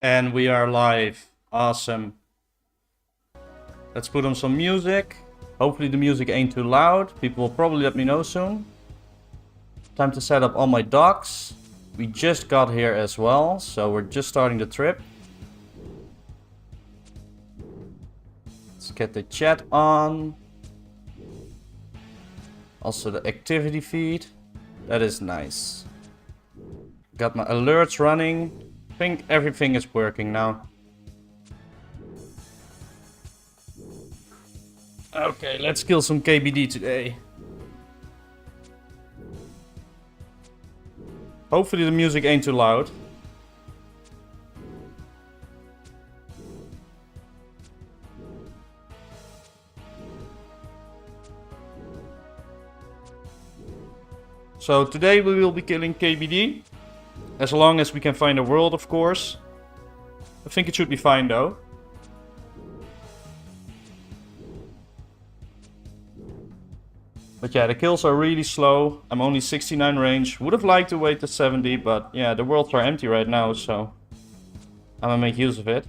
And we are live. Awesome. Let's put on some music. Hopefully the music ain't too loud. People will probably let me know soon. Time to set up all my docks. We just got here as well, so we're just starting the trip. Let's get the chat on. Also the activity feed. That is nice. Got my alerts running. I think everything is working now. Okay, let's kill some KBD today. Hopefully the music ain't too loud. So today we will be killing KBD. As long as we can find a world, of course. I think it should be fine though. But yeah, the kills are really slow. I'm only 69 range. Would have liked to wait to 70, but yeah, the worlds are empty right now, so I'm gonna make use of it.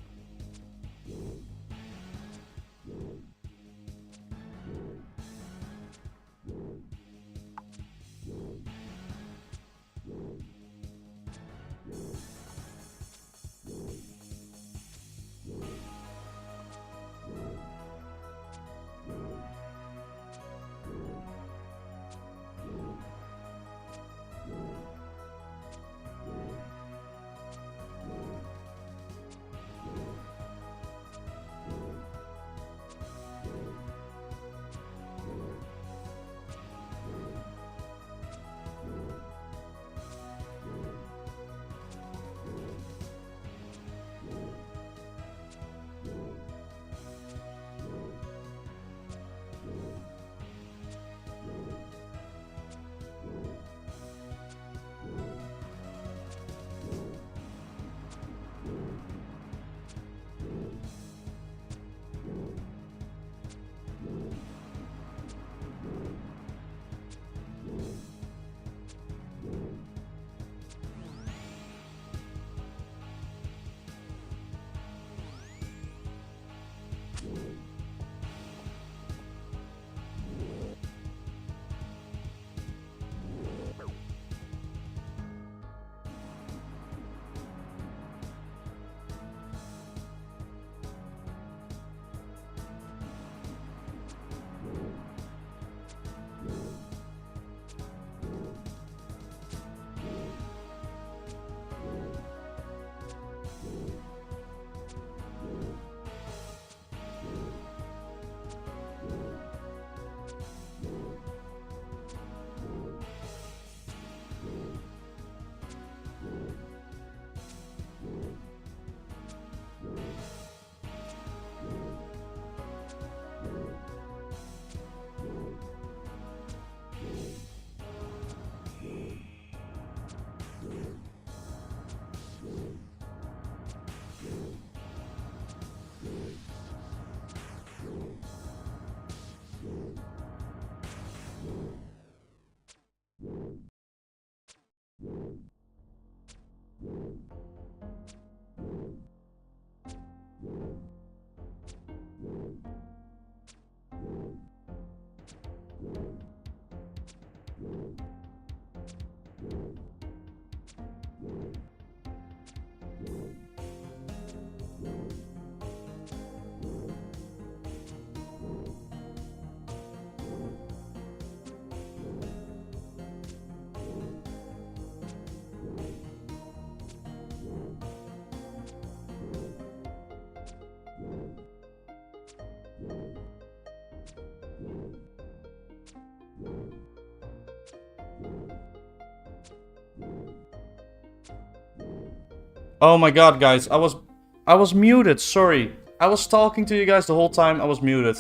Oh my god, guys, I was muted, sorry. I was talking to you guys the whole time, I was muted.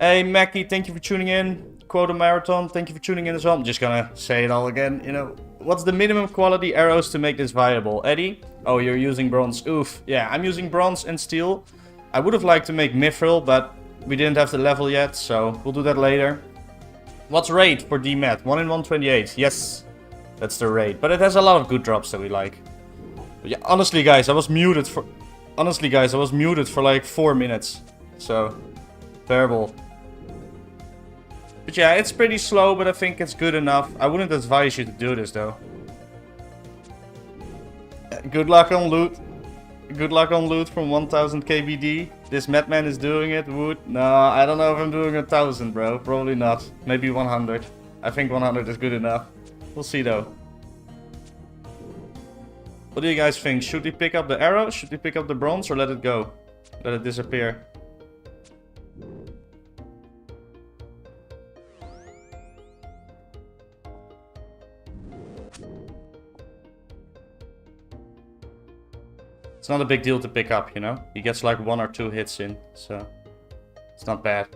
Hey Mackie, thank you for tuning in. Quota Marathon, thank you for tuning in as well. I'm just gonna say it all again, you know. What's the minimum quality arrows to make this viable? Eddie? Oh, you're using bronze. Oof. Yeah, I'm using bronze and steel. I would have liked to make mithril, but we didn't have the level yet, so we'll do that later. What's raid for dmed? 1 in 128. Yes, that's the raid. But it has a lot of good drops that we like. But yeah, honestly guys, I was muted for... Honestly guys, I was muted for like 4 minutes. So, terrible. But yeah, it's pretty slow, but I think it's good enough. I wouldn't advise you to do this though. Good luck on loot. Good luck on loot from 1000 KBD. This madman is doing it, Wood. No, I don't know if I'm doing 1000, bro. Probably not. Maybe 100. I think 100 is good enough. We'll see though. What do you guys think? Should we pick up the arrow? Should we pick up the bronze or let it go? Let it disappear? It's not a big deal to pick up, you know? He gets like 1 or 2 hits in, so it's not bad.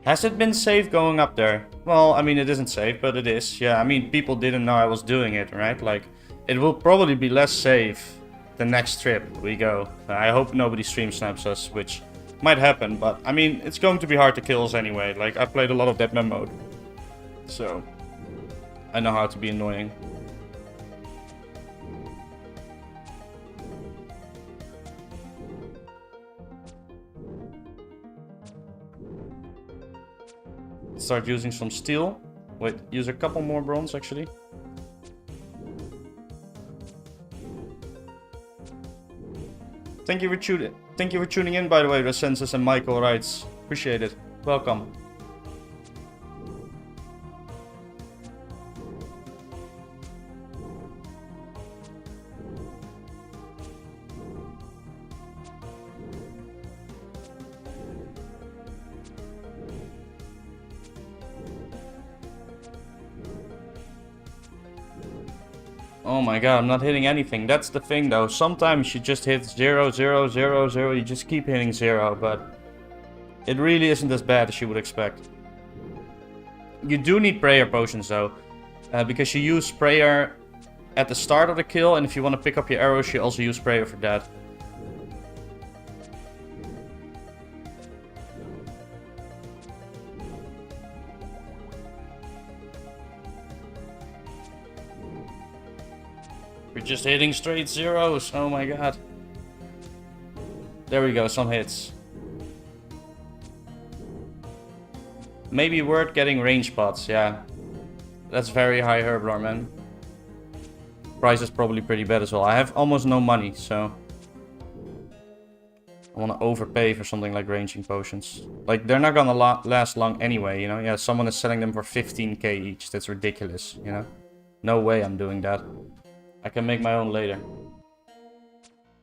Has it been safe going up there? Well, I mean, it isn't safe, but it is. Yeah, I mean, people didn't know I was doing it, right? Like, it will probably be less safe the next trip we go. I hope nobody stream snaps us, which might happen, but I mean, it's going to be hard to kill us anyway. Like, I played a lot of deathmatch mode, so I know how to be annoying. Start using some steel. Wait, use a couple more bronze actually. Thank you for tuning in, by the way, Resensus and Michael writes. Appreciate it. Welcome. Oh my god, I'm not hitting anything. That's the thing though. Sometimes you just hit 0, 0, 0, 0. You just keep hitting 0, but it really isn't as bad as you would expect. You do need prayer potions though. Because you use prayer at the start of the kill. And if you want to pick up your arrows, you also use prayer for that. We're just hitting straight zeros. Oh my god. There we go, some hits. Maybe worth getting range pots, yeah. That's very high Herblar, man. Price is probably pretty bad as well. I have almost no money, so I want to overpay for something like ranging potions. Like, they're not gonna last long anyway, you know? Yeah, someone is selling them for 15k each. That's ridiculous, you know? No way I'm doing that. I can make my own later.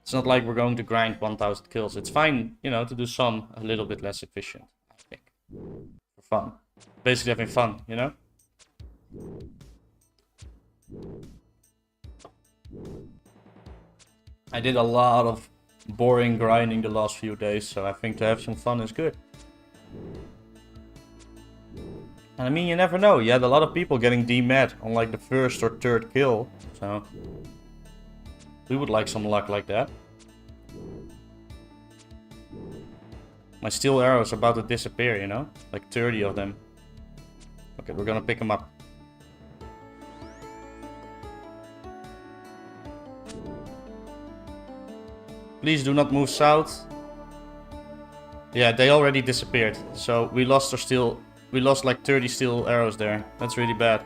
It's not like we're going to grind 1000 kills. It's fine, you know, to do some a little bit less efficient, I think. For fun. Basically having fun, you know? I did a lot of boring grinding the last few days, so I think to have some fun is good. And I mean, you never know. You had a lot of people getting dmed on like the first or third kill. So we would like some luck like that. My steel arrow is about to disappear, you know? Like 30 of them. Okay, we're gonna pick them up. Please do not move south. Yeah, they already disappeared. So we lost our steel. We lost like 30 steel arrows there. That's really bad.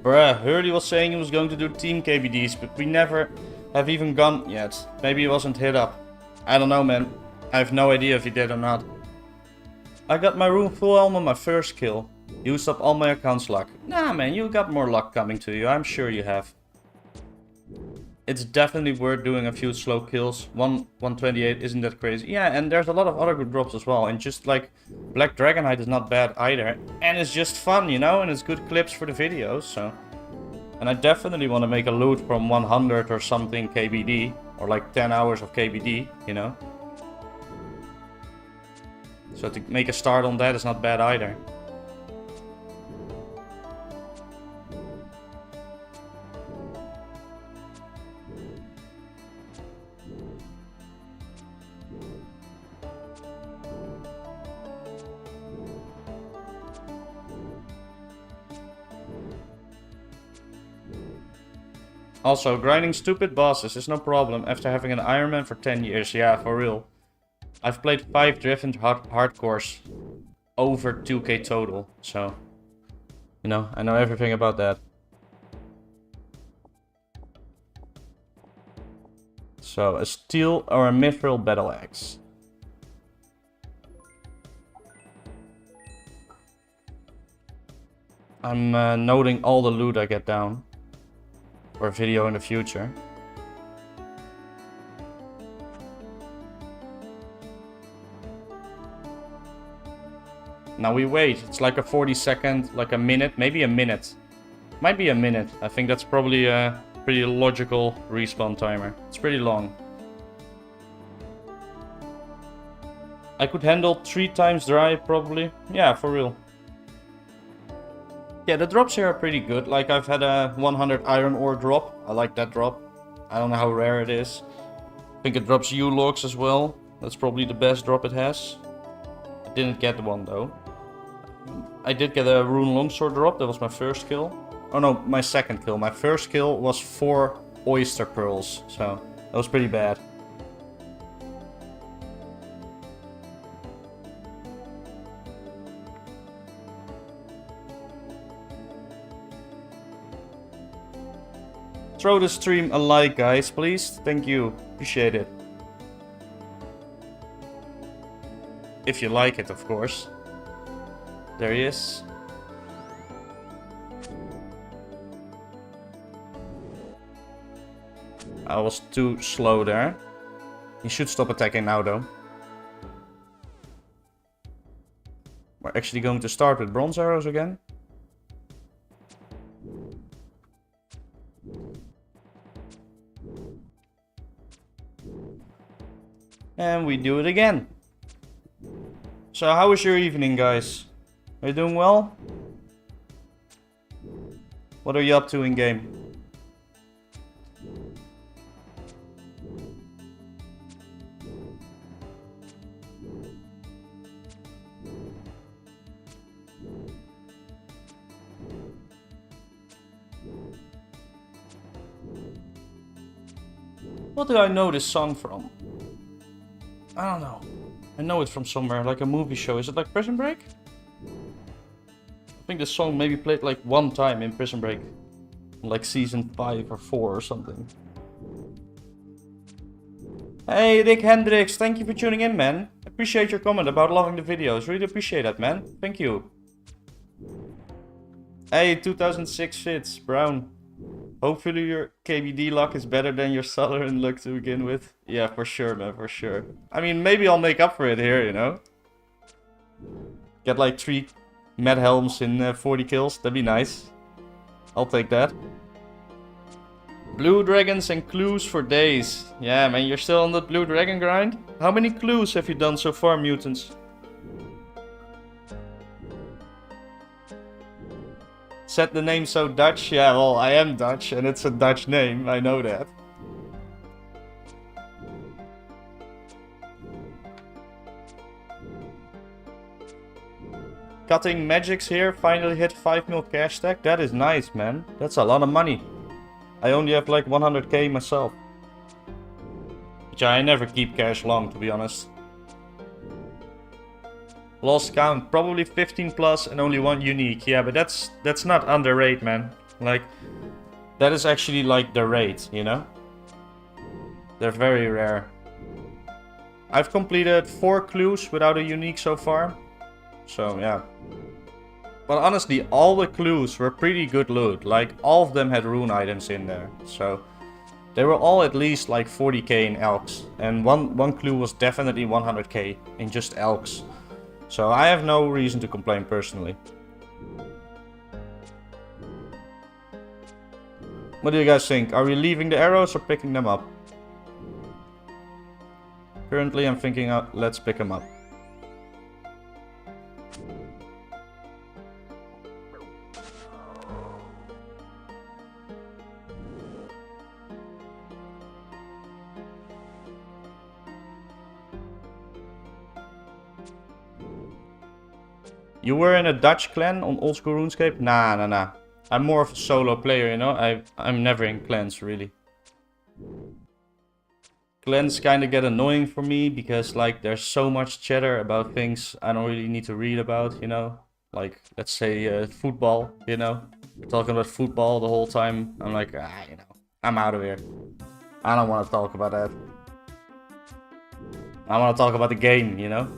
Bruh, Hurley was saying he was going to do team KBDs, but we never have even gone yet. Maybe he wasn't hit up. I don't know, man. I have no idea if he did or not. I got my Rune full helm on my first kill. Used up all my account's luck. Nah, man, you got more luck coming to you. I'm sure you have. It's definitely worth doing a few slow kills. 128 isn't that crazy. Yeah, and there's a lot of other good drops as well. And just like Black Dragonite is not bad either. And it's just fun, you know, and it's good clips for the videos, so. And I definitely want to make a loot from 100 or something KBD. Or like 10 hours of KBD, you know. So to make a start on that is not bad either. Also, grinding stupid bosses is no problem after having an Iron Man for 10 years. Yeah, for real. I've played 5 different hardcores. Over 2k total. So, you know, I know everything about that. So, a steel or a mithril battle axe. I'm noting all the loot I get down. For a video in the future. Now we wait. It's like a 40-second, like a minute, maybe a minute. Might be a minute. I think that's probably a pretty logical respawn timer. It's pretty long. I could handle 3 times dry, probably. Yeah, for real. Yeah, the drops here are pretty good. Like, I've had a 100 iron ore drop. I like that drop. I don't know how rare it is. I think it drops U-logs as well. That's probably the best drop it has. I didn't get one, though. I did get a Rune longsword drop. That was my first kill. Oh no, my second kill. My first kill was 4 oyster pearls. So, that was pretty bad. Throw the stream a like, guys, please. Thank you. Appreciate it. If you like it, of course. There he is. I was too slow there. He should stop attacking now, though. We're actually going to start with bronze arrows again. And we do it again. So how was your evening, guys? Are you doing well? What are you up to in game? What do I know this song from? I don't know. I know it from somewhere, like a movie show. Is it like Prison Break? I think this song maybe played like 1 time in Prison Break. Like season 5 or 4 or something. Hey, Rick Hendricks, thank you for tuning in, man. Appreciate your comment about loving the videos. Really appreciate that, man. Thank you. Hey, 2006 Fits, Brown. Hopefully your KBD luck is better than your Southern luck to begin with. Yeah, for sure, man, for sure. I mean, maybe I'll make up for it here, you know? Get like 3 Mad Helms in 40 kills. That'd be nice. I'll take that. Blue dragons and clues for days. Yeah, man, you're still on the blue dragon grind? How many clues have you done so far, mutants? Said the name so Dutch? Yeah, well, I am Dutch, and it's a Dutch name, I know that. Cutting magics here, finally hit 5 mil cash stack. That is nice, man. That's a lot of money. I only have like 100k myself. But yeah, I never keep cash long, to be honest. Lost count, probably 15 plus and only 1 unique. Yeah, but that's not underrated, man. Like, that is actually like the rate, you know? They're very rare. I've completed 4 clues without a unique so far. So, yeah. But honestly, all the clues were pretty good loot. Like, all of them had rune items in there. So, they were all at least like 40k in elks. And one clue was definitely 100k in just elks. So I have no reason to complain personally. What do you guys think? Are we leaving the arrows or picking them up? Currently I'm thinking let's pick them up. You were in a Dutch clan on old school RuneScape? Nah. I'm more of a solo player, you know? I'm never in clans, really. Clans kind of get annoying for me because, like, there's so much chatter about things I don't really need to read about, you know? Like, let's say football, you know? We're talking about football the whole time. I'm like, you know, I'm out of here. I don't want to talk about that. I want to talk about the game, you know?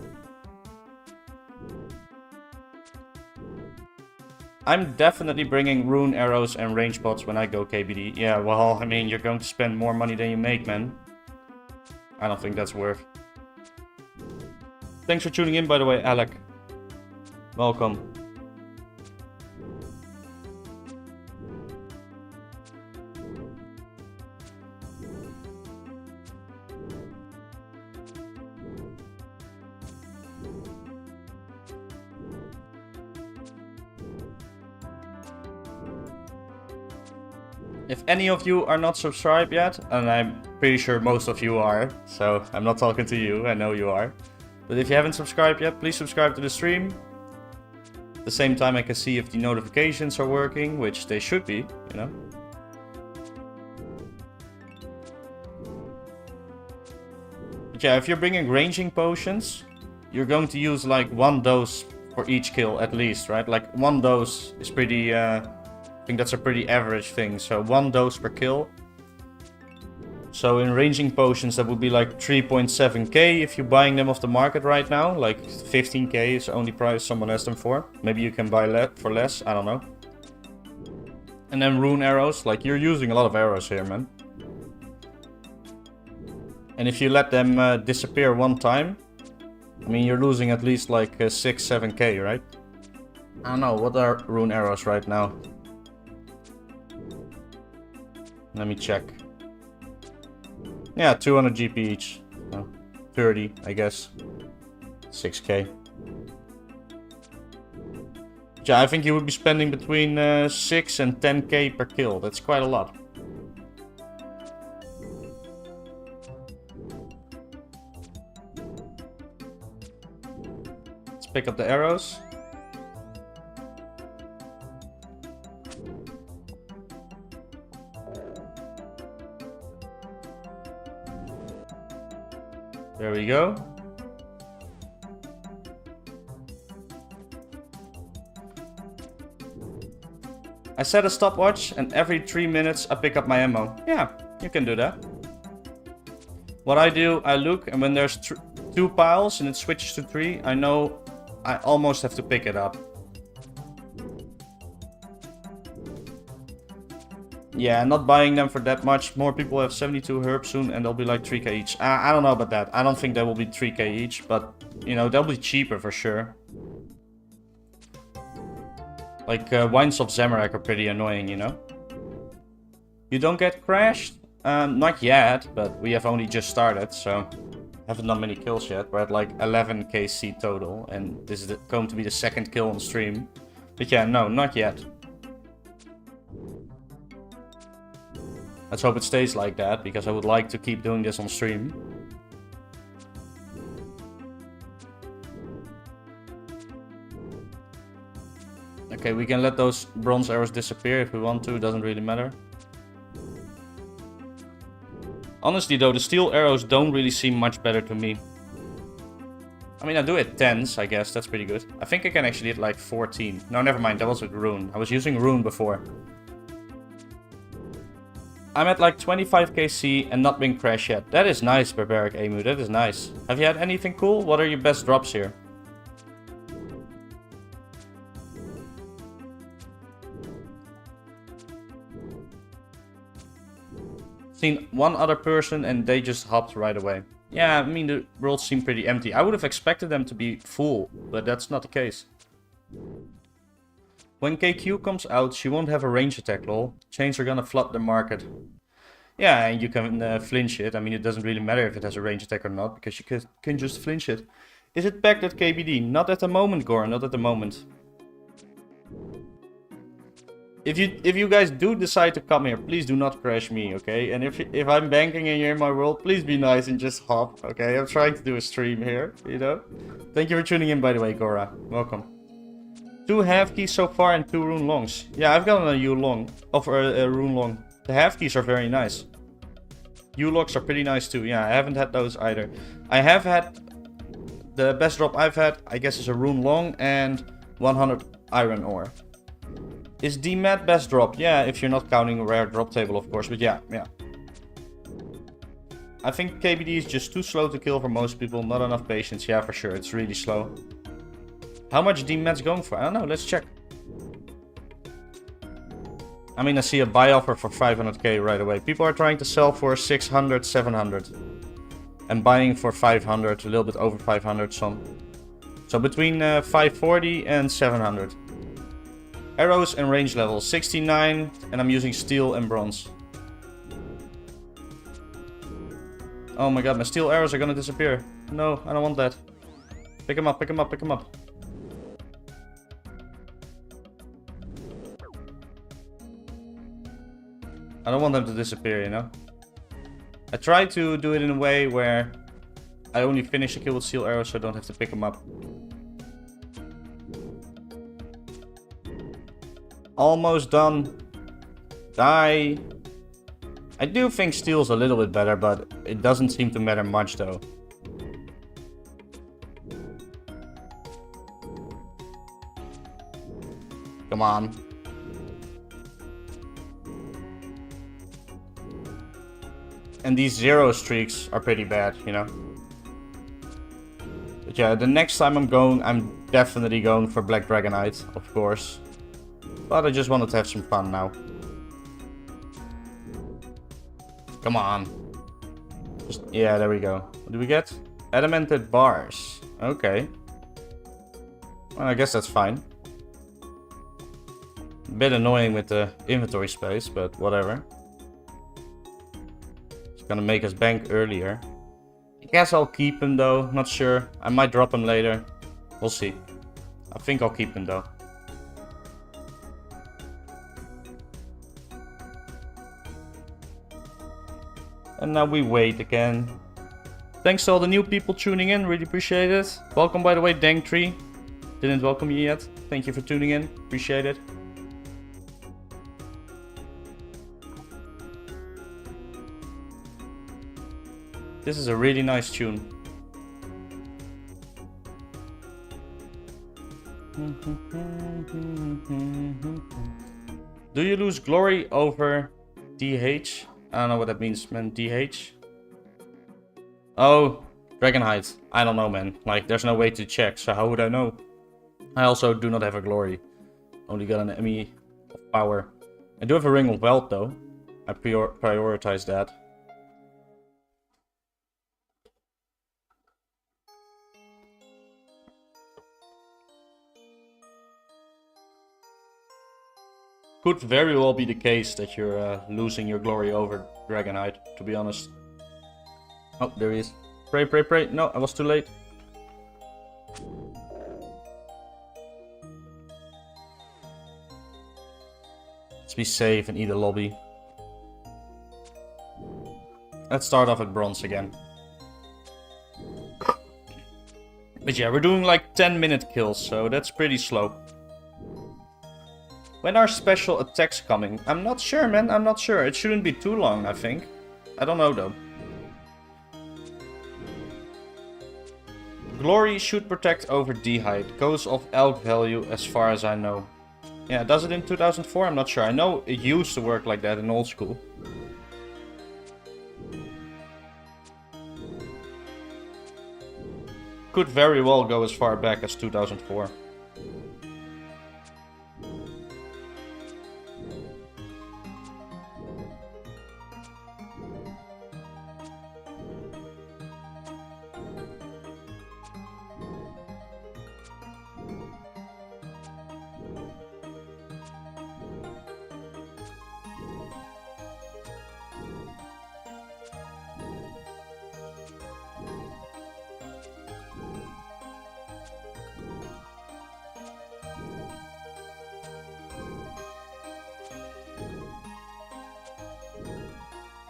I'm definitely bringing rune arrows and range pots when I go KBD. Yeah, well, I mean, you're going to spend more money than you make, man. I don't think that's worth. Thanks for tuning in, by the way, Alec. Welcome. If any of you are not subscribed yet, and I'm pretty sure most of you are, so I'm not talking to you, I know you are. But if you haven't subscribed yet, please subscribe to the stream. At the same time I can see if the notifications are working, which they should be, you know. But yeah, if you're bringing ranging potions, you're going to use like 1 dose for each kill at least, right? Like 1 dose is pretty... I think that's a pretty average thing, so 1 dose per kill. So in ranging potions that would be like 3.7k if you're buying them off the market right now. Like 15k is the only price someone has them for. Maybe you can buy for less, I don't know. And then rune arrows, like you're using a lot of arrows here, man. And if you let them disappear 1 time, I mean you're losing at least like 6-7k, right? I don't know, what are rune arrows right now? Let me check. Yeah, 200 GP each. 30, I guess. 6k. Yeah, I think you would be spending between 6 and 10k per kill. That's quite a lot. Let's pick up the arrows. There we go. I set a stopwatch and every 3 minutes I pick up my ammo. Yeah, you can do that. What I do, I look and when there's 2 piles and it switches to 3, I know I almost have to pick it up. Yeah, not buying them for that much. More people have 72 herbs soon and they'll be like 3k each. I don't know about that. I don't think they will be 3k each, but you know, they'll be cheaper for sure. Like wines of Zamorak are pretty annoying, you know. You don't get crashed? Not yet, but we have only just started, so haven't done many kills yet. We're at like 11 KC total and this is going to be the 2nd kill on stream. But yeah, no, not yet. Let's hope it stays like that, because I would like to keep doing this on stream. Okay, we can let those bronze arrows disappear if we want to, it doesn't really matter. Honestly though, the steel arrows don't really seem much better to me. I mean, I do hit 10s, I guess, that's pretty good. I think I can actually hit like 14. No, never mind, that was with Rune. I was using Rune before. I'm at like 25 KC and not been crashed yet. That is nice, Barbaric Emu, that is nice. Have you had anything cool? What are your best drops here? Seen 1 other person and they just hopped right away. Yeah, I mean the world seemed pretty empty. I would have expected them to be full, but that's not the case. When KQ comes out, she won't have a range attack, lol. Chains are gonna flood the market. Yeah, and you can flinch it. I mean, it doesn't really matter if it has a range attack or not, because you can just flinch it. Is it packed at KBD? Not at the moment, Gore, not at the moment. If you guys do decide to come here, please do not crash me, okay? And if I'm banking and you're in my world, please be nice and just hop, okay? I'm trying to do a stream here, you know? Thank you for tuning in, by the way, Gora. Welcome. 2 half keys so far and 2 rune longs. Yeah, I've gotten a U long. Of a rune long. The half keys are very nice. U logs are pretty nice too. Yeah, I haven't had those either. I have had... The best drop I've had, I guess, is a rune long and 100 iron ore. Is dmed best drop? Yeah, if you're not counting a rare drop table, of course. But yeah. I think KBD is just too slow to kill for most people. Not enough patience. Yeah, for sure. It's really slow. How much dmed's going for? I don't know. Let's check. I mean, I see a buy offer for 500k right away. People are trying to sell for 600, 700. And buying for 500, a little bit over 500 some. So between 540 and 700. Arrows and range level 69, and I'm using steel and bronze. Oh my god, my steel arrows are gonna disappear. No, I don't want that. Pick them up, pick them up, pick them up. I don't want them to disappear, you know? I try to do it in a way where I only finish a kill with steel arrows so I don't have to pick them up. Almost done. Die. I do think steel's a little bit better, but it doesn't seem to matter much though. Come on. And these 0 streaks are pretty bad, you know. But yeah, the next time I'm definitely going for Black Dragonite, of course. But I just wanted to have some fun now. Come on. Yeah, there we go. What do we get? Adamanted bars. Okay. Well, I guess that's fine. A bit annoying with the inventory space, but whatever. Gonna make us bank earlier. I guess I'll keep him though. Not sure. I might drop him later. We'll see. I think I'll keep him though. And now we wait again. Thanks to all the new people tuning in. Really appreciate it. Welcome, by the way, Dang3. Didn't welcome you yet. Thank you for tuning in. Appreciate it. This is a really nice tune. Do you lose glory over DH? I don't know what that means, man. DH? Oh, Dragonhide. I don't know, man. Like, there's no way to check, so how would I know? I also do not have a glory. Only got an ME of power. I do have a ring of wealth, though. I prioritize that. Could very well be the case that you're losing your glory over Dragonite, to be honest. Oh, there he is. Pray, pray, pray. No, I was too late. Let's be safe and eat a lobby. Let's start off at bronze again. But yeah, we're doing like 10-minute kills, so that's pretty slow. When are special attacks coming? I'm not sure, man. I'm not sure. It shouldn't be too long, I think. I don't know, though. Glory should protect over D-height. Goes off elk value as far as I know. Yeah, does it in 2004? I'm not sure. I know it used to work like that in old school. Could very well go as far back as 2004.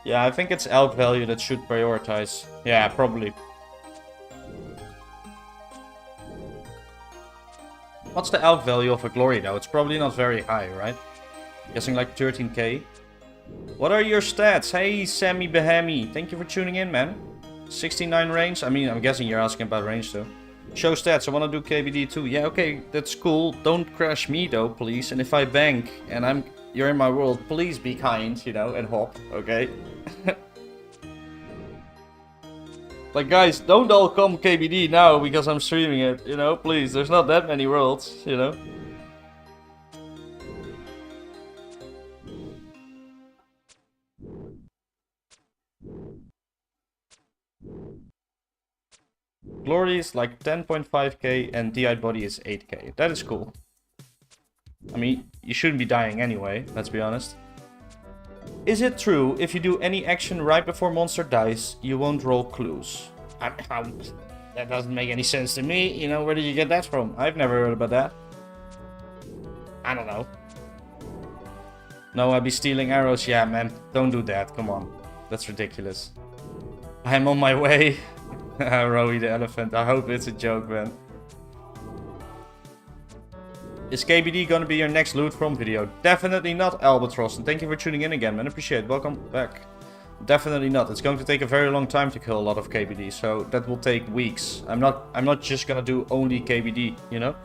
Yeah, I think it's elk value that should prioritize. Yeah, probably. What's the elk value of a glory though? It's probably not very high, right? Guessing like 13k. What are your stats? Hey, Sammy Bahami. Thank you for tuning in, man. 69 range. I mean, I'm guessing you're asking about range though. Show stats. I want to do KBD too. Yeah, okay, that's cool. Don't crash me though, please. And if I bank and you're in my world, please be kind, you know, and hop, okay? Like, guys, don't all come KBD now because I'm streaming it, you know? Please, there's not that many worlds, you know? Glory is like 10.5k and DI body is 8k. That is cool. I mean, you shouldn't be dying anyway, let's be honest. Is it true, if you do any action right before monster dies, you won't roll clues? That doesn't make any sense to me, you know, where did you get that from? I've never heard about that. I don't know. No, I'd be stealing arrows, yeah man, don't do that, come on. That's ridiculous. I'm on my way. Rowie the elephant, I hope it's a joke, man. Is KBD gonna be your next loot from video? Definitely not, Albatross, and thank you for tuning in again, man. Appreciate it. Welcome back. Definitely not. It's going to take a very long time to kill a lot of KBD, so that will take weeks. I'm not just gonna do only KBD, you know?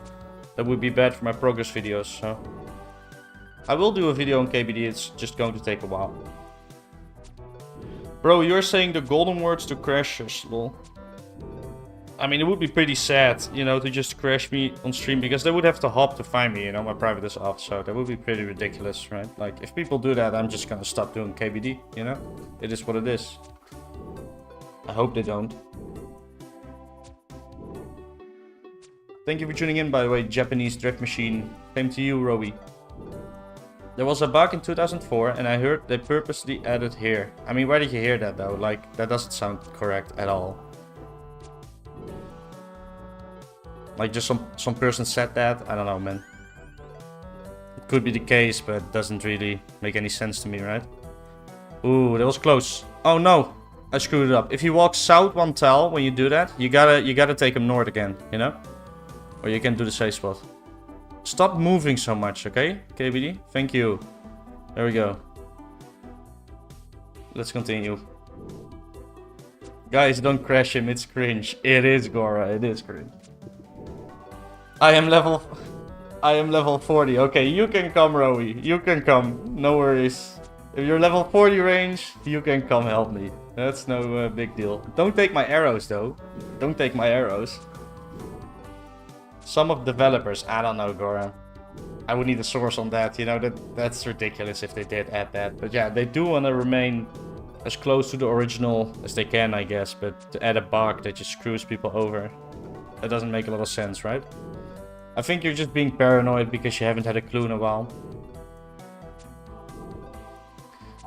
That would be bad for my progress videos, so I will do a video on KBD, it's just going to take a while. Bro, you're saying the golden words to crashers, lol. I mean, it would be pretty sad, you know, to just crash me on stream, because they would have to hop to find me, you know, my private is off, so that would be pretty ridiculous, right? Like, if people do that, I'm just gonna stop doing KBD, you know? It is what it is. I hope they don't. Thank you for tuning in, by the way, Japanese Drift Machine. Same to you, Rowie. There was a bug in 2004, and I heard they purposely added here. I mean, where did you hear that, though? Like, that doesn't sound correct at all. Like, just some person said that? I don't know, man. It could be the case, but it doesn't really make any sense to me, right? Ooh, that was close. Oh no, I screwed it up. If you walk south one tile when you do that, you gotta take him north again, you know? Or you can do the safe spot. Stop moving so much, okay? KBD, thank you. There we go. Let's continue. Guys, don't crash him, it's cringe. It is Gora, it is cringe. I am level 40. Okay, you can come, Rowie. You can come. No worries. If you're level 40 range, you can come help me. That's no big deal. Don't take my arrows, though. Don't take my arrows. Some of developers, I don't know, Gora. I would need a source on that. You know, that's ridiculous if they did add that. But yeah, they do want to remain as close to the original as they can, I guess. But to add a bug that just screws people over, that doesn't make a lot of sense, right? I think you're just being paranoid because you haven't had a clue in a while.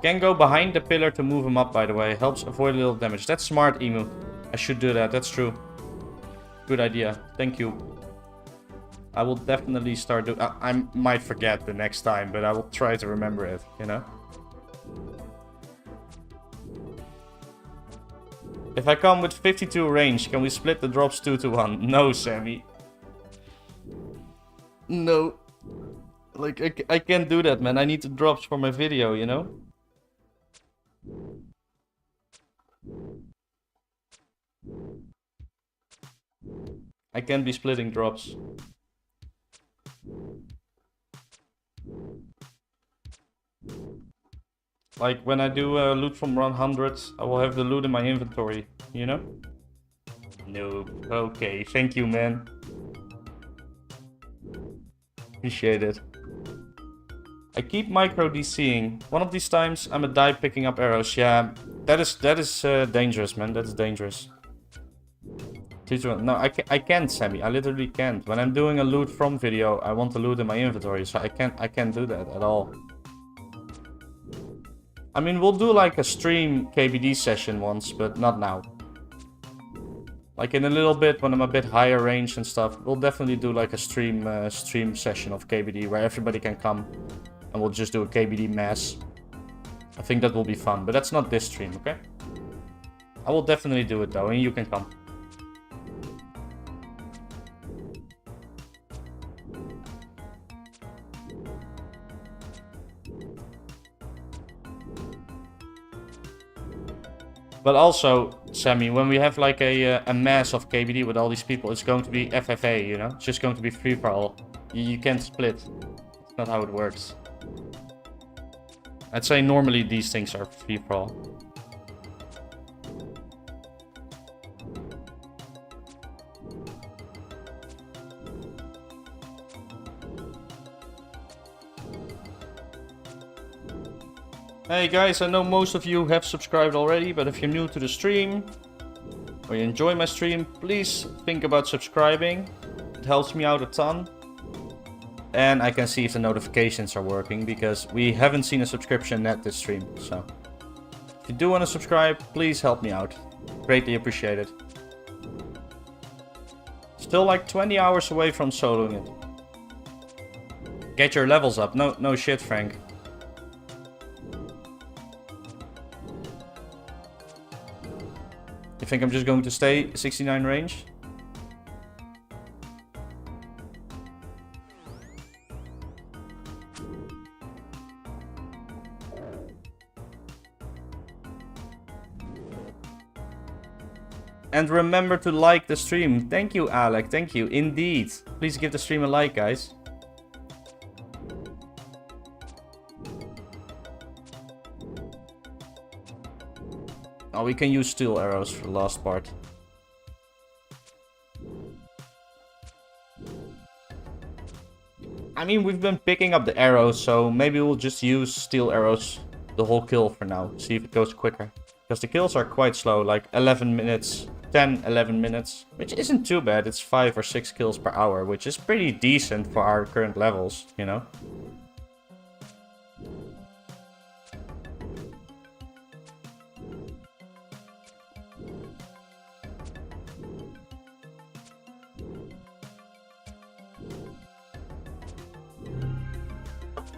Can go behind the pillar to move him up, by the way. Helps avoid a little damage. That's smart, Emu. I should do that. That's true. Good idea. Thank you. I will definitely start doing... I might forget the next time, but I will try to remember it, you know? If I come with 52 range, can we split the drops 2-1? No, Sammy. No. Like, I can't do that, man. I need the drops for my video, you know? I can't be splitting drops. Like, when I do loot from 100, I will have the loot in my inventory, you know? No. Okay, thank you, man. Appreciate it. I keep micro DCing. One of these times I'm a die picking up arrows. Yeah, that is dangerous, man. That's dangerous. No, I can't, Sammy. I literally can't. When I'm doing a loot from video, I want the loot in my inventory, so I can't do that at all. I mean, we'll do like a stream KBD session once, but not now. Like in a little bit, when I'm a bit higher range and stuff, we'll definitely do like a stream session of KBD where everybody can come, and we'll just do a KBD mass. I think that will be fun, but that's not this stream, okay? I will definitely do it though, and you can come. But also, Sammy, when we have like a mass of KBD with all these people, it's going to be FFA, you know? It's just going to be free-for-all. You can't split. It's not how it works. I'd say normally these things are free-for-all. Hey guys, I know most of you have subscribed already, but if you're new to the stream, or you enjoy my stream, please think about subscribing. It helps me out a ton. And I can see if the notifications are working, because we haven't seen a subscription net this stream. So, if you do want to subscribe, please help me out. Greatly appreciated. Still like 20 hours away from soloing it. Get your levels up. No shit, Frank. You think I'm just going to stay 69 range? And remember to like the stream. Thank you, Alec. Thank you. Indeed. Please give the stream a like, guys. Oh, we can use steel arrows for the last part. I mean, we've been picking up the arrows, so maybe we'll just use steel arrows the whole kill for now. See if it goes quicker. Because the kills are quite slow, like 11 minutes, 10, 11 minutes. Which isn't too bad, it's 5 or 6 kills per hour, which is pretty decent for our current levels, you know?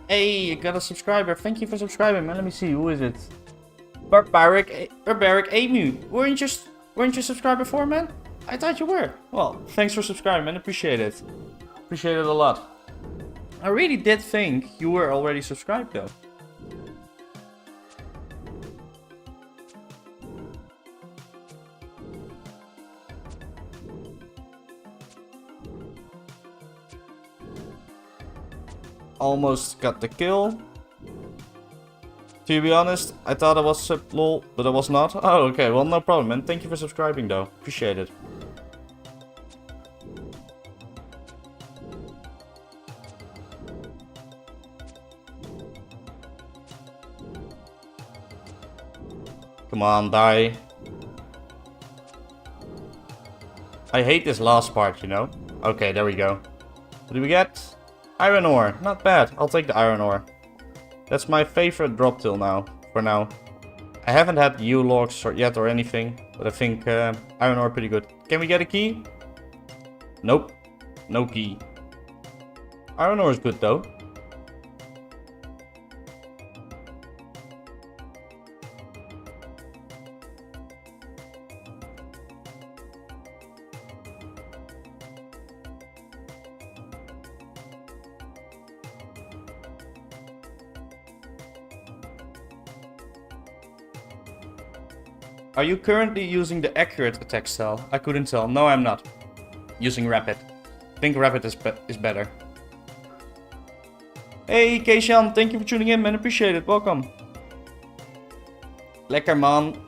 Hey, you got a subscriber. Thank you for subscribing, man. Let me see. Who is it? Barbaric Emu. Weren't you subscribed before, man? I thought you were. Well, thanks for subscribing, man. Appreciate it. Appreciate it a lot. I really did think you were already subscribed, though. Almost got the kill. To be honest, I thought I was sub lol, but I was not. Oh, okay, well, no problem, man. Thank you for subscribing, though. Appreciate it. Come on, die. I hate this last part, you know? Okay, there we go. What do we get? Iron ore. Not bad. I'll take the iron ore. That's my favorite drop till now. For now. I haven't had U-logs yet or anything. But I think iron ore pretty good. Can we get a key? Nope. No key. Iron ore is good though. Are you currently using the accurate attack style? I couldn't tell. No, I'm not. Using rapid. I think rapid is better. Hey, Keishan, thank you for tuning in, man. Appreciate it. Welcome. Lekker, man.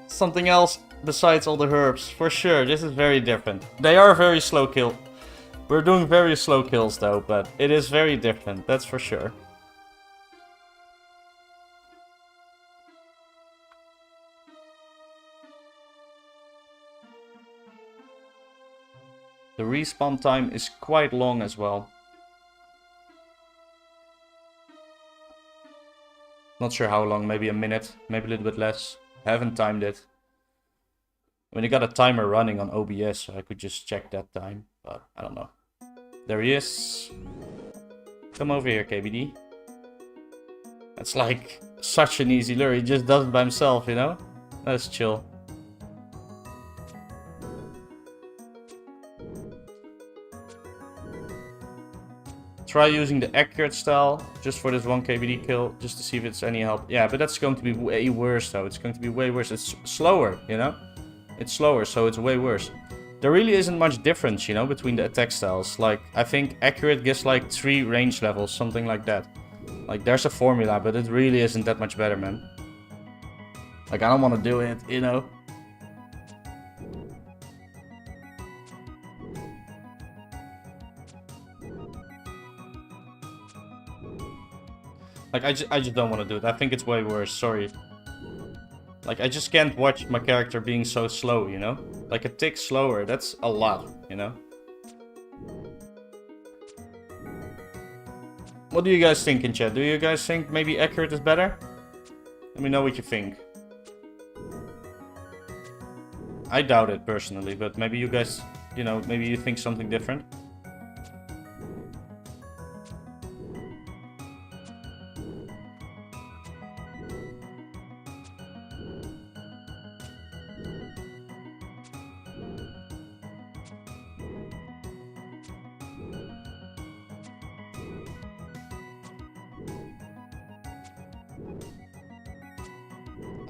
Something else besides all the herbs. For sure, this is very different. They are very slow kill. We're doing very slow kills though, but it is very different. That's for sure. The respawn time is quite long as well. Not sure how long, maybe a minute, maybe a little bit less. Haven't timed it. I mean, I got a timer running on OBS, so I could just check that time, but I don't know. There he is. Come over here, KBD. That's like such an easy lure, he just does it by himself, you know? That's chill. try using the accurate style just for this 1 KBD kill, just to see if it's any help. Yeah, but that's going to be way worse though. It's going to be way worse. It's slower, you know? It's slower, so it's way worse. There really isn't much difference, you know, between the attack styles. Like, I think accurate gives like 3 range levels, something like that. Like, there's a formula, but it really isn't that much better, man. Like, I don't want to do it, you know? Like, I just don't want to do it. I think it's way worse, sorry. Like, I just can't watch my character being so slow, you know? Like, a tick slower, that's a lot, you know? What do you guys think in chat? Do you guys think maybe accurate is better? Let me know what you think. I doubt it, personally, but maybe you guys, you know, maybe you think something different.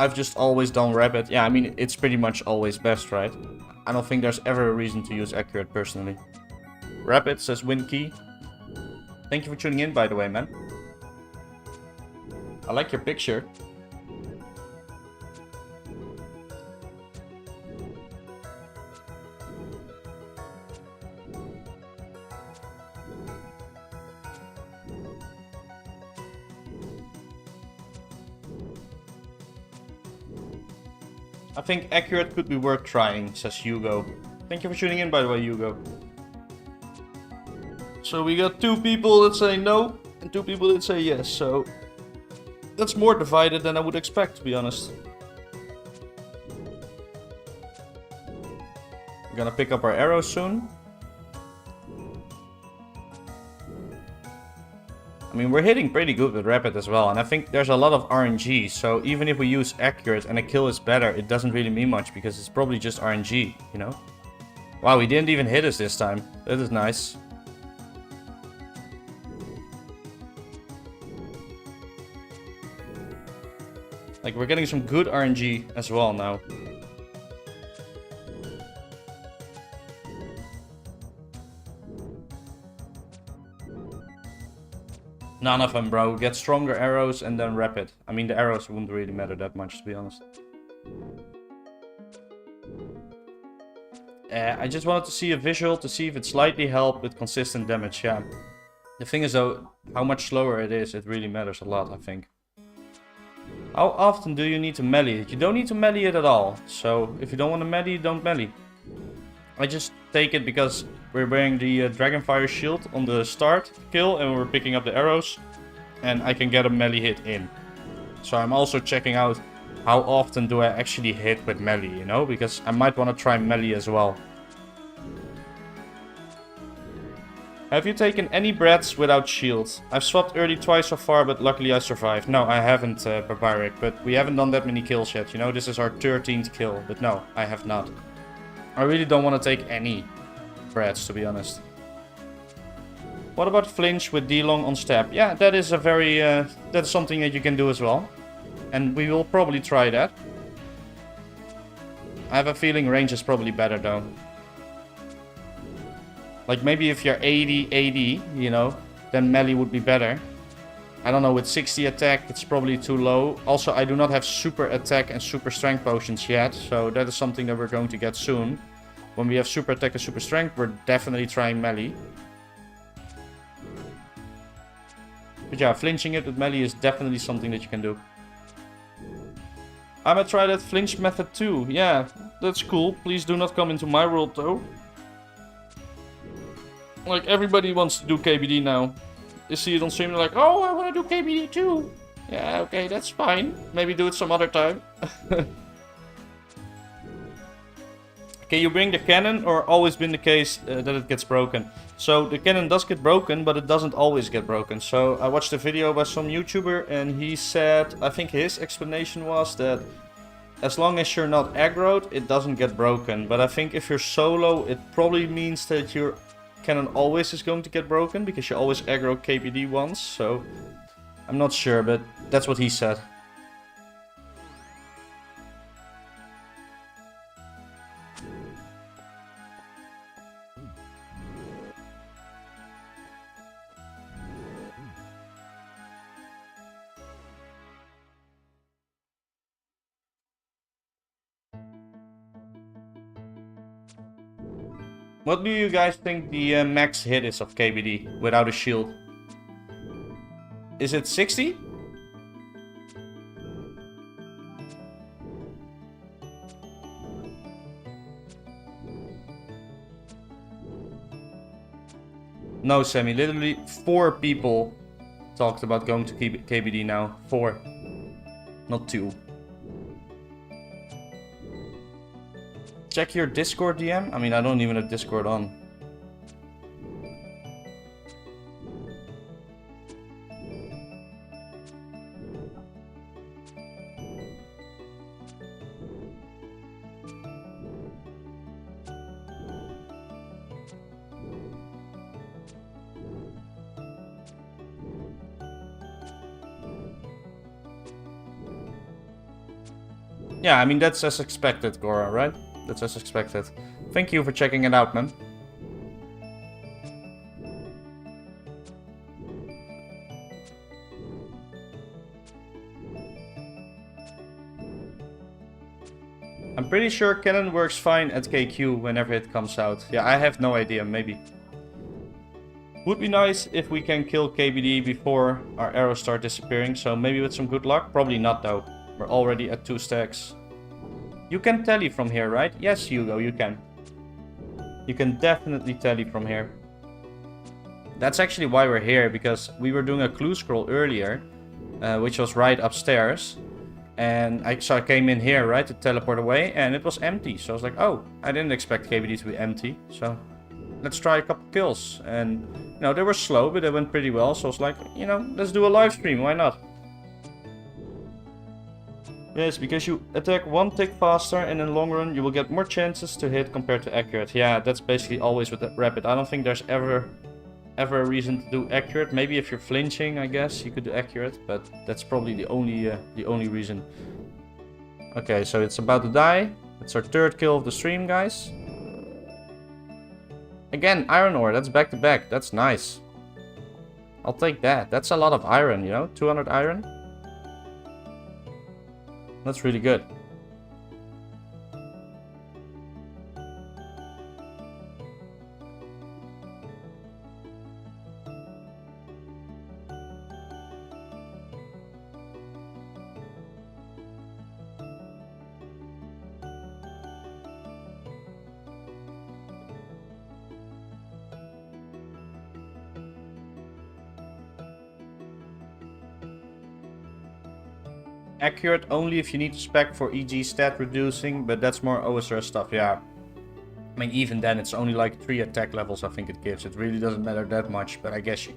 I've just always done rapid. Yeah, I mean, it's pretty much always best, right? I don't think there's ever a reason to use accurate, personally. Rapid says win key. Thank you for tuning in, by the way, man. I like your picture. I think accurate could be worth trying, says Hugo. Thank you for tuning in, by the way, Hugo. So we got 2 people that say no, and 2 people that say yes, so... that's more divided than I would expect, to be honest. We're gonna pick up our arrows soon. I mean, we're hitting pretty good with rapid as well, and I think there's a lot of RNG, so even if we use accurate and a kill is better, it doesn't really mean much, because it's probably just RNG, you know? Wow, he didn't even hit us this time. That is nice. Like, we're getting some good RNG as well now. None of them, bro. Get stronger arrows and then rapid. I mean, the arrows wouldn't really matter that much, to be honest. I just wanted to see a visual to see if it slightly helped with consistent damage, yeah. The thing is, though, how much slower it is, it really matters a lot, I think. How often do you need to melee it? You don't need to melee it at all. So, if you don't want to melee, don't melee. I just take it because we're wearing the Dragonfire shield on the start kill and we're picking up the arrows. And I can get a melee hit in. So I'm also checking out how often do I actually hit with melee, you know? Because I might want to try melee as well. Have you taken any breaths without shields? I've swapped early twice so far, but luckily I survived. No, I haven't, Barbaric, but we haven't done that many kills yet, you know? This is our 13th kill, but no, I have not. I really don't want to take any breaths, to be honest. What about flinch with D-long on stab? Yeah, that is a very, that's something that you can do as well. And we will probably try that. I have a feeling range is probably better though. Like maybe if you're 80, you know, then melee would be better. I don't know, with 60 attack, it's probably too low. Also, I do not have super attack and super strength potions yet. So that is something that we're going to get soon. When we have super attack and super strength, we're definitely trying melee. But yeah, flinching it with melee is definitely something that you can do. I might try that flinch method too. Yeah, that's cool. Please do not come into my world though. Like, everybody wants to do KBD now. You see it on stream, they're like, oh, I want to do KBD too. Yeah, okay, that's fine. Maybe do it some other time. Can you bring the cannon, or always been the case that it gets broken? So the cannon does get broken, but it doesn't always get broken. So I watched a video by some YouTuber and he said, I think his explanation was that as long as you're not aggroed, it doesn't get broken. But I think if you're solo, it probably means that you're cannon always is going to get broken because you always aggro KBD once, so I'm not sure, but that's what he said. What do you guys think the max hit is of KBD without a shield? Is it 60? No, Sammy, literally 4 people talked about going to KBD now. 4. Not 2. Check your Discord DM? I mean, I don't even have Discord on. Yeah, I mean, that's as expected, Gora, right? That's as expected. Thank you for checking it out, man. I'm pretty sure cannon works fine at KQ whenever it comes out. Yeah, I have no idea, maybe. Would be nice if we can kill KBD before our arrows start disappearing, so maybe with some good luck. Probably not though. We're already at 2 stacks. You can tally from here, right? Yes, Hugo, you can. You can definitely tally from here. That's actually why we're here, because we were doing a clue scroll earlier, which was right upstairs. And I came in here, right, to teleport away, and it was empty. So I was like, oh, I didn't expect KBD to be empty. So let's try a couple kills. And, you know, they were slow, but they went pretty well. So I was like, you know, let's do a live stream, why not? Yes, because you attack 1 tick faster, and in the long run you will get more chances to hit compared to accurate. Yeah, that's basically always with the rapid. I don't think there's ever a reason to do accurate. Maybe if you're flinching, I guess you could do accurate, but that's probably the only reason. Okay, so it's about to die. It's our 3rd kill of the stream, guys. Again, iron ore. That's back to back. That's nice. I'll take that. That's a lot of iron, you know, 200 iron. That's really good. Accurate only if you need to spec for EG stat reducing, but that's more OSR stuff, yeah. I mean, even then, it's only like 3 attack levels I think it gives. It really doesn't matter that much, but I guess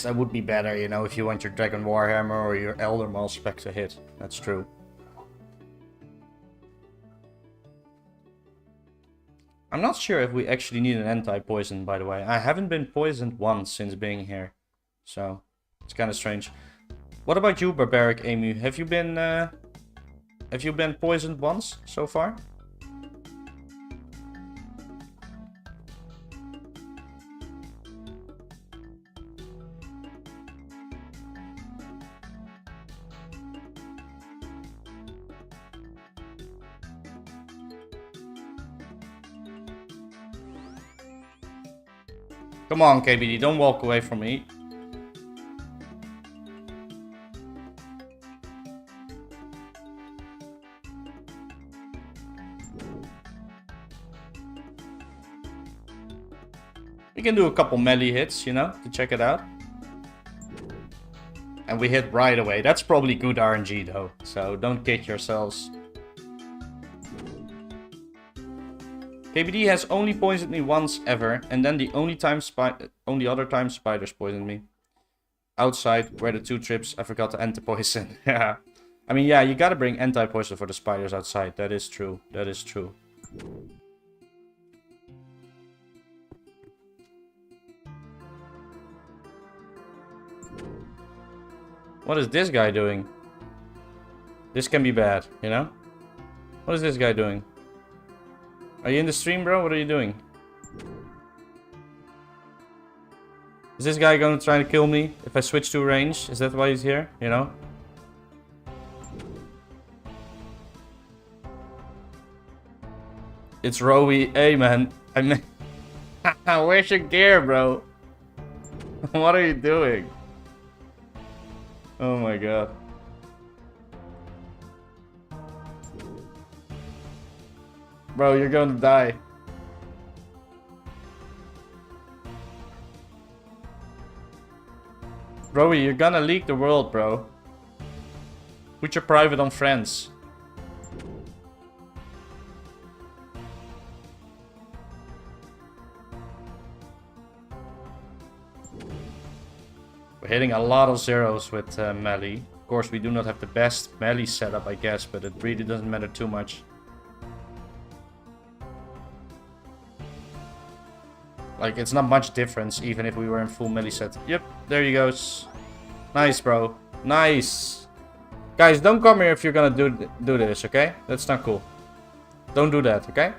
that would be better, you know, if you want your Dragon Warhammer or your Elder Maul spec to hit. That's true. I'm not sure if we actually need an anti-poison, by the way. I haven't been poisoned once since being here, so it's kind of strange. What about you, Barbaric Emu? Have you been poisoned once so far? Come on, KBD, don't walk away from me. We can do a couple melee hits, you know, to check it out. And we hit right away. That's probably good RNG though, so don't kid yourselves. KBD has only poisoned me once ever, and then the only other time spiders poisoned me. Outside, where the 2 trips, I forgot to anti-poison. Yeah. I mean, yeah, you gotta bring anti-poison for the spiders outside. That is true. That is true. What is this guy doing? This can be bad, you know? What is this guy doing? Are you in the stream, bro? What are you doing? Is this guy going to try to kill me if I switch to range? Is that why he's here? You know? It's Rowie. Hey, man. I mean... Where's your gear, bro? What are you doing? Oh my god. Bro, you're going to die. Rowie, you're gonna leak the world, bro. Put your private on friends. We're hitting a lot of zeros with melee. Of course, we do not have the best melee setup, I guess, but it really doesn't matter too much. Like, it's not much difference, even if we were in full melee set. Yep, there he goes. Nice, bro. Nice. Guys, don't come here if you're gonna do this, okay? That's not cool. Don't do that, okay?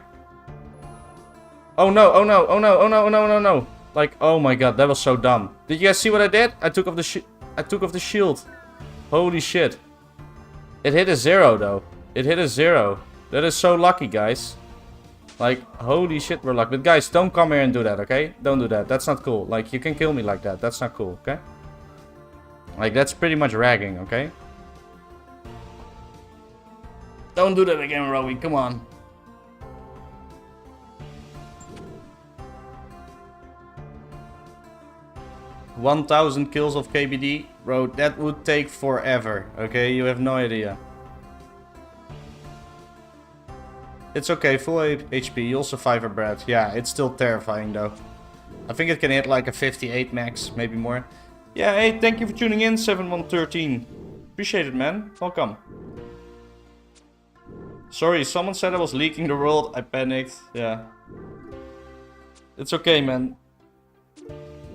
Oh no, oh no, oh no, oh no, oh no, no, no. Like, oh my god, that was so dumb. Did you guys see what I did? I took off the shield. Holy shit. It hit a 0, though. It hit a 0. That is so lucky, guys. Like, holy shit, we're lucky. But guys, don't come here and do that, okay? Don't do that. That's not cool. Like, you can kill me like that. That's not cool, okay? Like, that's pretty much ragging, okay? Don't do that again, Rowie. Come on. $1,000 kills of KBD. Bro, that would take forever, okay? You have no idea. It's okay, full HP, you'll survive a breath. Yeah, it's still terrifying though. I think it can hit like a 58 max, maybe more. Yeah, hey, thank you for tuning in, 7113. Appreciate it, man. Welcome. Sorry, someone said I was leaking the world. I panicked. Yeah. It's okay, man.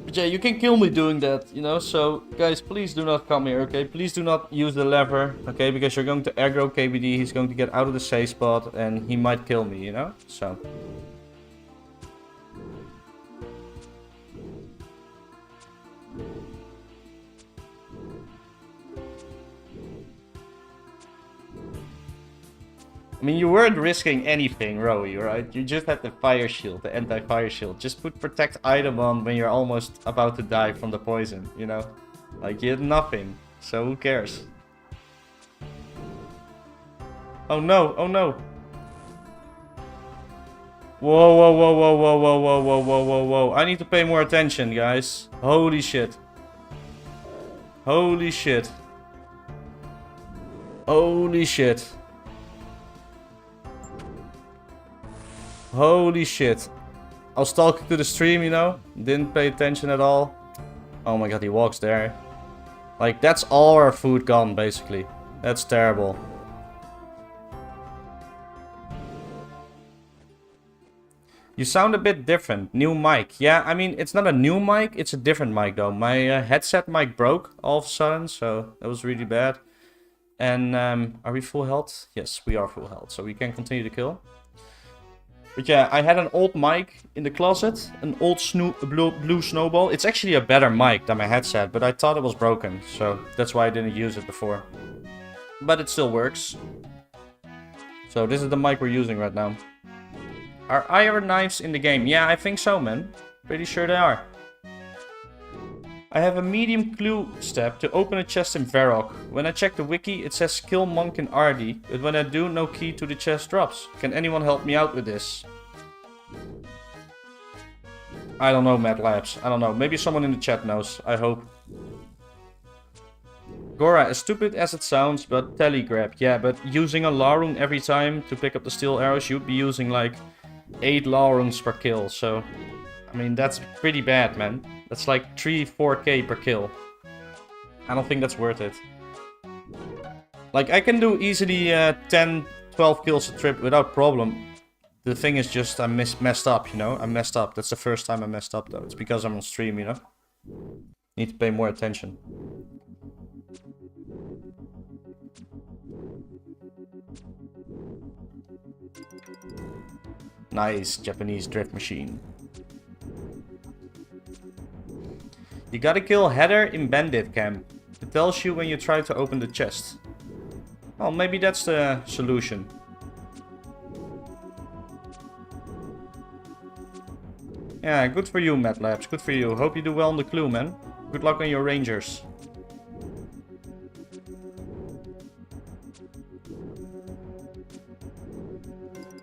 But yeah, you can kill me doing that, you know, so guys, please do not come here, okay? Please do not use the lever, okay? Because you're going to aggro KBD, he's going to get out of the safe spot, and he might kill me, you know? So. I mean, you weren't risking anything, Rowie, right? You just had the fire shield, the anti-fire shield. Just put protect item on when you're almost about to die from the poison, you know? Like, you had nothing, so who cares? Oh no, oh no! Whoa, whoa, whoa, whoa, whoa, whoa, whoa, whoa, whoa, whoa, whoa. I need to pay more attention, guys. Holy shit. Holy shit. Holy shit. Holy shit. I was talking to the stream, you know? Didn't pay attention at all. Oh my god, he walks there. Like, that's all our food gone, basically. That's terrible. You sound a bit different. New mic. Yeah, I mean, it's not a new mic. It's a different mic, though. My headset mic broke all of a sudden, so that was really bad. And, are we full health? Yes, we are full health, so we can continue to kill. But yeah, I had an old mic in the closet, an old blue snowball. It's actually a better mic than my headset, but I thought it was broken, so that's why I didn't use it before. But it still works. So this is the mic we're using right now. Are iron knives in the game? Yeah, I think so, man. Pretty sure they are. I have a medium clue step to open a chest in Varrock. When I check the wiki, it says kill monk in RD, but when I do, no key to the chest drops. Can anyone help me out with this? I don't know, Mad Labs. I don't know. Maybe someone in the chat knows. I hope. Gora, as stupid as it sounds, but telegrab. Yeah, but using a law rune every time to pick up the steel arrows, you'd be using like 8 law runes per kill. So, I mean, that's pretty bad, man. That's like 3-4k per kill. I don't think that's worth it. Like, I can do easily 10-12 kills a trip without problem. The thing is just I messed up, you know? I messed up. That's the first time I messed up, though. It's because I'm on stream, you know? Need to pay more attention. Nice, Japanese drift machine. You gotta kill Heather in Bandit Camp. It tells you when you try to open the chest. Well, maybe that's the solution. Yeah, good for you, Mad Labs. Good for you. Hope you do well on the clue, man. Good luck on your rangers.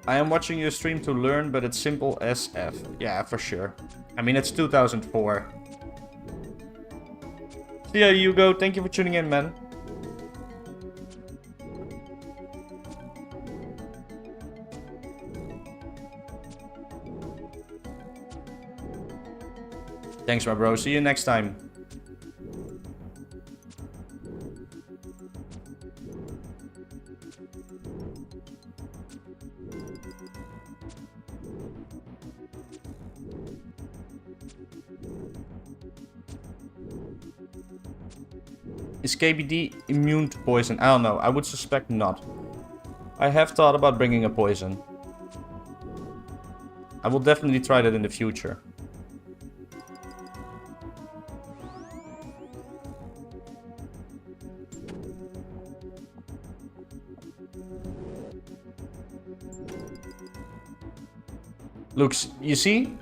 I am watching your stream to learn, but it's simple as F. Yeah, for sure. I mean, it's 2004. See ya, Hugo. Thank you for tuning in, man. Thanks, my bro. See you next time. Is KBD immune to poison? I don't know. I would suspect not. I have thought about bringing a poison. I will definitely try that in the future. Look, you see?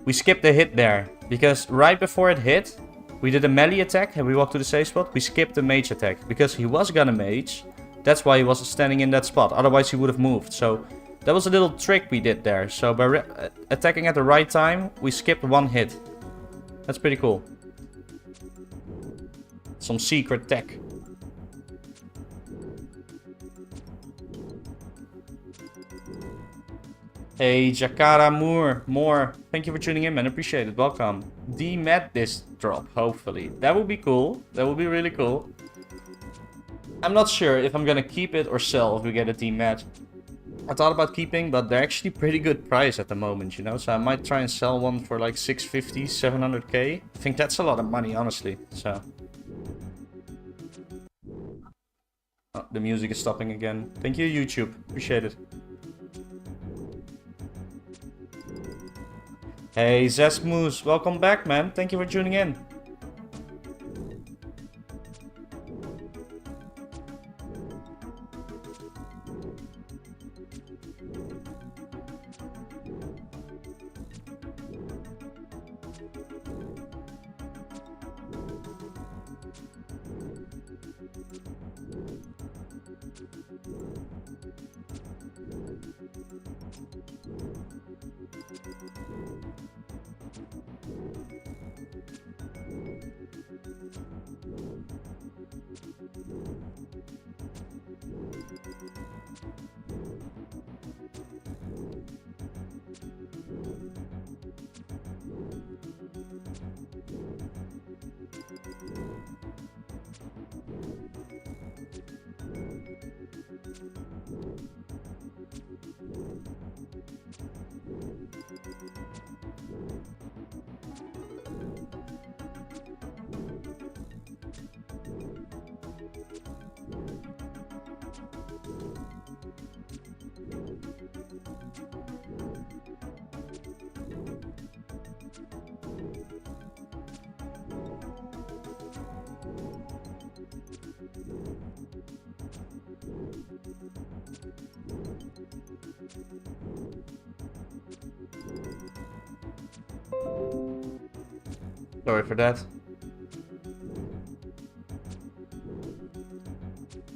We skipped a hit there. Because right before it hit, we did a melee attack and we walked to the safe spot. We skipped the mage attack. Because he was gonna mage. That's why he wasn't standing in that spot. Otherwise he would have moved. So that was a little trick we did there. So by attacking at the right time, we skipped one hit. That's pretty cool. Some secret tech. Hey, Jakara Moore. Thank you for tuning in, man. Appreciate it. Welcome. Dmed this drop, hopefully. That would be cool. That would be really cool. I'm not sure if I'm gonna keep it or sell if we get a Dmed. I thought about keeping, but they're actually pretty good price at the moment, you know? So I might try and sell one for like 650, 700k. I think that's a lot of money, honestly. So. Oh, the music is stopping again. Thank you, YouTube. Appreciate it. Hey, Zesmoose, welcome back, man. Thank you for tuning in. Sorry for that.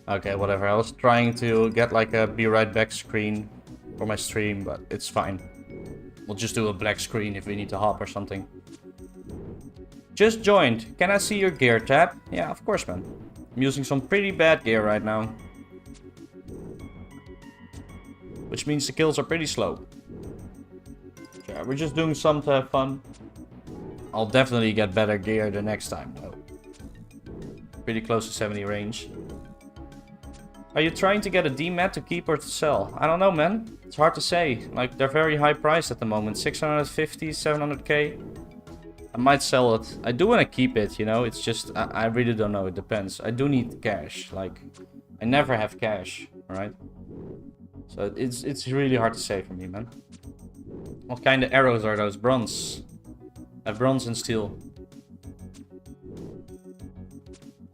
Okay, whatever. I was trying to get like a be right back screen for my stream, but it's fine. We'll just do a black screen if we need to hop or something. Just joined. Can I see your gear tab? Yeah, of course, man. I'm using some pretty bad gear right now. Which means the kills are pretty slow. Yeah, we're just doing some to have fun. I'll definitely get better gear the next time, though. Pretty close to 70 range. Are you trying to get a dmed to keep or to sell? I don't know, man. It's hard to say. Like, they're very high priced at the moment. 650, 700k. I might sell it. I do want to keep it, you know. It's just, I really don't know. It depends. I do need cash. Like, I never have cash, alright? So it's really hard to say for me, man. What kind of arrows are those? Bronze. I have bronze and steel.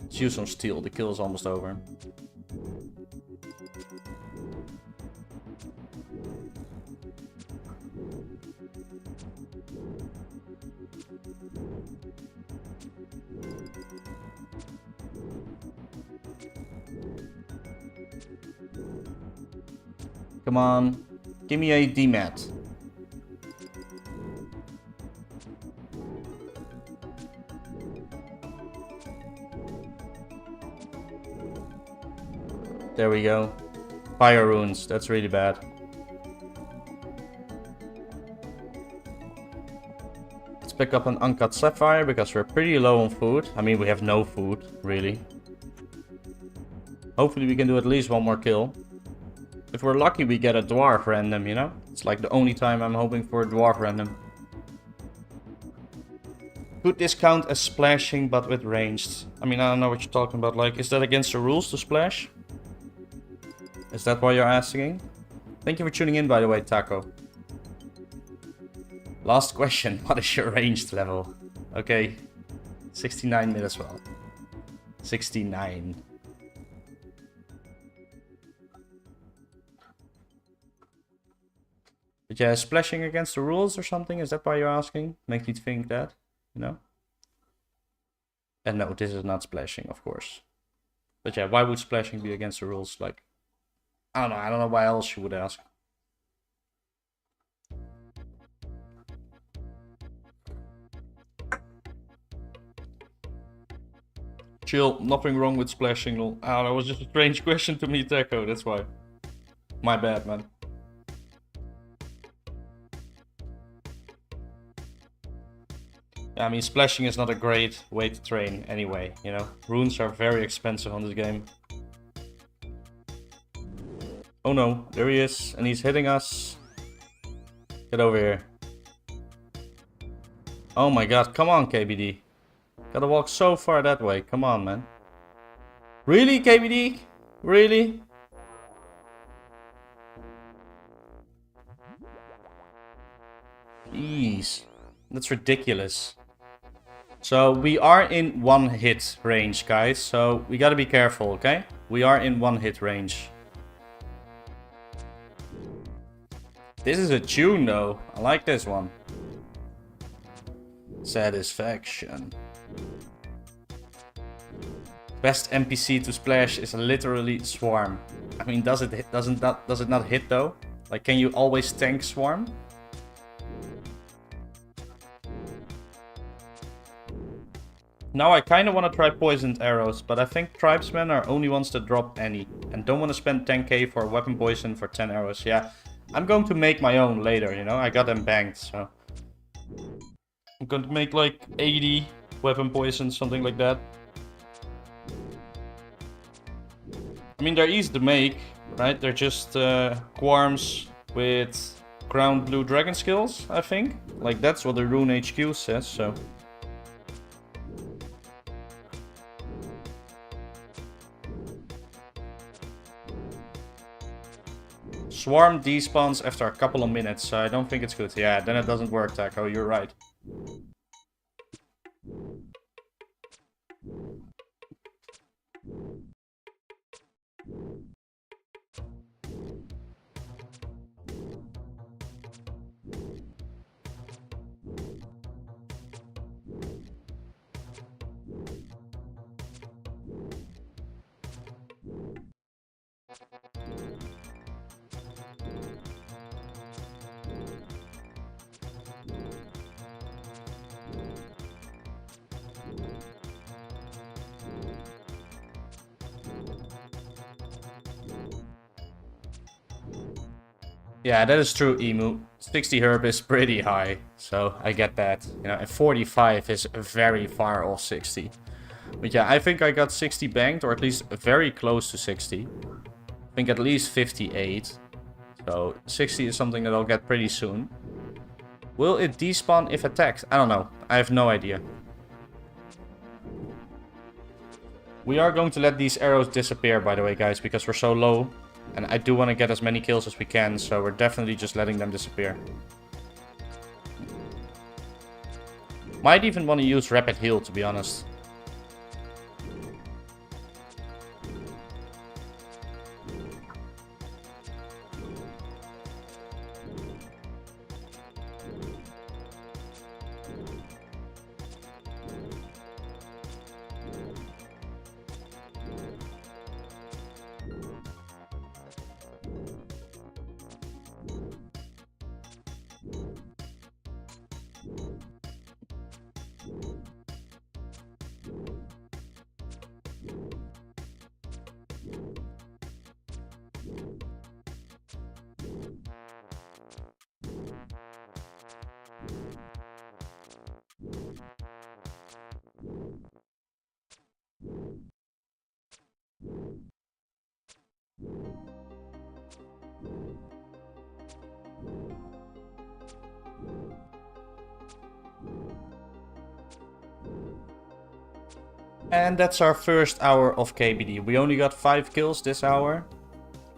Let's use some steel. The kill is almost over. Come on. Give me a dmed. There we go. Fire runes. That's really bad. Let's pick up an uncut sapphire because we're pretty low on food. I mean, we have no food, really. Hopefully we can do at least one more kill. If we're lucky, we get a dwarf random, you know? It's like the only time I'm hoping for a dwarf random. Could this count as splashing but with ranged? I mean, I don't know what you're talking about. Like, is that against the rules to splash? Is that why you're asking? Thank you for tuning in, by the way, Taco. Last question. What is your ranged level? Okay. 69 mid as well. 69. But yeah, splashing against the rules or something? Is that why you're asking? Makes me think that, you know? And no, this is not splashing, of course. But yeah, why would splashing be against the rules? Like, I don't know why else you would ask. Chill, nothing wrong with splashing. Oh, that was just a strange question to me, Techo, that's why. My bad, man. Yeah, I mean, splashing is not a great way to train anyway, you know? Runes are very expensive on this game. Oh no, there he is, and he's hitting us. Get over here. Oh my god, come on, KBD. Gotta walk so far that way, come on, man. Really, KBD? Really? Jeez, that's ridiculous. So we are in one hit range, guys, so we gotta be careful, okay? We are in one hit range. This is a tune though. I like this one. Satisfaction. Best NPC to splash is literally Swarm. I mean, does it not hit though? Like, can you always tank Swarm? Now I kind of want to try poisoned arrows, but I think tribesmen are only ones that drop any. And don't want to spend 10k for weapon poison for 10 arrows. Yeah, I'm going to make my own later, you know? I got them banked, so... I'm going to make like 80 weapon poison, something like that. I mean, they're easy to make, right? They're just Quarms with ground blue dragon skills, I think. Like, that's what the Rune HQ says, so... Swarm despawns after a couple of minutes, so I don't think it's good. Yeah, then it doesn't work, Taco, you're right. Yeah, that is true, Emu. 60 herb is pretty high, so I get that. You know, and 45 is very far off 60. But yeah, I think I got 60 banked, or at least very close to 60. I think at least 58. So 60 is something that I'll get pretty soon. Will it despawn if attacked? I don't know. I have no idea. We are going to let these arrows disappear, by the way, guys, because we're so low. And I do want to get as many kills as we can, so we're definitely just letting them disappear. Might even want to use rapid heal, to be honest. And that's our first hour of KBD. We only got 5 kills this hour.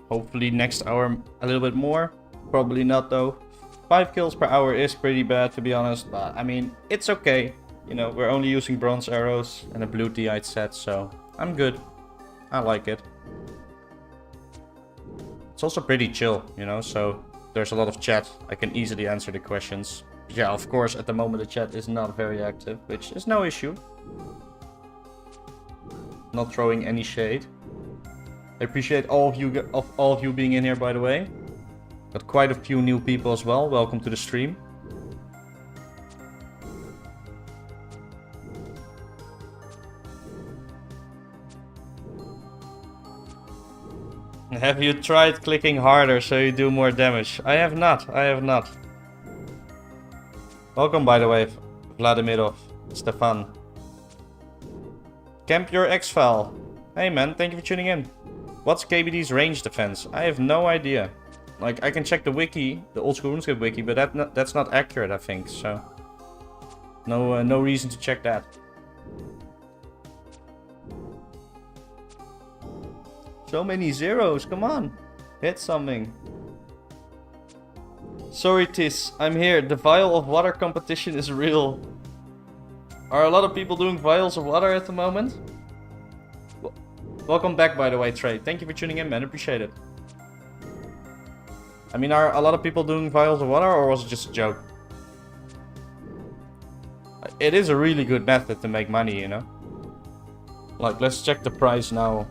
Hopefully next hour a little bit more. Probably not though. 5 kills per hour is pretty bad, to be honest. But I mean, it's okay. You know, we're only using bronze arrows and a blue DI set, so I'm good. I like it. It's also pretty chill, you know, so there's a lot of chat. I can easily answer the questions. But yeah, of course, at the moment the chat is not very active, which is no issue. Not throwing any shade. I appreciate all of you being in here, by the way. Got quite a few new people as well. Welcome to the stream. Have you tried clicking harder so you do more damage? I have not. I have not. Welcome, by the way, Vladimirov, Stefan. Camp your X-File. Hey man, thank you for tuning in. What's KBD's range defense? I have no idea. Like, I can check the wiki, the old school RuneScape wiki, but that's not accurate, I think, so... No reason to check that. So many zeros, come on. Hit something. Sorry Tis, I'm here. The vial of water competition is real. Are a lot of people doing vials of water at the moment? Welcome back, by the way, Trey. Thank you for tuning in, man. Appreciate it. I mean, are a lot of people doing vials of water, or was it just a joke? It is a really good method to make money, you know? Like, let's check the price now.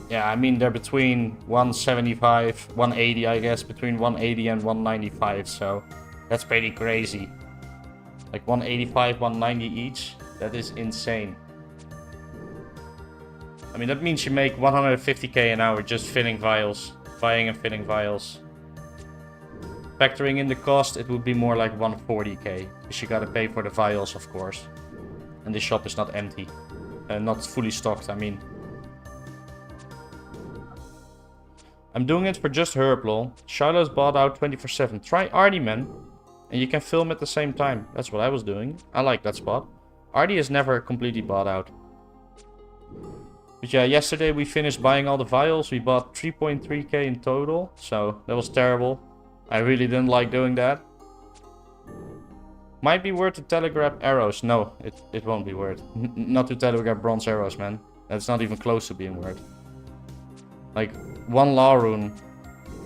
Yeah, I mean, they're between 175, 180, I guess. Between 180 and 195, so that's pretty crazy. Like 185, 190 each. That is insane. I mean, that means you make 150k an hour just filling vials. Buying and filling vials. Factoring in the cost, it would be more like 140k. Because you gotta pay for the vials, of course. And the shop is not empty. Not fully stocked, I mean. I'm doing it for just herb, lol. Shiloh's bought out 24/7. Try Artie, man. And you can film at the same time. That's what I was doing. I like that spot. Artie is never completely bought out. But yeah, yesterday we finished buying all the vials. We bought 3.3k in total. So that was terrible. I really didn't like doing that. Might be worth to telegraph arrows. No, it won't be worth. Not to telegraph bronze arrows, man. That's not even close to being worth. Like, one law rune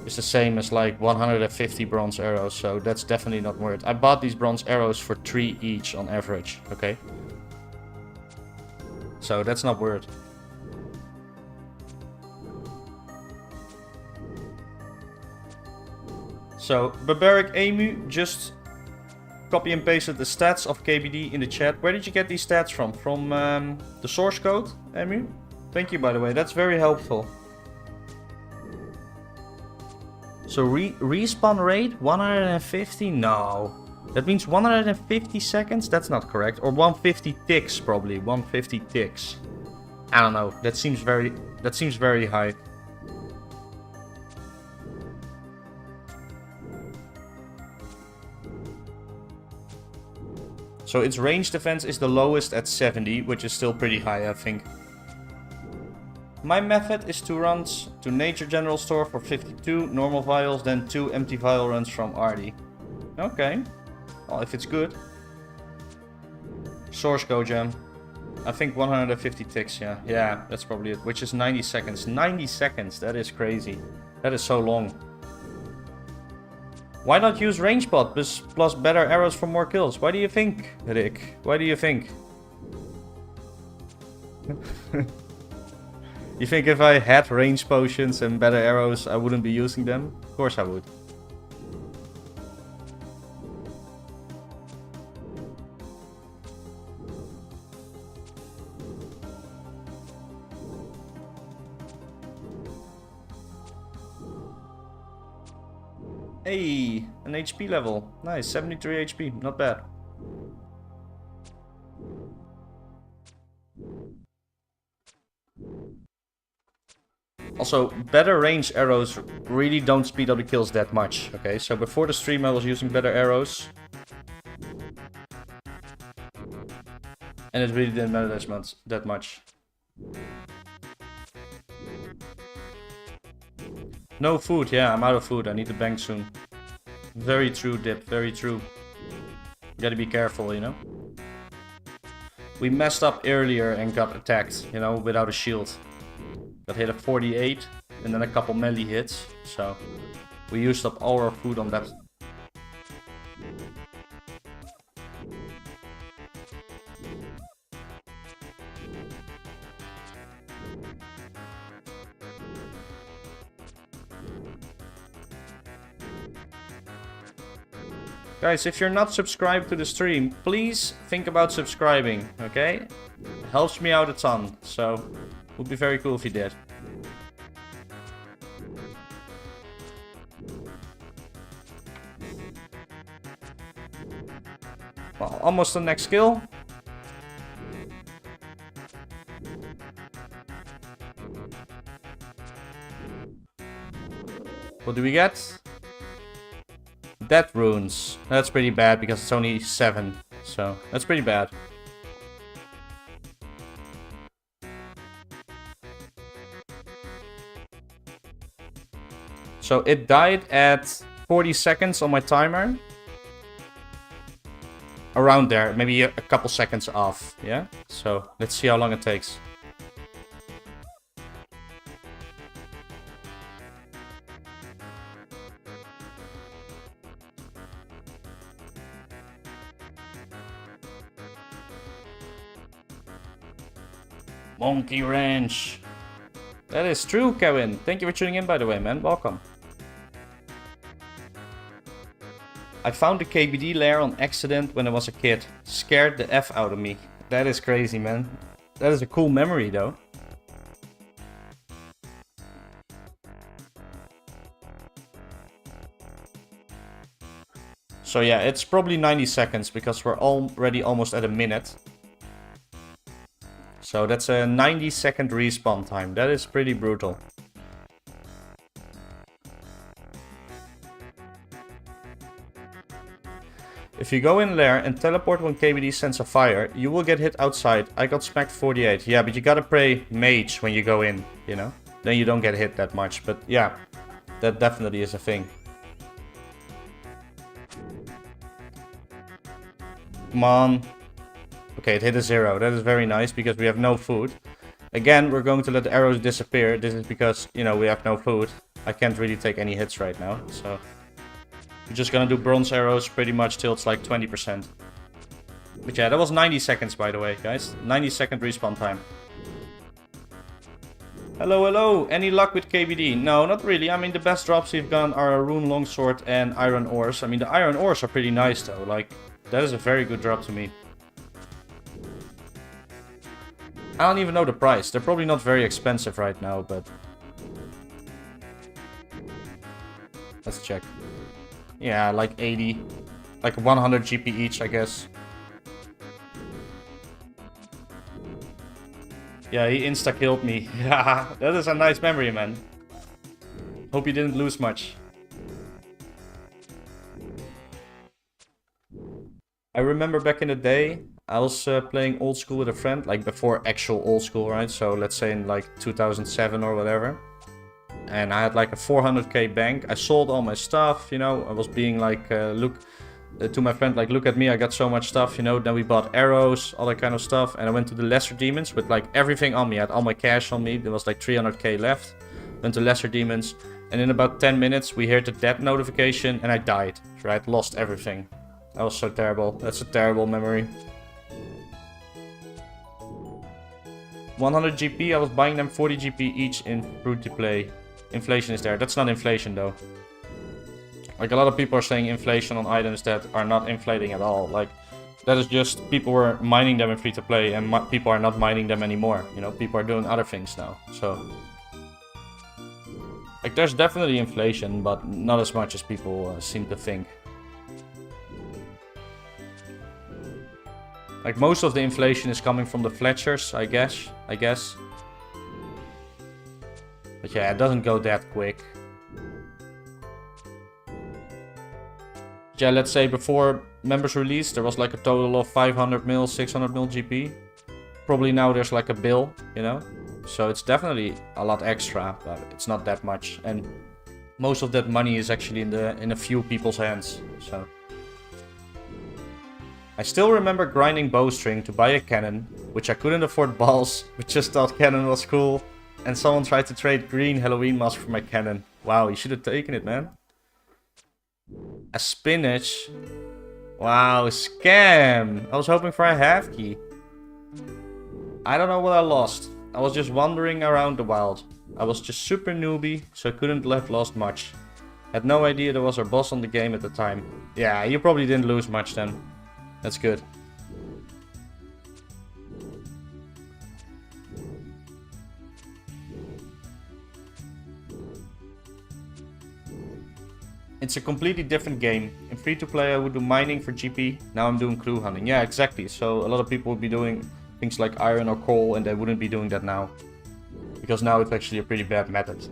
is the same as like 150 bronze arrows, so that's definitely not worth it. I bought these bronze arrows for 3 each on average, okay? So that's not worth it. So, Barbaric Emu just copy and pasted the stats of KBD in the chat. Where did you get these stats from? From the source code, Emu? Thank you, by the way, that's very helpful. So respawn rate 150? No. That means 150 seconds? That's not correct. Or 150 ticks probably. 150 ticks. I don't know. That seems very high. So its range defense is the lowest at 70, which is still pretty high, I think. My method is 2 runs to Nature General Store for 52 normal vials, then 2 empty vial runs from Artie. Okay. Well, if it's good. Source Go Gem. I think 150 ticks, yeah. Yeah, that's probably it. Which is 90 seconds. 90 seconds, that is crazy. That is so long. Why not use range pot plus better arrows for more kills? Why do you think, Rick? Why do you think? You think if I had range potions and better arrows, I wouldn't be using them? Of course I would. Hey, an HP level. Nice, 73 HP, not bad. Also, better range arrows really don't speed up the kills that much, okay? So before the stream I was using better arrows. And it really didn't matter that much. No food, yeah, I'm out of food. I need to bank soon. Very true, Dip, very true. You gotta be careful, you know? We messed up earlier and got attacked, you know, without a shield. Got hit at 48 and then a couple melee hits. So we used up all our food on that. Guys, if you're not subscribed to the stream, please think about subscribing, okay? It helps me out a ton, so it would be very cool if you did. Well, almost the next kill. What do we get? Death runes. That's pretty bad because it's only 7. So, that's pretty bad. So, it died at 40 seconds on my timer. Around there. Maybe a couple seconds off. Yeah? So, let's see how long it takes. Monkey Ranch. That is true, Kevin. Thank you for tuning in, by the way, man. Welcome. I found the KBD lair on accident when I was a kid. Scared the F out of me. That is crazy, man. That is a cool memory, though. So yeah, it's probably 90 seconds because we're already almost at a minute. So that's a 90-second respawn time. That is pretty brutal. If you go in there and teleport when KBD sends a fire, you will get hit outside. I got smacked 48. Yeah, but you gotta pray mage when you go in, you know? Then you don't get hit that much. But yeah, that definitely is a thing. Come on. Okay, it hit a 0. That is very nice because we have no food. Again, we're going to let the arrows disappear. This is because, you know, we have no food. I can't really take any hits right now, so... We're just gonna do bronze arrows pretty much till it's like 20%. But yeah, that was 90 seconds, by the way, guys. 90-second respawn time. Hello, hello. Any luck with KBD? No, not really. I mean, the best drops we've gotten are a rune longsword and iron ores. I mean, the iron ores are pretty nice, though. Like, that is a very good drop to me. I don't even know the price. They're probably not very expensive right now, but... Let's check. Yeah, like 80. Like 100 GP each, I guess. Yeah, he insta-killed me. Yeah, that is a nice memory, man. Hope you didn't lose much. I remember back in the day, I was playing old school with a friend, like before actual old school, right? So let's say in like 2007 or whatever. And I had like a 400k bank. I sold all my stuff, you know. I was being like, to my friend, like, look at me, I got so much stuff, you know. Then we bought arrows, all that kind of stuff. And I went to the lesser demons with like everything on me. I had all my cash on me. There was like 300k left. Went to lesser demons. And in about 10 minutes, we heard the death notification and I died. Right? Lost everything. That was so terrible. That's a terrible memory. 100 GP, I was buying them 40 GP each in free to play. Inflation is there. That's not inflation though. Like a lot of people are saying inflation on items that are not inflating at all. Like that is just people were mining them in free to play and people are not mining them anymore. You know, people are doing other things now. So like there's definitely inflation, but not as much as people seem to think. Like most of the inflation is coming from the Fletchers, I guess. But yeah, it doesn't go that quick. Yeah, let's say before members release, there was like a total of 500 mil, 600 mil GP. Probably now there's like a bill, you know? So it's definitely a lot extra, but it's not that much. And most of that money is actually in a few people's hands, so. I still remember grinding bowstring to buy a cannon, which I couldn't afford balls, but just thought cannon was cool. And someone tried to trade green Halloween mask for my cannon. Wow, you should have taken it, man. A spinach. Wow, scam. I was hoping for a half key. I don't know what I lost. I was just wandering around the wild. I was just super newbie, so I couldn't have lost much. Had no idea there was a boss on the game at the time. Yeah, you probably didn't lose much then. That's good. It's a completely different game. In free-to-play I would do mining for GP. Now I'm doing clue hunting. Yeah, exactly. So a lot of people would be doing things like iron or coal and they wouldn't be doing that now. Because now it's actually a pretty bad method.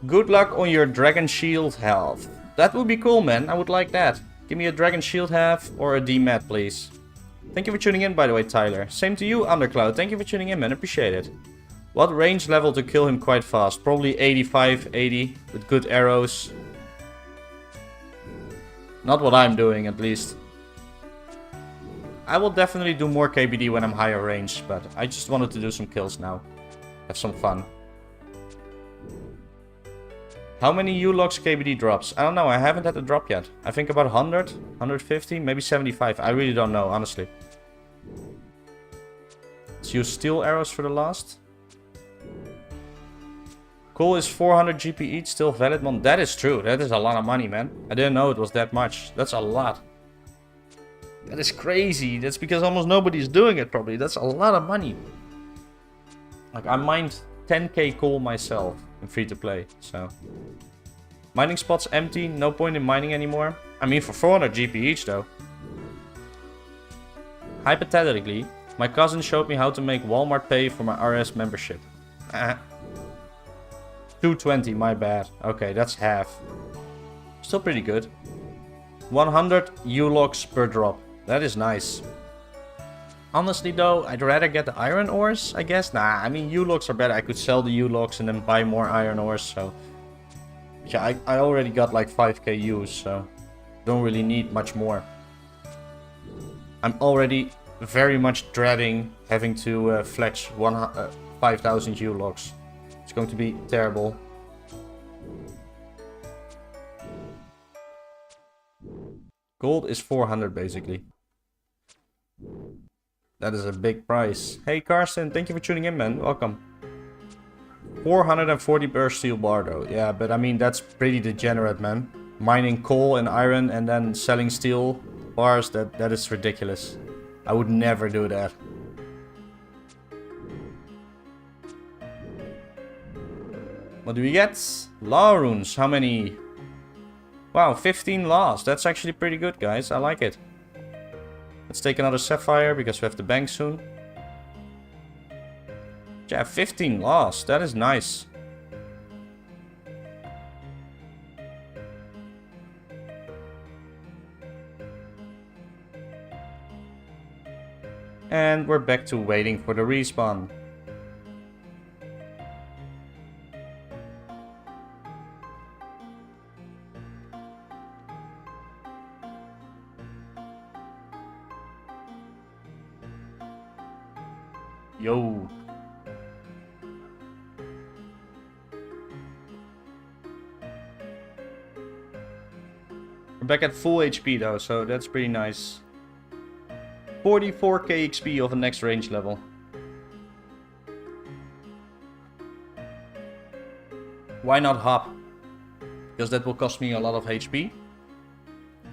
Good luck on your dragon shield health. That would be cool, man. I would like that. Give me a dragon shield health or a dmed, please. Thank you for tuning in, by the way, Tyler. Same to you, Undercloud. Thank you for tuning in, man. Appreciate it. What range level to kill him quite fast? Probably 85, 80 with good arrows. Not what I'm doing, at least. I will definitely do more KBD when I'm higher range, but I just wanted to do some kills now. Have some fun. How many U-Logs KBD drops? I don't know, I haven't had a drop yet. I think about 100, 150, maybe 75. I really don't know, honestly. Let's use steel arrows for the last. Cool is 400 GP each, still valid one. That is true, that is a lot of money, man. I didn't know it was that much. That's a lot. That is crazy. That's because almost nobody's doing it, probably. That's a lot of money. Like, I mined 10k coal myself in free-to-play, so. Mining spots empty, no point in mining anymore. I mean, for 400 GP each, though. Hypothetically, my cousin showed me how to make Walmart pay for my RS membership. 220, my bad. Okay, that's half. Still pretty good. 100 U-Logs per drop. That is nice. Honestly though, I'd rather get the iron ores, I guess. Nah, I mean U-Logs are better. I could sell the U-Logs and then buy more iron ores, so. Yeah, I already got like 5k U's, so. Don't really need much more. I'm already very much dreading having to fletch 5,000 U-Logs. It's going to be terrible. Gold is 400 basically. That is a big price. Hey Carsten, thank you for tuning in, man. Welcome. 440 per steel bar though. Yeah, but I mean that's pretty degenerate, man. Mining coal and iron and then selling steel bars, that is ridiculous. I would never do that. What do we get? Law runes. How many? Wow, 15 lost. That's actually pretty good, guys. I like it. Let's take another Sapphire because we have the bank soon. Yeah, 15 lost. That is nice. And we're back to waiting for the respawn. Yo. We're back at full HP though, so that's pretty nice. 44k XP of the next range level. Why not hop? Because that will cost me a lot of HP.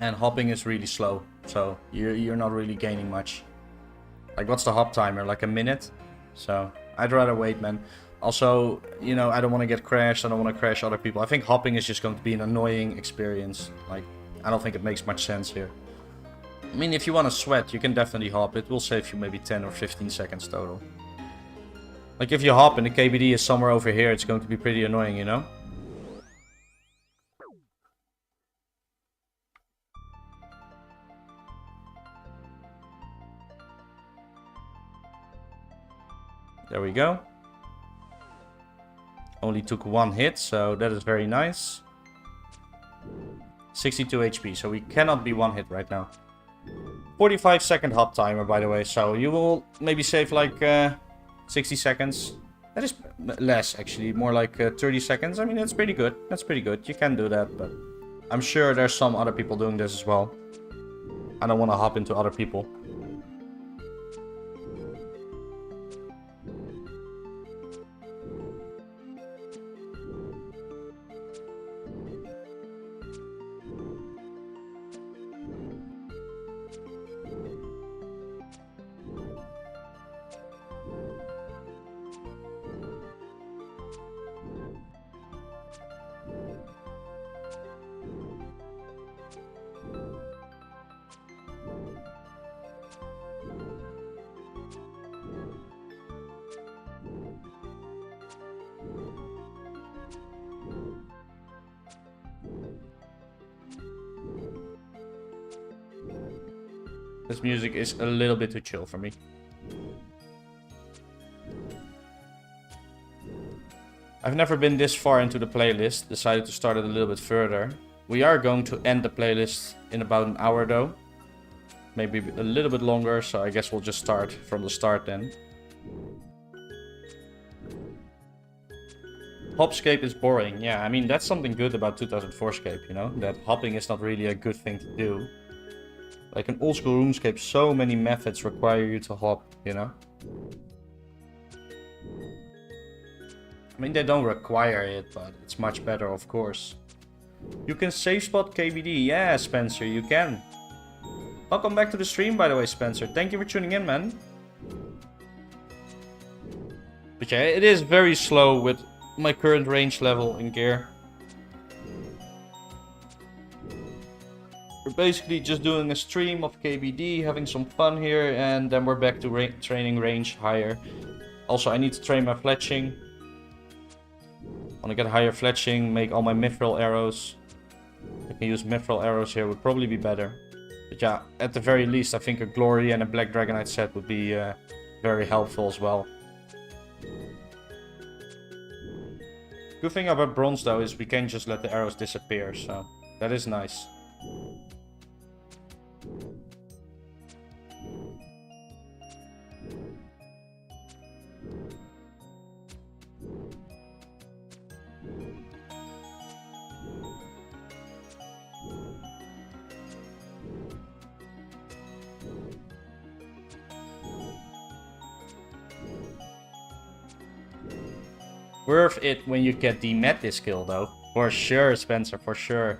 And hopping is really slow, so you're not really gaining much. Like, what's the hop timer? Like a minute? So, I'd rather wait, man. Also, you know, I don't want to get crashed. I don't want to crash other people. I think hopping is just going to be an annoying experience. Like, I don't think it makes much sense here. I mean, if you want to sweat, you can definitely hop. It will save you maybe 10 or 15 seconds total. Like, if you hop and the KBD is somewhere over here, it's going to be pretty annoying, you know? There we go. Only took one hit, so that is very nice. 62 HP, so we cannot be one hit right now. 45-second hop timer, by the way, so you will maybe save like 60 seconds. That is less, actually, more like 30 seconds. I mean, that's pretty good. That's pretty good. You can do that, but I'm sure there's some other people doing this as well. I don't want to hop into other people. This music is a little bit too chill for me. I've never been this far into the playlist, decided to start it a little bit further. We are going to end the playlist in about an hour though. Maybe a little bit longer, so I guess we'll just start from the start then. Hopscape is boring. Yeah, I mean, that's something good about 2004SCAPE, you know? That hopping is not really a good thing to do. Like in old school RuneScape, so many methods require you to hop, you know? I mean, they don't require it, but it's much better, of course. You can safe spot KBD. Yeah, Spencer, you can. Welcome back to the stream, by the way, Spencer. Thank you for tuning in, man. But yeah, it is very slow with my current range level in gear. We're basically just doing a stream of KBD, having some fun here, and then we're back to training range higher. Also, I need to train my fletching. I want to get higher fletching, make all my mithril arrows. I can use mithril arrows here, would probably be better. But yeah, at the very least, I think a Glory and a Black Dragonite set would be very helpful as well. Good thing about bronze though is we can just let the arrows disappear, so that is nice. Worth it when you get dmed this skill though. For sure, Spencer, for sure.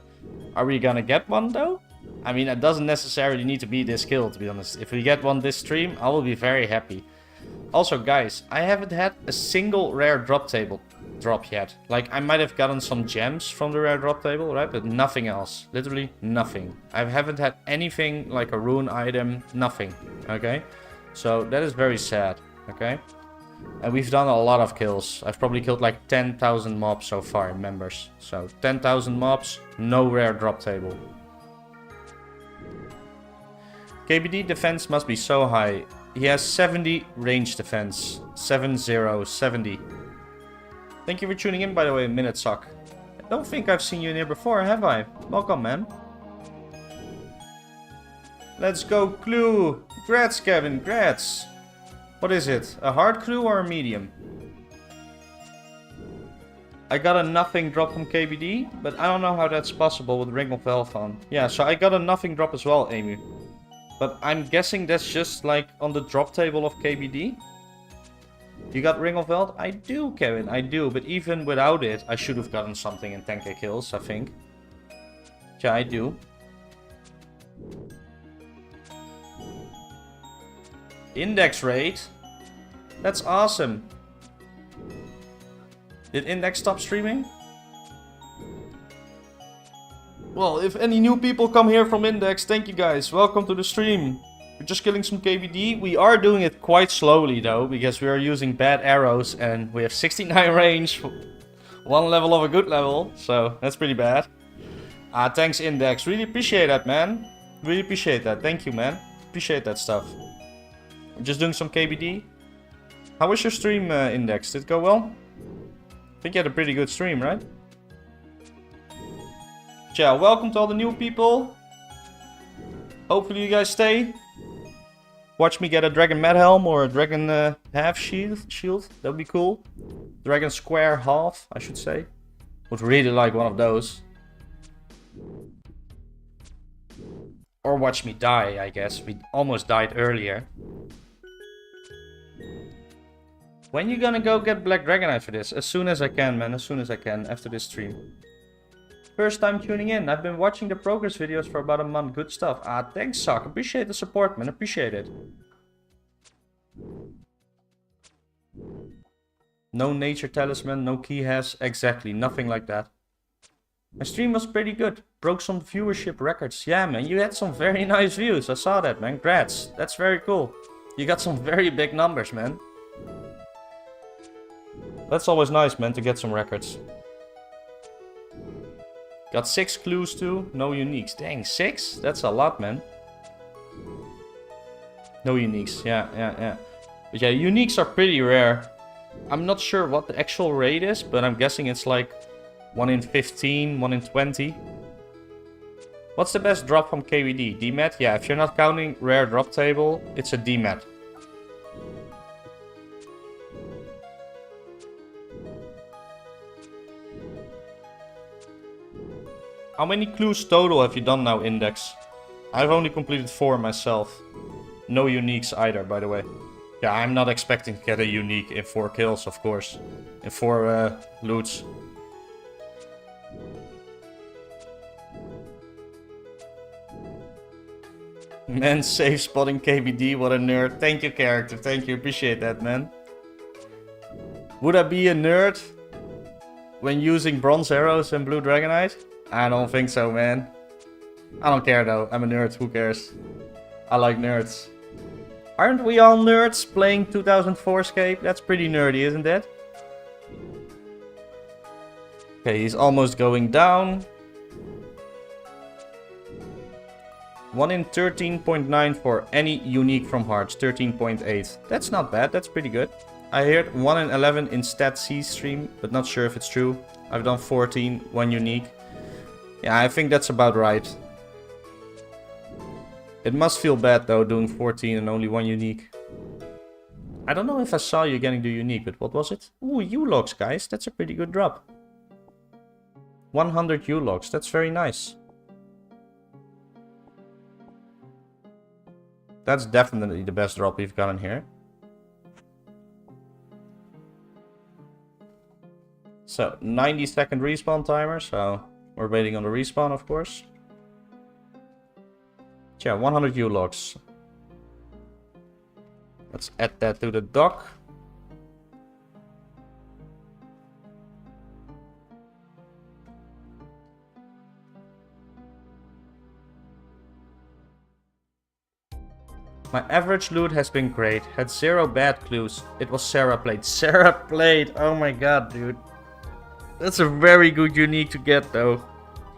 Are we gonna get one though? I mean, it doesn't necessarily need to be this skill, to be honest. If we get one this stream, I will be very happy. Also, guys, I haven't had a single rare drop table drop yet. Like, I might have gotten some gems from the rare drop table, right? But nothing else. Literally nothing. I haven't had anything like a rune item. Nothing. Okay? So, that is very sad. Okay? And we've done a lot of kills. I've probably killed like 10,000 mobs so far in members. So, 10,000 mobs, no rare drop table. KBD defense must be so high. He has 70 range defense. 70. Thank you for tuning in, by the way, Minute Sock. I don't think I've seen you in here before, have I? Welcome, man. Let's go, Clue. Grats, Kevin, grats. What is it? A hard clue or a medium? I got a nothing drop from KBD, but I don't know how that's possible with Ring of Health on. Yeah, so I got a nothing drop as well, Amy. But I'm guessing that's just like on the drop table of KBD. You got Ring of Health? I do, Kevin, I do. But even without it, I should have gotten something in 10k kills, I think. Yeah, I do. Index rate? That's awesome. Did Index stop streaming? Well, if any new people come here from Index, thank you guys. Welcome to the stream. We're just killing some KBD. We are doing it quite slowly though, because we are using bad arrows and we have 69 range. One level of a good level, so that's pretty bad. Thanks Index. Really appreciate that, man. Really appreciate that. Thank you, man. Appreciate that stuff. We're just doing some KBD. How was your stream, Index? Did it go well? I think you had a pretty good stream, right? Yeah, welcome to all the new people. Hopefully you guys stay. Watch me get a Dragon Mad Helm or a Dragon half shield. That'd be cool. Dragon Square half, I should say. Would really like one of those. Or watch me die, I guess. We almost died earlier. When you gonna go get Black Dragonite for this? As soon as I can, man. As soon as I can, after this stream. First time tuning in. I've been watching the progress videos for about a month. Good stuff. Thanks, Sock. Appreciate the support, man. Appreciate it. No nature talisman, no key has. Exactly, nothing like that. My stream was pretty good. Broke some viewership records. Yeah, man, you had some very nice views. I saw that, man. Grats. That's very cool. You got some very big numbers, man. That's always nice, man, to get some records. Got 6 clues too. No uniques. Dang, 6? That's a lot, man. No uniques. Yeah. But yeah, uniques are pretty rare. I'm not sure what the actual rate is, but I'm guessing it's like 1 in 15, 1 in 20. What's the best drop from KVD? dmed? Yeah, if you're not counting rare drop table, it's a dmed. How many clues total have you done now, Index? I've only completed 4 myself. No uniques either, by the way. Yeah, I'm not expecting to get a unique in 4 kills, of course. In 4 loots. Man, safe spotting KBD, what a nerd. Thank you, character. Thank you, appreciate that, man. Would I be a nerd when using bronze arrows and blue dragonite? I don't think so, man. I don't care though. I'm a nerd. Who cares? I like nerds. Aren't we all nerds playing 2004SCAPE? That's pretty nerdy, isn't it? Okay, he's almost going down. 1 in 13.9 for any unique from hearts. 13.8. That's not bad. That's pretty good. I heard 1 in 11 in Stat C stream, but not sure if it's true. I've done 14, 1 unique. Yeah, I think that's about right. It must feel bad though, doing 14 and only 1 unique. I don't know if I saw you getting the unique, but what was it? Ooh, U-logs, guys. That's a pretty good drop. 100 U-logs. That's very nice. That's definitely the best drop we've gotten here. So, 90-second respawn timer, so we're waiting on the respawn, of course. Yeah, 100 U-logs. Let's add that to the dock. My average loot has been great. Had 0 bad clues. It was Sarah played. Sarah played. Oh my god, dude. That's a very good unique to get though.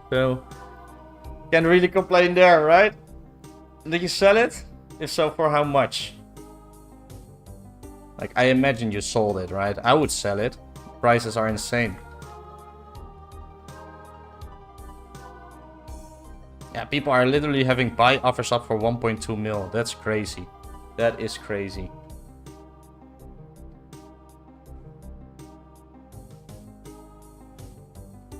So, can't really complain there, right? Did you sell it? If so, for how much? Like, I imagine you sold it, right? I would sell it. Prices are insane. Yeah, people are literally having buy offers up for 1.2 mil. That's crazy. That is crazy.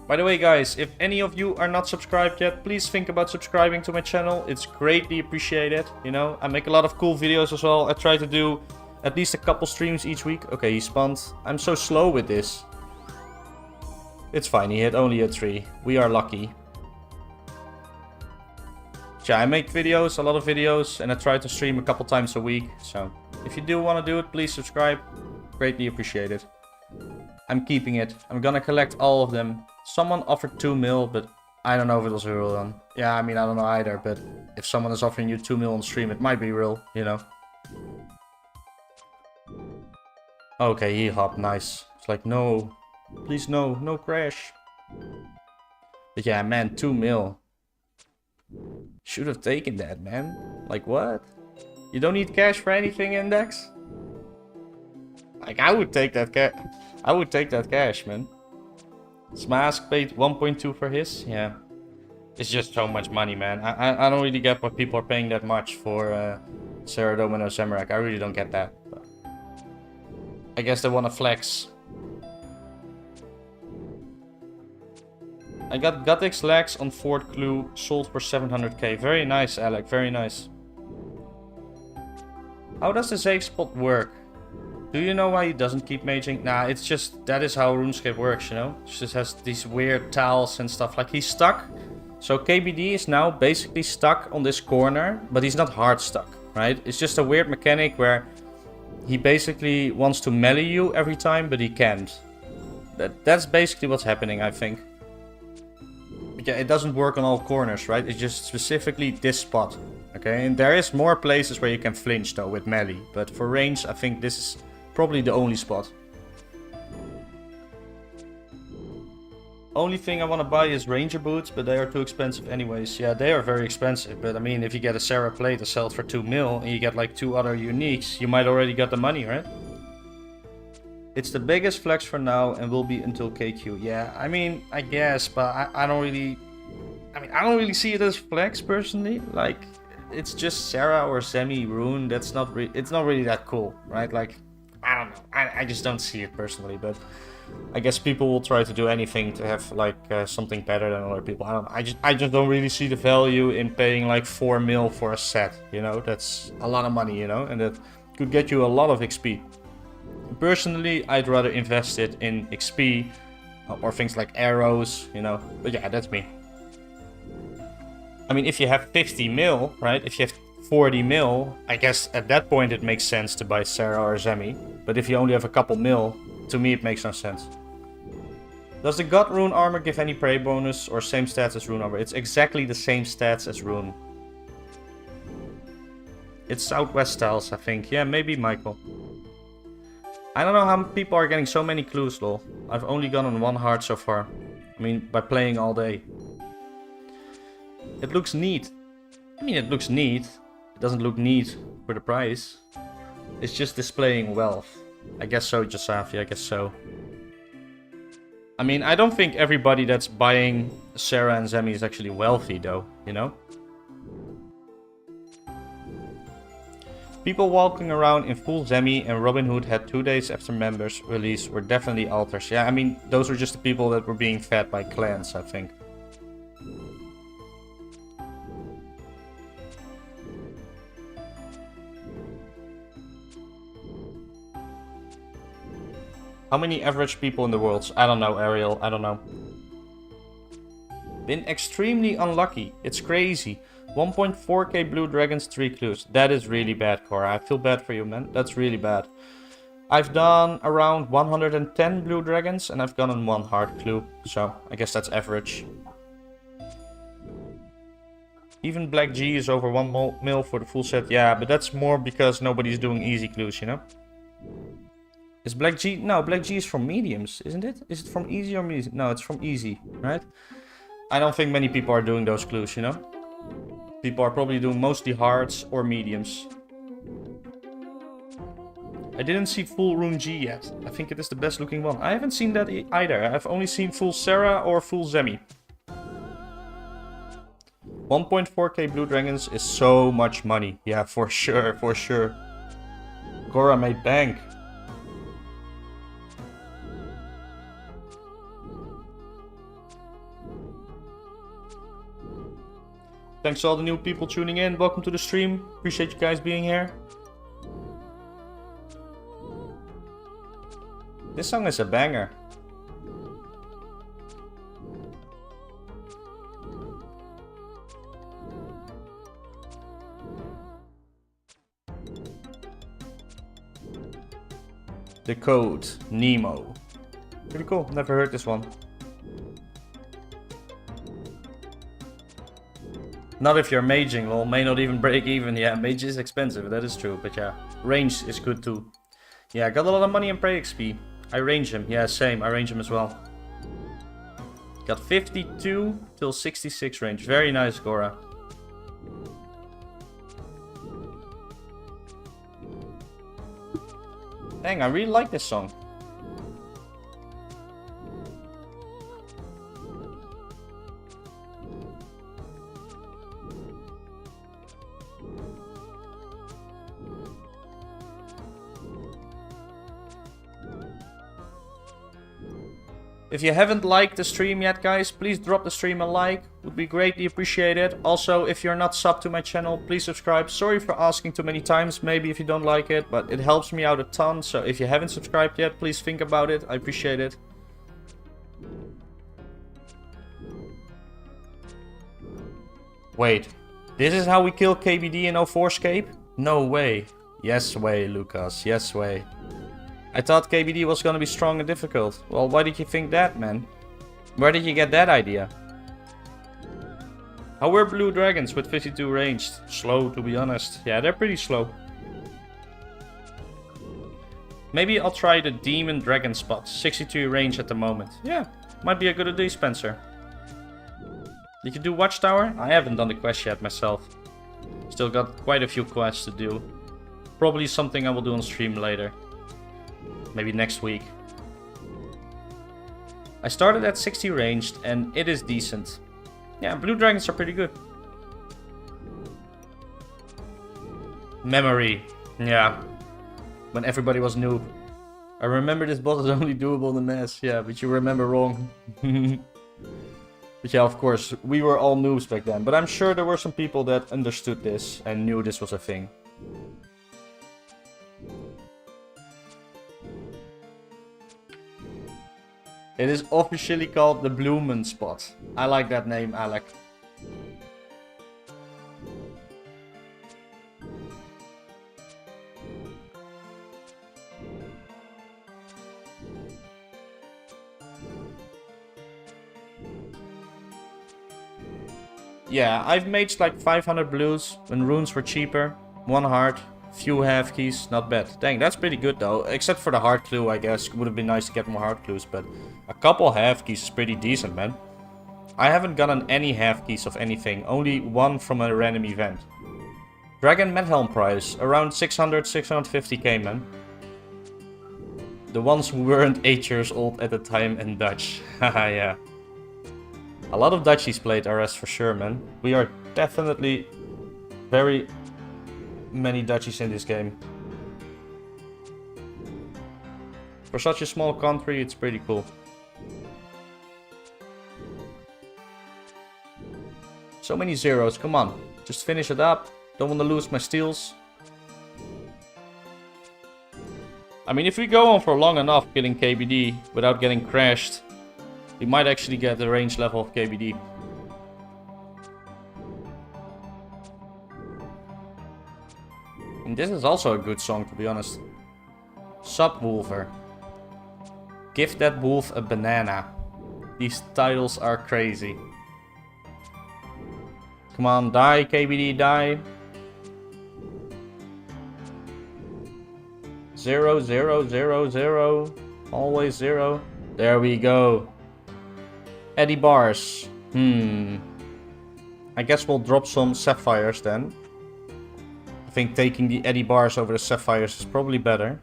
By the way, guys, if any of you are not subscribed yet, please think about subscribing to my channel. It's greatly appreciated. You know, I make a lot of cool videos as well. I try to do at least a couple streams each week. Okay, he spawned. I'm so slow with this. It's fine, he hit only a 3. We are lucky. Yeah, I make videos, a lot of videos, and I try to stream a couple times a week. So, if you do want to do it, please subscribe. Greatly appreciated. I'm keeping it. I'm gonna collect all of them. Someone offered 2 mil, but I don't know if it was a real one. Yeah, I mean, I don't know either, but if someone is offering you 2 mil on stream, it might be real, you know. Okay, he hopped, nice. It's like, no, please no, no crash. But yeah, man, 2 mil. Should have taken that, man. Like, what? You don't need cash for anything, Index? Like, I would take that cash. I would take that cash, man. Smask paid 1.2 for his. Yeah. It's just so much money, man. I don't really get why people are paying that much for Sarah Domino Samurai. I really don't get that. But I guess they want to flex. I got Gothics legs on Fort Clue, sold for 700k. Very nice, Alec, very nice. How does the safe spot work? Do you know why he doesn't keep maging? Nah, it's just, that is how RuneScape works, you know? It just has these weird tiles and stuff. Like, he's stuck. So KBD is now basically stuck on this corner, but he's not hard stuck, right? It's just a weird mechanic where he basically wants to melee you every time, but he can't. That's basically what's happening, I think. Yeah, it doesn't work on all corners, right? It's just specifically this spot, okay? And there is more places where you can flinch, though, with melee. But for range, I think this is probably the only spot. Only thing I want to buy is ranger boots, but they are too expensive anyways. Yeah, they are very expensive, but I mean, if you get a Sarah plate to sell for 2 mil, and you get like 2 other uniques, you might already got the money, right? It's the biggest flex for now and will be until KQ. Yeah, I mean, I guess, but I don't really... I mean, I don't really see it as flex, personally. Like, it's just Sarah or Semi Rune. That's not it's not really that cool, right? Like, I don't know. I just don't see it, personally. But I guess people will try to do anything to have, like, something better than other people. I don't know. I just don't really see the value in paying, like, 4 mil for a set, you know? That's a lot of money, you know? And that could get you a lot of XP. Personally, I'd rather invest it in XP or things like arrows, you know, but yeah, that's me. I mean, if you have 50 mil, right, if you have 40 mil, I guess at that point it makes sense to buy Sarah or Zemi, but if you only have a couple mil, to me it makes no sense. Does the God Rune armor give any prey bonus or same stats as Rune armor? It's exactly the same stats as Rune. It's Southwest styles, I think. Yeah, maybe Michael. I don't know how people are getting so many clues, lol. I've only gotten 1 heart so far. I mean, by playing all day. It looks neat. I mean, it looks neat. It doesn't look neat for the price. It's just displaying wealth. I guess so, Josafi, I guess so. I mean, I don't think everybody that's buying Sarah and Zemi is actually wealthy, though, you know? People walking around in full Zemi and Robin Hood had 2 days after members release were definitely alters. Yeah, I mean, those were just the people that were being fed by clans, I think. How many average people in the world? I don't know, Ariel, I don't know. Been extremely unlucky. It's crazy. 1.4k blue dragons, 3 clues. That is really bad, Cora. I feel bad for you, man. That's really bad. I've done around 110 blue dragons and I've gotten 1 hard clue. So, I guess that's average. Even Black G is over 1 mil for the full set. Yeah, but that's more because nobody's doing easy clues, you know? Is Black G... No, Black G is from mediums, isn't it? Is it from easy or medium? No, it's from easy, right? I don't think many people are doing those clues, you know? People are probably doing mostly hards or mediums. I didn't see full Rune G yet. I think it is the best looking one. I haven't seen that either. I've only seen full Sarah or full Zemi. 1.4k Blue Dragons is so much money. Yeah, for sure, for sure. Gora made bank. Thanks to all the new people tuning in. Welcome to the stream. Appreciate you guys being here. This song is a banger. The Code, Nemo. Pretty cool, never heard this one. Not if you're maging, well, may not even break even. Yeah, mage is expensive, that is true, but yeah. Range is good too. Yeah, got a lot of money in Prey XP. I range him, yeah, same, I range him as well. Got 52 till 66 range, very nice, Gora. Dang, I really like this song. If you haven't liked the stream yet, guys, please drop the stream a like. Would be greatly appreciated. Also, if you're not subbed to my channel, please subscribe. Sorry for asking too many times, maybe if you don't like it, but it helps me out a ton. So if you haven't subscribed yet, please think about it. I appreciate it. Wait, this is how we kill KBD in 2004SCAPE? No way. Yes way, Lucas. Yes way. I thought KBD was gonna be strong and difficult. Well, why did you think that, man? Where did you get that idea? How were Blue Dragons with 52 ranged? Slow, to be honest. Yeah, they're pretty slow. Maybe I'll try the Demon Dragon spot. 62 range at the moment. Yeah, might be a good idea, Spencer. Did you do Watchtower? I haven't done the quest yet myself. Still got quite a few quests to do. Probably something I will do on stream later. Maybe next week. I started at 60 ranged and it is decent. Yeah, Blue Dragons are pretty good. Memory. Yeah. When everybody was noob. I remember this boss is only doable in the mess. Yeah, but you remember wrong. But yeah, of course, we were all noobs back then. But I'm sure there were some people that understood this and knew this was a thing. It is officially called the Bloomin' spot. I like that name, Alec. Yeah, I've maged like 500 blues when runes were cheaper. 1 heart. Few half keys, not bad. Dang, that's pretty good though. Except for the hard clue, I guess. Would have been nice to get more hard clues, but a couple half keys is pretty decent, man. I haven't gotten any half keys of anything. Only one from a random event. Dragon Medhelm price, around 600, 650k, man. The ones who weren't 8 years old at the time in Dutch. Haha, yeah. A lot of Dutchies played RS for sure, man. We are definitely very many Dutchies in this game. For such a small country, it's pretty cool. So many zeros, come on. Just finish it up. Don't want to lose my steals. I mean, if we go on for long enough killing KBD without getting crashed, we might actually get the range level of KBD. And this is also a good song, to be honest. Subwoofer. Give that wolf a banana. These titles are crazy. Come on, die, KBD, die. 0, 0, 0, 0. Always 0. There we go. Eddie bars. I guess we'll drop some sapphires then. I think taking the Eddie bars over the sapphires is probably better.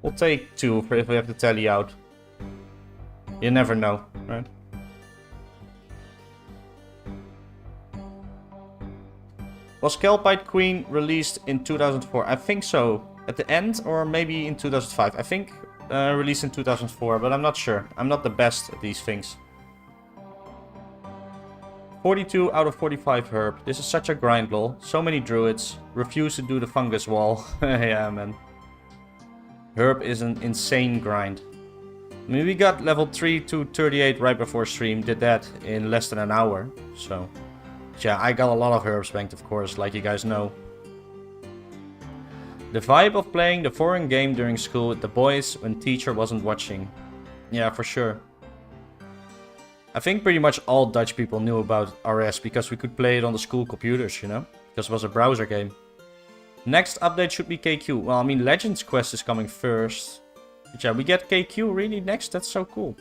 We'll take 2 if we have to tally out. You never know, right? Was Kelpite Queen released in 2004? I think so. At the end or maybe in 2005. I think released in 2004, but I'm not sure. I'm not the best at these things. 42 out of 45 herb. This is such a grind, lol. So many druids. Refuse to do the fungus wall. Yeah, man. Herb is an insane grind. I mean, we got level 3 to 38 right before stream. Did that in less than an hour. So, yeah, I got a lot of herbs banked, of course, like you guys know. The vibe of playing the foreign game during school with the boys when teacher wasn't watching. Yeah, for sure. I think pretty much all Dutch people knew about RS because we could play it on the school computers, you know? Because it was a browser game. Next update should be KQ. Well, I mean, Legends Quest is coming first. But yeah, we get KQ really next. That's so cool.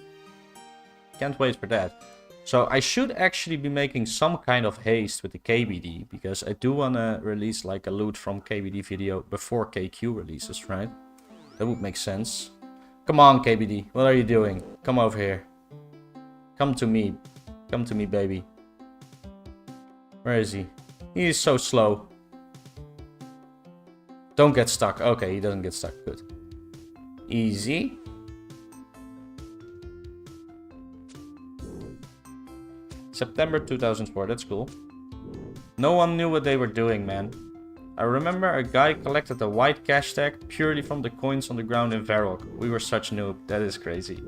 Can't wait for that. So I should actually be making some kind of haste with the KBD. Because I do want to release like a loot from KBD video before KQ releases, right? That would make sense. Come on, KBD. What are you doing? Come over here. Come to me. Come to me, baby. Where is he? He is so slow. Don't get stuck. Okay, he doesn't get stuck. Good. Easy. September 2004. That's cool. No one knew what they were doing, man. I remember a guy collected a white cash tag purely from the coins on the ground in Varrock. We were such noob. That is crazy.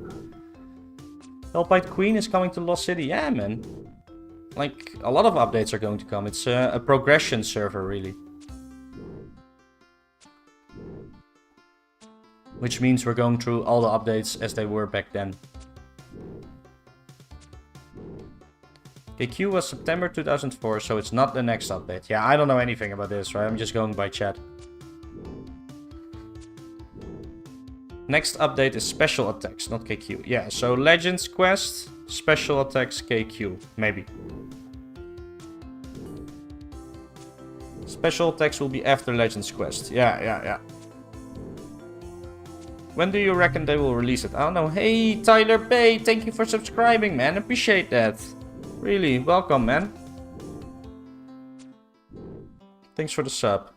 Kelpite Queen is coming to Lost City. Yeah, man. Like, a lot of updates are going to come. It's a progression server, really. Which means we're going through all the updates as they were back then. KQ was September 2004, so it's not the next update. Yeah, I don't know anything about this, right? I'm just going by chat. Next update is special attacks, not KQ. Yeah, so Legends Quest, special attacks, KQ. Maybe. Special attacks will be after Legends Quest. Yeah. When do you reckon they will release it? I don't know. Hey, Tyler Bay, thank you for subscribing, man. Appreciate that. Really, welcome, man. Thanks for the sub.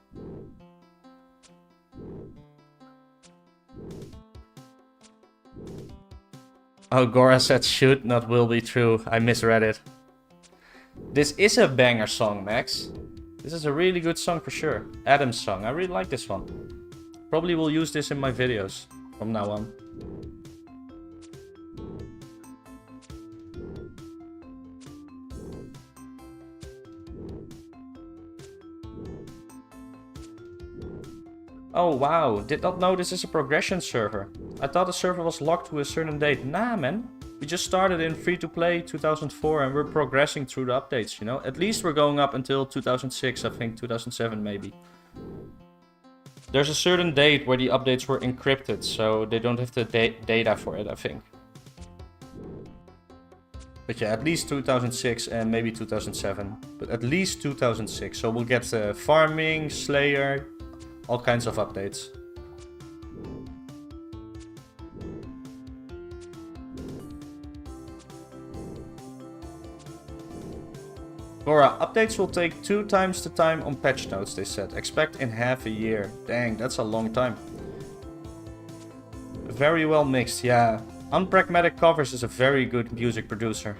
Oh, Gora said should, not will be true. I misread it. This is a banger song, Max. This is a really good song for sure. Adam's song. I really like this one. Probably will use this in my videos from now on. Oh wow, did not know this is a progression server. I thought the server was locked to a certain date. Nah, man. We just started in free-to-play 2004 and we're progressing through the updates, you know? At least we're going up until 2006, I think, 2007 maybe. There's a certain date where the updates were encrypted, so they don't have the data for it, I think. But yeah, at least 2006 and maybe 2007. But at least 2006, so we'll get farming, Slayer, all kinds of updates. Gora, updates will take 2 times the time on patch notes, they said. Expect in half a year. Dang, that's a long time. Very well mixed, yeah. Unpragmatic Covers is a very good music producer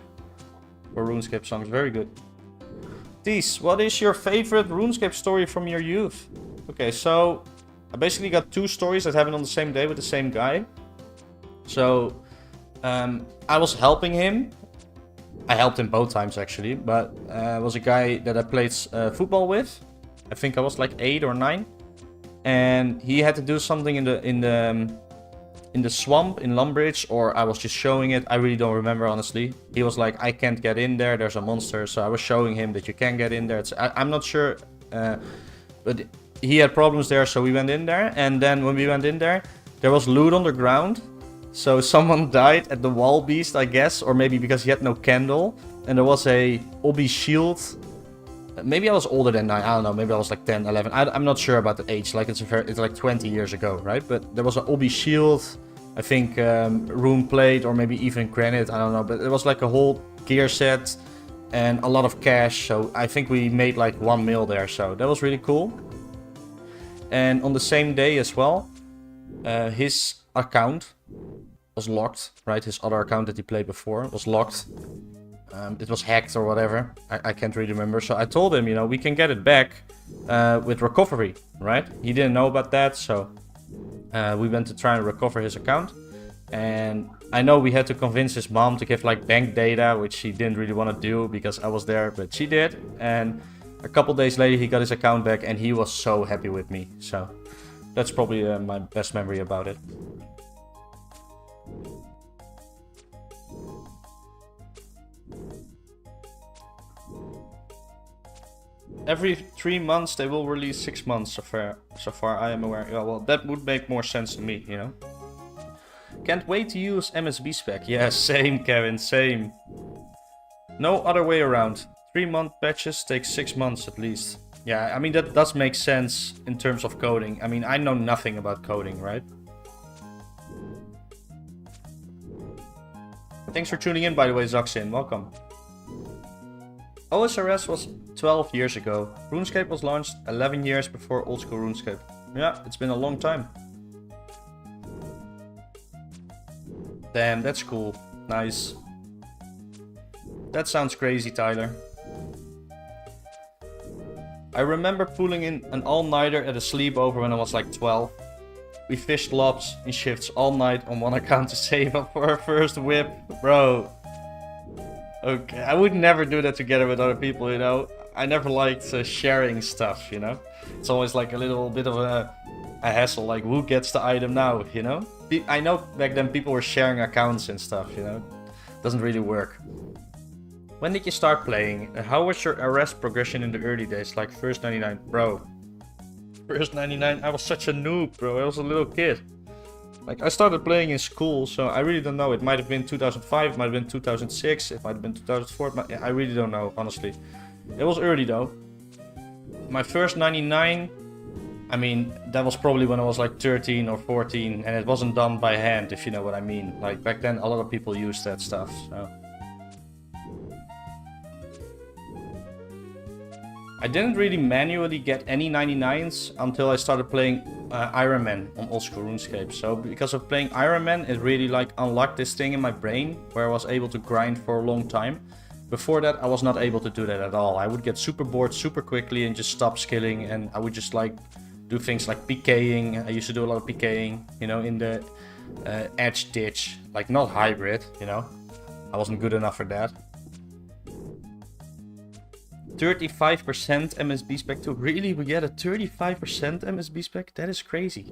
for RuneScape songs, very good. Tees, what is your favorite RuneScape story from your youth? Okay, so I basically got 2 stories that happened on the same day with the same guy. So I was helping him. I helped him both times actually, but it was a guy that I played football with. I think I was like 8 or 9, and he had to do something in in the swamp in Lumbridge, or I was just showing it. I really don't remember, honestly. He was like, I can't get in there, there's a monster. So I was showing him that you can get in there. I'm not sure, but he had problems there, so we went in there. And then when we went in there, there was loot on the ground. So someone died at the wall beast, I guess, or maybe because he had no candle. And there was a obby shield. Maybe I was older than 9, I don't know, maybe I was like 10, 11. I'm not sure about the age, like it's like 20 years ago, right? But there was an obby shield, I think Rune plate, or maybe even granite, I don't know. But it was like a whole gear set and a lot of cash. So I think we made like 1 mil there, so that was really cool. And on the same day as well, his account was locked, right? His other account that he played before was locked. It was hacked or whatever. I can't really remember. So I told him, you know, we can get it back with recovery, right? He didn't know about that, so we went to try and recover his account. And I know we had to convince his mom to give like bank data, which she didn't really want to do because I was there, but she did. And a couple days later, he got his account back and he was so happy with me. So that's probably my best memory about it. Every 3 months they will release 6 months, so far I am aware. Yeah, well, that would make more sense to me, you know. Can't wait to use MSB spec. Yeah, same, Kevin, same. No other way around. 3-month patches take 6 months at least. Yeah, I mean, that does make sense in terms of coding. I mean, I know nothing about coding, right? Thanks for tuning in, by the way, Zaxin. Welcome. OSRS was 12 years ago. RuneScape was launched 11 years before old school RuneScape. Yeah, it's been a long time. Damn, that's cool. Nice. That sounds crazy, Tyler. I remember pulling in an all-nighter at a sleepover when I was like 12. We fished lobs in shifts all night on one account to save up for our first whip. Bro. Okay, I would never do that together with other people, you know. I never liked sharing stuff, you know. It's always like a little bit of a hassle, like who gets the item now, you know. I know back then people were sharing accounts and stuff, you know. Doesn't really work. When did you start playing? How was your arrest progression in the early days, like first 99? Bro, first 99, I was such a noob, bro. I was a little kid. Like, I started playing in school, so I really don't know. It might have been 2005, it might have been 2006, it might have been 2004. I really don't know, honestly. It was early, though. My first 99, I mean, that was probably when I was like 13 or 14, and it wasn't done by hand, if you know what I mean. Like, back then, a lot of people used that stuff, so. I didn't really manually get any 99s until I started playing Iron Man on old school RuneScape. So because of playing Iron Man, it really like unlocked this thing in my brain where I was able to grind for a long time. Before that, I was not able to do that at all. I would get super bored super quickly and just stop skilling, and I would just like do things like PKing. I used to do a lot of PKing, you know, in the edge ditch, like not hybrid, you know. I wasn't good enough for that. 35% MSB spec too. Really? We get a 35% MSB spec? That is crazy.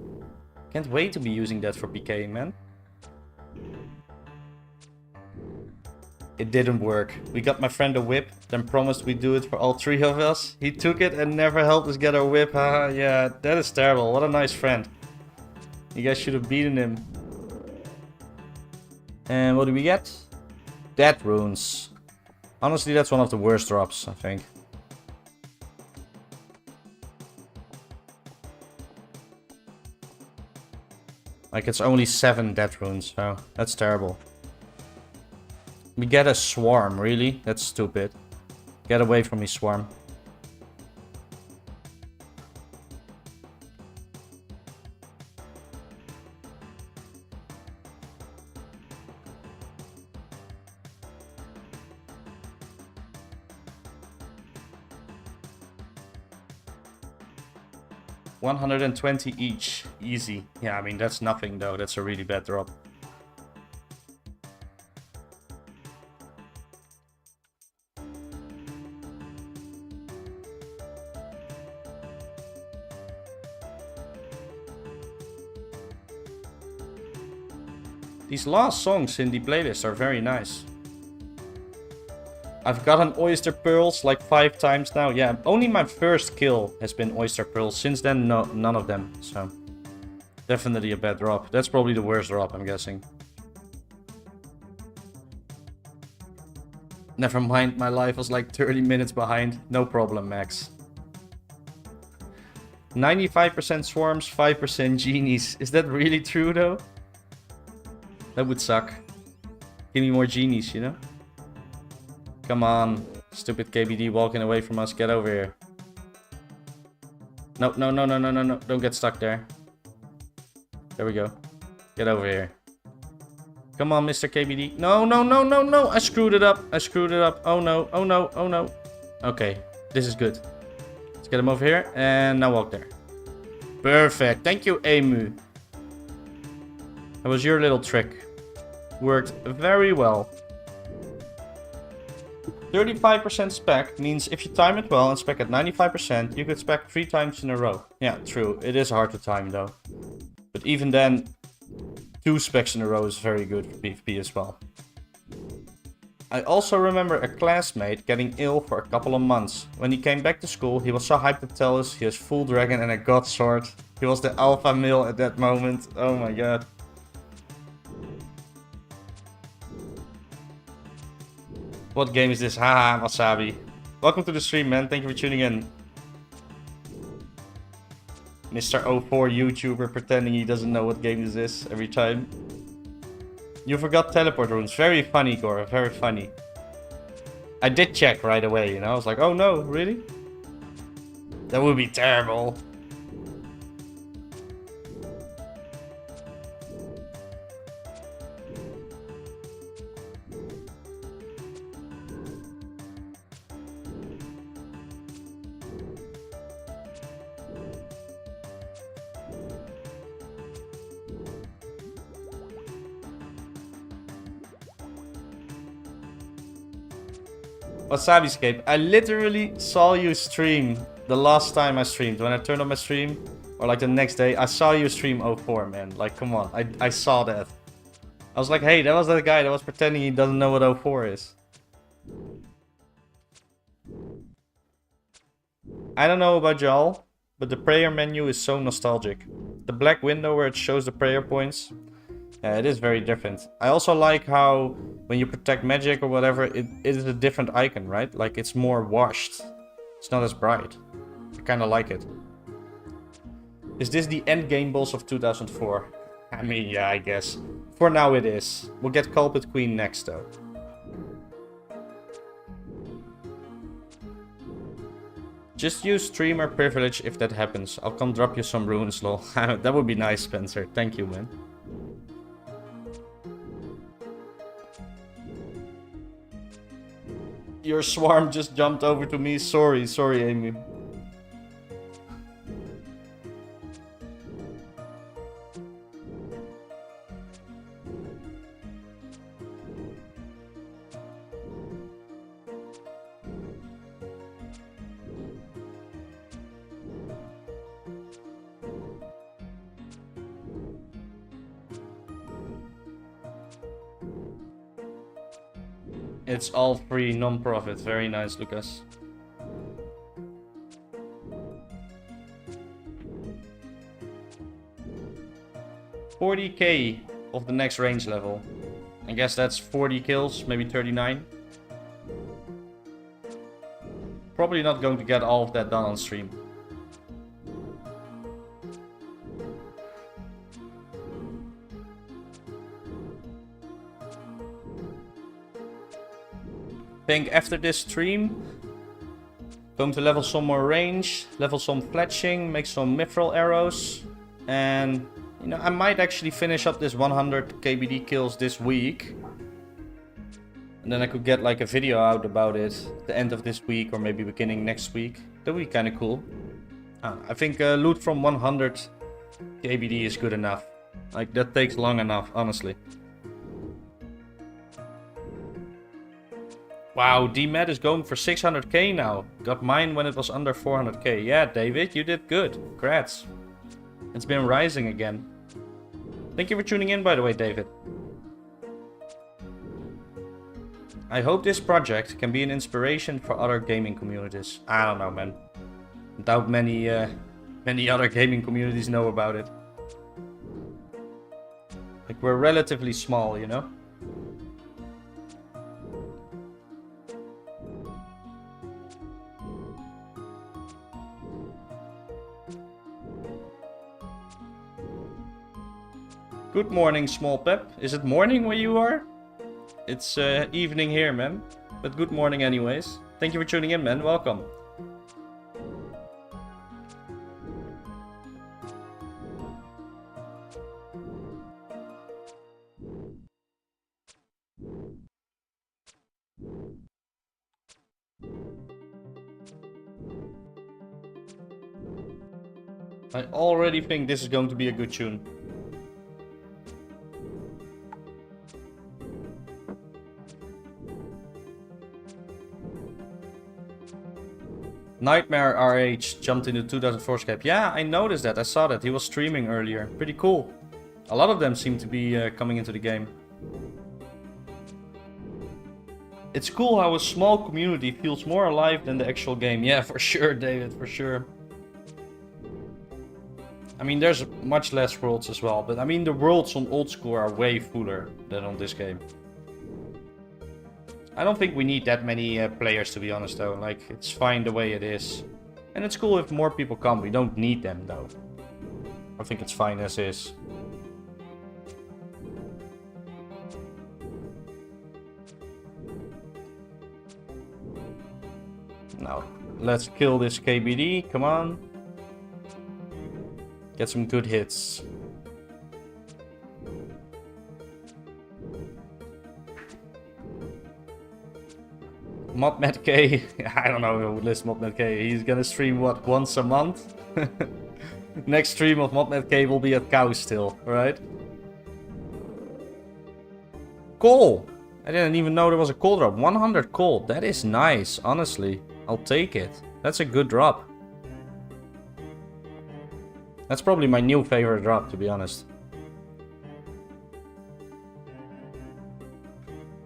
Can't wait to be using that for PKing, man. It didn't work. We got my friend a whip, then promised we'd do it for all 3 of us. He took it and never helped us get our whip. Haha, yeah, that is terrible. What a nice friend. You guys should have beaten him. And what do we get? Dead runes. Honestly, that's one of the worst drops, I think. Like, it's only 7 dead runes, so that's terrible. We get a swarm, really? That's stupid. Get away from me, swarm. $120 each. Easy. Yeah, I mean, that's nothing though. That's a really bad drop. These last songs in the playlist are very nice. I've gotten oyster pearls like 5 times now. Yeah, only my first kill has been oyster pearls. Since then, no, none of them. So, definitely a bad drop. That's probably the worst drop, I'm guessing. Never mind, my life was like 30 minutes behind. No problem, Max. 95% swarms, 5% genies. Is that really true, though? That would suck. Give me more genies, you know? Come on. Stupid KBD walking away from us. Get over here. No, no, no, no, no, no, no. Don't get stuck there. There we go. Get over here. Come on, Mr. KBD. No, no, no, no, no. I screwed it up. I screwed it up. Oh, no. Oh, no. Oh, no. Okay. This is good. Let's get him over here. And now walk there. Perfect. Thank you, Emu. That was your little trick. Worked very well. 35% spec means if you time it well and spec at 95%, you could spec 3 times in a row. Yeah, true. It is hard to time though. But even then, 2 specs in a row is very good for PvP as well. I also remember a classmate getting ill for a couple of months. When he came back to school, he was so hyped to tell us he has full dragon and a god sword. He was the alpha male at that moment. Oh my god. What game is this? Haha, Wasabi. Welcome to the stream, man. Thank you for tuning in. Mr. 04 YouTuber pretending he doesn't know what game this is every time. You forgot teleport runes. Very funny, Gore. Very funny. I did check right away, you know. I was like, oh no, really? That would be terrible. WasabiScape, I literally saw you stream the last time I streamed. When I turned on my stream, or like the next day, I saw you stream 04, man. Like, come on, I saw that. I was like, hey, that was that guy that was pretending he doesn't know what 04 is. I don't know about y'all, but the prayer menu is so nostalgic. The black window where it shows the prayer points, yeah, it is very different. I also like how when you protect magic or whatever, it is a different icon, right? Like it's more washed. It's not as bright. I kind of like it. Is this the end game boss of 2004? I mean, yeah, I guess. For now it is. We'll get Culprit Queen next though. Just use streamer privilege if that happens. I'll come drop you some runes, lol. That would be nice, Spencer. Thank you, man. Your swarm just jumped over to me. Sorry, Amy. It's all free, non-profit. Very nice, Lucas. $40k of the next range level. I guess that's 40 kills, maybe 39. Probably not going to get all of that done on stream. Think after this stream, going to level some more range, level some fletching, make some mithril arrows, and you know, I might actually finish up this 100 KBD kills this week, and then I could get like a video out about it at the end of this week or maybe beginning next week. That would be kind of cool. I think loot from 100 KBD is good enough. Like that takes long enough, honestly. Wow, dmed is going for 600k now. Got mine when it was under 400k. Yeah, David, you did good. Congrats. It's been rising again. Thank you for tuning in, by the way, David. I hope this project can be an inspiration for other gaming communities. I don't know, man. Doubt many other gaming communities know about it. Like, we're relatively small, you know? Good morning, Small Pep. Is it morning where you are? It's evening here, man. But good morning anyways. Thank you for tuning in, man. Welcome. I already think this is going to be a good tune. Nightmare RH jumped into 2004SCAPE. Yeah, I noticed that. I saw that. He was streaming earlier. Pretty cool. A lot of them seem to be coming into the game. It's cool how a small community feels more alive than the actual game. Yeah, for sure, David, for sure. I mean, there's much less worlds as well, but I mean, the worlds on old school are way fuller than on this game. I don't think we need that many players, to be honest, though. Like, it's fine the way it is. And it's cool if more people come. We don't need them, though. I think it's fine as is. Now, let's kill this KBD. Come on. Get some good hits. ModMedK, I don't know who lists ModMedK. He's gonna stream what, once a month? Next stream of ModMedK will be at Cow still, right? Coal! I didn't even know there was a coal drop. 100 coal, that is nice, honestly. I'll take it. That's a good drop. That's probably my new favorite drop, to be honest.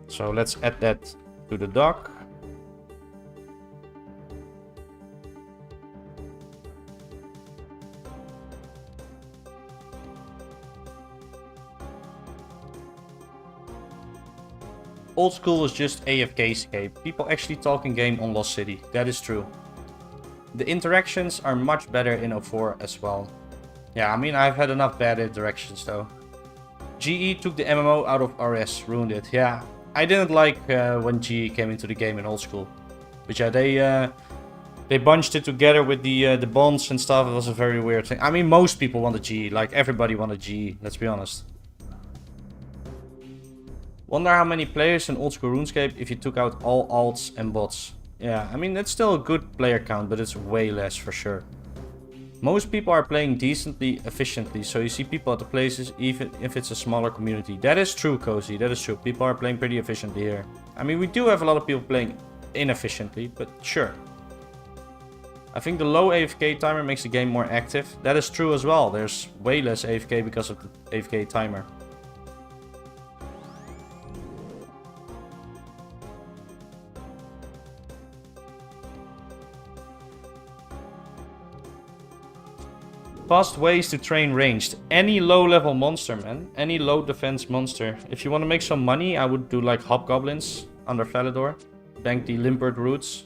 So let's add that to the dock. Old school was just AFK-scape. People actually talk in game on Lost City. That is true. The interactions are much better in 04 as well. Yeah, I mean, I've had enough bad interactions though. GE took the MMO out of RS, ruined it. Yeah, I didn't like when GE came into the game in old school. But yeah, they bunched it together with the bonds and stuff. It was a very weird thing. I mean, most people wanted GE. Like, everybody wanted GE, let's be honest. Wonder how many players in old school RuneScape if you took out all alts and bots. Yeah, I mean, it's still a good player count, but it's way less for sure. Most people are playing decently, efficiently, so you see people at the places even if it's a smaller community. That is true, Cozy, that is true. People are playing pretty efficiently here. I mean, we do have a lot of people playing inefficiently, but sure. I think the low AFK timer makes the game more active. That is true as well. There's way less AFK because of the AFK timer. Fast ways to train ranged. Any low level monster, man. Any low defense monster. If you want to make some money, I would do like hobgoblins under Falador. Bank the limpert roots.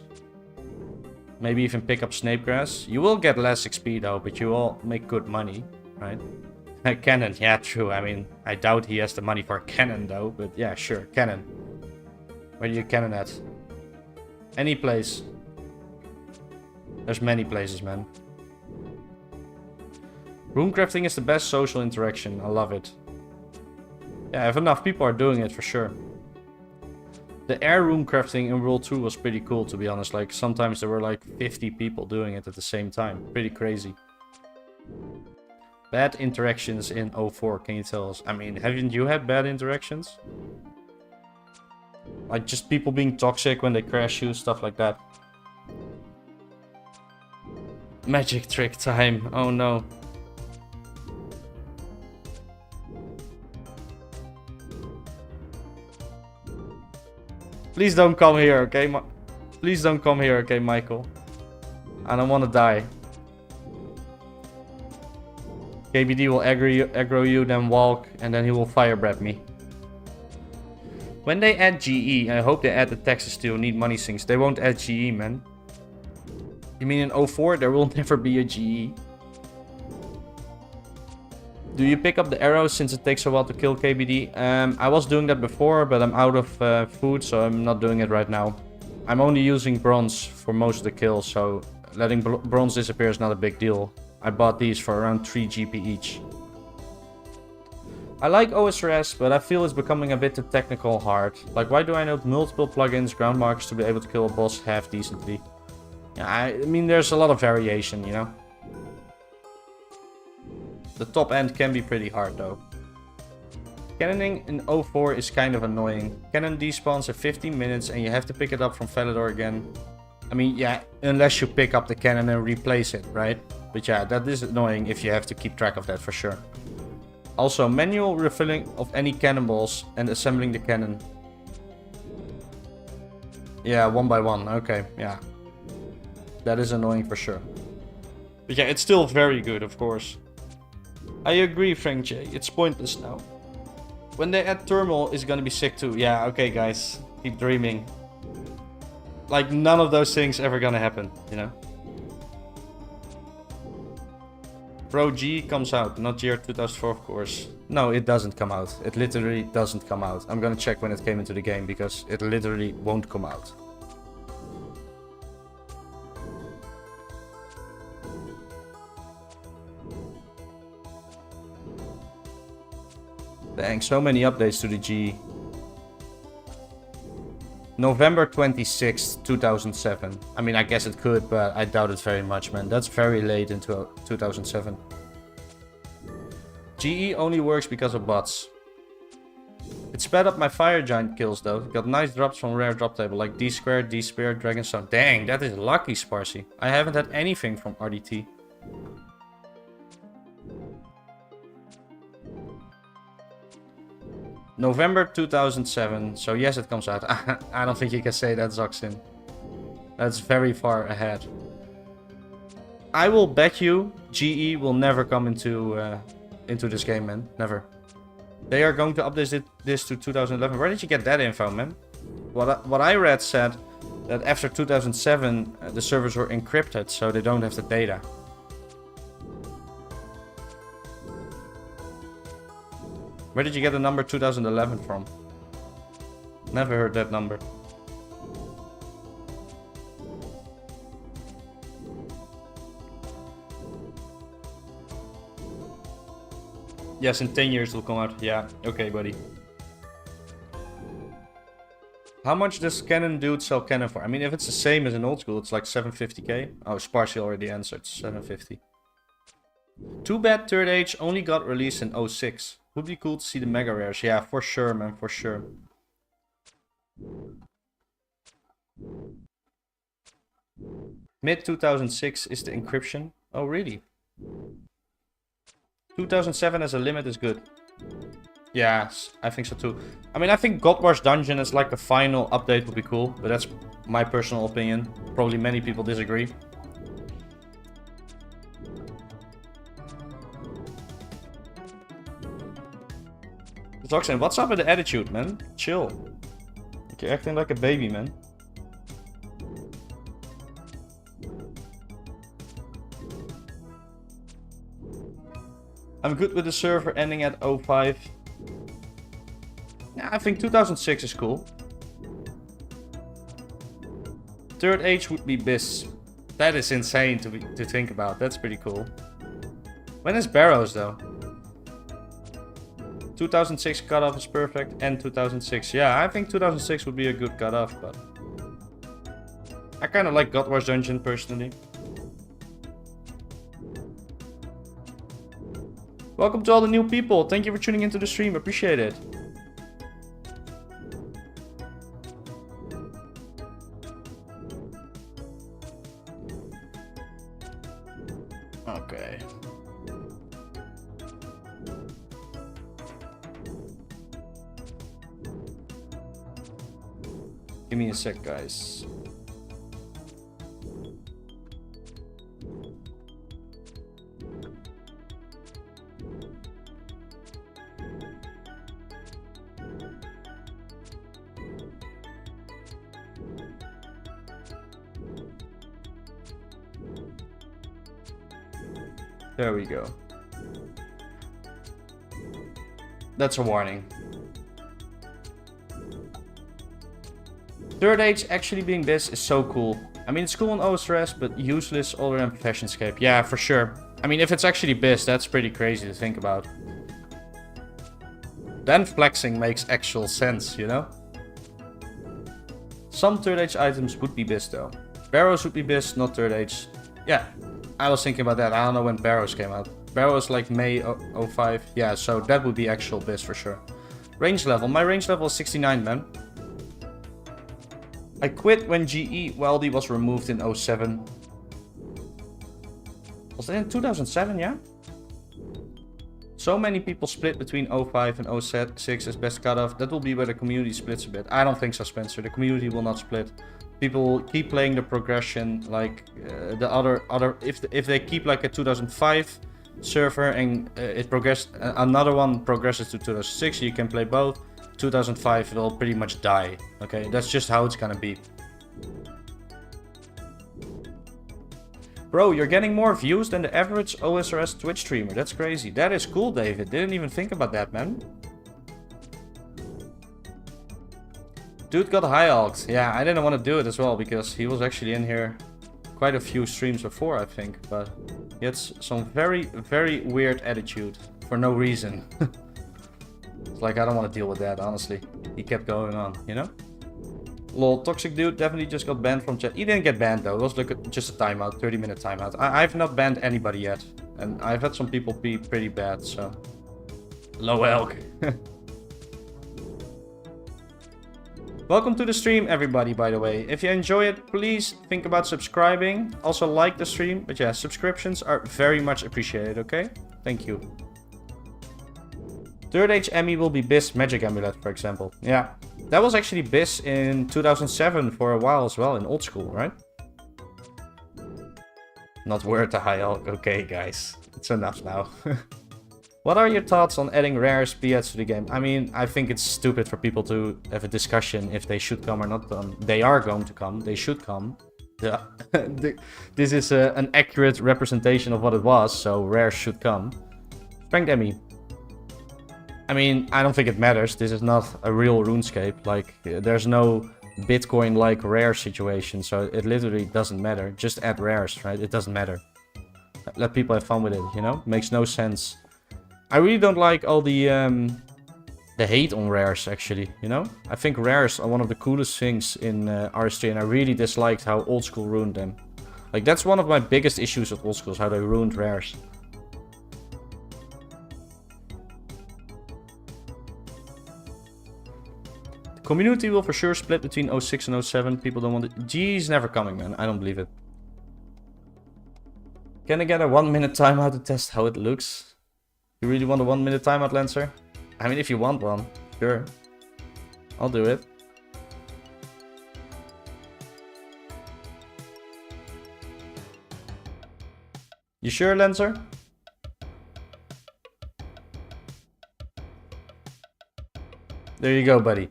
Maybe even pick up Snapegrass. You will get less XP though, but you will make good money, right? Cannon, yeah, true. I mean, I doubt he has the money for a cannon though, but yeah, sure, cannon. Where do you cannon at? Any place. There's many places, man. Runecrafting is the best social interaction. I love it. Yeah, if enough people are doing it, for sure. The air runecrafting in World 2 was pretty cool, to be honest. Like, sometimes there were like 50 people doing it at the same time. Pretty crazy. Bad interactions in 04, can you tell us? I mean, haven't you had bad interactions? Like, just people being toxic when they crash you, stuff like that. Magic trick time. Oh no. Please don't come here, okay? Please don't come here, okay, Michael? I don't want to die. KBD will aggro you, then walk, and then he will fire breath me. When they add GE, I hope they add the taxes too. Need money sinks. They won't add GE, man. You mean in 04 there will never be a GE? Do you pick up the arrows since it takes a while to kill KBD? I was doing that before, but I'm out of food, so I'm not doing it right now. I'm only using bronze for most of the kills, so letting bronze disappear is not a big deal. I bought these for around 3 GP each. I like OSRS, but I feel it's becoming a bit too technical hard. Like, why do I need multiple plugins, ground markers to be able to kill a boss half decently? Yeah, I mean, there's a lot of variation, you know? The top end can be pretty hard though. Cannoning in 04 is kind of annoying. Cannon despawns in 15 minutes and you have to pick it up from Validor again. I mean, yeah, unless you pick up the cannon and replace it, right? But yeah, that is annoying if you have to keep track of that for sure. Also, manual refilling of any cannonballs and assembling the cannon. Yeah, one by one, okay, yeah. That is annoying for sure. But yeah, it's still very good, of course. I agree, Frank J. It's pointless now. When they add thermal, it's gonna be sick too. Yeah, okay, guys. Keep dreaming. Like, none of those things ever gonna happen, you know? Pro G comes out, not year 2004, of course. No, it doesn't come out. It literally doesn't come out. I'm gonna check when it came into the game, because it literally won't come out. Dang, so many updates to the G. November 26th, 2007. I mean, I guess it could, but I doubt it very much, man. That's very late into 2007. GE only works because of bots. It sped up my fire giant kills, though. Got nice drops from rare drop table, like D squared, D spear, Dragonstone. Dang, that is lucky, Sparsy. I haven't had anything from RDT. November 2007, so yes, it comes out. I don't think you can say that, Zoxin. That's very far ahead. I will bet you GE will never come into this game, man. Never. They are going to update this to 2011. Where did you get that info, man? What I read said that after 2007, the servers were encrypted, so they don't have the data. Where did you get the number 2011 from? Never heard that number. Yes, in 10 years it'll come out. Yeah, okay, buddy. How much does Canon dude sell Canon for? I mean, if it's the same as in old school, it's like 750k. Oh, Sparsy already answered. 750. Too bad Third Age only got released in 06. Would be cool to see the mega rares. Yeah, for sure, man, for sure. Mid 2006 is the encryption. Oh, really? 2007 as a limit is good. Yeah, I think so too. I mean, I think God Wars Dungeon as like the final update would be cool, but that's my personal opinion. Probably many people disagree. Zoxan, what's up with the attitude, man? Chill. You're acting like a baby, man. I'm good with the server ending at 05. Yeah, I think 2006 is cool. Third Age would be BIS. That is insane to think about. That's pretty cool. When is Barrows, though? 2006 cutoff is perfect, and 2006. Yeah, I think 2006 would be a good cutoff, but I kind of like God Wars Dungeon personally. Welcome to all the new people. Thank you for tuning into the stream. Appreciate it. Okay. Give me a sec, guys. There we go. That's a warning. Third Age actually being this is so cool. I mean, it's cool on OSRS, but useless other than ProfessionScape. Yeah, for sure. I mean, if it's actually BIS, that's pretty crazy to think about. Then flexing makes actual sense, you know? Some Third Age items would be BIS though. Barrows would be BIS, not Third Age. Yeah, I was thinking about that. I don't know when Barrows came out. Barrows like May 05. Yeah, so that would be actual BIS for sure. Range level. My range level is 69, man. I quit when GE Weldy was removed in 07. Was that in 2007, yeah? So many people split between 05 and 06 as best cutoff. That will be where the community splits a bit. I don't think so, Spencer. The community will not split. People keep playing the progression like the other. If they keep like a 2005 server and it progressed, another one progresses to 2006, you can play both. 2005 it'll pretty much die. Okay, that's just how it's gonna be. Bro, you're getting more views than the average OSRS Twitch streamer. That's crazy. That is cool, David. Didn't even think about that, man. Dude got high algs. Yeah, I didn't want to do it as well because he was actually in here quite a few streams before, I think. But he had some very, very weird attitude for no reason. It's like, I don't want to deal with that, honestly. He kept going on, you know? Lol, Toxic Dude definitely just got banned from chat. He didn't get banned though. It was like just a timeout, 30-minute timeout. I've not banned anybody yet. And I've had some people be pretty bad, so... Low elk. Welcome to the stream, everybody, by the way. If you enjoy it, please think about subscribing. Also like the stream. But yeah, subscriptions are very much appreciated, okay? Thank you. Third Age Emmy will be BIS Magic Amulet, for example. Yeah. That was actually BIS in 2007 for a while as well, in old school, right? Not worth the high elk. Okay, guys. It's enough now. What are your thoughts on adding rare SPs to the game? I mean, I think it's stupid for people to have a discussion if they should come or not come. They are going to come. They should come. Yeah. This is an accurate representation of what it was, so rare should come. Frank Demi. I mean, I don't think it matters. This is not a real RuneScape. Like, there's no Bitcoin-like rare situation, so it literally doesn't matter. Just add rares, right? It doesn't matter. Let people have fun with it, you know? Makes no sense. I really don't like all the hate on rares, actually, you know? I think rares are one of the coolest things in RS3, and I really disliked how old school ruined them. Like, that's one of my biggest issues with old school, is how they ruined rares. Community will for sure split between 06 and 07. People don't want it. G's never coming, man. I don't believe it. Can I get a 1-minute timeout to test how it looks? You really want a 1-minute timeout, Lancer? I mean, if you want one, sure. I'll do it. You sure, Lancer? There you go, buddy.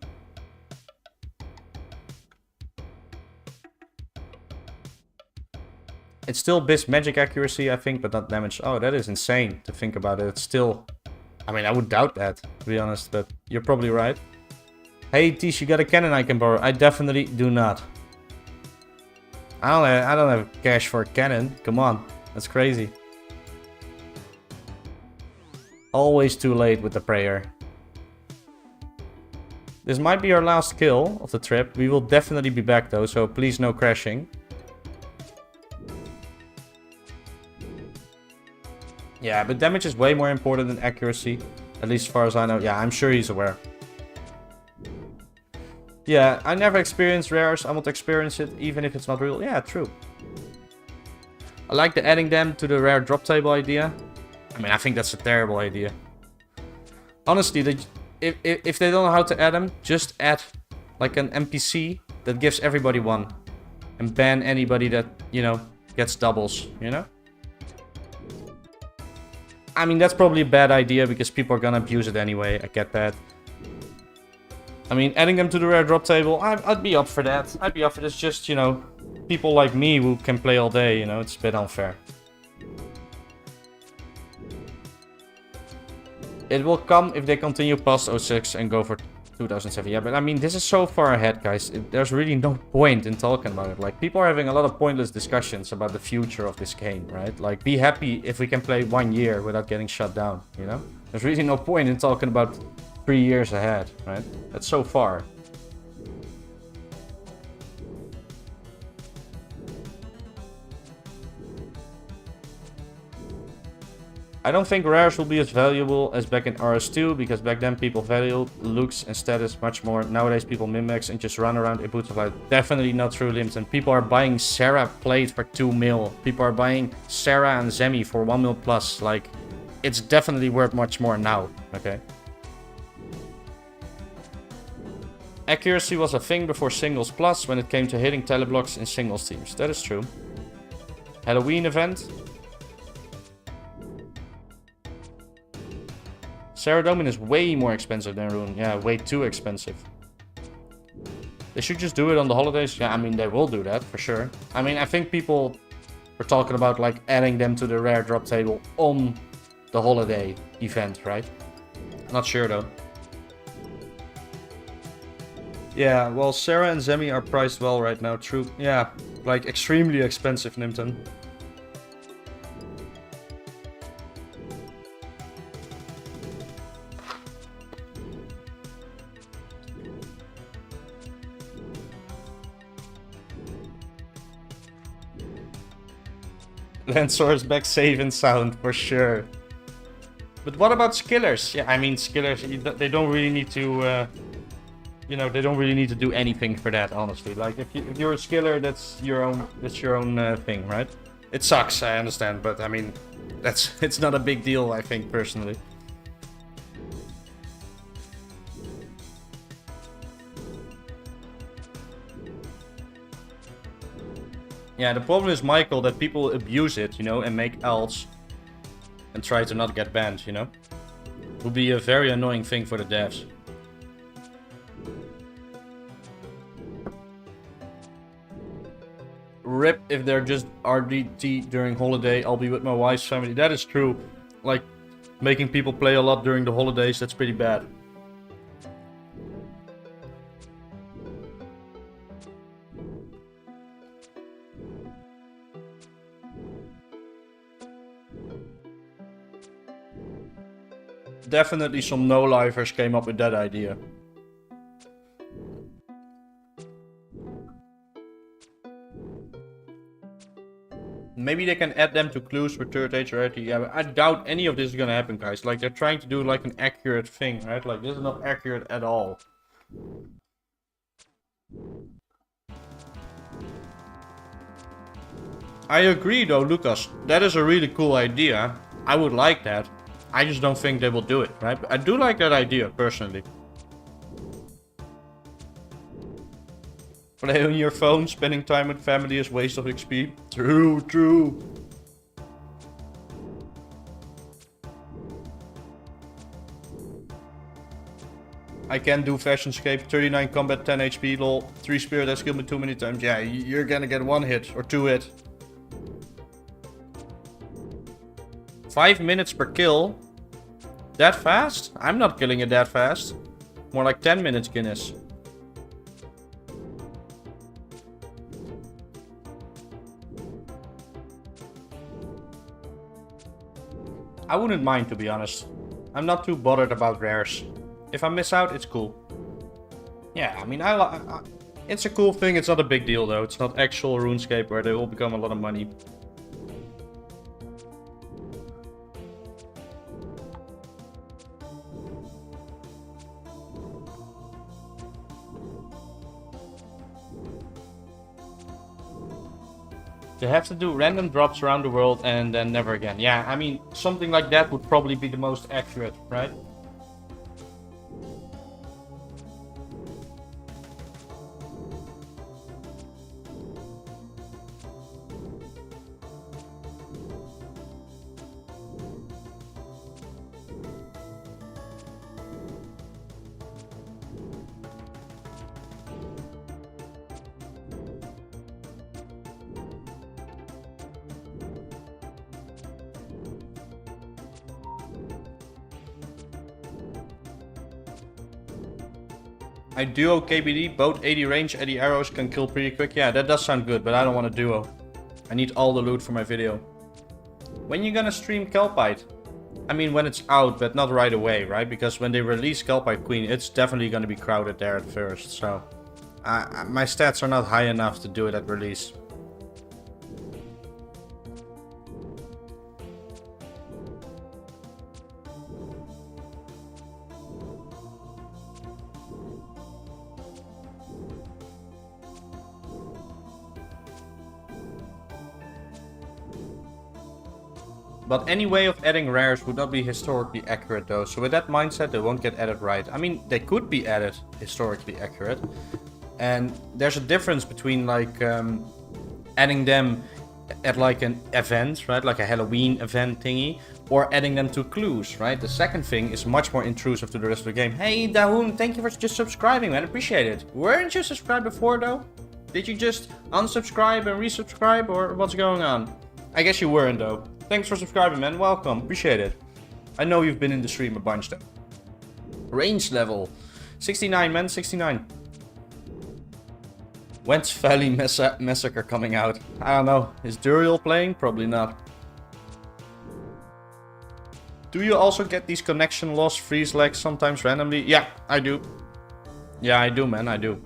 It's still BIS magic accuracy, I think, but not damage. Oh, that is insane to think about it. It's still... I mean, I would doubt that, to be honest, but you're probably right. Hey, Tish, you got a cannon I can borrow? I definitely do not. I don't have cash for a cannon. Come on. That's crazy. Always too late with the prayer. This might be our last kill of the trip. We will definitely be back, though, so please no crashing. Yeah, but damage is way more important than accuracy. At least as far as I know. Yeah, I'm sure he's aware. Yeah, I never experienced rares. I want to experience it, even if it's not real. Yeah, true. I like the adding them to the rare drop table idea. I mean, I think that's a terrible idea. Honestly, if they don't know how to add them, just add like an NPC that gives everybody one. And ban anybody that, you know, gets doubles, you know? I mean, that's probably a bad idea because people are gonna abuse it anyway. I get that. I mean, adding them to the rare drop table, I'd be up for that. I'd be up for this. Just, you know, people like me who can play all day, you know, it's a bit unfair. It will come if they continue past 06 and go for 2007. Yeah, but I mean, this is so far ahead, guys. There's really no point in talking about it. Like, people are having a lot of pointless discussions about the future of this game, right? Like, be happy if we can play 1 year without getting shut down, you know? There's really no point in talking about 3 years ahead, right? That's so far. I don't think rares will be as valuable as back in RS2, because back then people valued looks and status much more. Nowadays people min-max and just run around in boots of light. Definitely not true, Limpton. People are buying Sarah plate for 2 mil. People are buying Sarah and Zemi for 1 mil plus. Like, it's definitely worth much more now, okay? Accuracy was a thing before singles plus when it came to hitting teleblocks in singles teams. That is true. Halloween event. Saradomin is way more expensive than Rune. Yeah, way too expensive. They should just do it on the holidays. Yeah, I mean, they will do that for sure. I mean, I think people were talking about like adding them to the rare drop table on the holiday event, right? Not sure though. Yeah, well, Sarah and Zemi are priced well right now. True. Yeah, like extremely expensive, Nimton. Lancer's back safe and sound for sure. But what about skillers? Yeah, I mean, skillers, they don't really need to, you know, they don't really need to do anything for that, honestly. Like, if you're a skiller, that's your own thing, right? It sucks, I understand, but I mean, it's not a big deal, I think, personally. Yeah, the problem is, Michael, that people abuse it, you know, and make alts and try to not get banned, you know? It would be a very annoying thing for the devs. RIP if they're just RDT during holiday, I'll be with my wife's family. That is true. Like, making people play a lot during the holidays, that's pretty bad. Definitely some no-lifers came up with that idea. Maybe they can add them to clues for third age rarity. Yeah, but I doubt any of this is gonna happen, guys. Like, they're trying to do like an accurate thing, right? Like, this is not accurate at all. I agree though, Lucas. That is a really cool idea. I would like that. I just don't think they will do it, right? But I do like that idea, personally. Play on your phone, spending time with family is waste of XP. True, true. I can do Fashionscape, 39 combat, 10 HP, lol. 3 spirit has killed me too many times. Yeah, you're gonna get 1 hit or 2 hit. 5 minutes per kill? That fast? I'm not killing it that fast. More like 10 minutes, Guinness. I wouldn't mind, to be honest. I'm not too bothered about rares. If I miss out, it's cool. Yeah, I mean, it's a cool thing. It's not a big deal, though. It's not actual RuneScape where they will become a lot of money. They have to do random drops around the world and then never again. Yeah, I mean, something like that would probably be the most accurate, right? I duo KBD, both 80 range, 80 arrows, can kill pretty quick. Yeah, that does sound good, but I don't want a duo. I need all the loot for my video. When you gonna stream Kelpite? I mean, when it's out, but not right away, right? Because when they release Kelpite Queen, it's definitely gonna be crowded there at first, so... my stats are not high enough to do it at release. But any way of adding rares would not be historically accurate though, so with that mindset they won't get added right. I mean, they could be added historically accurate. And there's a difference between like adding them at like an event, right? Like a Halloween event thingy, or adding them to clues, right? The second thing is much more intrusive to the rest of the game. Hey Dahoon, thank you for just subscribing, man. Appreciate it. Weren't you subscribed before though? Did you just unsubscribe and resubscribe, or what's going on? I guess you weren't though. Thanks for subscribing, man. Welcome. Appreciate it. I know you've been in the stream a bunch though. Range level 69, man. 69. When's Valley Massacre coming out? I don't know. Is Duel playing? Probably not. Do you also get these connection loss, freeze lags sometimes randomly? Yeah, I do. Yeah, I do, man. I do.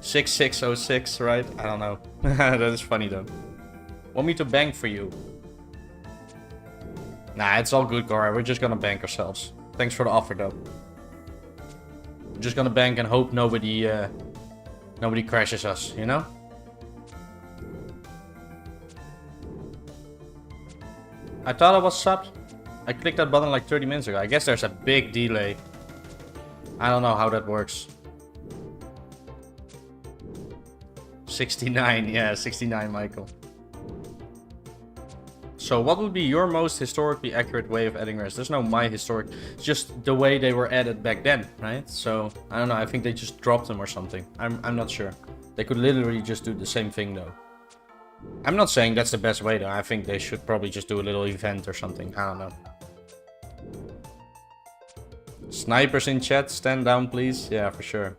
6606, right? I don't know. That is funny though. Want me to bank for you? Nah, it's all good, Gora. We're just gonna bank ourselves. Thanks for the offer, though. We're just gonna bank and hope nobody crashes us, you know? I thought I was subbed. I clicked that button like 30 minutes ago. I guess there's a big delay. I don't know how that works. 69, yeah, 69, Michael. So what would be your most historically accurate way of adding rares? There's no my historic, it's just the way they were added back then, right? So, I don't know, I think they just dropped them or something. I'm not sure. They could literally just do the same thing though. I'm not saying that's the best way though. I think they should probably just do a little event or something. I don't know. Snipers in chat, stand down please. Yeah, for sure.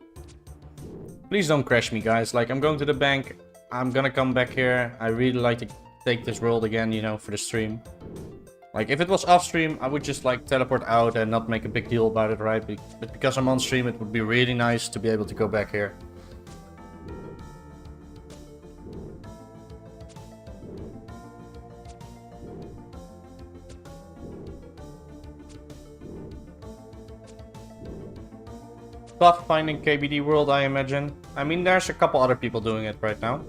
Please don't crash me, guys. Like, I'm going to the bank. I'm gonna come back here. I really like to take this world again, you know, for the stream. Like, if it was off stream, I would just like teleport out and not make a big deal about it, right? But because I'm on stream, it would be really nice to be able to go back here. Tough finding KBD world, I imagine. I mean, there's a couple other people doing it right now.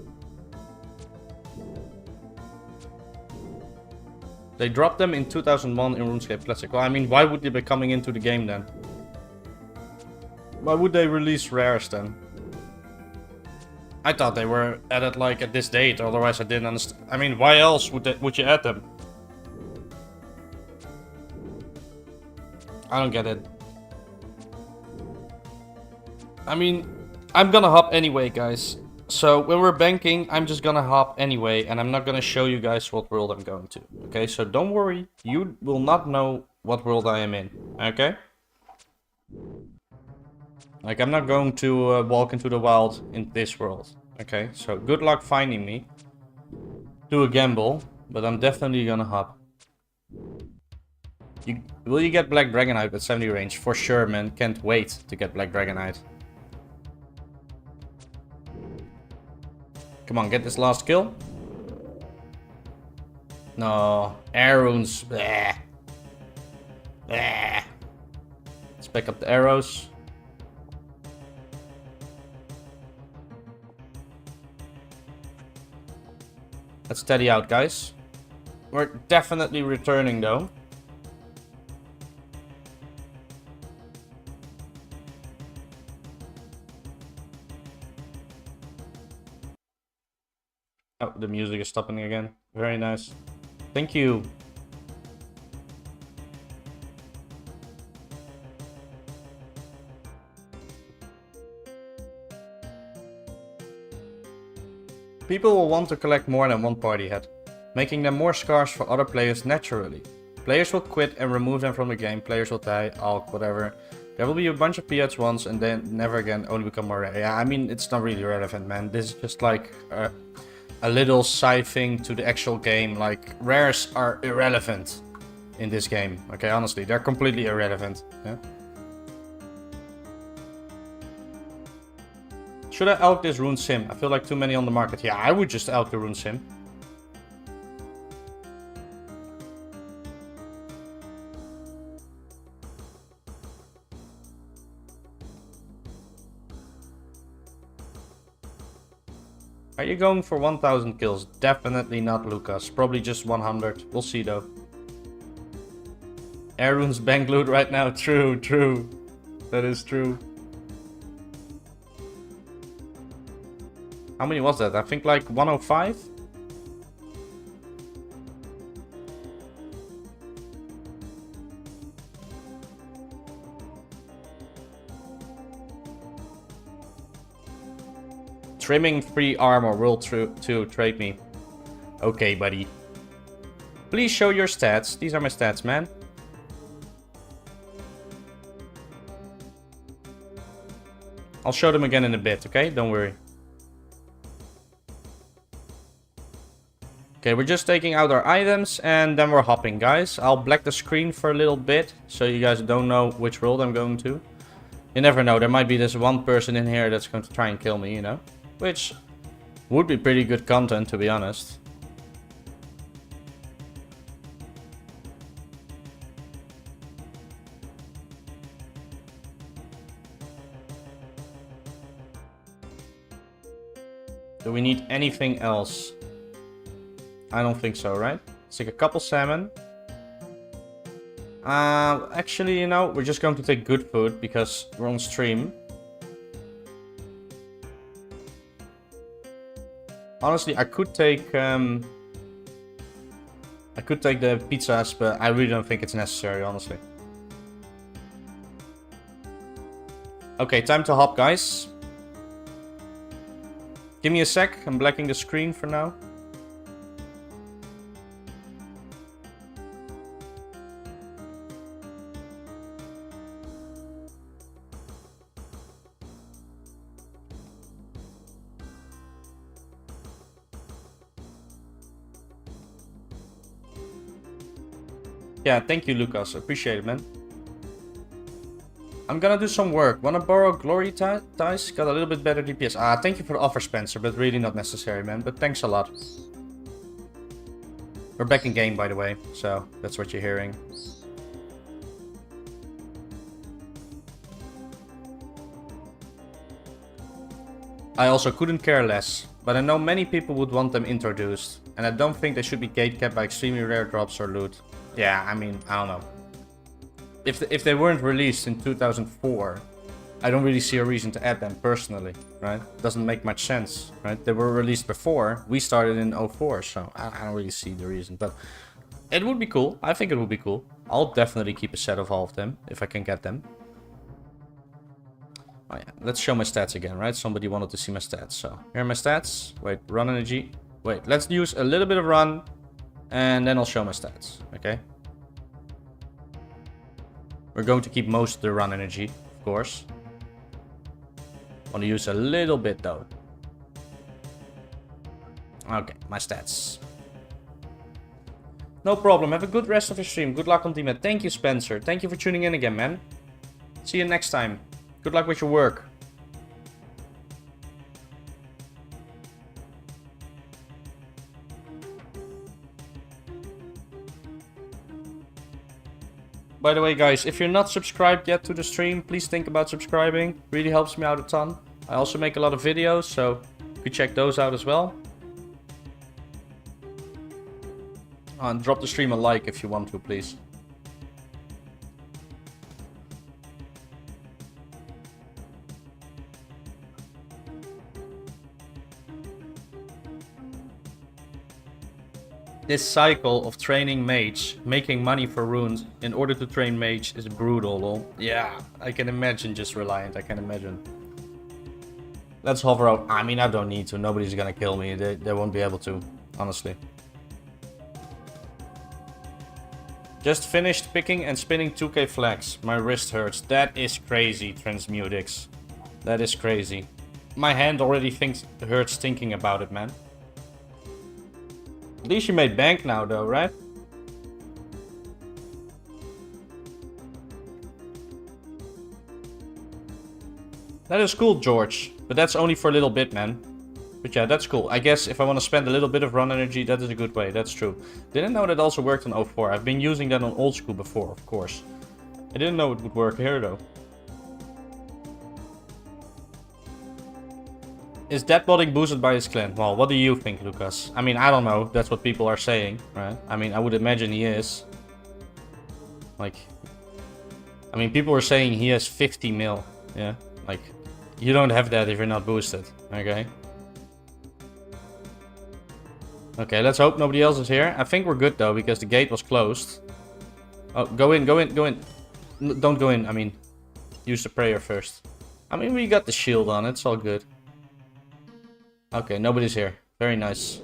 They dropped them in 2001 in RuneScape Classic. Well, I mean, why would they be coming into the game then? Why would they release rares then? I thought they were added like at this date, otherwise I didn't understand. I mean, why else would you add them? I don't get it. I mean, I'm gonna hop anyway, guys. So when we're banking, I'm just gonna hop anyway, and I'm not gonna show you guys what world I'm going to. Okay, so don't worry, you will not know what world I am in. Okay? Like, I'm not going to walk into the wild in this world. Okay, so good luck finding me. Do a gamble, but I'm definitely gonna hop. Will you get Black Dragonite with 70 range? For sure, man. Can't wait to get Black Dragonite. Come on, get this last kill. No, air runes. Bleh. Bleh. Let's pick up the arrows. Let's steady out, guys. We're definitely returning, though. Oh, the music is stopping again. Very nice. Thank you. People will want to collect more than one party hat, making them more scarce for other players naturally. Players will quit and remove them from the game. Players will die, alk, whatever. There will be a bunch of PH1s and then never again only become more rare. Yeah, I mean, it's not really relevant, man. This is just like a little side thing to the actual game. Like, rares are irrelevant in this game. Okay, honestly, they're completely irrelevant. Yeah. Should I elk this Rune Sim? I feel like too many on the market. Yeah, I would just elk the Rune Sim. Are you going for 1000 kills? Definitely not, Lucas. Probably just 100. We'll see though. Air Rune's bank loot right now. True, true. That is true. How many was that? I think like 105? Trimming free armor, World 2, trade me. Okay, buddy. Please show your stats. These are my stats, man. I'll show them again in a bit, okay? Don't worry. Okay, we're just taking out our items and then we're hopping, guys. I'll black the screen for a little bit so you guys don't know which world I'm going to. You never know, there might be this one person in here that's going to try and kill me, you know? Which would be pretty good content, to be honest. Do we need anything else? I don't think so, right? Let's take a couple salmon. Actually, you know, we're just going to take good food because we're on stream. Honestly, I could take the pizzas, but I really don't think it's necessary, honestly. Okay, time to hop, guys. Give me a sec. I'm blacking the screen for now. Yeah, thank you, Lucas. Appreciate it, man. I'm gonna do some work. Wanna borrow glory dice? Got a little bit better DPS. Thank you for the offer, Spencer, but really not necessary, man. But thanks a lot. We're back in game, by the way, so that's what you're hearing. I also couldn't care less, but I know many people would want them introduced, and I don't think they should be gatekept by extremely rare drops or loot. Yeah, I mean, I don't know. If they weren't released in 2004, I don't really see a reason to add them personally, right? Doesn't make much sense, right? They were released before. We started in 04, so I don't really see the reason. But it would be cool. I think it would be cool. I'll definitely keep a set of all of them if I can get them. Oh yeah, let's show my stats again, right? Somebody wanted to see my stats, so here are my stats. Wait, run energy. Wait, let's use a little bit of run, and then I'll show my stats, okay? We're going to keep most of the run energy, of course. Want to use a little bit though. Okay, my stats. No problem. Have a good rest of your stream. Good luck on dmed. Thank you, Spencer. Thank you for tuning in again, man. See you next time. Good luck with your work. By the way, guys, if you're not subscribed yet to the stream, please think about subscribing. Really helps me out a ton. I also make a lot of videos, so you can check those out as well. And drop the stream a like if you want to, please. This cycle of training mage, making money for runes in order to train mage is brutal, lol. Yeah, I can imagine just Reliant, I can imagine. Let's hover out. I mean, I don't need to. Nobody's gonna kill me. They won't be able to, honestly. Just finished picking and spinning 2k flags. My wrist hurts. That is crazy, Transmutix. That is crazy. My hand already hurts thinking about it, man. At least you made bank now, though, right? That is cool, George. But that's only for a little bit, man. But yeah, that's cool. I guess if I want to spend a little bit of run energy, that is a good way. That's true. Didn't know that also worked on 04. I've been using that on old school before, of course. I didn't know it would work here, though. Is deadbotting boosted by his clan? Well, what do you think, Lucas? I mean, I don't know. That's what people are saying, right? I mean, I would imagine he is. Like... I mean, people are saying he has 50 mil. Yeah, like... You don't have that if you're not boosted, okay? Okay, let's hope nobody else is here. I think we're good though, because the gate was closed. Oh, go in, go in, go in. Don't go in, I mean, use the prayer first. I mean, we got the shield on, it's all good. Okay, nobody's here. Very nice.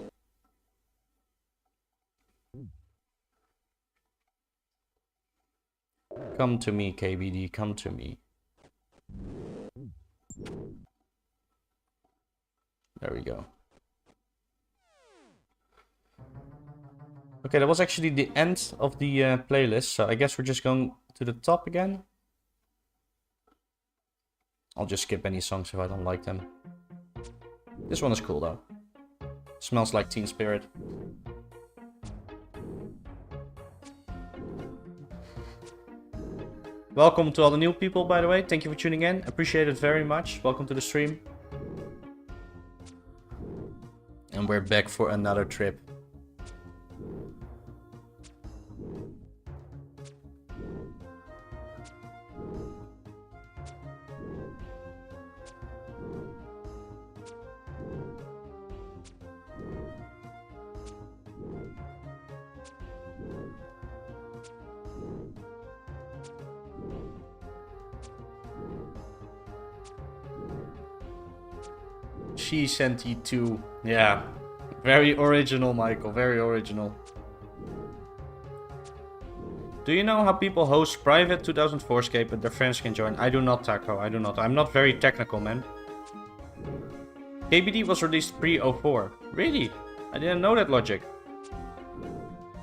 Come to me, KBD, come to me. There we go. Okay, that was actually the end of the playlist, so I guess we're just going to the top again. I'll just skip any songs if I don't like them. This one is cool though. Smells like Teen Spirit. Welcome to all the new people, by the way. Thank you for tuning in. Appreciate it very much. Welcome to the stream. And we're back for another trip. She sent you to... Yeah. Very original, Michael. Very original. Do you know how people host private 2004SCAPE but their friends can join? I do not, Taco. I do not. I'm not very technical, man. KBD was released pre-04. Really? I didn't know that logic.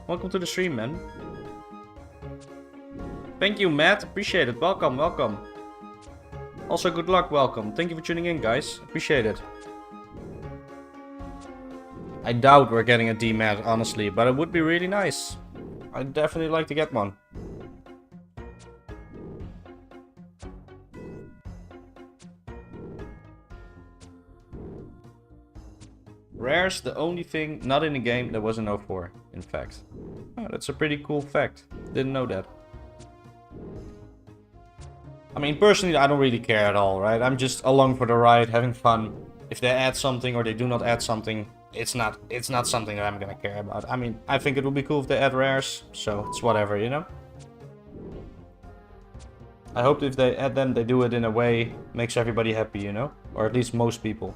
Welcome to the stream, man. Thank you, Matt. Appreciate it. Welcome, welcome. Also, good luck, welcome. Thank you for tuning in, guys. Appreciate it. I doubt we're getting a dmed, honestly, but it would be really nice. I'd definitely like to get one. Rare's the only thing not in the game that was an 04, in fact. Oh, that's a pretty cool fact. Didn't know that. I mean, personally, I don't really care at all, right? I'm just along for the ride, having fun. If they add something or they do not add something, it's not something that I'm gonna care about. I mean, I think it would be cool if they add rares, so it's whatever, you know? I hope if they add them, they do it in a way makes everybody happy, you know? Or at least most people.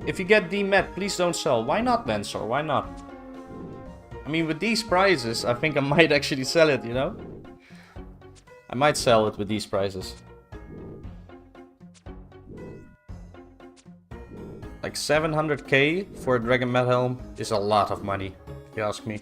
If you get dmed, please don't sell. Why not, Lensor? Why not? I mean, with these prices, I think I might actually sell it, you know? I might sell it with these prices. Like 700k for a Dragon Med helm is a lot of money, if you ask me.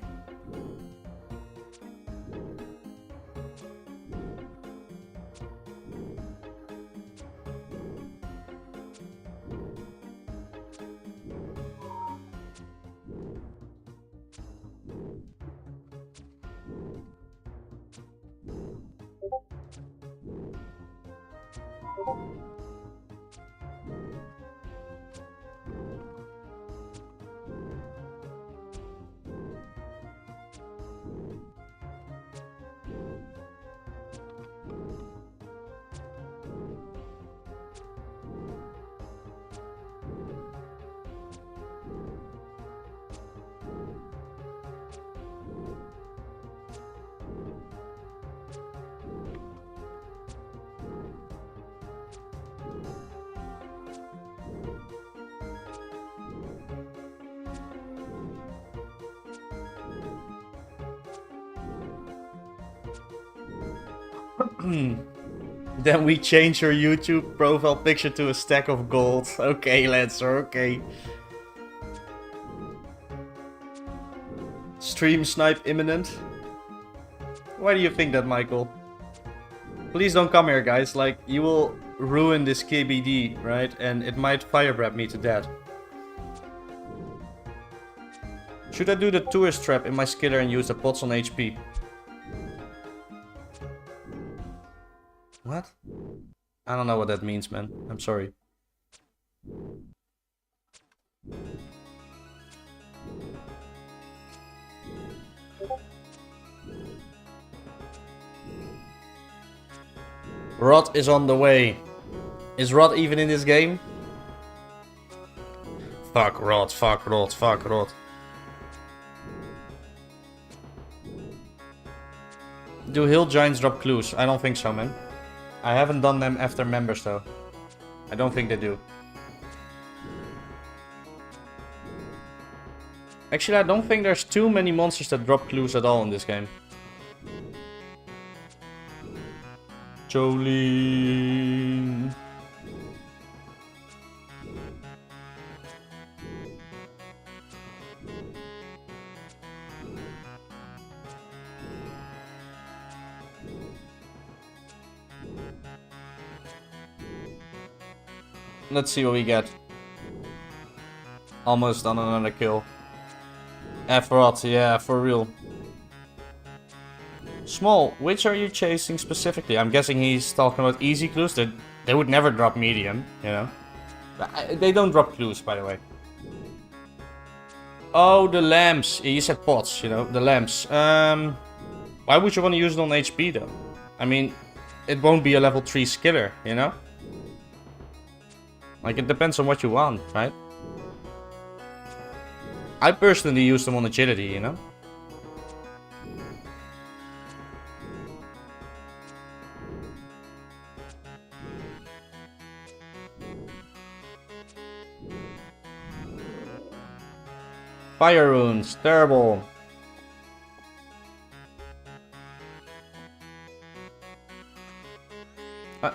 Then we change your YouTube profile picture to a stack of gold. Okay, Lancer, okay. Stream snipe imminent. Why do you think that, Michael? Please don't come here, guys. Like, you will ruin this KBD, right? And it might fire grab me to death. Should I do the tourist trap in my skiller and use the pots on HP? What? I don't know what that means, man. I'm sorry. Rot is on the way. Is Rot even in this game? Fuck Rot, fuck Rot, fuck Rot. Do hill giants drop clues? I don't think so, man. I haven't done them after members, though. I don't think they do. Actually, I don't think there's too many monsters that drop clues at all in this game. Jolene. Let's see what we get. Almost on another kill. F-Rot, yeah, for real. Small, which are you chasing specifically? I'm guessing he's talking about easy clues. They would never drop medium, you know. They don't drop clues, by the way. Oh, the lamps. You said pots, you know, the lamps. Why would you want to use it on HP, though? I mean, it won't be a level 3 skiller, you know? Like, it depends on what you want, right? I personally use them on agility, you know? Fire runes, terrible.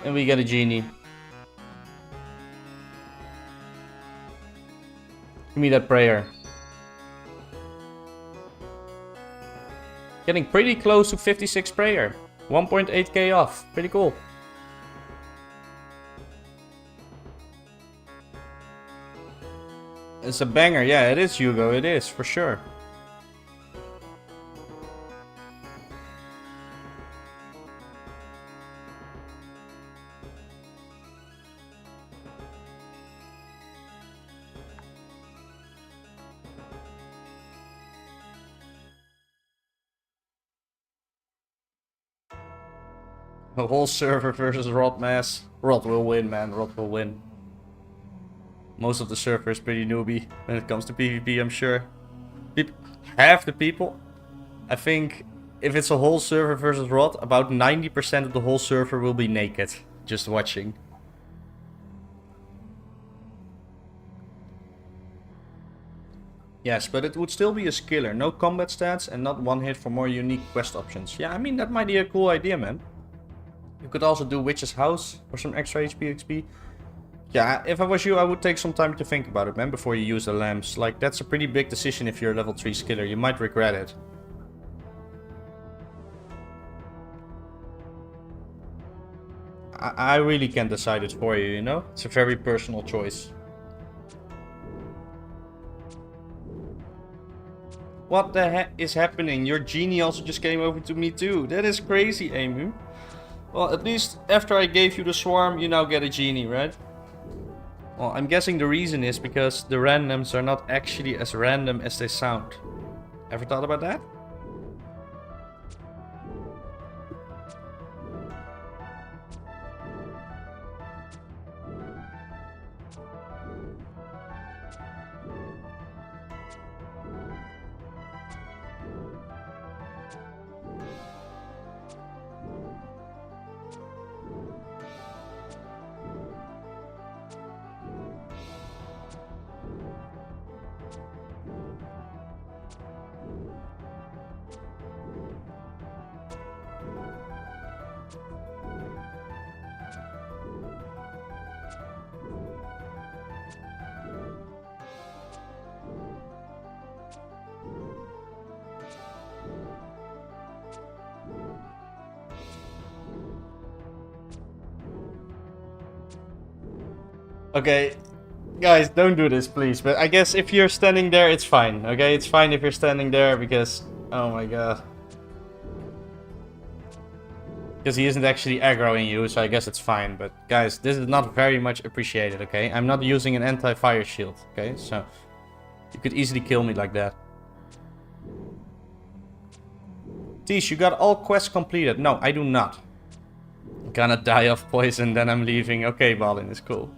And we get a genie. Give me that prayer. Getting pretty close to 56 prayer. 1.8k off. Pretty cool. It's a banger. Yeah, it is, Hugo. It is, for sure. A whole server versus Rot mass. Rot will win, man. Rot will win. Most of the server is pretty newbie when it comes to PvP, I'm sure. Half the people. I think if it's a whole server versus Rot, about 90% of the whole server will be naked. Just watching. Yes, but it would still be a skiller. No combat stats and not one hit for more unique quest options. Yeah, I mean, that might be a cool idea, man. You could also do Witch's House for some extra HP XP. Yeah, if I was you, I would take some time to think about it, man, before you use the lamps. Like, that's a pretty big decision if you're a level 3 skiller. You might regret it. I really can't decide it for you, you know? It's a very personal choice. What the heck is happening? Your genie also just came over to me too. That is crazy, Emu. Well, at least after I gave you the swarm, you now get a genie, right? Well, I'm guessing the reason is because the randoms are not actually as random as they sound. Ever thought about that? Okay, guys, don't do this, please. But I guess if you're standing there, it's fine. Okay, it's fine if you're standing there because... Oh my god. Because he isn't actually aggroing you, so I guess it's fine. But guys, this is not very much appreciated, okay? I'm not using an anti-fire shield, okay? So you could easily kill me like that. Tish, you got all quests completed. No, I do not. I'm gonna die of poison, then I'm leaving. Okay, Balin, it's cool.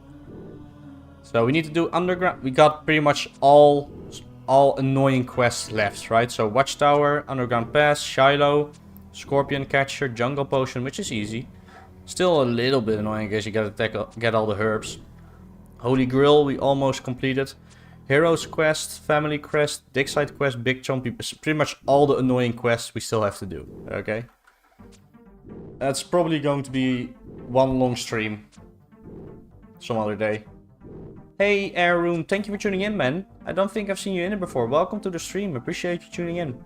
So we need to do underground. We got pretty much all annoying quests left, right? So Watchtower, Underground Pass, Shiloh, Scorpion Catcher, Jungle Potion, which is easy. Still a little bit annoying because you gotta get all the herbs. Holy Grail, we almost completed. Heroes Quest, Family Quest, Digside Quest, Big Chompy. Pretty much all the annoying quests we still have to do, okay? That's probably going to be one long stream. Some other day. Hey, Rune, thank you for tuning in, man. I don't think I've seen you in it before. Welcome to the stream. Appreciate you tuning in.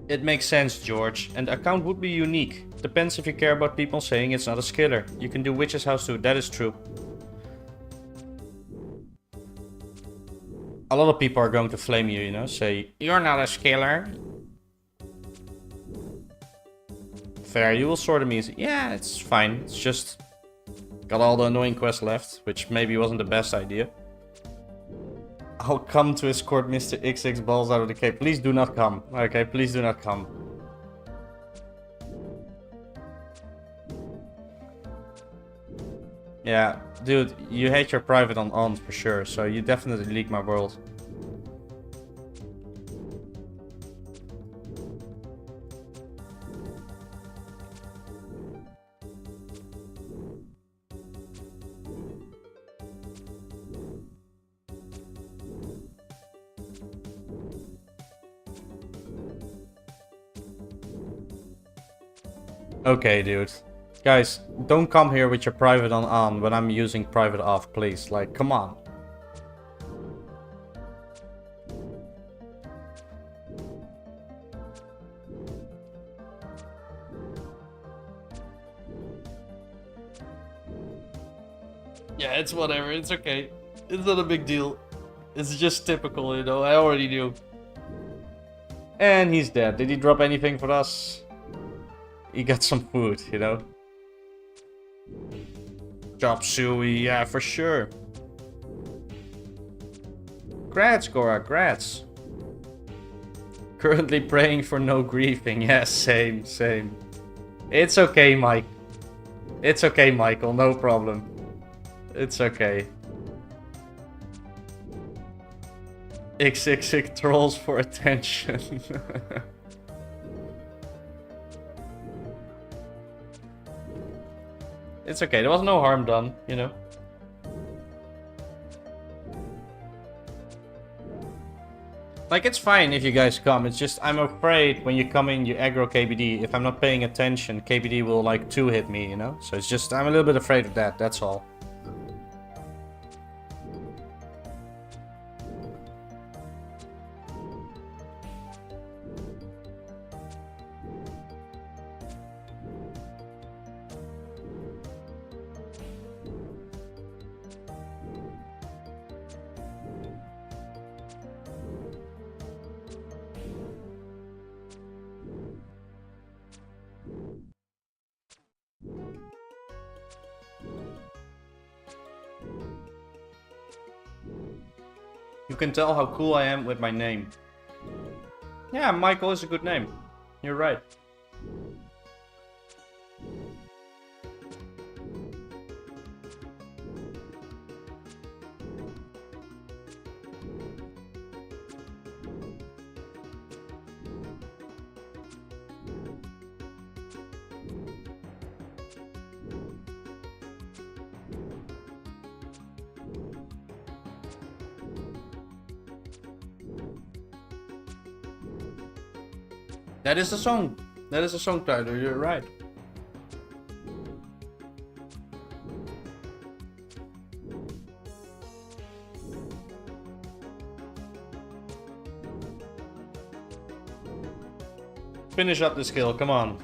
It makes sense, George, and the account would be unique. Depends if you care about people saying it's not a skiller. You can do Witch's House too, that is true. A lot of people are going to flame you, you know, say, you're not a skiller. Fair, you will sort them easy. Yeah, it's fine, it's just... Got all the annoying quests left, which maybe wasn't the best idea. I'll come to escort Mr. XX balls out of the cave. Please do not come. Okay, please do not come. Yeah, dude, you hate your private on for sure, so you definitely leak my world. Okay, dude. Guys, don't come here with your private on when I'm using private off, please. Like, come on. Yeah, it's whatever. It's okay. It's not a big deal. It's just typical, you know. I already knew. And he's dead. Did he drop anything for us? He got some food, you know. Chop suey, yeah, for sure. Grats, Gora, grats. Currently praying for no griefing. Yeah, same, same. It's okay, Mike. It's okay, Michael, no problem. It's okay. XXX trolls for attention. It's okay, there was no harm done, you know. Like, it's fine if you guys come, it's just I'm afraid when you come in, you aggro KBD. If I'm not paying attention, KBD will like 2-hit me, you know. So it's just, I'm a little bit afraid of that, that's all. You can tell how cool I am with my name. Yeah, Michael is a good name. You're right. That is the song. That is the song title, you're right. Finish up this kill, come on.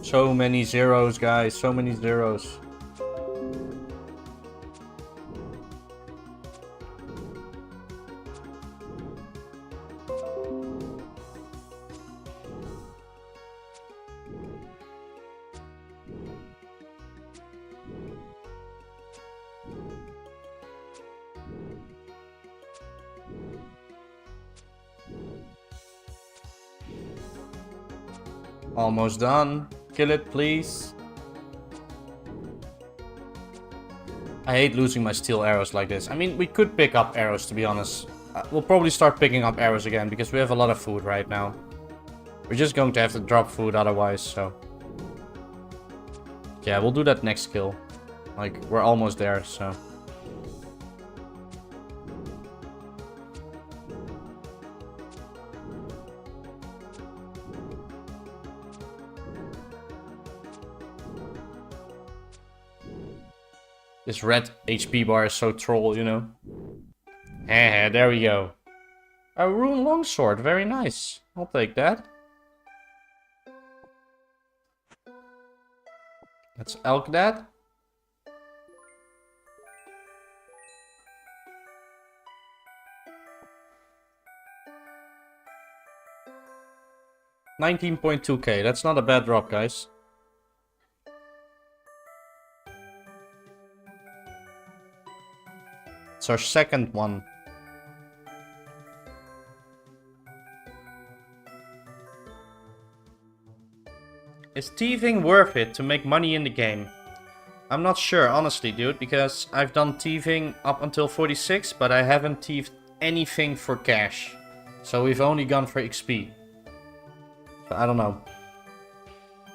So many zeros, guys. So many zeros. Almost done. Kill it, please. I hate losing my steel arrows like this. I mean, we could pick up arrows, to be honest. We'll probably start picking up arrows again, because we have a lot of food right now. We're just going to have to drop food otherwise, so... Yeah, we'll do that next kill. Like, we're almost there, so... This red HP bar is so troll, you know. There we go. A rune longsword, very nice. I'll take that. Let's elk that. $19.2k, that's not a bad drop, guys. It's our second one. Is thieving worth it to make money in the game? I'm not sure, honestly, dude, because I've done thieving up until 46, but I haven't thieved anything for cash. So we've only gone for XP. So I don't know.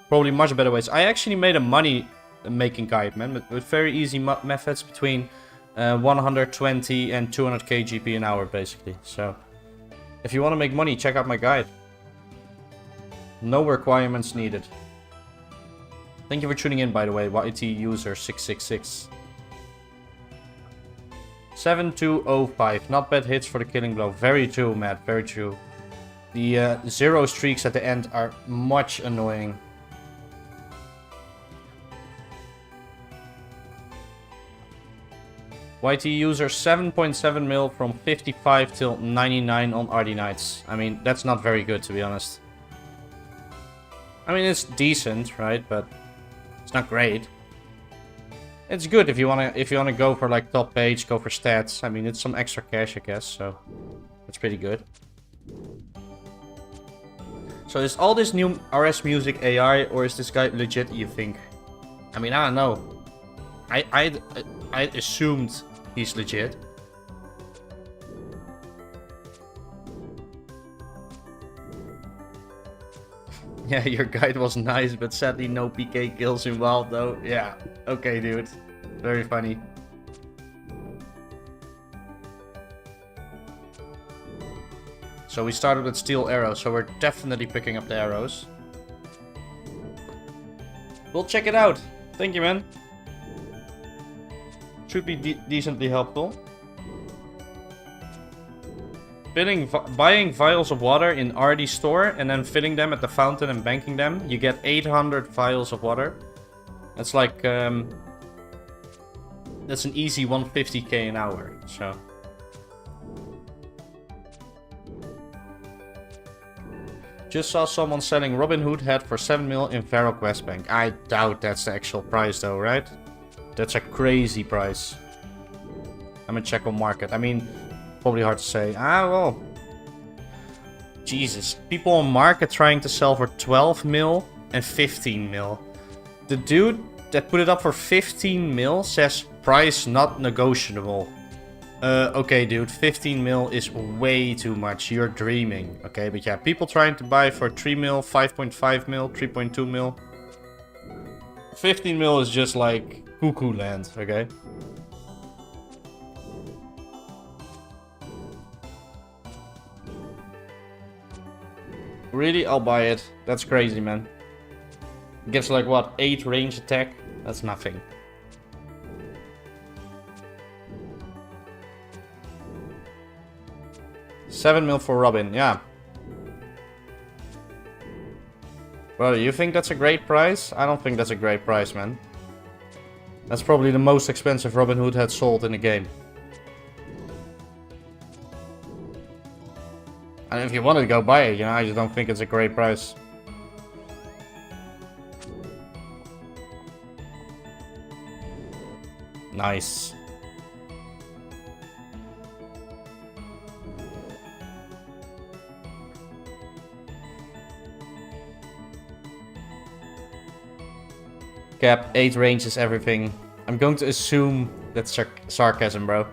Probably much better ways. I actually made a money making guide, man, with very easy methods between 120 and 200k GP an hour, basically. So, if you want to make money, check out my guide. No requirements needed. Thank you for tuning in, by the way, YT user 666. 7205. Not bad hits for the killing blow. Very true, Matt. Very true. The zero streaks at the end are much annoying. YT user 7.7 mil from 55 till 99 on RD Nights. I mean, that's not very good, to be honest. I mean, it's decent, right? But it's not great. It's good if you wanna go for like top page, go for stats. I mean, it's some extra cash, I guess. So it's pretty good. So is all this new RS music AI, or is this guy legit, you think? I mean, I don't know. I assumed he's legit. Yeah, your guide was nice, but sadly no PK kills involved though. Yeah, okay, dude. Very funny. So we started with steel arrows, so we're definitely picking up the arrows. We'll check it out. Thank you, man. Should be decently helpful. Buying vials of water in RD store and then filling them at the fountain and banking them. You get 800 vials of water. That's like, that's an easy 150k an hour, so. Just saw someone selling Robin Hood head for 7 mil in Varrock West Bank. I doubt that's the actual price though, right? That's a crazy price. I'm gonna check on market. I mean, probably hard to say. Ah, well. Jesus. People on market trying to sell for 12 mil and 15 mil. The dude that put it up for 15 mil says price not negotiable. Okay, dude, 15 mil is way too much. You're dreaming. Okay, but yeah, people trying to buy for 3 mil, 5.5 mil, 3.2 mil. 15 mil is just like cuckoo land, okay? Really? I'll buy it. That's crazy, man. Gives like what, 8 range attack? That's nothing. $7 mil for Robin, yeah. Well, you think that's a great price? I don't think that's a great price, man. That's probably the most expensive Robin Hood had sold in the game. And if you wanted to go buy it, you know, I just don't think it's a great price. Nice. Cap, 8 range is everything. I'm going to assume that's sarcasm, bro.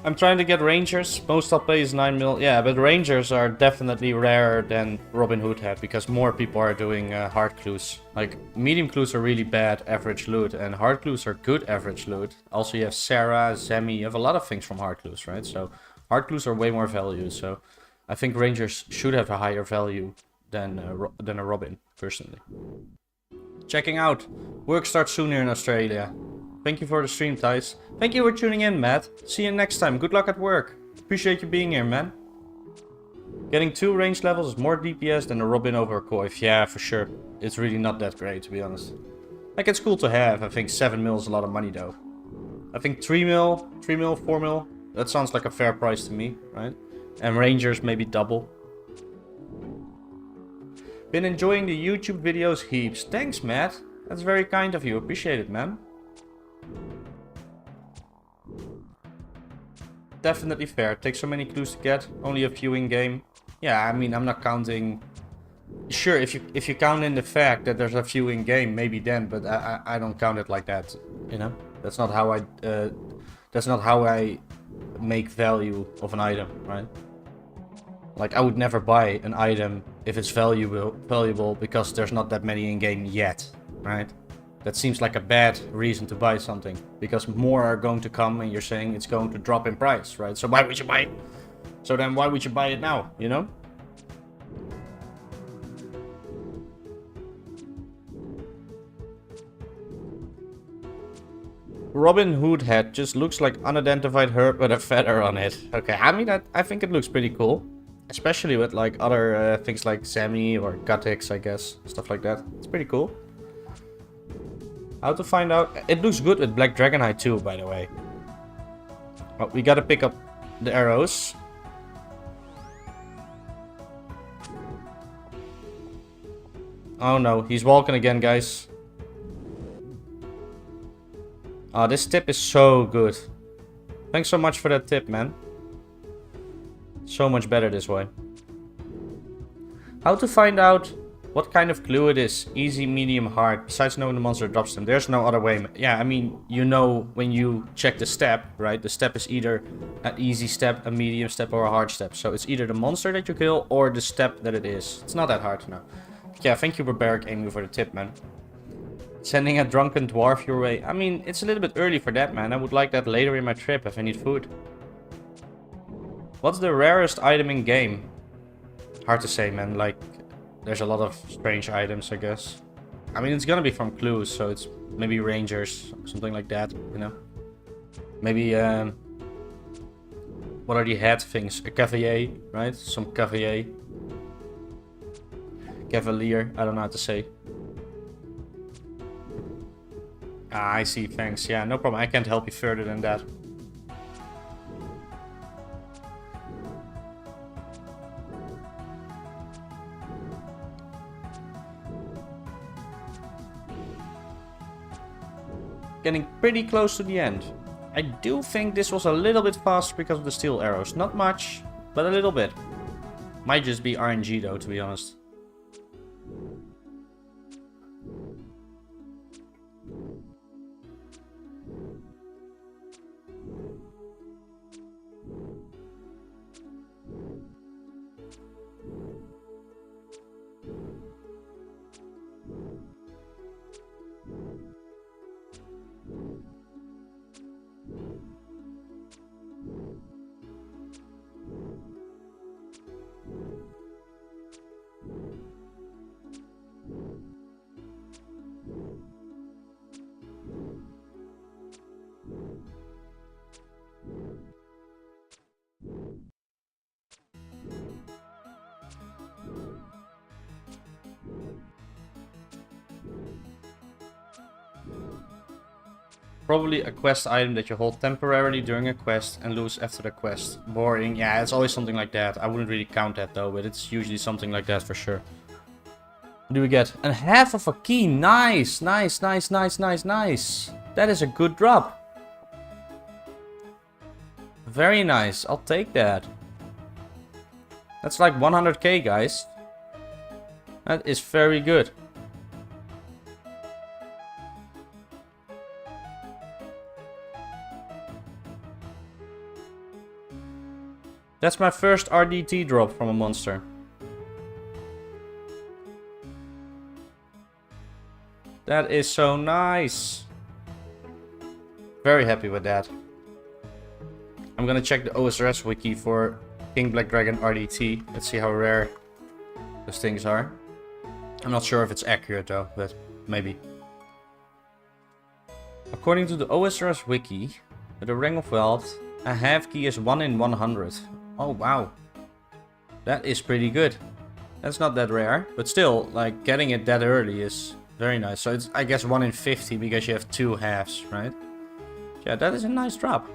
I'm trying to get Rangers. Most I'll pay is 9 mil. Yeah, but Rangers are definitely rarer than Robin Hood had because more people are doing hard clues. Like, medium clues are really bad average loot and hard clues are good average loot. Also, you have Sarah, Zemi, you have a lot of things from hard clues, right? So, hard clues are way more value. So, I think Rangers should have a higher value than a Robin, personally. Checking out. Work starts soon here in Australia. Thank you for the stream, Thijs. Thank you for tuning in, Matt. See you next time. Good luck at work. Appreciate you being here, man. Getting 2 range levels is more DPS than a Robin over a Coif. Yeah, for sure. It's really not that great, to be honest. Like, it's cool to have. I think 7 mil is a lot of money, though. I think 3 mil, 4 mil. That sounds like a fair price to me, right? And Rangers maybe double. Been enjoying the YouTube videos heaps. Thanks, Matt. That's very kind of you. Appreciate it, man. Definitely fair. Takes so many clues to get. Only a few in game. Yeah, I mean, I'm not counting. Sure, if you count in the fact that there's a few in game, maybe then. But I don't count it like that. You know, that's not how I make value of an item, right? Like, I would never buy an item if it's valuable because there's not that many in game yet, right? That seems like a bad reason to buy something, because more are going to come and you're saying it's going to drop in price, right? So why would you buy it? So then why would you buy it now, you know? Robin Hood head just looks like unidentified herb with a feather on it. Okay, I mean, I think it looks pretty cool. Especially with like other things like Zemi or Gutix, I guess. Stuff like that. It's pretty cool. How to find out? It looks good with Black Dragonite too, by the way. Oh, we gotta pick up the arrows. Oh no, he's walking again, guys. Oh, this tip is so good. Thanks so much for that tip, man. So much better this way. How to find out what kind of clue it is? Easy, medium, hard. Besides knowing the monster drops them, there's no other way. Yeah, I mean, you know when you check the step, right? The step is either an easy step, a medium step, or a hard step. So it's either the monster that you kill or the step that it is. It's not that hard to know. But yeah, thank you, Barbaric Amy, for the tip, man. Sending a drunken dwarf your way. I mean, it's a little bit early for that, man. I would like that later in my trip if I need food. What's the rarest item in game? Hard to say, man. Like, there's a lot of strange items, I guess. I mean, it's gonna be from clues, so it's maybe Rangers, something like that, you know? Maybe, what are the head things? A Cavalier, right? Some Cavalier. Cavalier, I don't know how to say. Ah, I see, thanks. Yeah, no problem. I can't help you further than that. Getting pretty close to the end. I do think this was a little bit faster because of the steel arrows. Not much, but a little bit. Might just be RNG though, to be honest. Probably a quest item that you hold temporarily during a quest and lose after the quest. Boring. Yeah, it's always something like that. I wouldn't really count that though, but it's usually something like that for sure. What do we get? And half of a key. Nice, nice, nice, nice, nice, nice. That is a good drop. Very nice. I'll take that. That's like 100k, guys. That is very good. That's my first RDT drop from a monster. That is so nice. Very happy with that. I'm gonna check the OSRS wiki for King Black Dragon RDT. Let's see how rare those things are. I'm not sure if it's accurate though, but maybe. According to the OSRS wiki, with the Ring of Wealth, a half key is 1 in 100. Oh wow. That is pretty good. That's not that rare, but still, like, getting it that early is very nice. So it's, I guess, 1 in 50 because you have 2 halves, right? Yeah, that is a nice drop.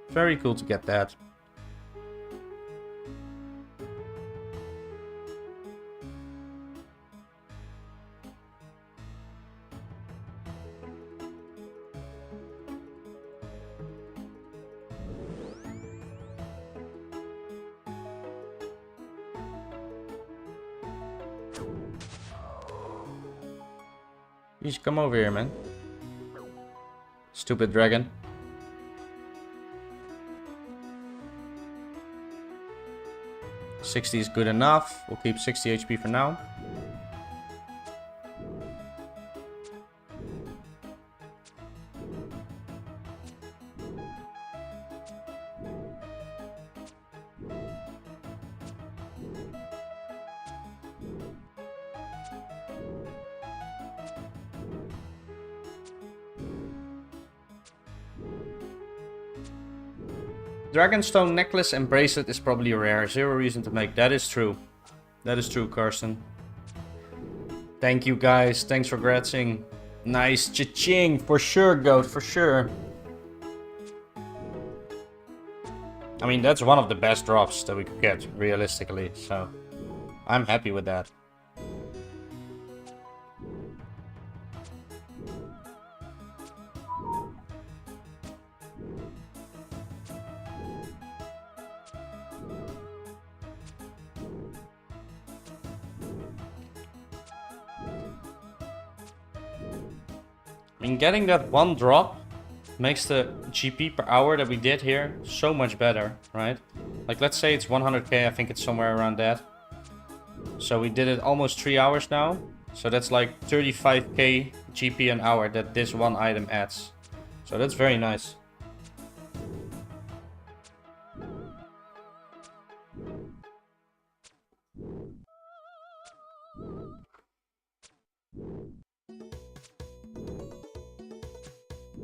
Very cool to get that. You should come over here, man. Stupid dragon. $60 is good enough. We'll keep 60 HP for now. Dragonstone necklace and bracelet is probably rare. Zero reason to make. That is true. That is true, Carson. Thank you, guys. Thanks for gratzing. Nice. Cha-ching. For sure, Goat. For sure. I mean, that's one of the best drops that we could get, realistically. So, I'm happy with that. I mean, getting that one drop makes the GP per hour that we did here so much better, right? Like, let's say it's 100k, I think it's somewhere around that. So we did it almost 3 hours now. So that's like 35k GP an hour that this one item adds. So that's very nice.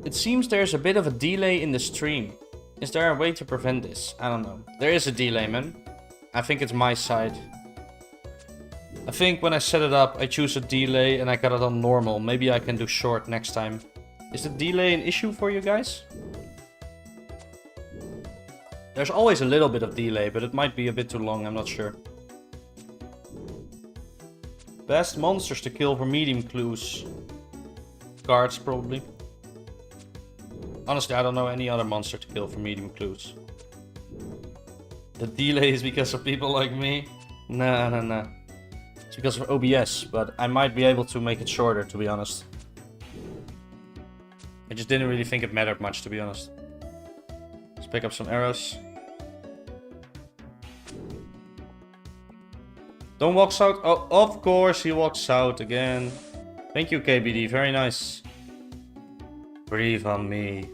It seems there's a bit of a delay in the stream. Is there a way to prevent this? I don't know. There is a delay, man. I think it's my side. I think when I set it up, I choose a delay and I got it on normal. Maybe I can do short next time. Is the delay an issue for you guys? There's always a little bit of delay, but it might be a bit too long, I'm not sure. Best monsters to kill for medium clues. Guards, probably. Honestly, I don't know any other monster to kill for medium clues. The delay is because of people like me? Nah. It's because of OBS, but I might be able to make it shorter, to be honest. I just didn't really think it mattered much, to be honest. Let's pick up some arrows. Don't walk south. Oh, of course he walks south again. Thank you, KBD. Very nice. Breathe on me.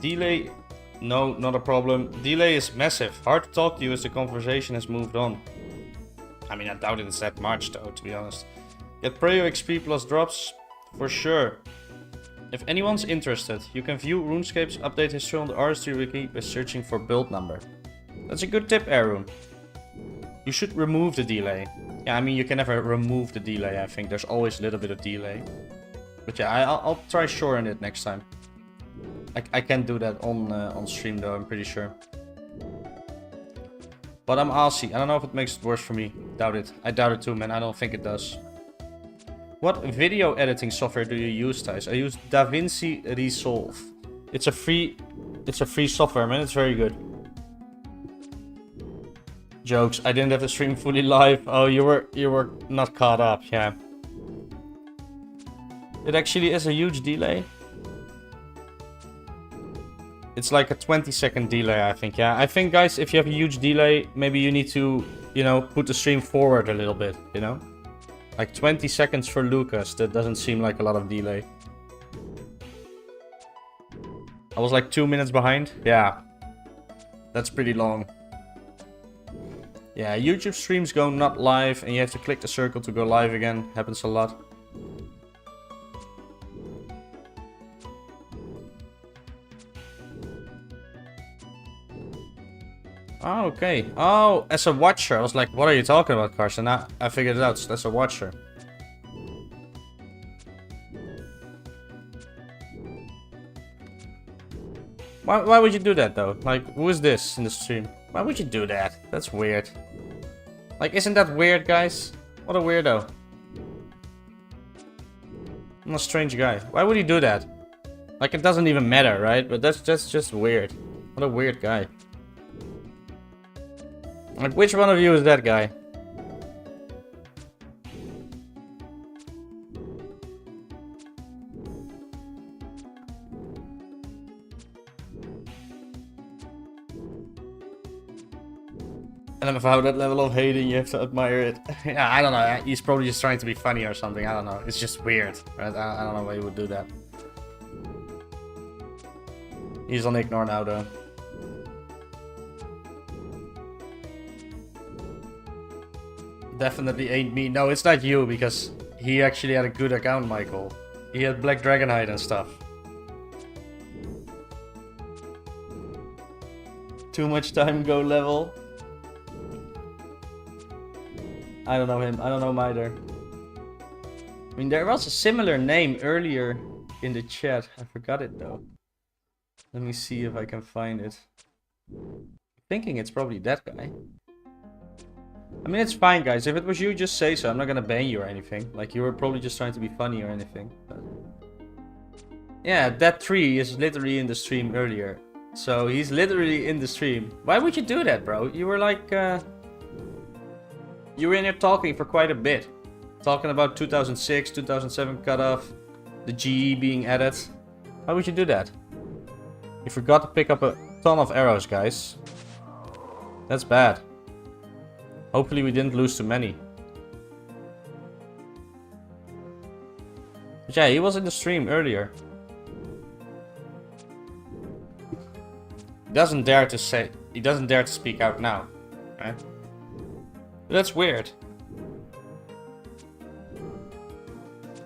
Delay, no, not a problem. Delay is massive. Hard to talk to you as the conversation has moved on. I mean, I doubt it's that much though, to be honest. Get Preo XP plus drops, for sure. If anyone's interested, you can view RuneScape's update history on the RS3 wiki by searching for build number. That's a good tip, Rune. You should remove the delay. Yeah, I mean, you can never remove the delay, I think. There's always a little bit of delay. But yeah, I'll try shorten it next time. I can do that on stream though, I'm pretty sure. But I'm Aussie. I don't know if it makes it worse for me. Doubt it. I doubt it too, man. I don't think it does. What video editing software do you use, Thijs? I use DaVinci Resolve. It's a free software, man. It's very good. Jokes. I didn't have the stream fully live. Oh, you were not caught up. Yeah. It actually is a huge delay. It's like a 20-second delay, I think. Yeah, I think, guys, if you have a huge delay, maybe you need to, you know, put the stream forward a little bit, you know? Like 20 seconds for Lucas, that doesn't seem like a lot of delay. I was like 2 minutes behind. Yeah, that's pretty long. Yeah, YouTube streams go not live and you have to click the circle to go live again. Happens a lot. Oh, okay. Oh, as a watcher. I was like, what are you talking about, Carson? I figured it out. So that's a watcher. Why would you do that, though? Like, who is this in the stream? Why would you do that? That's weird. Like, isn't that weird, guys? What a weirdo. I'm a strange guy. Why would he do that? Like, it doesn't even matter, right? But that's just weird. What a weird guy. Like, which one of you is that guy? And about that level of hating, you have to admire it. Yeah, I don't know. He's probably just trying to be funny or something. I don't know. It's just weird. Right? I don't know why he would do that. He's on ignore now, though. Definitely ain't me. No, it's not you, because he actually had a good account, Michael. He had Black Dragonhide and stuff. Too much time go level. I don't know him. I don't know him either. I mean, there was a similar name earlier in the chat. I forgot it though. Let me see if I can find it. I'm thinking it's probably that guy. I mean, it's fine, guys. If it was you, just say so. I'm not gonna ban you or anything. Like, you were probably just trying to be funny or anything. But... yeah, that tree is literally in the stream earlier. So, he's literally in the stream. Why would you do that, bro? You were like, you were in here talking for quite a bit. Talking about 2006, 2007 cutoff. The GE being added. Why would you do that? You forgot to pick up a ton of arrows, guys. That's bad. Hopefully we didn't lose too many. But yeah, he was in the stream earlier. He doesn't dare to speak out now, right? That's weird.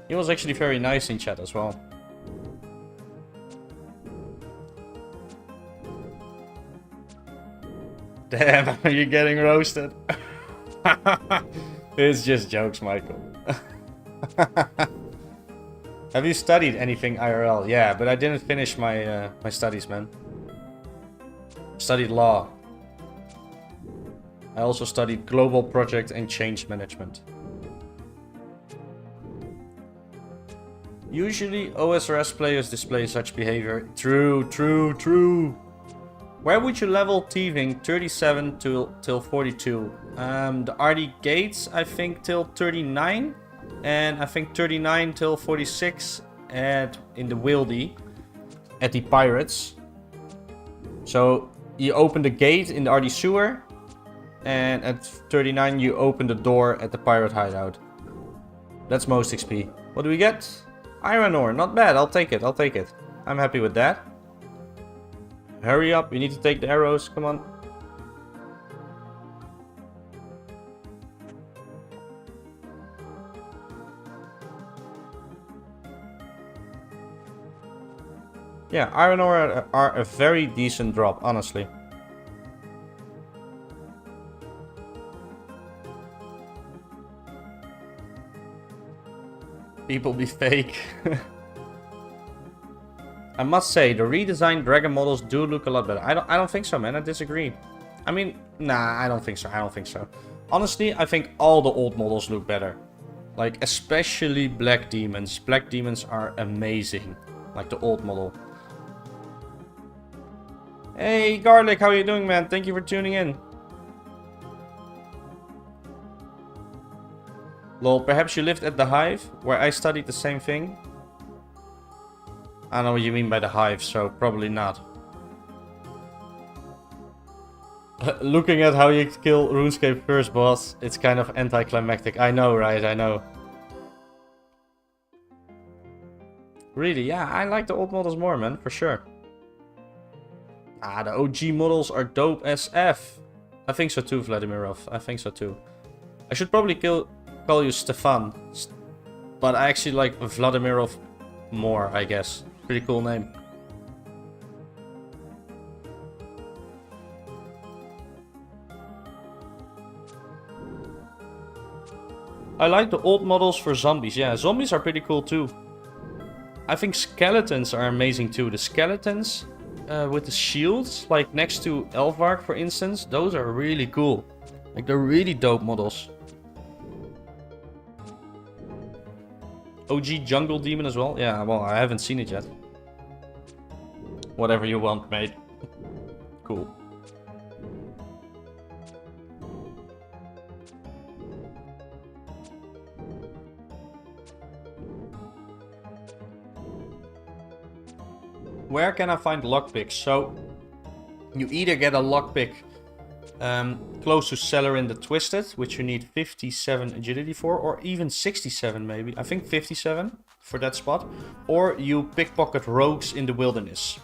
He was actually very nice in chat as well. Damn, you're getting roasted. It's just jokes, Michael. Have you studied anything IRL? Yeah, but I didn't finish my my studies, man. Studied law. I also studied global project and change management. Usually OSRS players display such behavior. True, true, true. Where would you level thieving 37 till 42? The RD gates, I think, till 39. And I think 39 till 46 in the Wildy at the pirates. So you open the gate in the RD sewer. And at 39 you open the door at the pirate hideout. That's most XP. What do we get? Iron ore, not bad. I'll take it. I'll take it. I'm happy with that. Hurry up. We need to take the arrows. Come on. Yeah, iron ore are a very decent drop, honestly. People be fake. I must say, the redesigned dragon models do look a lot better. I don't think so, man. I disagree. I mean, nah, I don't think so. I don't think so. Honestly, I think all the old models look better. Like, especially black demons. Black demons are amazing. Like the old model. Hey, Garlic, how are you doing, man? Thank you for tuning in. Lol, perhaps you lived at the Hive, where I studied the same thing. I don't know what you mean by the Hive, so probably not. Looking at how you kill RuneScape first boss, it's kind of anticlimactic. I know, right? I know. Really, yeah, I like the old models more, man, for sure. Ah, the OG models are dope as F. I think so too, Vladimirov. I think so too. I should probably call you Stefan. But I actually like Vladimirov more, I guess. Pretty cool name. I like the old models for zombies. Yeah, zombies are pretty cool too. I think skeletons are amazing too. The skeletons with the shields, like next to Elvark, for instance, those are really cool. Like, they're really dope models. OG jungle demon as well. Yeah, well, I haven't seen it yet. Whatever you want, mate. Cool. Where can I find lockpicks? So, you either get a lockpick close to Celerin the Twisted, which you need 57 agility for, or even 67 maybe. I think 57 for that spot. Or you pickpocket rogues in the wilderness.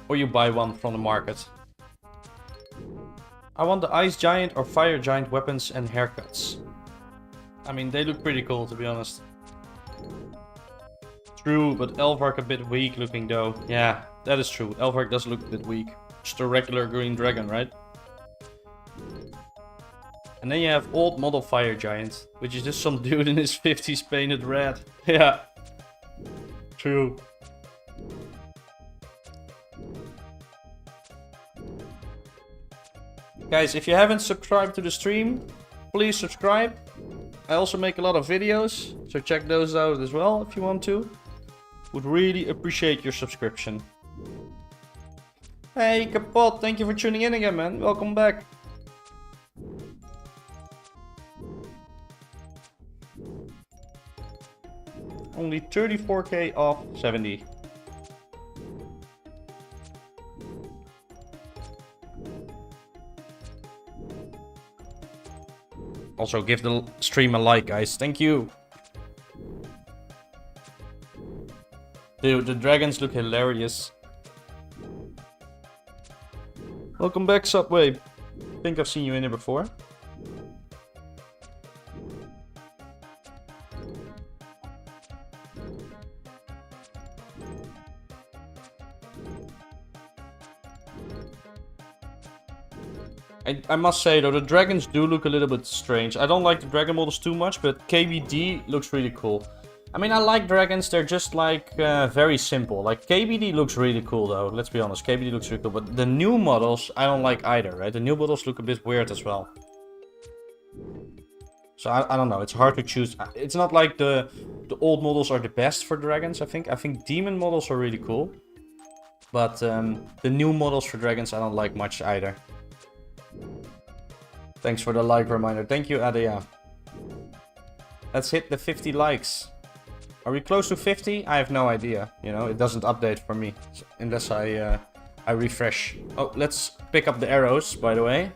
Or you buy one from the market. I want the Ice Giant or Fire Giant weapons and haircuts. I mean, they look pretty cool, to be honest. True, but Elvark a bit weak looking though. Yeah, that is true. Elvark does look a bit weak. Just a regular green dragon, right? And then you have old model Fire Giant, which is just some dude in his 50s painted red. Yeah. True. Guys, if you haven't subscribed to the stream, please subscribe. I also make a lot of videos, so check those out as well if you want to. Would really appreciate your subscription. Hey, Kapot, thank you for tuning in again, man. Welcome back. Only 34k off 70. Also, give the stream a like, guys. Thank you. Dude, the dragons look hilarious. Welcome back, Subway. I think I've seen you in here before. I must say though, the dragons do look a little bit strange. I don't like the dragon models too much, but KBD looks really cool. I mean, I like dragons, they're just like very simple. Like KBD looks really cool though, let's be honest, KBD looks really cool. But the new models, I don't like either, right? The new models look a bit weird as well. So I don't know, it's hard to choose. It's not like the old models are the best for dragons, I think. I think demon models are really cool. But the new models for dragons I don't like much either. Thanks for the like reminder. Thank you, Adea. Let's hit the 50 likes. Are we close to 50? I have no idea. You know, it doesn't update for me unless I refresh. Oh, let's pick up the arrows, by the way.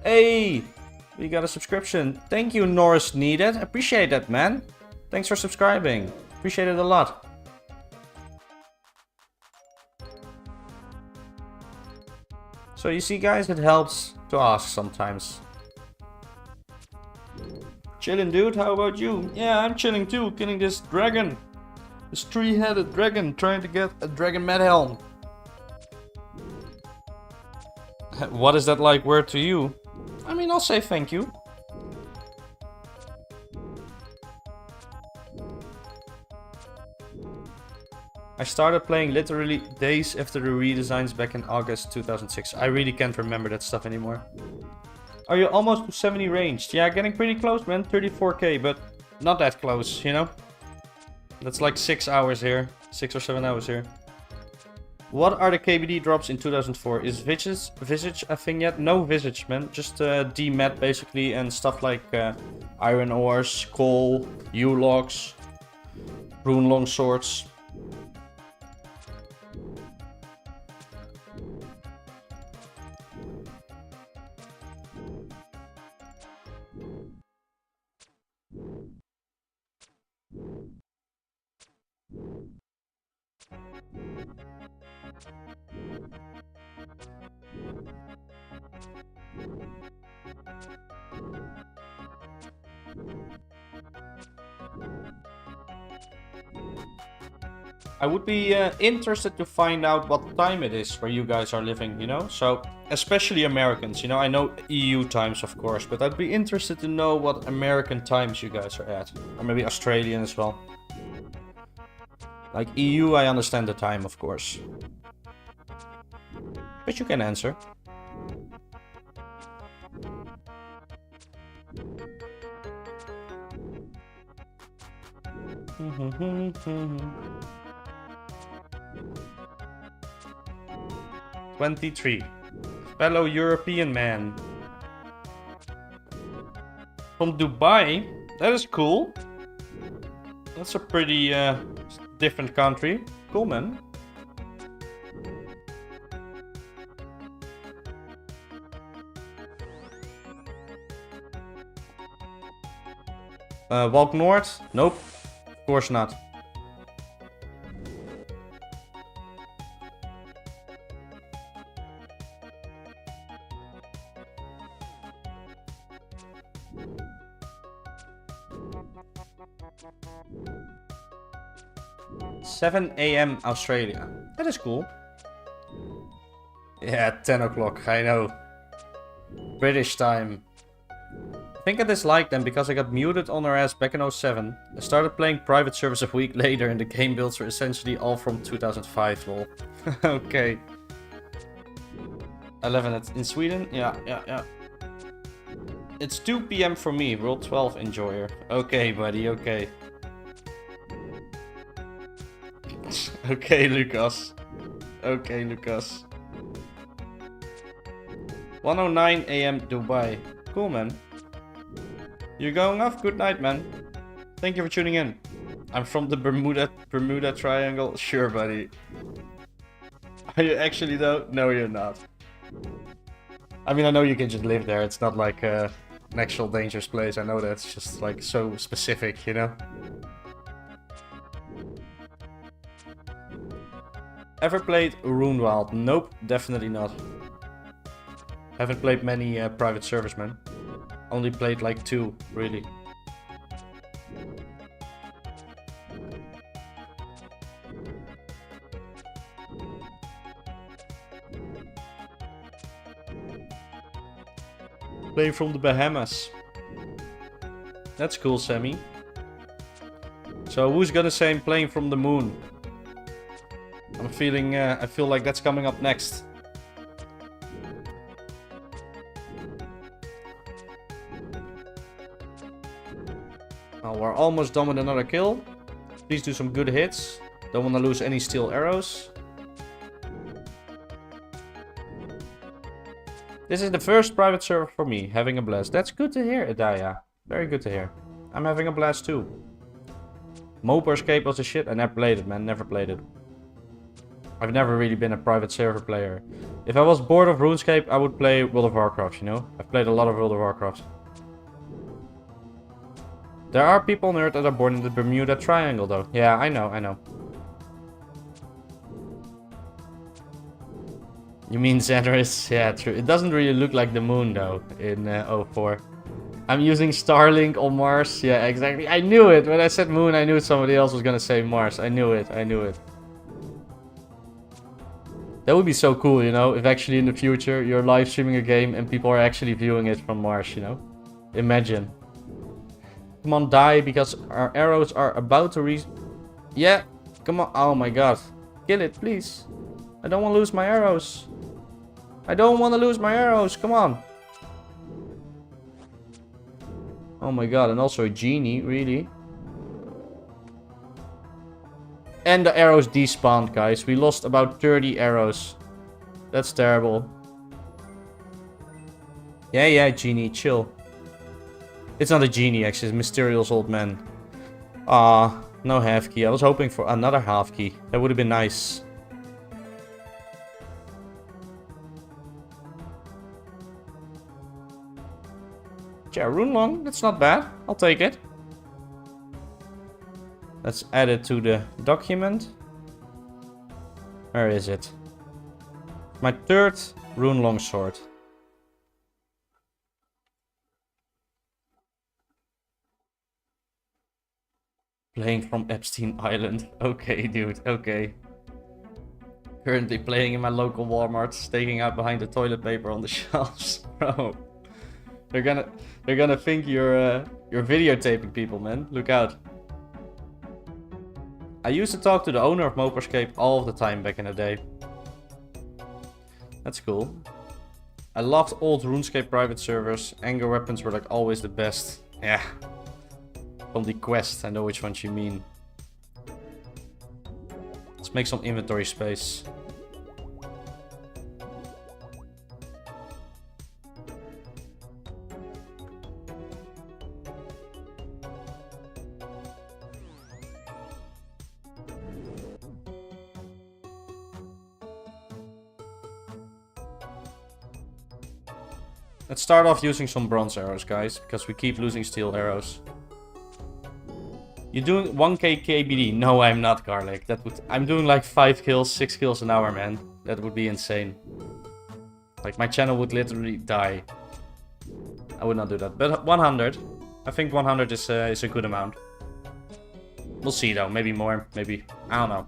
Hey, we got a subscription. Thank you, Norris Needed. Appreciate that, man. Thanks for subscribing. Appreciate it a lot. So you see, guys, it helps to ask sometimes. Chilling, dude. How about you? Yeah, I'm chilling too. Killing this dragon. This three-headed dragon. Trying to get a dragon med helm. What is that like word to you? I mean, I'll say thank you. I started playing literally days after the redesigns back in August 2006. I really can't remember that stuff anymore. Are you almost to 70 ranged? Yeah, getting pretty close, man. 34k, but not that close, you know? That's like 6 hours here. 6 or 7 hours here. What are the KBD drops in 2004? Is Visage a thing yet? No Visage, man. Just dmed basically, and stuff like iron ores, coal, U-logs, rune long swords. I would be interested to find out what time it is where you guys are living, you know? So, especially Americans, you know? I know EU times, of course, but I'd be interested to know what American times you guys are at. Or maybe Australian as well. Like EU, I understand the time, of course. But you can answer. "23. Fellow European man. From Dubai? That is cool. That's a pretty different country. Cool, man. Walk north? Nope. Of course not. "7 AM Australia." That is cool. Yeah, 10 o'clock, I know. British time. I think I disliked them because I got muted on their ass back in 07. I started playing private service a week later and the game builds are essentially all from 2005, lol. Okay. 11 in Sweden? Yeah. It's 2 PM for me, World 12 enjoyer. Okay, buddy, okay. Okay, Lucas. Okay, Lucas. 1:09 AM Dubai. Cool, man. You're going off? Good night, man. Thank you for tuning in. I'm from the Bermuda Triangle. Sure, buddy. Are you actually though? No, you're not. I mean, I know you can just live there. It's not like an actual dangerous place. I know that's just like so specific, you know? Ever played Rune Wild? Nope, definitely not. Haven't played many private servers, man. Only played like 2, really. Playing from the Bahamas. That's cool, Sammy. So who's gonna say I'm playing from the moon? I'm feeling, I feel like that's coming up next. Oh, we're almost done with another kill. Please do some good hits. Don't want to lose any steel arrows. This is the first private server for me, having a blast. That's good to hear, Adaya. Very good to hear. I'm having a blast too. 2004SCAPE was the shit. I never played it, man. Never played it. I've never really been a private server player. If I was bored of RuneScape, I would play World of Warcraft, you know? I've played a lot of World of Warcraft. There are people on Earth that are born in the Bermuda Triangle, though. Yeah, I know, I know. You mean Xenorus? Yeah, true. It doesn't really look like the moon, though, in 04. I'm using Starlink on Mars. Yeah, exactly. I knew it. When I said moon, I knew somebody else was gonna say Mars. I knew it. I knew it. That would be so cool, you know, if actually in the future you're live streaming a game and people are actually viewing it from Mars, you know? Imagine. Come on, die, because our arrows are about to reach... Yeah, come on. Oh my god. Kill it, please. I don't want to lose my arrows. I don't want to lose my arrows. Come on. Oh my god, and also a genie, really? And the arrows despawned, guys. We lost about 30 arrows. That's terrible. Yeah, genie, chill. It's not a genie, actually. It's a mysterious old man. Ah, no half key. I was hoping for another half key. That would have been nice. Yeah, Runelong. That's not bad. I'll take it. Let's add it to the document. Where is it? My third Rune Longsword. Playing from Epstein Island. Okay, dude. Okay. Currently playing in my local Walmart, staking out behind the toilet paper on the shelves. Bro. They're gonna think you're videotaping people, man. Look out. I used to talk to the owner of 2004SCAPE all of the time back in the day. That's cool. I loved old RuneScape private servers. Anger weapons were like always the best. Yeah. From the quest, I know which ones you mean. Let's make some inventory space. Let's start off using some bronze arrows, guys, because we keep losing steel arrows. You're doing 1k KBD? No, I'm not, Garlic. I'm doing like 5 kills, 6 kills an hour, man. That would be insane. Like, my channel would literally die. I would not do that. But 100. I think 100 is a good amount. We'll see, though. Maybe more. Maybe. I don't know.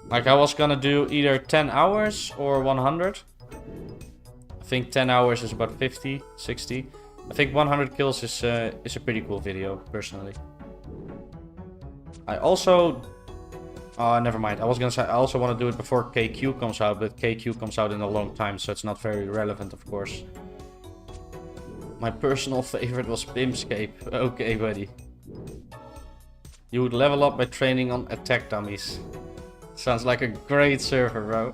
Like, I was gonna do either 10 hours or 100. I think 10 hours is about 50, 60. I think 100 kills is a pretty cool video, personally. I also... never mind. I was gonna say I also want to do it before KQ comes out, but KQ comes out in a long time, so it's not very relevant, of course. My personal favorite was Pimscape. Okay, buddy. You would level up by training on attack dummies. Sounds like a great server, bro.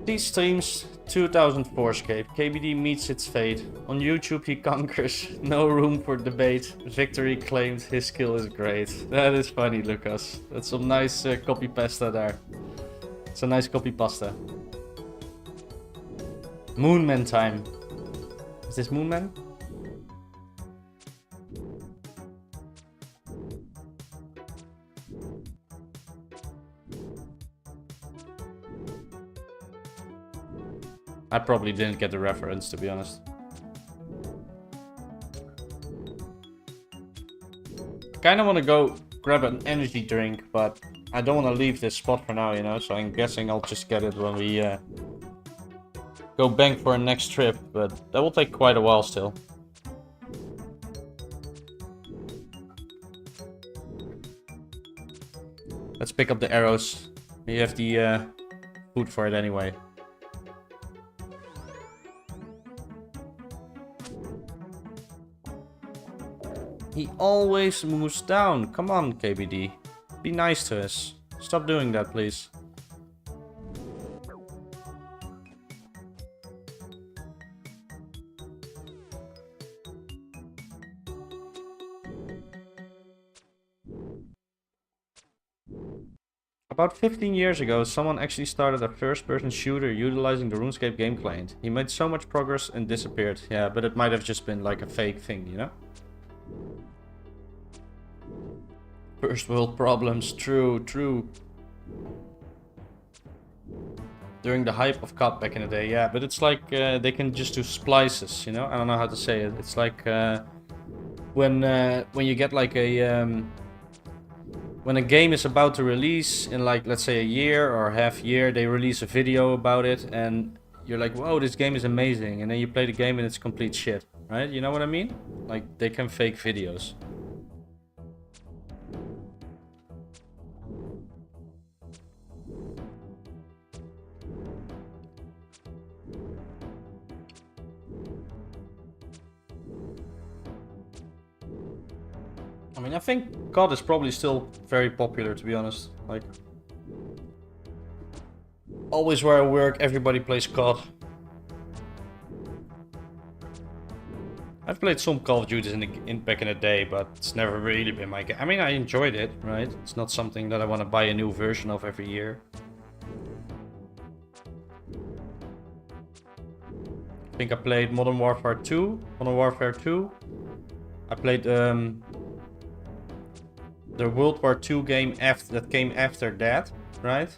These streams 2004SCAPE. KBD meets its fate. On YouTube he conquers. No room for debate. Victory claimed. His skill is great. That is funny, Lucas. That's some nice copy pasta there. It's a nice copy pasta. Moonman time. Is this Moonman? I probably didn't get the reference, to be honest. I kind of want to go grab an energy drink, but I don't want to leave this spot for now, you know, so I'm guessing I'll just get it when we go bank for our next trip, but that will take quite a while still. Let's pick up the arrows. We have the food for it anyway. He always moves down. Come on, KBD. Be nice to us. Stop doing that, please. About 15 years ago, someone actually started a first-person shooter utilizing the RuneScape game client. He made so much progress and disappeared. Yeah, but it might have just been like a fake thing, you know? First world problems, true. During the hype of COD back in the day, yeah, but it's like they can just do splices, you know? I don't know how to say it. It's like when you get like a when a game is about to release in like, let's say a year or half year, they release a video about it and you're like, whoa, this game is amazing, and then you play the game and it's complete shit, right? You know what I mean? Like, they can fake videos. I mean, I think COD is probably still very popular, to be honest. Like, always where I work, everybody plays COD. I've played some Call of Duties back in the day, but it's never really been my game. I mean, I enjoyed it, right? It's not something that I want to buy a new version of every year. I think I played Modern Warfare 2. Modern Warfare 2. I played the World War II game that came after that, right?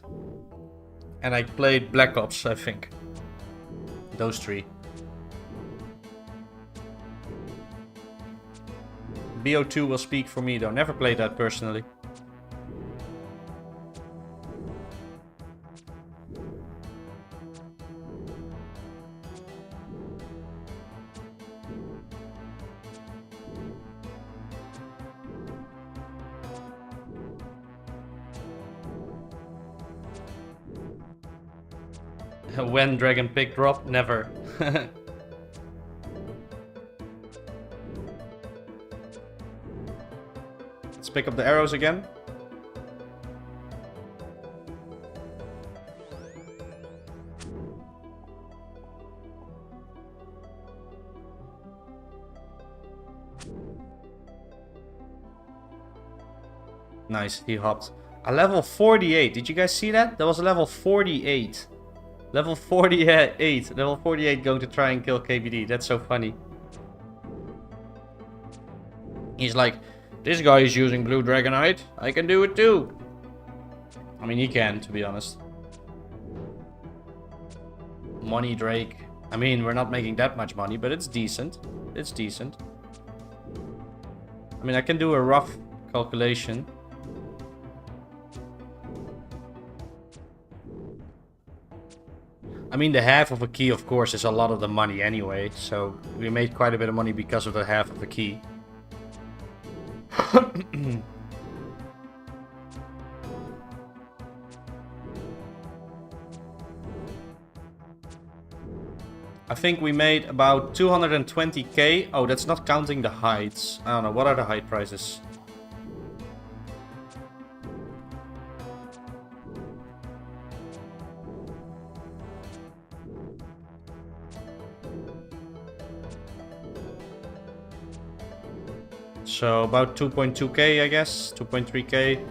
And I played Black Ops, I think. Those three. BO2 will speak for me though. Never played that personally. When Dragon Pig drop? Never. Let's pick up the arrows again. Nice, he hopped. A level 48. Did you guys see that? That was a level 48. Level 48. Level 48 going to try and kill KBD. That's so funny. He's like, this guy is using Blue Dragonite. I can do it too. I mean, he can, to be honest. Money, Drake. I mean, we're not making that much money, but it's decent. It's decent. I mean, I can do a rough calculation. I mean, the half of a key, of course, is a lot of the money anyway. So we made quite a bit of money because of the half of the key. I think we made about 220k. Oh, that's not counting the hides. I don't know. What are the hide prices? So about 2.2k, I guess, 2.3k.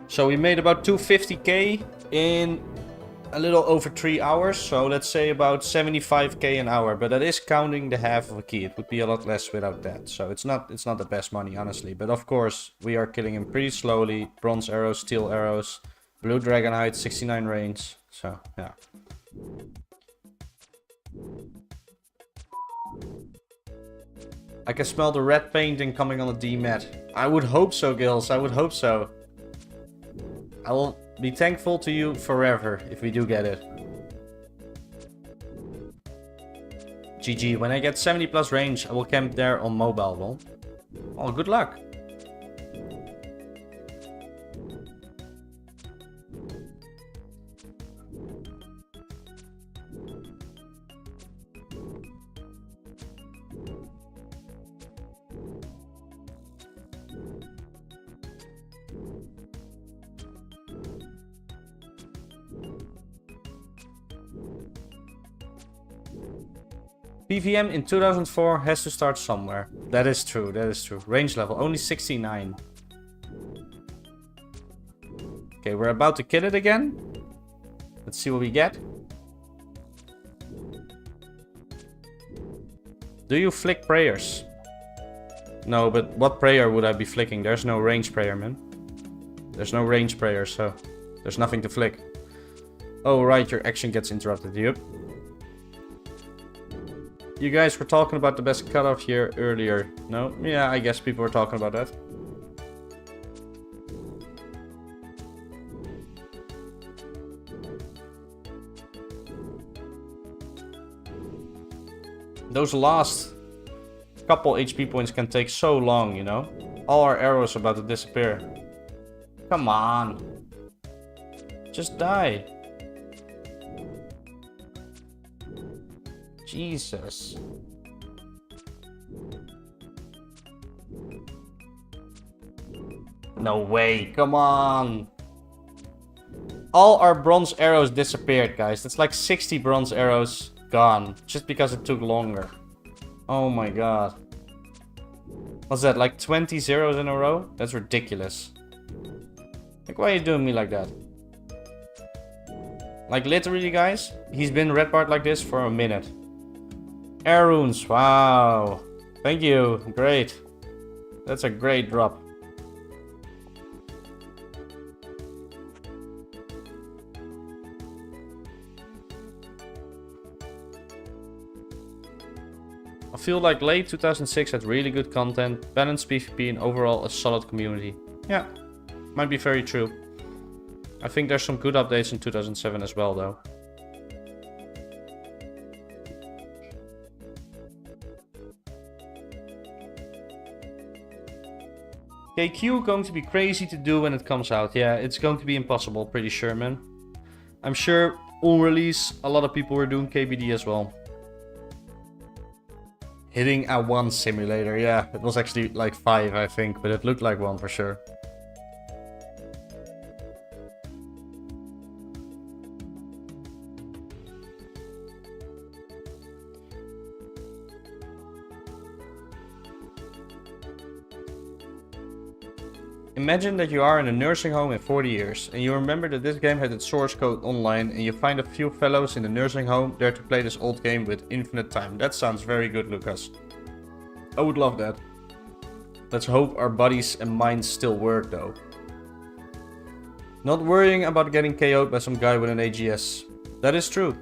So we made about 250k in a little over 3 hours. So let's say about 75k an hour, but that is counting the half of a key. It would be a lot less without that. So it's not the best money, honestly. But of course, we are killing him pretty slowly. Bronze arrows, steel arrows, blue dragonite, 69 range. So yeah. I can smell the red painting coming on the dmed. I would hope so, Gills. I would hope so. I will be thankful to you forever if we do get it. GG. When I get 70 plus range, I will camp there on mobile. Well, oh, good luck. PVM in 2004 has to start somewhere. That is true, that is true. Range level, only 69. Okay, we're about to kill it again. Let's see what we get. Do you flick prayers? No, but what prayer would I be flicking? There's no range prayer, man. There's no range prayer, so there's nothing to flick. Oh, right, your action gets interrupted. Yep. You guys were talking about the best cutoff here earlier. No? Yeah, I guess people were talking about that. Those last couple HP points can take so long, you know? All our arrows are about to disappear. Come on. Just die. Jesus. No way, come on. All our bronze arrows disappeared, guys. That's like 60 bronze arrows gone. Just because it took longer. Oh my god. What's that, like 20 zeros in a row? That's ridiculous. Like, why are you doing me like that? Like, literally, guys, he's been red barred like this for a minute. Air runes, wow. Thank you, great. That's a great drop. I feel like late 2006 had really good content, balanced PvP and overall a solid community. Yeah, might be very true. I think there's some good updates in 2007 as well though. KQ going to be crazy to do when it comes out. Yeah, it's going to be impossible, pretty sure, man. I'm sure on release a lot of people were doing KBD as well. Hitting a 1 simulator, yeah. It was actually like 5, I think, but it looked like 1 for sure. Imagine that you are in a nursing home in 40 years, and you remember that this game had its source code online, and you find a few fellows in the nursing home there to play this old game with infinite time. That sounds very good, Lucas. I would love that. Let's hope our bodies and minds still work, though. Not worrying about getting KO'd by some guy with an AGS. That is true.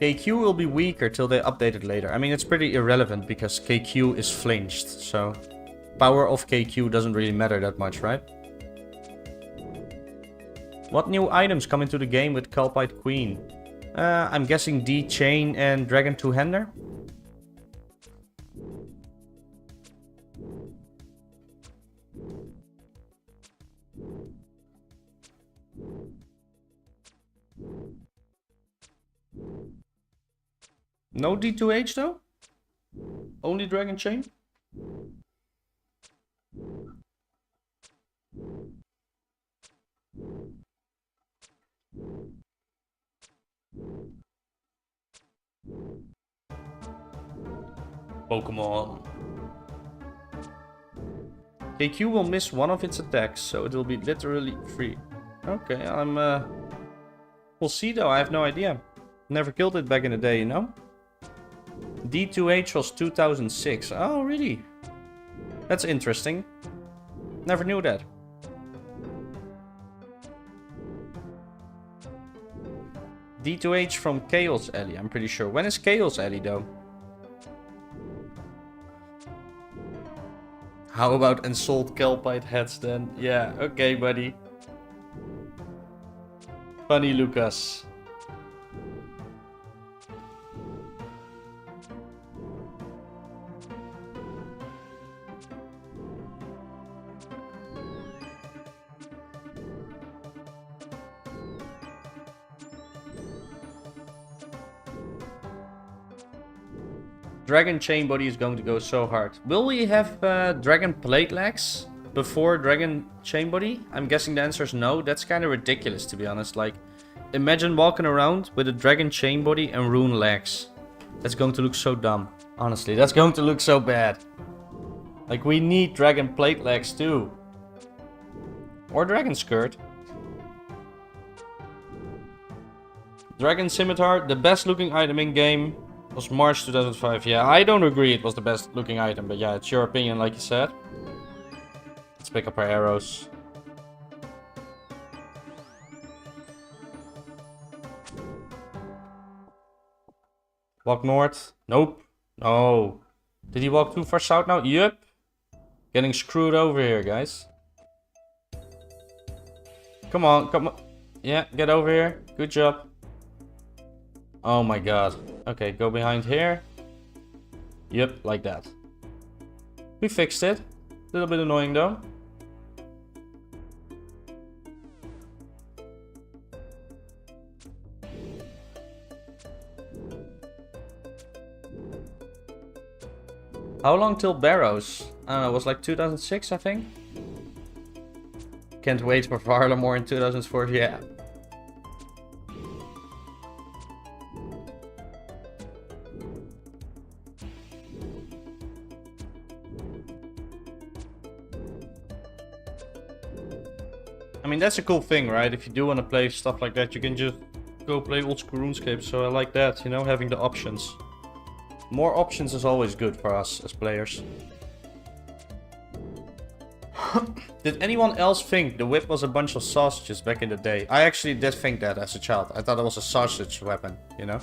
KQ will be weaker till they update it later. I mean, it's pretty irrelevant because KQ is flinged, so power of KQ doesn't really matter that much, right? What new items come into the game with Calpite Queen? I'm guessing D Chain and Dragon Two-Hander? No D2H though? Only Dragon Chain? Pokemon. KQ will miss one of its attacks, so it will be literally free. Okay, we'll see though, I have no idea. Never killed it back in the day, you know? D2H was 2006. Oh, really? That's interesting. Never knew that. D2H from Chaos Alley, I'm pretty sure. When is Chaos Alley though? How about Ensouled Kelpite heads then? Yeah, okay, buddy. Funny, Lucas. Dragon Chain Body is going to go so hard. Will we have Dragon Plate Legs before Dragon Chain Body? I'm guessing the answer is no. That's kind of ridiculous, to be honest. Like, imagine walking around with a Dragon Chain Body and Rune legs. That's going to look so dumb. Honestly, that's going to look so bad. Like, we need Dragon Plate Legs too. Or Dragon Skirt. Dragon Scimitar, the best looking item in game. Was March 2005. Yeah, I don't agree it was the best looking item, but yeah, it's your opinion, like you said. Let's pick up our arrows. Walk north. Nope. No. Did he walk too far south now? Yep. Getting screwed over here, guys. Come on, come on. Yeah, get over here. Good job. Oh my god. Okay, go behind here. Yep, like that. We fixed it. A little bit annoying though. How long till Barrows? I don't know, it was like 2006, I think. Can't wait for Varlamore in 2004, yeah. I mean, that's a cool thing, right? If you do want to play stuff like that, you can just go play old school RuneScape. So I like that, you know, having the options. More options is always good for us as players. Did anyone else think the whip was a bunch of sausages back in the day? I actually did think that as a child. I thought it was a sausage weapon, you know?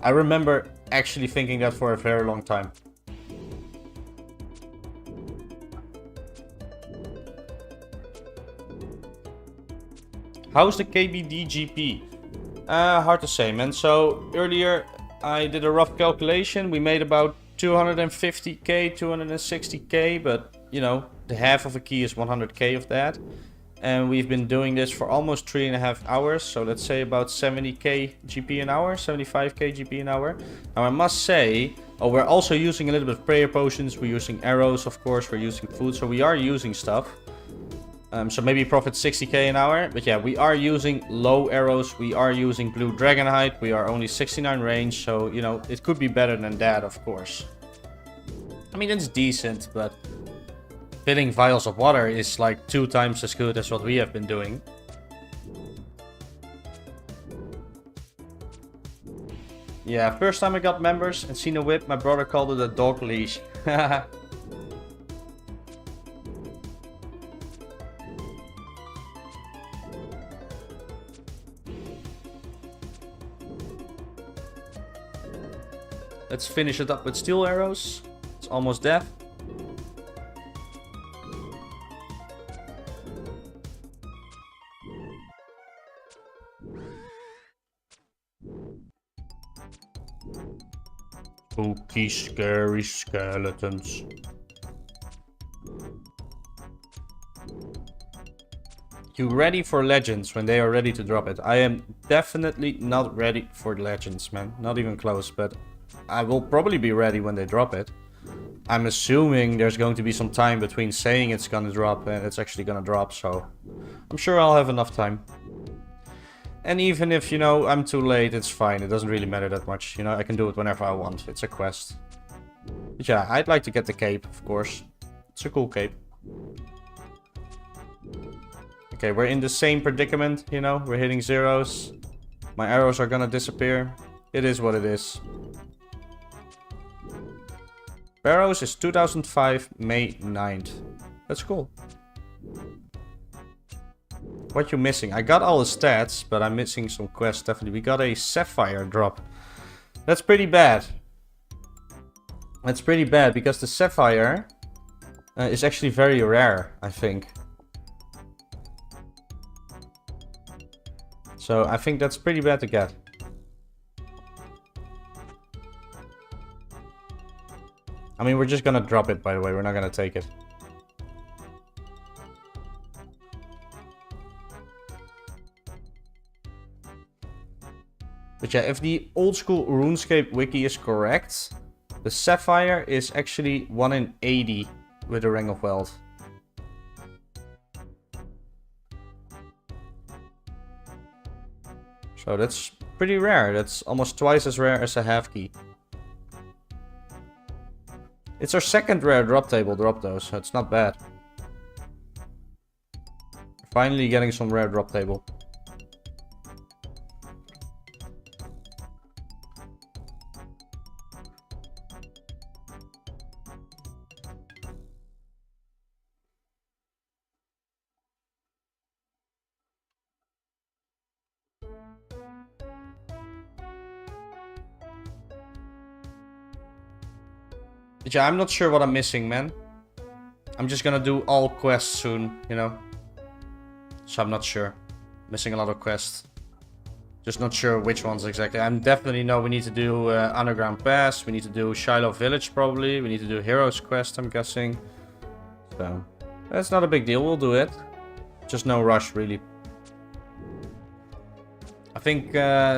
I remember actually thinking that for a very long time. How's the KBD GP? Hard to say, man. So earlier I did a rough calculation. We made about 250k, 260k, but you know, the half of a key is 100k of that. And we've been doing this for almost 3.5 hours. So let's say about 70k GP an hour, 75k GP an hour. Now I must say, we're also using a little bit of prayer potions. We're using arrows, of course. We're using food. So we are using stuff. So maybe profit 60k an hour. But yeah, we are using low arrows. We are using blue dragonite. We are only 69 range. So, you know, it could be better than that, of course. I mean, it's decent, but filling vials of water is like 2 times as good as what we have been doing. Yeah, first time I got members and seen a whip, my brother called it a dog leash. Let's finish it up with steel arrows. It's almost death. Spooky, scary skeletons. You ready for legends when they are ready to drop it? I am definitely not ready for legends, man. Not even close, but I will probably be ready when they drop it. I'm assuming there's going to be some time between saying it's gonna drop and it's actually gonna drop, so I'm sure I'll have enough time. And even if, you know, I'm too late, it's fine. It doesn't really matter that much. You know, I can do it whenever I want. It's a quest. But yeah, I'd like to get the cape, of course. It's a cool cape. Okay, we're in the same predicament, you know. We're hitting zeros. My arrows are gonna disappear. It is what it is. Barrows is 2005, May 9th. That's cool. What you missing? I got all the stats, but I'm missing some quests, definitely. We got a Sapphire drop. That's pretty bad. That's pretty bad, because the Sapphire is actually very rare, I think. So I think that's pretty bad to get. I mean, we're just gonna drop it, by the way. We're not gonna take it. But yeah, if the old school RuneScape wiki is correct, the Sapphire is actually 1 in 80 with a Ring of Wealth. So that's pretty rare. That's almost twice as rare as a half key. It's our second rare drop table drop though, so it's not bad. Finally getting some rare drop table. But yeah, I'm not sure what I'm missing, man. I'm just gonna do all quests soon, you know. So I'm not sure. Missing a lot of quests. Just not sure which ones exactly. I definitely know we need to do Underground Pass. We need to do Shiloh Village probably. We need to do Heroes Quest, I'm guessing. So, that's not a big deal. We'll do it. Just no rush, really. I think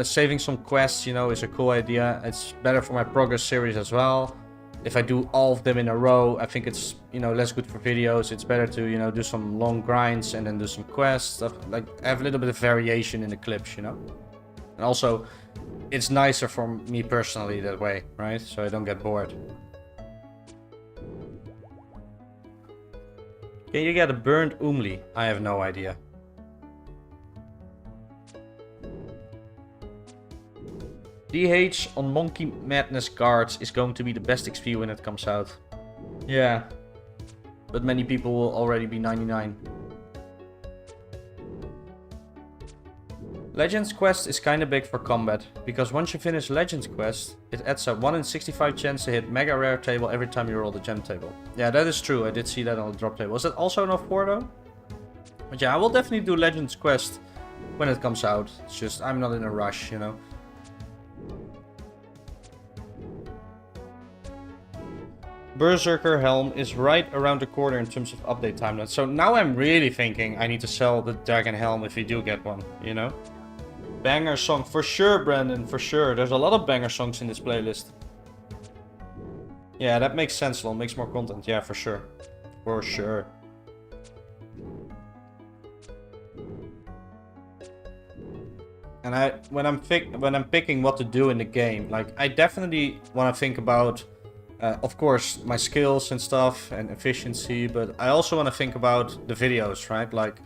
saving some quests, you know, is a cool idea. It's better for my progress series as well. If I do all of them in a row, I think it's, you know, less good for videos. It's better to, you know, do some long grinds and then do some quests. Stuff like, have a little bit of variation in the clips, you know. And also, it's nicer for me personally that way, right? So I don't get bored. Can you get a burned Umli? I have no idea. DH on Monkey Madness Guards is going to be the best XP when it comes out. Yeah. But many people will already be 99. Legends Quest is kinda big for combat, because once you finish Legends Quest, it adds a 1 in 65 chance to hit Mega Rare table every time you roll the gem table. Yeah, that is true, I did see that on the drop table. Was that also an 04 though? But yeah, I will definitely do Legends Quest when it comes out. It's just, I'm not in a rush, you know. Berserker Helm is right around the corner in terms of update timeline. So now I'm really thinking I need to sell the Dragon Helm if we do get one, you know? Banger song, for sure, Brandon, for sure. There's a lot of banger songs in this playlist. Yeah, that makes sense, Lon. Makes more content. Yeah, for sure. For sure. And when I'm picking what to do in the game, like, I definitely want to think about of course, my skills and stuff and efficiency, but I also want to think about the videos, right? Like,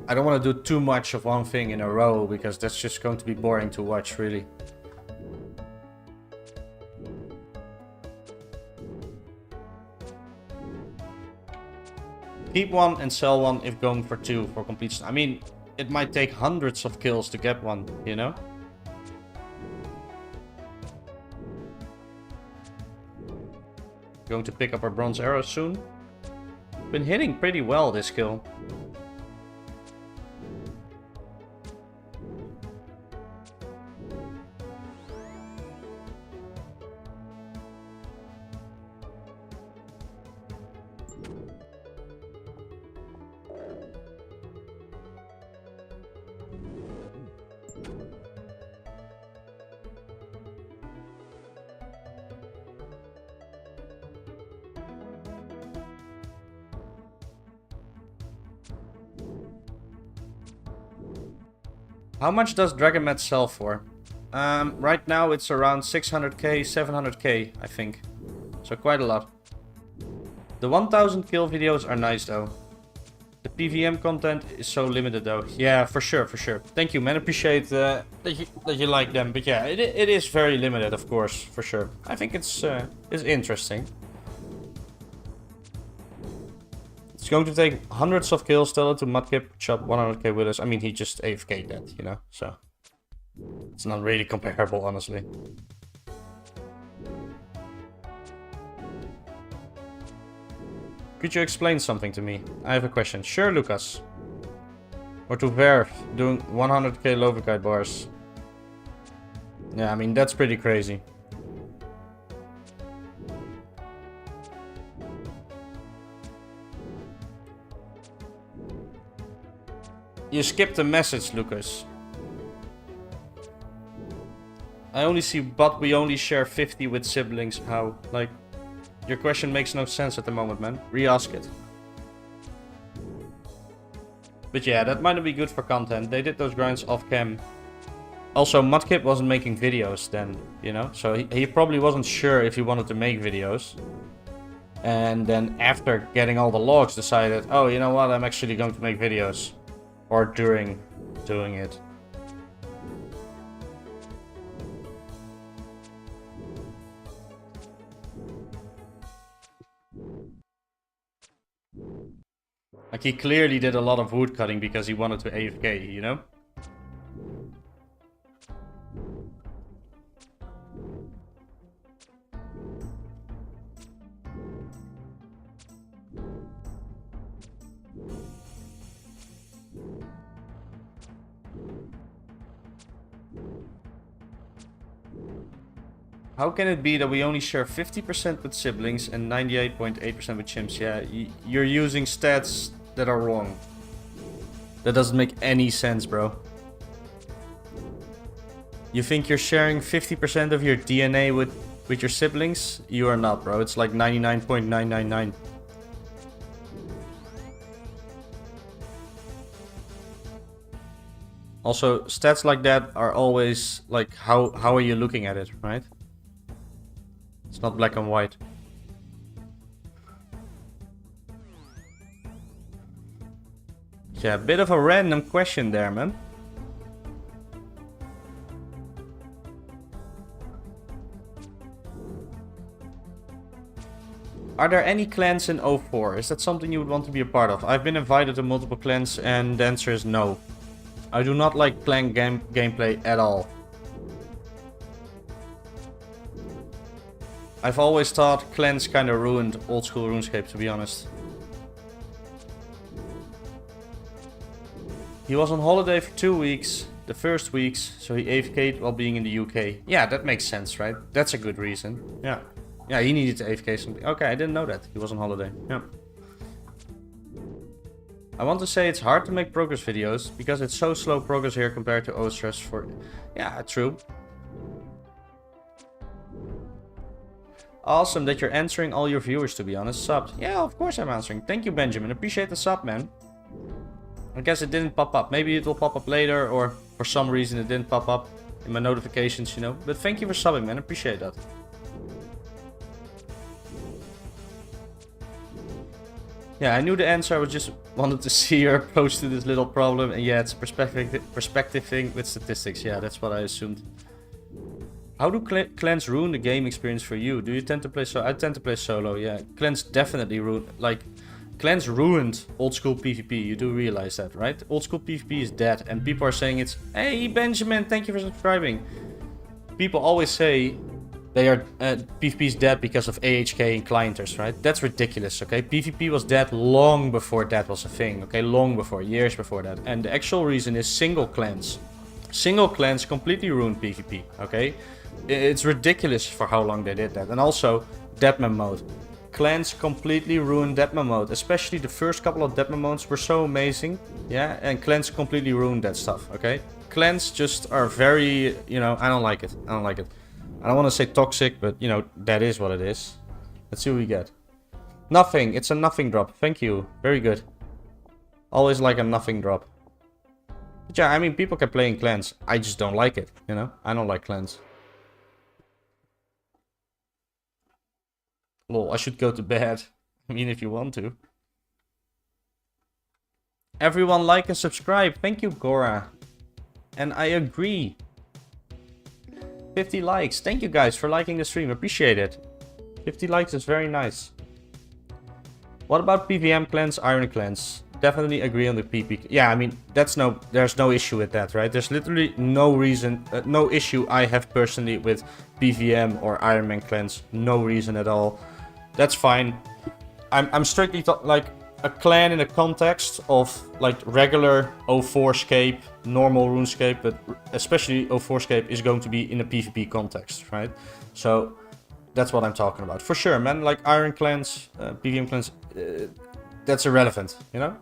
I don't want to do too much of one thing in a row, because that's just going to be boring to watch, really. Keep one and sell one if going for 2 for completion. I mean, it might take hundreds of kills to get one, you know? Going to pick up our bronze arrows soon. Been hitting pretty well this kill. How much does Dragonmet sell for? Right now it's around 600k, 700k, I think. So quite a lot. The 1000 kill videos are nice though. The PVM content is so limited though. Yeah, for sure, for sure. Thank you, man. Appreciate that you like them. But yeah, it is very limited, of course, for sure. I think it's interesting. It's going to take hundreds of kills. Tell it to Mudkip, chop 100k with us. I mean, he just AFK'd that, you know, so it's not really comparable, honestly. Could you explain something to me? I have a question. Sure, Lucas. Or to Verve, doing 100k Lovekite bars. Yeah, I mean, that's pretty crazy. You skipped a message, Lucas. I only see, but we only share 50 with siblings. How? Like, your question makes no sense at the moment, man. Re-ask it. But yeah, that might not be good for content. They did those grinds off cam. Also, Mudkip wasn't making videos then, you know? So he probably wasn't sure if he wanted to make videos. And then after getting all the logs, decided, oh, you know what? I'm actually going to make videos. Or during doing it. Like, he clearly did a lot of wood cutting because he wanted to AFK, you know? How can it be that we only share 50% with siblings and 98.8% with chimps? Yeah, you're using stats that are wrong. That doesn't make any sense, bro. You think you're sharing 50% of your DNA with your siblings? You are not, bro. It's like 99.999. Also, stats like that are always like, how are you looking at it, right? It's not black and white. Yeah, a bit of a random question there, man. Are there any clans in 04? Is that something you would want to be a part of? I've been invited to multiple clans and the answer is no. I do not like clan gameplay at all. I've always thought clans kind of ruined old school RuneScape, to be honest. He was on holiday for 2 weeks, the first weeks, so he AFK'd while being in the UK. Yeah, that makes sense, right? That's a good reason. Yeah. Yeah, he needed to AFK something. Okay, I didn't know that. He was on holiday. Yeah. I want to say it's hard to make progress videos because it's so slow progress here compared to Ostress for... Yeah, true. Awesome that you're answering all your viewers, to be honest. Subbed. Yeah, of course I'm answering. Thank you, Benjamin. Appreciate the sub, man. I guess it didn't pop up. Maybe it will pop up later, or for some reason it didn't pop up in my notifications, you know. But thank you for subbing, man. Appreciate that. Yeah, I knew the answer. I just wanted to see your approach to this little problem. And yeah, it's a perspective thing with statistics. Yeah, that's what I assumed. How do clans ruin the game experience for you? Do you tend to play solo? I tend to play solo, yeah. Clans definitely ruin... Like, clans ruined old school PvP. You do realize that, right? Old school PvP is dead. And people are saying it's... Hey, Benjamin, thank you for subscribing. People always say they are... PvP is dead because of AHK and clienters, right? That's ridiculous, okay? PvP was dead long before that was a thing, okay? Long before, years before that. And the actual reason is single clans. Single clans completely ruined PvP, okay? It's ridiculous for how long they did that. And also, deathmatch mode. Clans completely ruined deathmatch mode. Especially the first couple of deathmatch modes were so amazing. Yeah, and clans completely ruined that stuff, okay? Clans just are very, you know, I don't like it. I don't like it. I don't want to say toxic, but, you know, that is what it is. Let's see what we get. Nothing. It's a nothing drop. Thank you. Very good. Always like a nothing drop. But yeah, I mean, people can play in clans. I just don't like it, you know? I don't like clans. Lol, I should go to bed. I mean, if you want to. Everyone like and subscribe. Thank you, Gora. And I agree. 50 likes. Thank you guys for liking the stream. Appreciate it. 50 likes is very nice. What about PVM clans, Iron clans? Definitely agree on the PP. Yeah, I mean, there's no issue with that, right? There's literally no reason, no issue I have personally with PVM or Iron Man clans. No reason at all. That's fine. I'm strictly like a clan in the context of like regular 04SCAPE, normal RuneScape, but especially 04SCAPE is going to be in a PvP context, right? So that's what I'm talking about. For sure, man. Like Iron clans, PVM clans, that's irrelevant, you know?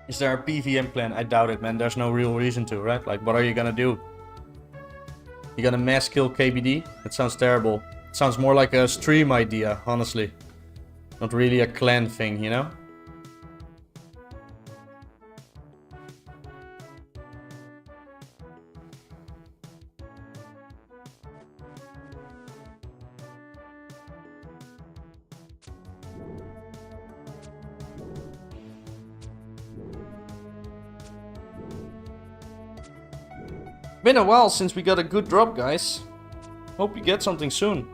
Is there a PVM clan? I doubt it, man. There's no real reason to, right? Like, what are you gonna do? You gonna mass kill KBD? It sounds terrible. It sounds more like a stream idea, honestly. Not really a clan thing, you know? Been a while since we got a good drop, guys. Hope you get something soon.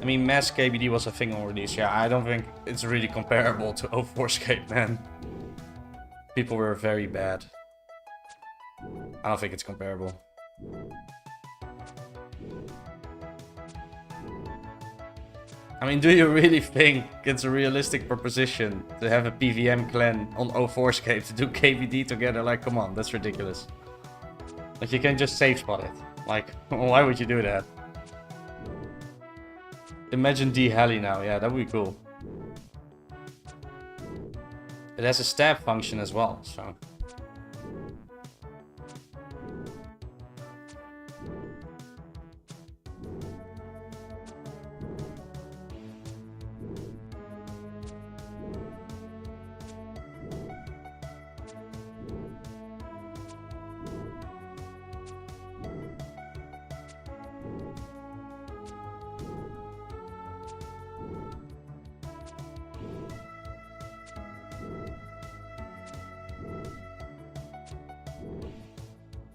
I mean, mass KBD was a thing on release. Yeah, I don't think it's really comparable to 04SCAPE, man. People were very bad. I don't think it's comparable. I mean, do you really think it's a realistic proposition to have a PVM clan on 04SCAPE to do KBD together? Like, come on, that's ridiculous. Like, you can just safe spot it. Like, why would you do that? Imagine D Heli now, yeah, that would be cool. It has a stab function as well, so.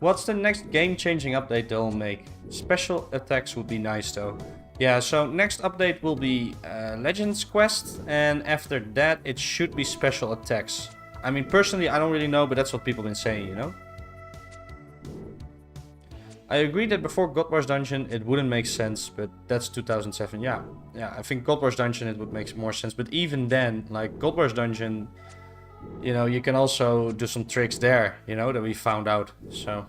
What's the next game-changing update they'll make? Special attacks would be nice though. Yeah, so next update will be Legends Quest, and after that it should be special attacks. I mean, personally, I don't really know, but that's what people have been saying, you know? I agree that before God Wars Dungeon it wouldn't make sense, but that's 2007. Yeah, I think God Wars Dungeon it would make more sense, but even then, like God Wars Dungeon, you know, you can also do some tricks there, you know, that we found out, so.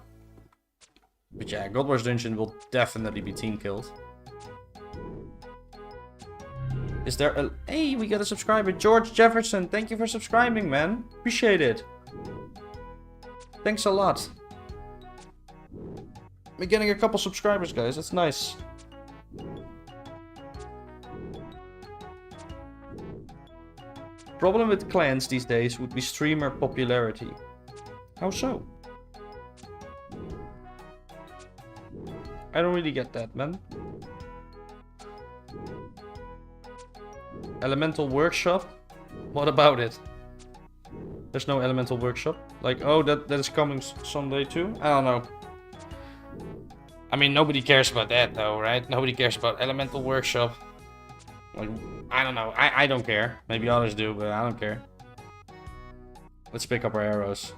But yeah, God Wars Dungeon will definitely be team killed. Is there a... Hey, we got a subscriber. George Jefferson, thank you for subscribing, man. Appreciate it. Thanks a lot. We're getting a couple subscribers, guys. That's nice. Problem with clans these days would be streamer popularity. How so? I don't really get that, man. Elemental Workshop? What about it? There's no Elemental Workshop. Like, oh, that is coming someday too? I don't know. I mean, nobody cares about that though, right? Nobody cares about Elemental Workshop. Like, I don't know. I don't care. Maybe others do, but I don't care. Let's pick up our arrows.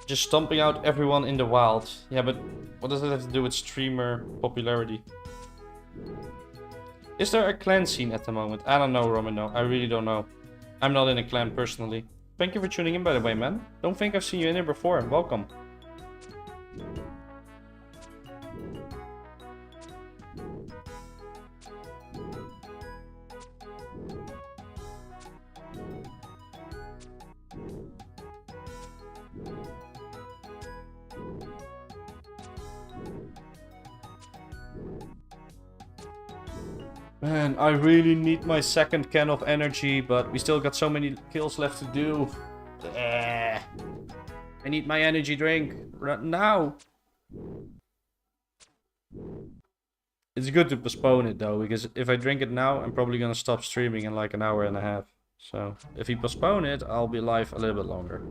Just stomping out everyone in the wild. Yeah, but what does that have to do with streamer popularity? Is there a clan scene at the moment? I don't know, Romano. I really don't know. I'm not in a clan personally. Thank you for tuning in, by the way, man. Don't think I've seen you in here before. Welcome. Man, I really need my second can of energy, but we still got so many kills left to do. I need my energy drink right now. It's good to postpone it though, because if I drink it now, I'm probably gonna stop streaming in like an hour and a half. So if we postpone it, I'll be live a little bit longer.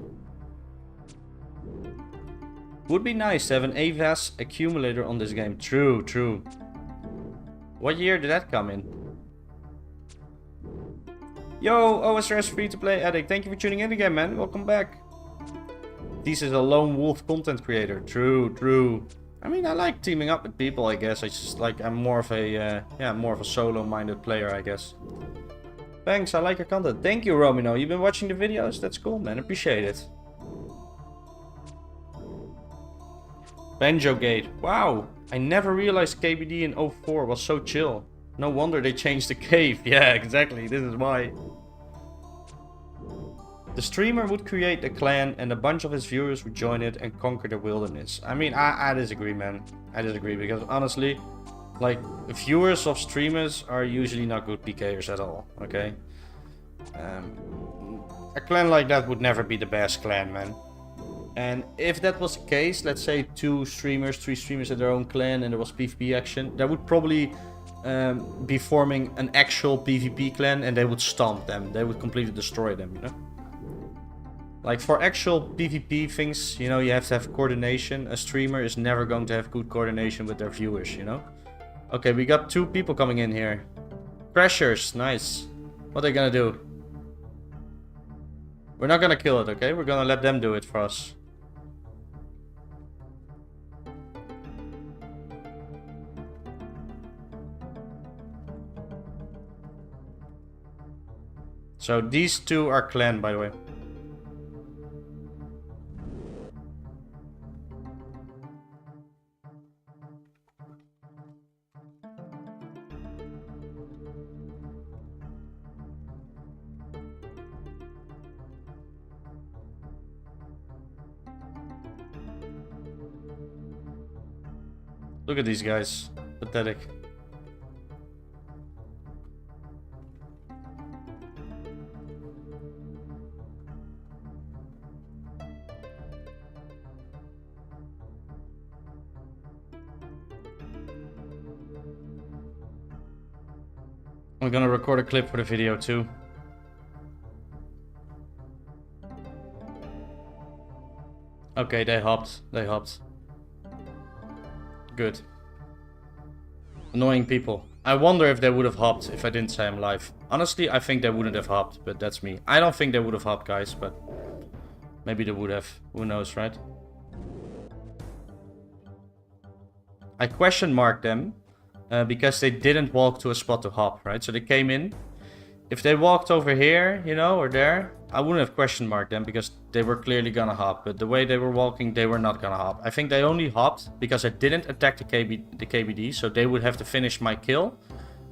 Would be nice to have an AVAS accumulator on this game. True, true. What year did that come in? Yo, OSRS free to play addict. Thank you for tuning in again, man. Welcome back. This is a lone wolf content creator. True, true. I mean, I like teaming up with people, I guess. I just like, I'm more of a, more of a solo-minded player, I guess. Thanks, I like your content. Thank you, Romino. You've been watching the videos? That's cool, man. Appreciate it. Banjo Gate. Wow. I never realized KBD in 04 was so chill. No wonder they changed the cave. Yeah, exactly. This is why. The streamer would create a clan and a bunch of his viewers would join it and conquer the wilderness. I mean, I disagree, man. I disagree because honestly, like, viewers of streamers are usually not good PKers at all, okay? A clan like that would never be the best clan, man. And if that was the case, let's say 2 streamers, 3 streamers had their own clan and there was PvP action, that would probably be forming an actual PvP clan and they would stomp them. They would completely destroy them, you know? Like for actual PvP things, you know, you have to have coordination. A streamer is never going to have good coordination with their viewers, you know? Okay, we got 2 people coming in here. Crashers, nice. What are they gonna do? We're not gonna kill it, okay? We're gonna let them do it for us. So these 2 are clan, by the way. Look at these guys. Pathetic. I'm gonna record a clip for the video too. Okay, they hopped. They hopped. Good. Annoying people. I wonder if they would have hopped if I didn't say I'm live. Honestly, I think they wouldn't have hopped, but that's me. I don't think they would have hopped, guys, but maybe they would have. Who knows, right? I question marked them because they didn't walk to a spot to hop, right? So they came in. If they walked over here, you know, or there, I wouldn't have question marked them because they were clearly gonna hop. But the way they were walking, they were not gonna hop. I think they only hopped because I didn't attack the KBD, so they would have to finish my kill.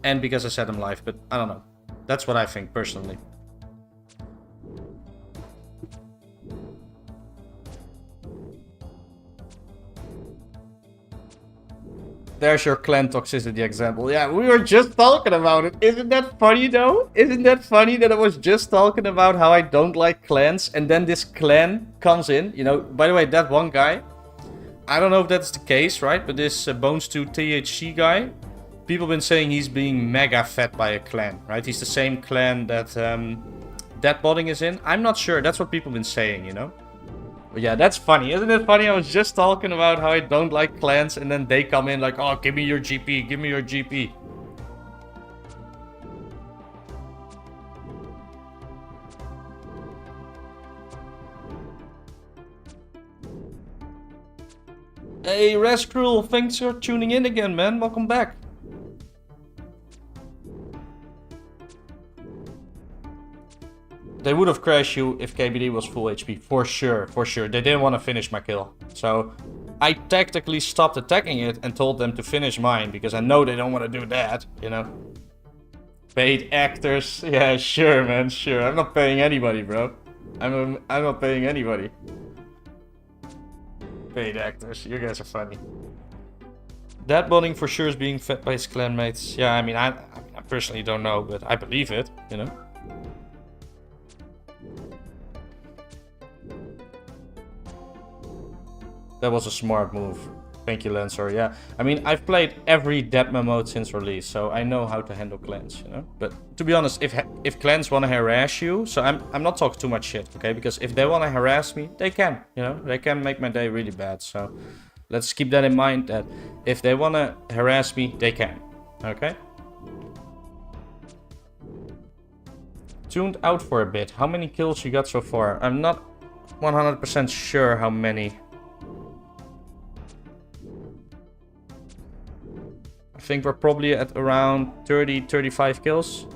And because I set them live, but I don't know. That's what I think, personally. There's your clan toxicity example. Yeah, we were just talking about it. Isn't that funny though? Isn't that funny that I was just talking about how I don't like clans and then this clan comes in? You know, by the way, that one guy, I don't know if that's the case, right? But this Bones2 THC guy, people have been saying he's being mega fed by a clan, right? He's the same clan that Deadbotting is in. I'm not sure. That's what people have been saying, you know? But yeah, that's funny. Isn't it funny? I was just talking about how I don't like clans and then they come in like, oh, give me your GP, give me your GP. Hey, Rascruel, thanks for tuning in again, man. Welcome back. They would have crashed you if KBD was full HP. For sure, for sure. They didn't want to finish my kill. So I tactically stopped attacking it and told them to finish mine. Because I know they don't want to do that, you know. Paid actors. Yeah, sure, man, sure. I'm not paying anybody, bro. I'm not paying anybody. Paid actors. You guys are funny. That bonding for sure is being fed by his clanmates. Yeah, I mean, I personally don't know, but I believe it, you know. That was a smart move. Thank you, Lancer. Yeah, I mean, I've played every dmed mode since release, so I know how to handle clans, you know. But to be honest, if clans want to harass you, so I'm not talking too much shit, okay? Because if they want to harass me, they can, you know. They can make my day really bad. So let's keep that in mind. That if they want to harass me, they can, okay? Tuned out for a bit. How many kills you got so far? I'm not 100% sure how many. I think we're probably at around 30-35 kills.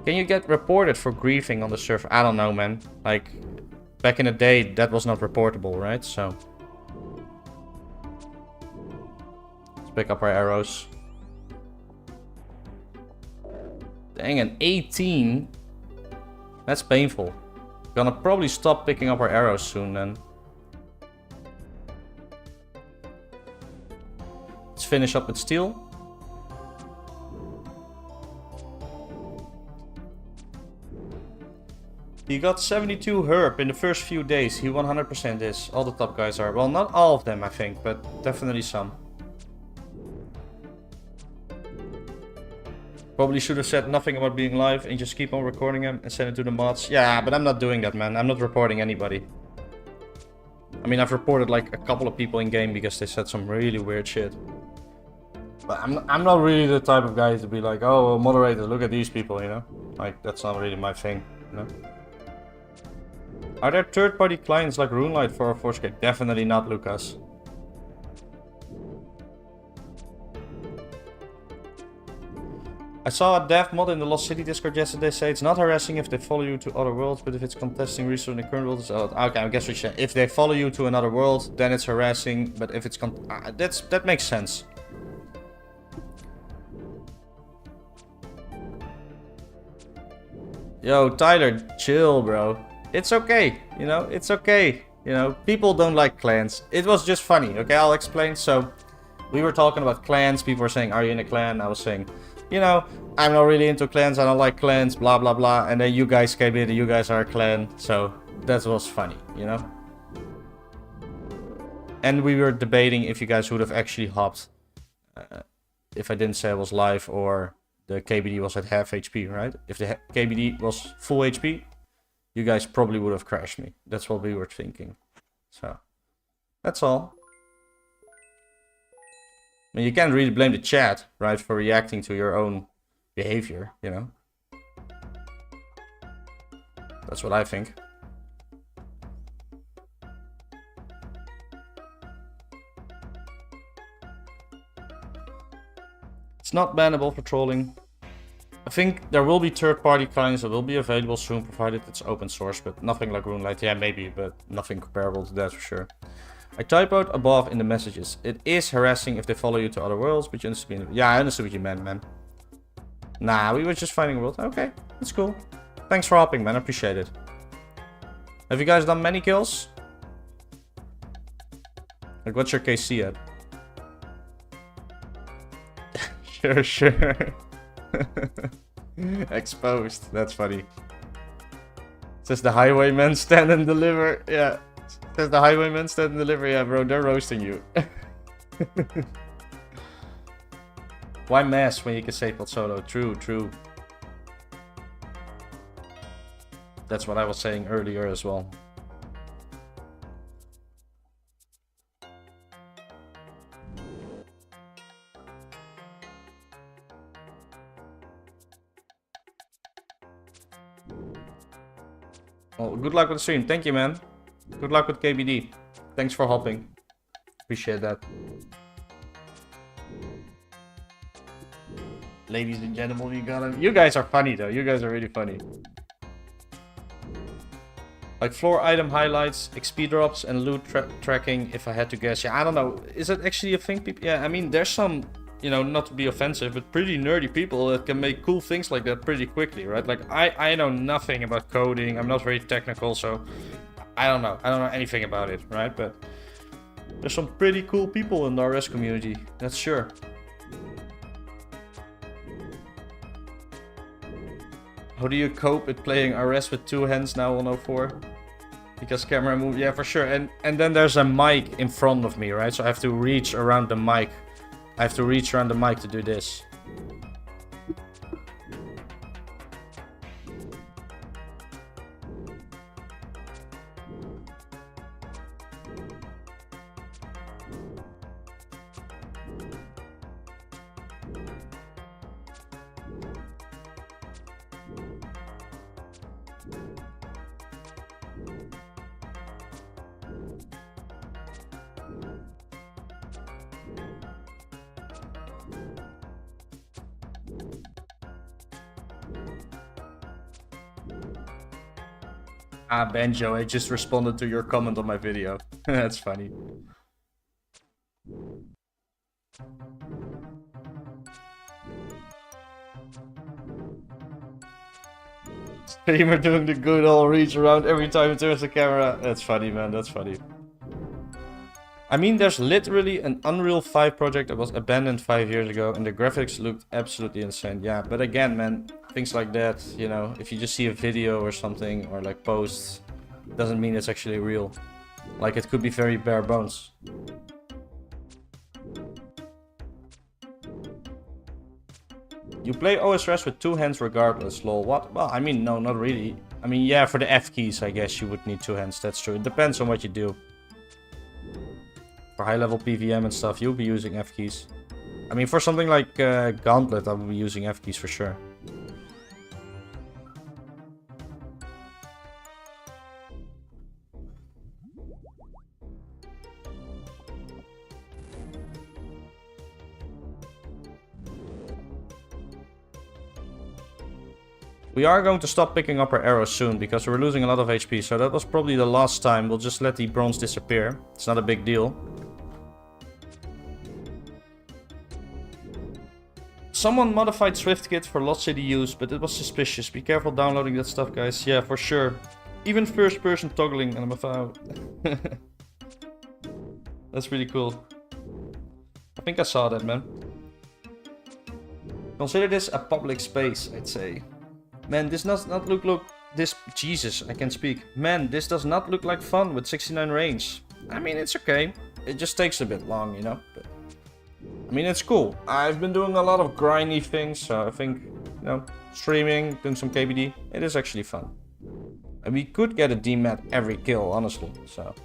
Can you get reported for griefing on the server? I don't know, man. Like, back in the day, that was not reportable, right? So let's pick up our arrows. Dang, an 18. That's painful. Gonna probably stop picking up our arrows soon then. Let's finish up with steel. He got 72 herb in the first few days. He 100% is. All the top guys are. Well, not all of them, I think, but definitely some. Probably should have said nothing about being live and just keep on recording them and send it to the mods. Yeah, but I'm not doing that, man. I'm not reporting anybody. I mean, I've reported like a couple of people in game because they said some really weird shit. But I'm not really the type of guy to be like, oh, moderator, look at these people, you know? Like, that's not really my thing, you know? Are there third-party clients like Rune for 2004SCAPE? Definitely not, Lucas. I saw a dev mod in the Lost City Discord yesterday say it's not harassing if they follow you to other worlds, but if it's contesting resource in the current world, it's okay, I guess we should. If they follow you to another world, then it's harassing, but if it's that makes sense. Yo, Tyler, chill, bro. It's okay, you know, it's okay. You know, people don't like clans. It was just funny, okay? I'll explain. So, we were talking about clans. People were saying, are you in a clan? I was saying, you know, I'm not really into clans. I don't like clans, blah, blah, blah. And then you guys came in and you guys are a clan. So, that was funny, you know? And we were debating if you guys would have actually hopped. If I didn't say I was live or the KBD was at half HP, right? If the KBD was full HP, you guys probably would have crashed me. That's what we were thinking. So, that's all. I mean, you can't really blame the chat, right, for reacting to your own behavior, you know? That's what I think. It's not bannable for trolling. I think there will be third-party clients that will be available soon, provided it's open source, but nothing like RuneLite. Yeah, maybe, but nothing comparable to that for sure. I type out above in the messages. It is harassing if they follow you to other worlds, but you understand. Yeah, I understood what you meant, man. Nah, we were just finding a world. Okay, that's cool. Thanks for hopping, man. I appreciate it. Have you guys done many kills? Like, what's your KC at? Sure, sure. Exposed. That's funny. Says the highwaymen stand and deliver. Yeah. Says the highwaymen stand and deliver. Yeah, bro, they're roasting you. Why mass when you can say pod solo? True, true. That's what I was saying earlier as well. Well, good luck with the stream. Thank you, man. Good luck with KBD. Thanks for hopping. Appreciate that. Ladies and gentlemen, you guys are funny though. You guys are really funny. Like floor item highlights, XP drops, and loot tracking, if I had to guess. Yeah, I don't know. Is it actually a thing? Yeah, I mean, there's some, you know, not to be offensive, but pretty nerdy people that can make cool things like that pretty quickly, right? Like, I know nothing about coding. I'm not very technical, so I don't know. I don't know anything about it, right? But there's some pretty cool people in the RS community, that's sure. How do you cope with playing RS with two hands now on 04? Because camera move, yeah, for sure. And then there's a mic in front of me, right? So I have to reach around the mic. I have to reach around the mic to do this. Ah, Banjo, I just responded to your comment on my video. That's funny. Streamer doing the good old reach around every time it turns the camera. That's funny, man. That's funny. I mean, there's literally an Unreal 5 project that was abandoned 5 years ago, and the graphics looked absolutely insane. Yeah, but again, man, things like that, you know, if you just see a video or something, or like posts, doesn't mean it's actually real. Like, it could be very bare bones. You play OSRS with two hands regardless, lol. What? Well, I mean, no, not really. I mean, yeah, for the F keys, I guess you would need two hands, that's true. It depends on what you do. For high-level PVM and stuff, you'll be using F keys. I mean, for something like Gauntlet, I will be using F keys for sure. We are going to stop picking up our arrows soon, because we're losing a lot of HP, so that was probably the last time. We'll just let the bronze disappear. It's not a big deal. Someone modified SwiftKit for Lost City use, but it was suspicious. Be careful downloading that stuff, guys. Yeah, for sure. Even first person toggling, and I'm about... That's really cool. I think I saw that, man. Consider this a public space, I'd say. Man, this does not look this... Jesus, I can't speak. Man, this does not look like fun with 69 range. I mean, it's okay. It just takes a bit long, you know? But, I mean, it's cool. I've been doing a lot of grindy things, so I think, you know, streaming, doing some KBD, it is actually fun. And we could get a dmed every kill, honestly, so...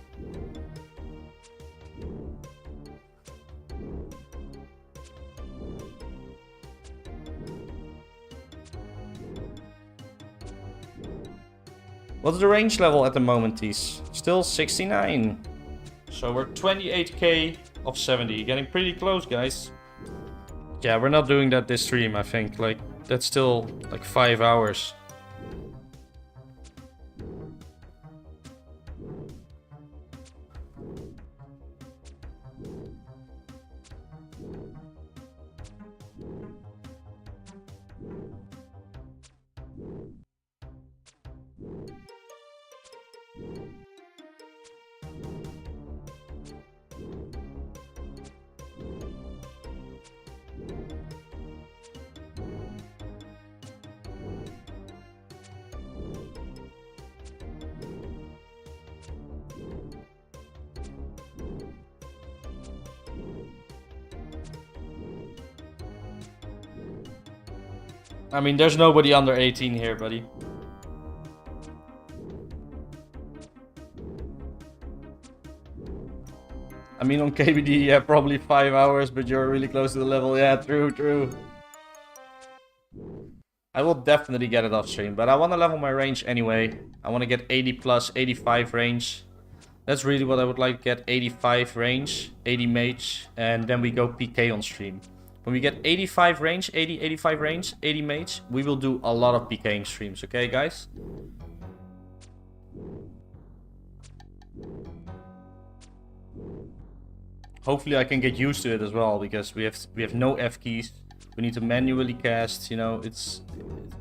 What's the range level at the moment, Tees? Still 69. So we're 28k of 70. Getting pretty close, guys. Yeah, we're not doing that this stream, I think. Like, that's still like 5 hours. I mean, there's nobody under 18 here, buddy. I mean, on KBD, yeah, probably 5 hours, but you're really close to the level. Yeah, true. I will definitely get it off stream, but I want to level my range anyway. I want to get 80 plus, 85 range. That's really what I would like to get. 85 range, 80 mage, and then we go PK on stream. When we get 85 range, 85 range, 80 mage, we will do a lot of PKing streams, okay guys? Hopefully I can get used to it as well, because we have no F keys. We need to manually cast, you know, it's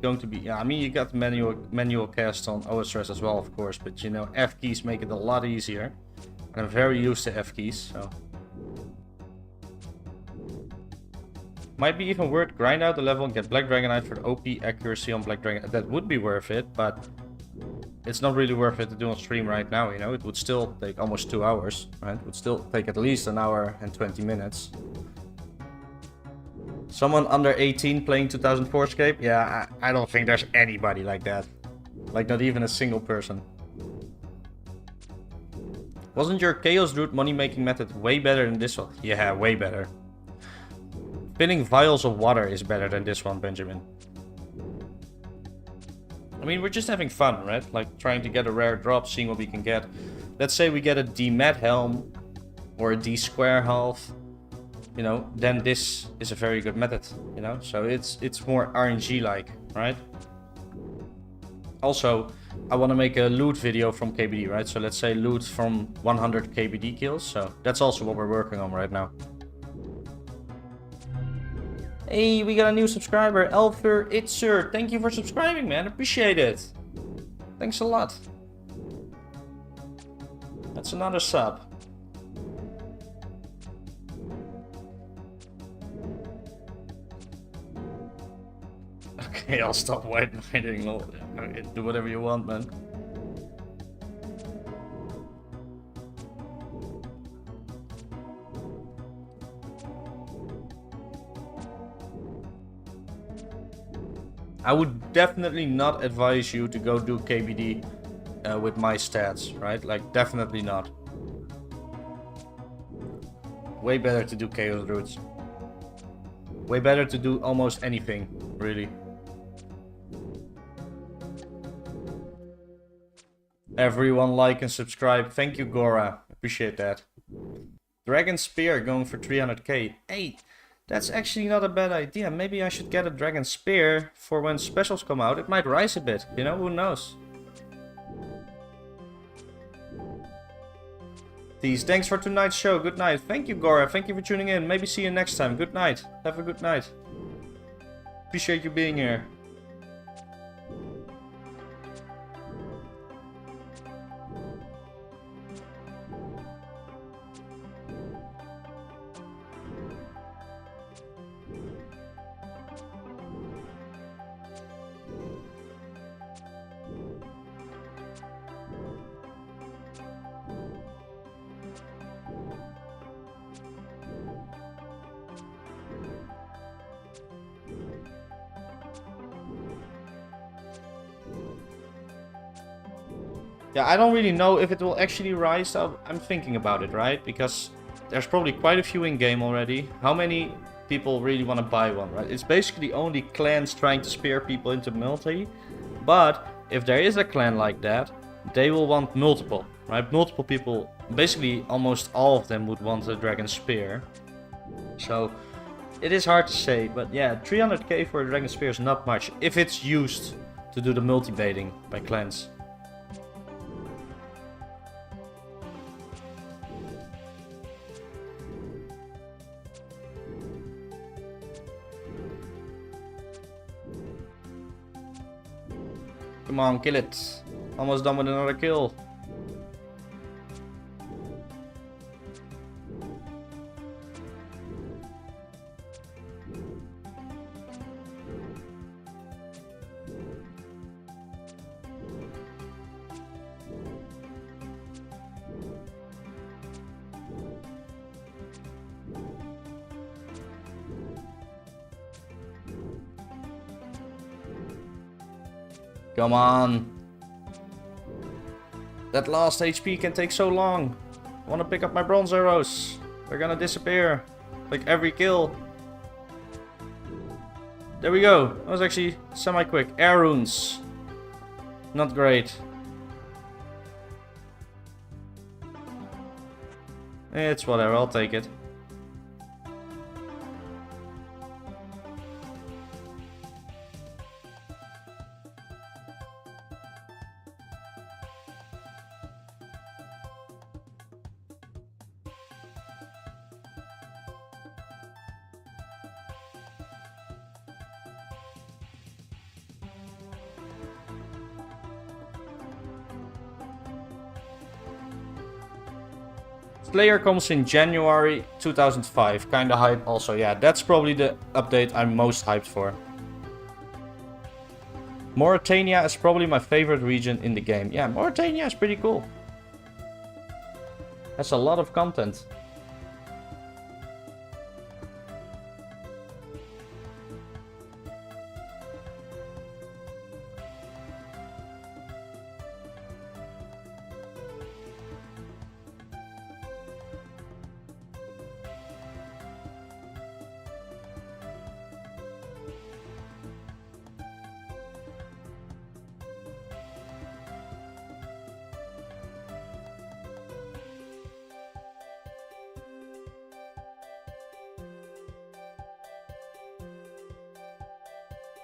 going to be, yeah, I mean, you got manual cast on OSRS as well, of course, but you know, F keys make it a lot easier. And I'm very used to F keys, so. Might be even worth grind out the level and get Black Dragonite for the OP accuracy on Black Dragon. That would be worth it, but it's not really worth it to do on stream right now, you know. It would still take almost 2 hours, right? It would still take at least an hour and 20 minutes. Someone under 18 playing 2004SCAPE? Yeah, I don't think there's anybody like that. Like, not even a single person. Wasn't your Chaos Root money-making method way better than this one? Yeah, way better. Spinning vials of water is better than this one, Benjamin. I mean, we're just having fun, right? Like, trying to get a rare drop, seeing what we can get. Let's say we get a dmed helm or a D square half. You know, then this is a very good method, you know? So it's more RNG-like, right? Also, I want to make a loot video from KBD, right? So let's say loot from 100 KBD kills. So that's also what we're working on right now. Hey, we got a new subscriber, Elfer Itzer. Thank you for subscribing, man. Appreciate it. Thanks a lot. That's another sub. Okay, I'll stop white knighting. Do whatever you want, man. I would definitely not advise you to go do KBD with my stats, right? Like, definitely not. Way better to do Chaos Roots. Way better to do almost anything, really. Everyone like and subscribe. Thank you, Gora. Appreciate that. Dragon Spear going for 300k. Hey, that's actually not a bad idea. Maybe I should get a Dragon Spear for when specials come out. It might rise a bit, you know, who knows. These, thanks for tonight's show. Good night. Thank you, Gora. Thank you for tuning in. Maybe see you next time. Good night. Have a good night. Appreciate you being here. Yeah, I don't really know if it will actually rise. I'm thinking about it, right? Because there's probably quite a few in game already. How many people really want to buy one, right? It's basically only clans trying to spear people into multi. But if there is a clan like that, they will want multiple, right? Multiple people. Basically, almost all of them would want a Dragon Spear. So it is hard to say, but yeah, 300k for a Dragon Spear is not much if it's used to do the multi-baiting by clans. Come on, kill it. Almost done with another kill. Come on. That last HP can take so long. I want to pick up my bronze arrows. They're gonna disappear. Like every kill. There we go. That was actually semi-quick. Air runes. Not great. It's whatever, I'll take it. Slayer comes in January 2005. Kinda hype also. Yeah, that's probably the update I'm most hyped for. Mauritania is probably my favorite region in the game. Yeah, Mauritania is pretty cool. Has a lot of content.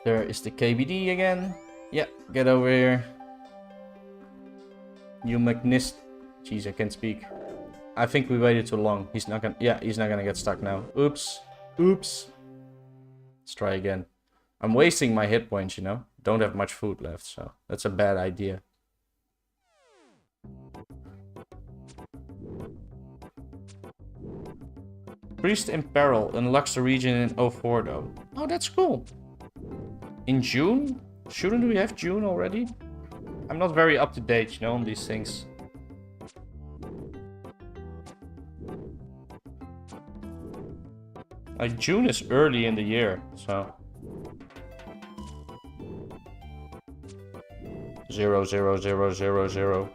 There is the KBD again. Yeah, get over here. You McNist. Jeez, I can't speak. I think we waited too long. He's not gonna. Yeah, he's not gonna get stuck now. Oops. Oops. Let's try again. I'm wasting my hit points, you know. Don't have much food left, so that's a bad idea. Priest in Peril unlocks the region in 04 though. Oh, that's cool. In June? Shouldn't we have June already? I'm not very up to date, you know, on these things. Like, June is early in the year, so... 0, 0, 0, 0, 0.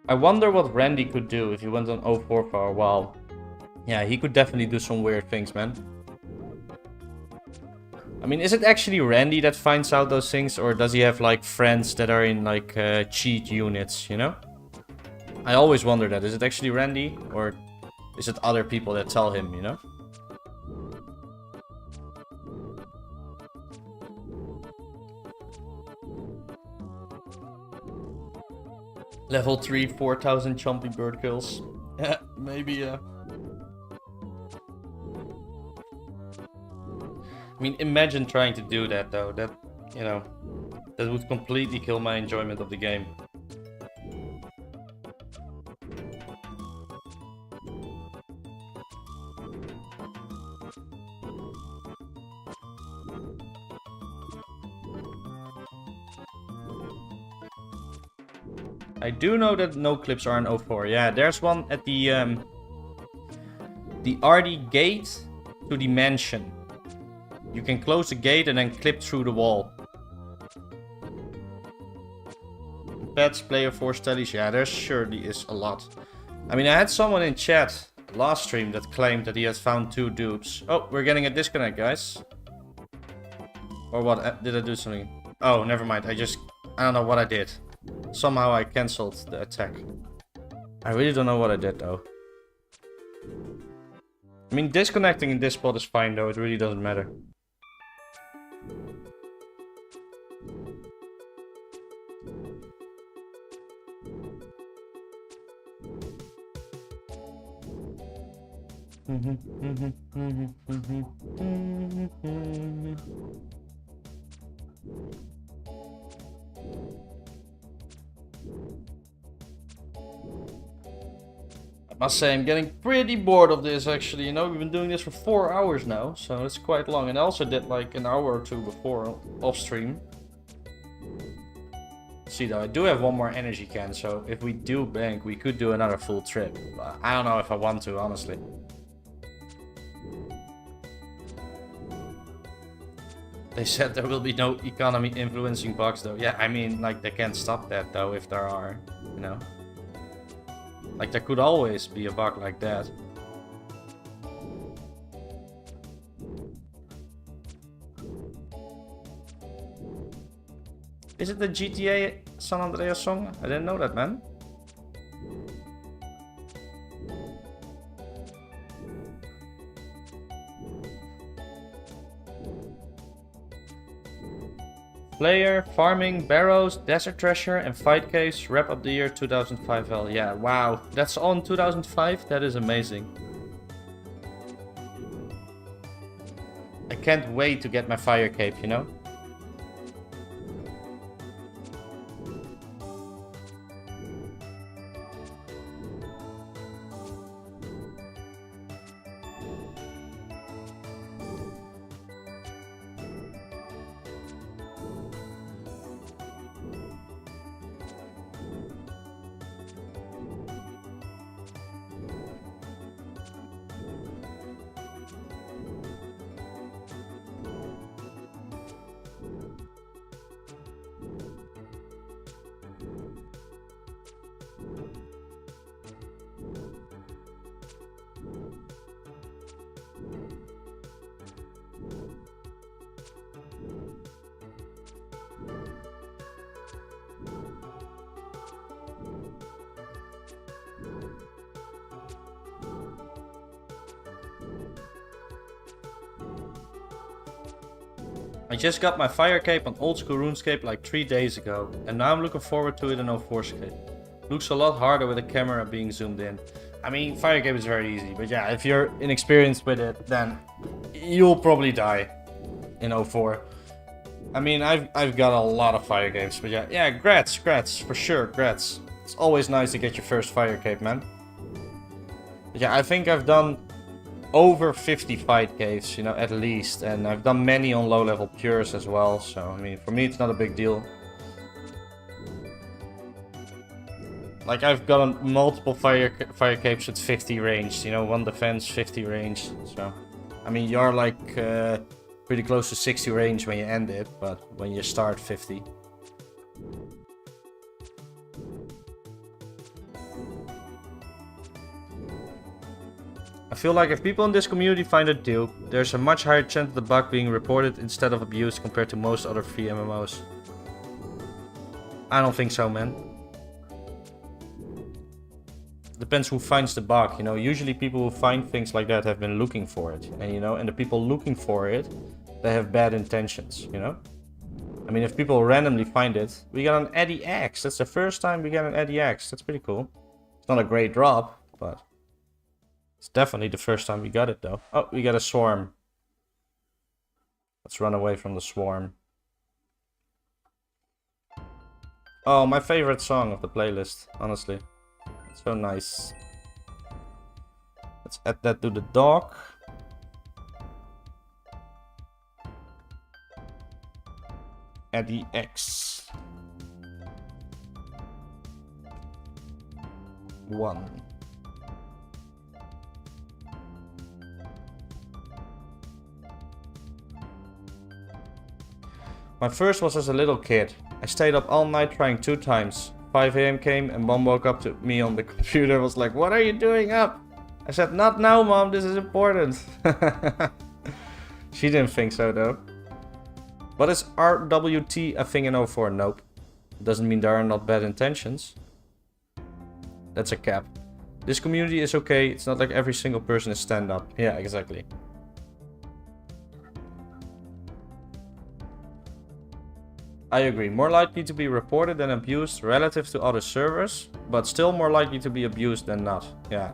I wonder what Randy could do if he went on 04 for a while. Yeah, he could definitely do some weird things, man. I mean, is it actually Randy that finds out those things? Or does he have, like, friends that are in, like, cheat units, you know? I always wonder that. Is it actually Randy? Or is it other people that tell him, you know? Level 3, 4,000 chompy bird kills. Yeah, maybe, yeah. I mean, imagine trying to do that, though. That, you know, that would completely kill my enjoyment of the game. I do know that no clips are in 04. Yeah, there's one at the RD gate to the mansion. You can close the gate and then clip through the wall. Pets, player force tellies. Yeah, there surely is a lot. I mean, I had someone in chat last stream that claimed that he has found 2 dupes. Oh, we're getting a disconnect, guys. Or what? Did I do something? Oh, never mind. I don't know what I did. Somehow I cancelled the attack. I really don't know what I did, though. I mean, disconnecting in this spot is fine, though. It really doesn't matter. I must say, I'm getting pretty bored of this, actually. You know, we've been doing this for 4 hours now, so it's quite long. And I also did like an hour or 2 before off stream. See though, I do have one more energy can, so if we do bank, we could do another full trip. But I don't know if I want to, honestly. They said there will be no economy influencing bugs though. Yeah, I mean, like, they can't stop that though if there are, you know. Like, there could always be a bug like that. Is it the GTA San Andreas song? I didn't know that, man. Player, farming, barrows, desert treasure, and fight caves wrap up the year 2005L. Yeah, wow. That's on 2005? That is amazing. I can't wait to get my fire cape, you know? I just got my fire cape on old school RuneScape like 3 days ago, and now I'm looking forward to it in 2004SCAPE. Looks a lot harder with the camera being zoomed in. I mean, fire cape is very easy, but yeah, if you're inexperienced with it, then you'll probably die in 04. I mean, I've got a lot of fire capes, but yeah, grats, for sure, grats. It's always nice to get your first fire cape, man. But yeah, I think I've done over 50 fight caves, you know, at least, and I've done many on low level pures as well, so I mean, for me it's not a big deal. Like, I've gotten multiple fire capes with 50 range, you know, 1 defense, 50 range, so I mean, you're like pretty close to 60 range when you end it, but when you start 50. I feel like if people in this community find it dupe, there's a much higher chance of the bug being reported instead of abused compared to most other free MMOs. I don't think so, man. Depends who finds the bug, you know. Usually people who find things like that have been looking for it. And, you know, and the people looking for it, they have bad intentions, you know. I mean, if people randomly find it, we got an Eddie X. That's the first time we got an Eddie X. That's pretty cool. It's not a great drop, but it's definitely the first time we got it, though. Oh, we got a swarm. Let's run away from the swarm. Oh, my favorite song of the playlist, honestly. It's so nice. Let's add that to the dog. Eddie X. 1. My first was as a little kid. I stayed up all night trying 2 times. 5 AM came and Mom woke up to me on the computer, was like, "What are you doing up?" I said, "Not now, Mom, this is important." She didn't think so, though. What is RWT a thing in 04? Nope. Doesn't mean there are not bad intentions. That's a cap. This community is okay, it's not like every single person is stand-up. Yeah, exactly. I agree, more likely to be reported than abused relative to other servers, but still more likely to be abused than not. Yeah.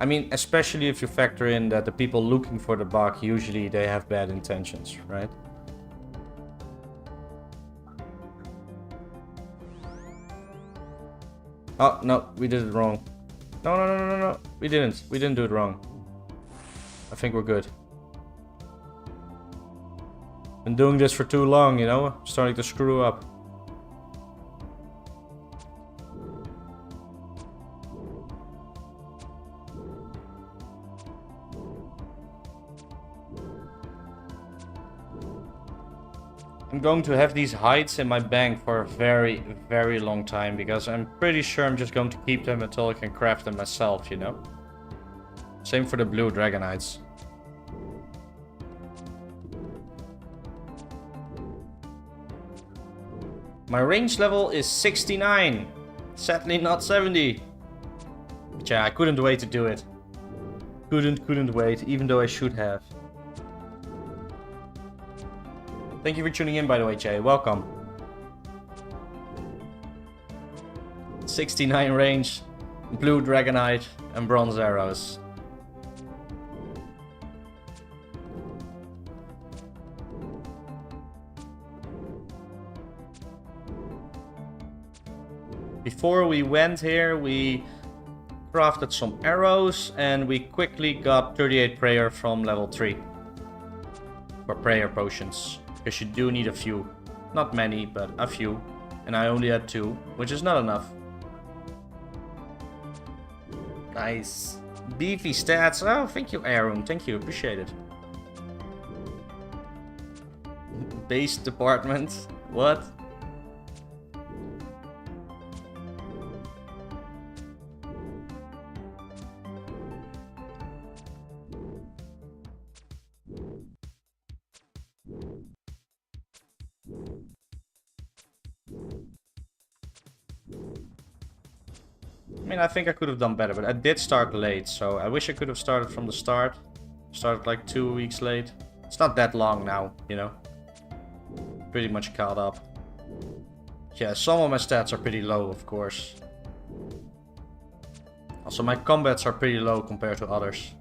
I mean, especially if you factor in that the people looking for the bug, usually they have bad intentions, right? Oh, no, we did it wrong. No. We didn't do it wrong. I think we're good. Been doing this for too long, you know? Starting to screw up. I'm going to have these hides in my bank for a very, very long time, because I'm pretty sure I'm just going to keep them until I can craft them myself, you know? Same for the blue dragonites. My range level is 69. Sadly not 70. But yeah, I couldn't wait to do it. Couldn't wait, even though I should have. Thank you for tuning in, by the way, Jay. Welcome. 69 range, blue dragonite, and bronze arrows. Before we went here, we crafted some arrows, and we quickly got 38 prayer from level 3. For prayer potions. Because you do need a few. Not many, but a few. And I only had 2, which is not enough. Nice. Beefy stats. Oh, thank you, Aaron. Thank you. Appreciate it. Base department. What? I mean, I think I could have done better, but I did start late, so I wish I could have started from the start. Started like 2 weeks late. It's not that long now, you know. Pretty much caught up. Yeah, some of my stats are pretty low, of course. Also, my combats are pretty low compared to others.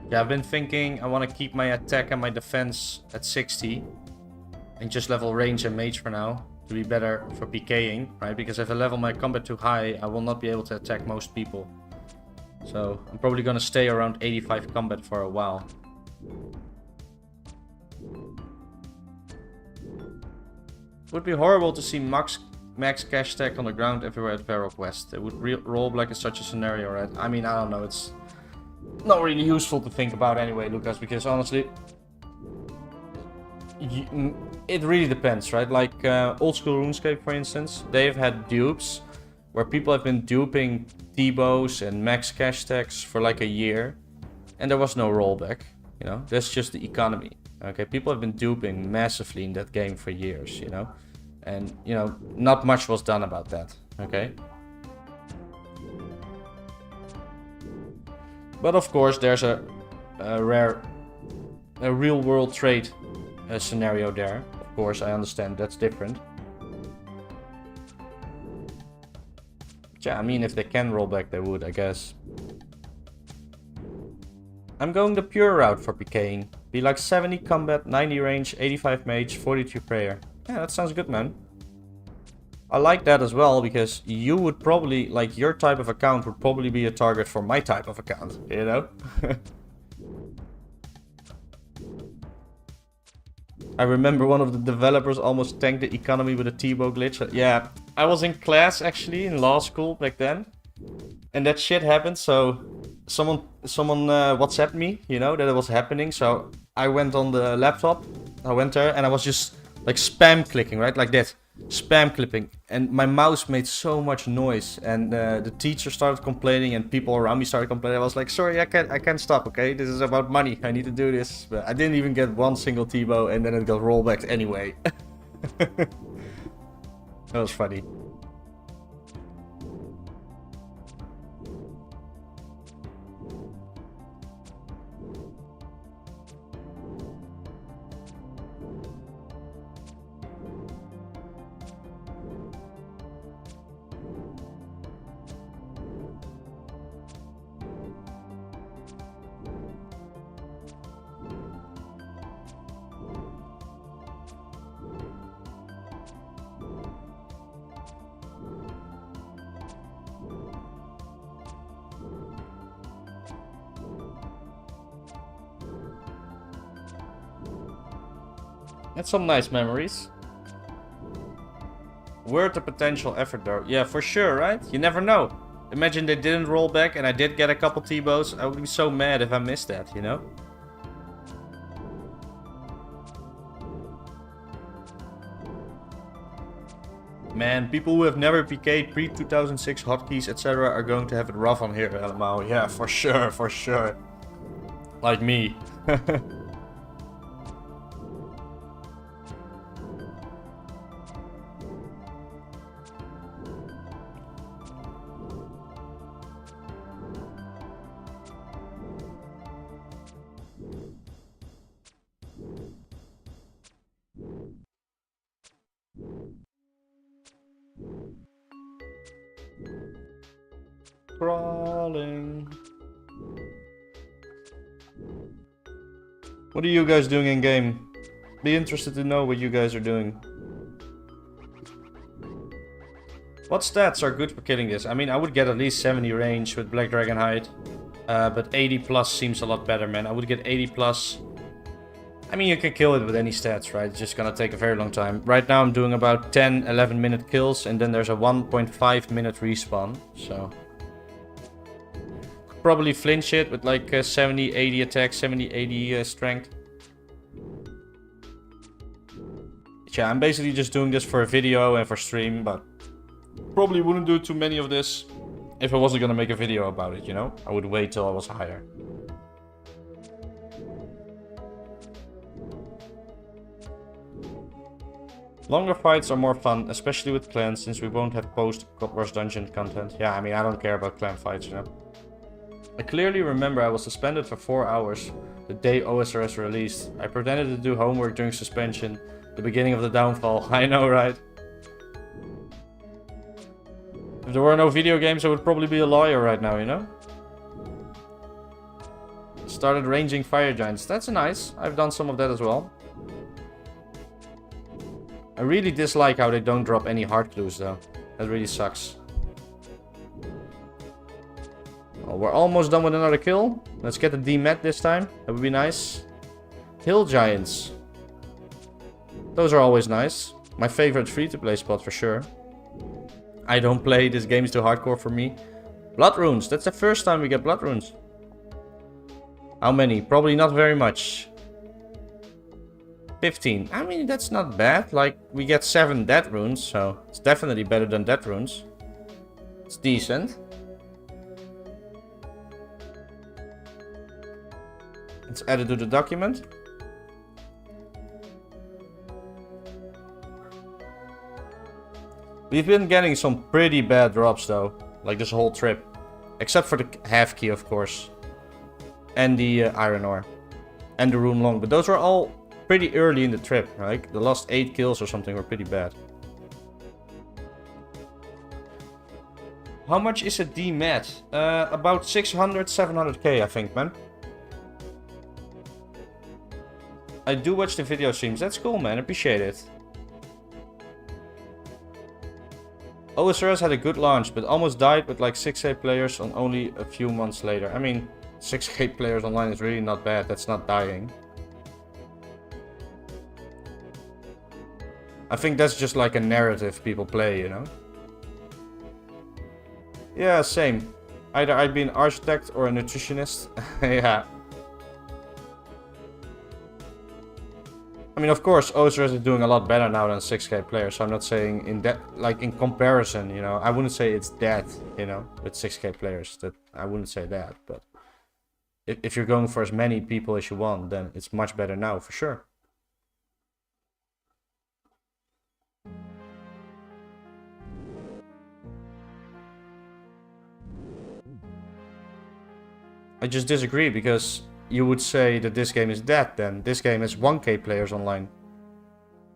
Yeah, I've been thinking I want to keep my attack and my defense at 60. And just level range and mage for now. To be better for PKing, right? Because if I level my combat too high, I will not be able to attack most people. So I'm probably gonna stay around 85 combat for a while. Would be horrible to see max cash stack on the ground everywhere at Varrock West. It would roll black in such a scenario, right? I mean, I don't know. It's not really useful to think about anyway, Lucas, because honestly, it really depends, right? Like old school RuneScape, for instance, they've had dupes where people have been duping T-bows and max cash stacks for like a year, and there was no rollback. You know, that's just the economy. Okay, people have been duping massively in that game for years, you know, and you know, not much was done about that. Okay, but of course, there's a real world trade scenario there. Of course, I understand that's different. Yeah, I mean, if they can roll back, they would, I guess. I'm going the pure route for PKing. Be like 70 combat, 90 range, 85 mage, 42 prayer. Yeah, that sounds good, man. I like that as well, because you would probably, like, your type of account would probably be a target for my type of account, you know? I remember one of the developers almost tanked the economy with a T-bow glitch. Yeah, I was in class actually in law school back then, and that shit happened. So someone WhatsApped me, you know, that it was happening. So I went on the laptop, I went there, and I was just like spam clicking, right, like that, spam clipping, and my mouse made so much noise, and the teacher started complaining, and people around me started complaining. I was like, sorry, I can't stop, okay, this is about money, I need to do this. But I didn't even get one single T-bow, and then it got rollbacked anyway. That was funny. That's some nice memories. Worth the potential effort though. Yeah, for sure, right? You never know. Imagine they didn't roll back and I did get a couple T-bows. I would be so mad if I missed that, you know? Man, people who have never PK'd pre-2006 hotkeys, etc. are going to have it rough on here, LMAO. Yeah, for sure, for sure. Like me. Crawling. What are you guys doing in game? Be interested to know what you guys are doing. What stats are good for killing this? I mean, I would get at least 70 range with Black Dragon Hide. But 80 plus seems a lot better, man. I would get 80 plus. I mean, you can kill it with any stats, right? It's just gonna take a very long time. Right now I'm doing about 10, 11 minute kills. And then there's a 1.5 minute respawn. So... probably flinch it with like 70, 80 attack, 70, 80 strength. Yeah, I'm basically just doing this for a video and for stream, but probably wouldn't do too many of this if I wasn't gonna make a video about it, you know? I would wait till I was higher. Longer fights are more fun, especially with clans, since we won't have post-God Wars dungeon content. Yeah, I mean, I don't care about clan fights, you know? I clearly remember I was suspended for 4 hours the day OSRS released. I pretended to do homework during suspension, the beginning of the downfall. I know, right? If there were no video games, I would probably be a lawyer right now, you know? Started ranging fire giants. That's nice. I've done some of that as well. I really dislike how they don't drop any hard clues, though. That really sucks. Well, we're almost done with another kill. Let's get the dmed this time. That would be nice. Hill giants. Those are always nice. My favorite free-to-play spot for sure. I don't play. This game is too hardcore for me. Blood runes. That's the first time we get blood runes. How many? Probably not very much. 15. I mean, that's not bad. Like, we get 7 dead runes, so it's definitely better than dead runes. It's decent. It's added to the document. We've been getting some pretty bad drops though, like this whole trip. Except for the half key, of course. And the iron ore. And the rune long, but those were all pretty early in the trip, right? The last 8 kills or something were pretty bad. How much is a dmed? About 600, 700k, I think, man. I do watch the video streams. That's cool, man. Appreciate it. OSRS had a good launch, but almost died with like 6k players on only a few months later. I mean, 6k players online is really not bad. That's not dying. I think that's just like a narrative people play, you know? Yeah, same. Either I'd be an architect or a nutritionist. Yeah. I mean, of course, OSRS is doing a lot better now than 6k players, so I'm not saying in that, like in comparison, you know, I wouldn't say it's dead, you know, with 6k players. That I wouldn't say that, but if you're going for as many people as you want, then it's much better now, for sure. I just disagree, because you would say that this game is dead then. This game has 1k players online.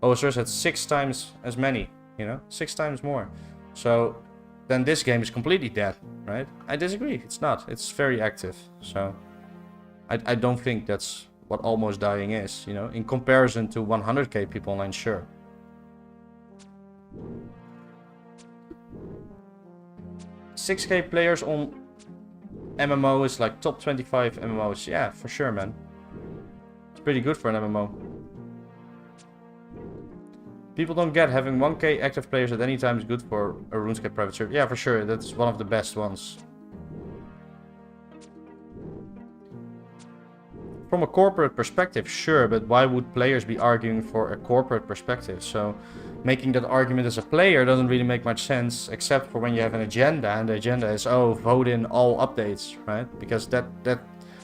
OSRS had 6 times as many, you know? 6 times more. So then this game is completely dead, right? I disagree. It's not. It's very active. So I don't think that's what almost dying is, you know? In comparison to 100k people online, sure. $6k players on MMO is like top 25 MMOs. Yeah, for sure, man. It's pretty good for an MMO. People don't get having 1k active players at any time is good for a RuneScape private server. Yeah, for sure. That's one of the best ones. From a corporate perspective, sure, but why would players be arguing for a corporate perspective? So making that argument as a player doesn't really make much sense, except for when you have an agenda, and the agenda is, oh, vote in all updates, right? Because that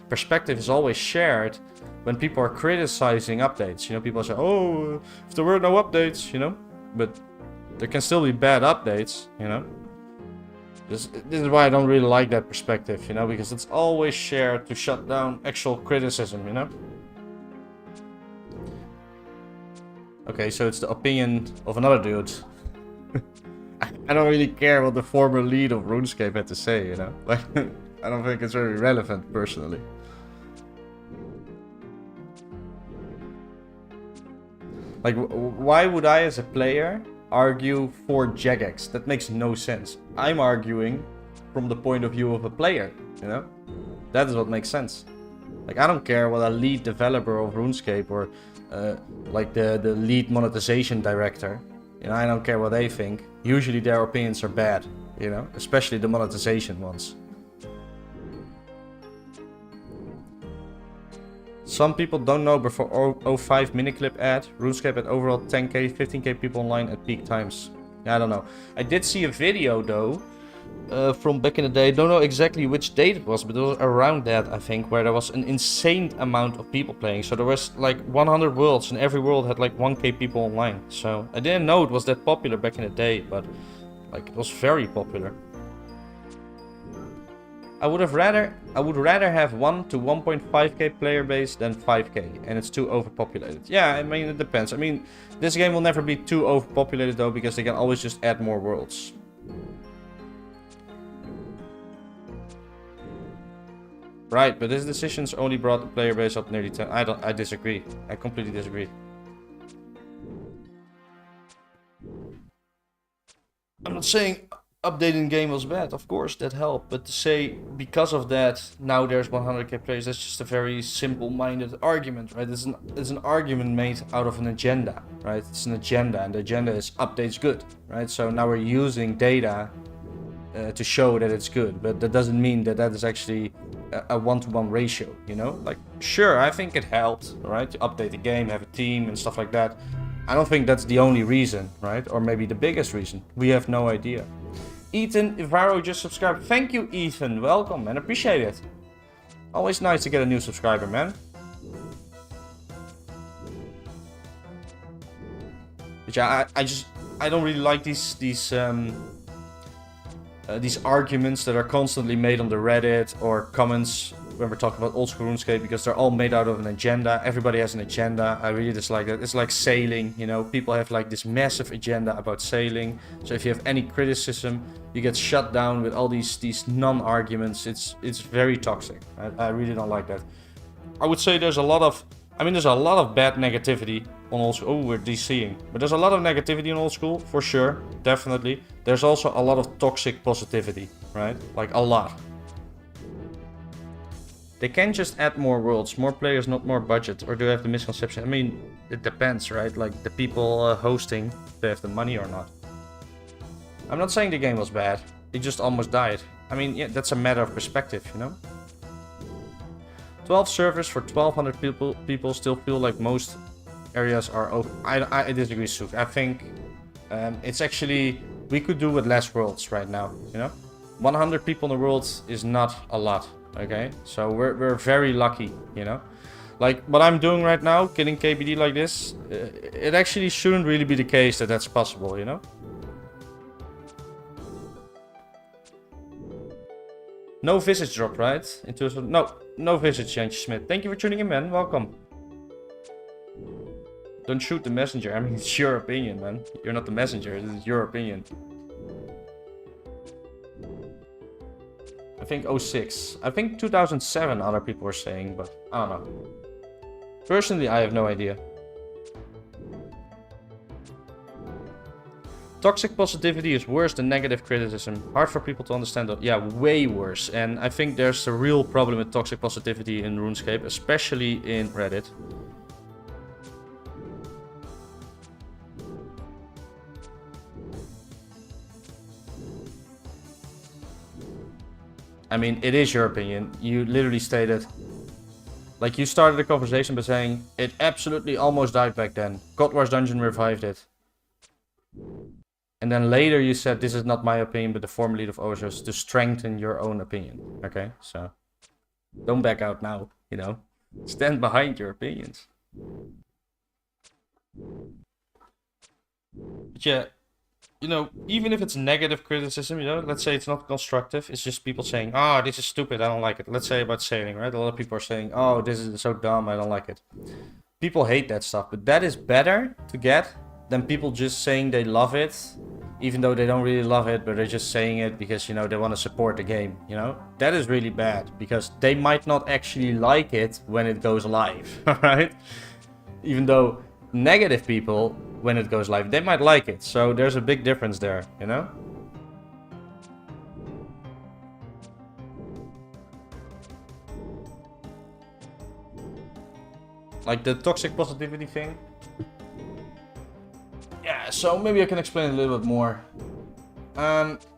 perspective is always shared when people are criticizing updates. You know, people say, oh, if there were no updates, you know, but there can still be bad updates, you know. This is why I don't really like that perspective, you know, because it's always shared to shut down actual criticism, you know. Okay, so it's the opinion of another dude. I don't really care what the former lead of RuneScape had to say, you know. Like, I don't think it's very relevant, personally. Like, why would I, as a player, argue for Jagex? That makes no sense. I'm arguing from the point of view of a player, you know? That is what makes sense. Like, I don't care what a lead developer of RuneScape or like the lead monetization director, you know, I don't care what they think. Usually their opinions are bad, you know, especially the monetization ones. Some people don't know, before 05 miniclip ad, RuneScape had overall 10k, 15k people online at peak times. Yeah, I don't know. I did see a video though, from back in the day. Don't know exactly which date it was, but it was around that, I think, where there was an insane amount of people playing. So there was like 100 worlds, and every world had like 1k people online. So I didn't know it was that popular back in the day, but like it was very popular. I would rather have 1 to 1.5k player base than 5k, and it's too overpopulated. Yeah, I mean, it depends. I mean, this game will never be too overpopulated though, because they can always just add more worlds. Right, but this decision's only brought the player base up nearly 10. I disagree. I completely disagree. I'm not saying updating the game was bad, of course that helped, but to say because of that now there's 100k players, that's just a very simple-minded argument, right? It's an argument made out of an agenda, right? It's an agenda, and the agenda is updates good, right? So now we're using data to show that it's good, but that doesn't mean that that is actually a one-to-one ratio, you know? Like, sure, I think it helped, right? To update the game, have a team and stuff like that. I don't think that's the only reason, right? Or maybe the biggest reason. We have no idea. Ethan Ivaro just subscribed. Thank you, Ethan. Welcome, man. Appreciate it. Always nice to get a new subscriber, man. But yeah, I don't really like these arguments that are constantly made on the Reddit or comments when we're talking about old school RuneScape, because they're all made out of an agenda. Everybody has an agenda. I really dislike that. It's like sailing, you know, people have like this massive agenda about sailing. So if you have any criticism, you get shut down with all these non-arguments. It's very toxic. I really don't like that. I would say there's a lot of bad negativity on old school. Oh, we're DCing. But there's a lot of negativity on old school, for sure, definitely. There's also a lot of toxic positivity, right? Like a lot. They can just add more worlds, more players, not more budget, or do they have the misconception? I mean, it depends, right? Like the people hosting, they have the money or not. I'm not saying the game was bad, it just almost died. I mean, yeah, that's a matter of perspective, you know? 12 servers for 1200 people still feel like most areas are open. I disagree, Suk. I think it's actually, we could do with less worlds right now, you know? 100 people in the world is not a lot. Okay, so we're very lucky, you know? Like, what I'm doing right now, killing KBD like this, it actually shouldn't really be the case that that's possible, you know? No visage drop, right? No visage, Jantje Smith. Thank you for tuning in, man. Welcome. Don't shoot the messenger. I mean, it's your opinion, man. You're not the messenger. This is your opinion. I think 06. I think 2007 other people were saying, but I don't know. Personally, I have no idea. Toxic positivity is worse than negative criticism. Hard for people to understand that. Yeah, way worse. And I think there's a real problem with toxic positivity in RuneScape, especially in Reddit. I mean, it is your opinion. You literally stated, like, you started the conversation by saying, it absolutely almost died back then. God Wars Dungeon revived it. And then later you said, this is not my opinion, but the former lead of OSOs to strengthen your own opinion. Okay, so don't back out now, you know. Stand behind your opinions. But yeah, you know, even if it's negative criticism, you know, let's say it's not constructive, it's just people saying, oh, this is stupid, I don't like it. Let's say about sailing, right? A lot of people are saying, oh, this is so dumb, I don't like it. People hate that stuff, but that is better to get than people just saying they love it, even though they don't really love it, but they're just saying it because, you know, they want to support the game, you know? That is really bad, because they might not actually like it when it goes live, right? Even though negative people, when it goes live, they might like it, so there's a big difference there, you know? Like the toxic positivity thing. Yeah, so maybe I can explain a little bit more.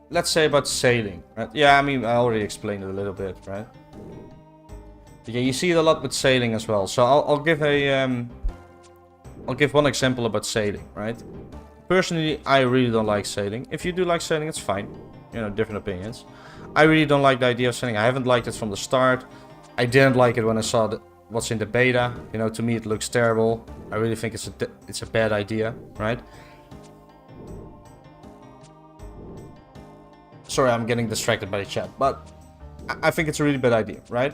Let's say about sailing, right? Yeah, I mean, I already explained it a little bit, right? But yeah, you see it a lot with sailing as well. So I'll give one example about sailing, right? Personally, I really don't like sailing. If you do like sailing, it's fine. You know, different opinions. I really don't like the idea of sailing. I haven't liked it from the start. I didn't like it when I saw what's in the beta. You know, to me it looks terrible. I really think it's a bad idea, right? Sorry, I'm getting distracted by the chat, but I think it's a really bad idea, right?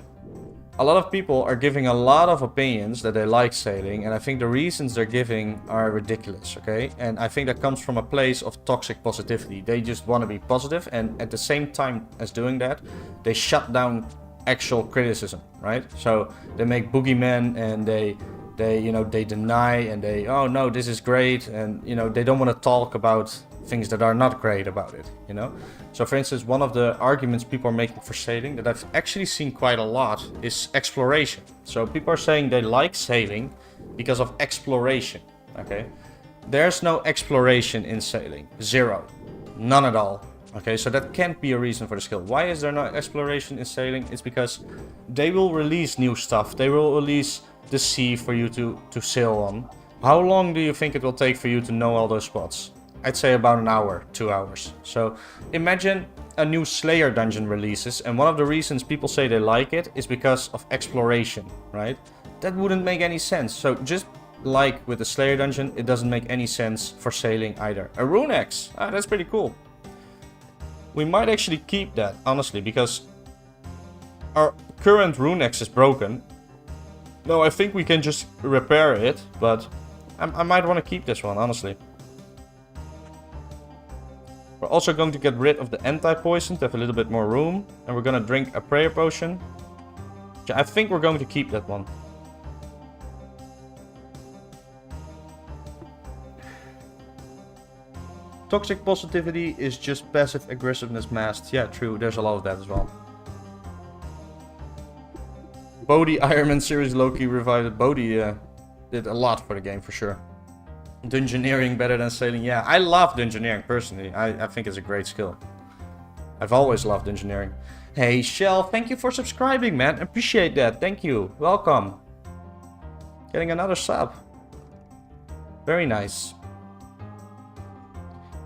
A lot of people are giving a lot of opinions that they like sailing, and I think the reasons they're giving are ridiculous, okay? And I think that comes from a place of toxic positivity. They just want to be positive, and at the same time as doing that, they shut down actual criticism, right? So they make boogeymen, and they you know, they deny, and they, oh no, this is great, and you know, they don't want to talk about things that are not great about it, you know? So for instance, one of the arguments people are making for sailing that I've actually seen quite a lot is exploration. So people are saying they like sailing because of exploration, okay? There's no exploration in sailing, zero, none at all. Okay, so that can't be a reason for the skill. Why is there no exploration in sailing? It's because they will release new stuff. They will release the sea for you to sail on. How long do you think it will take for you to know all those spots? I'd say about an hour, 2 hours. So imagine a new Slayer dungeon releases, and one of the reasons people say they like it is because of exploration, right? That wouldn't make any sense. So just like with the Slayer dungeon, it doesn't make any sense for sailing either. A Rune Axe, that's pretty cool. We might actually keep that, honestly, because our current Rune Axe is broken. No, I think we can just repair it, but I might want to keep this one, honestly. We're also going to get rid of the anti-poison to have a little bit more room. And we're going to drink a prayer potion. I think we're going to keep that one. Toxic positivity is just passive aggressiveness masked. Yeah, true. There's a lot of that as well. Bodhi Ironman series Loki revived it. Bodhi did a lot for the game for sure. Dungeoneering better than sailing. Yeah, I love dungeoneering personally. I think it's a great skill. I've always loved dungeoneering. Hey Shell, thank you for subscribing, man. Appreciate that. Thank you. Welcome. Getting another sub. Very nice.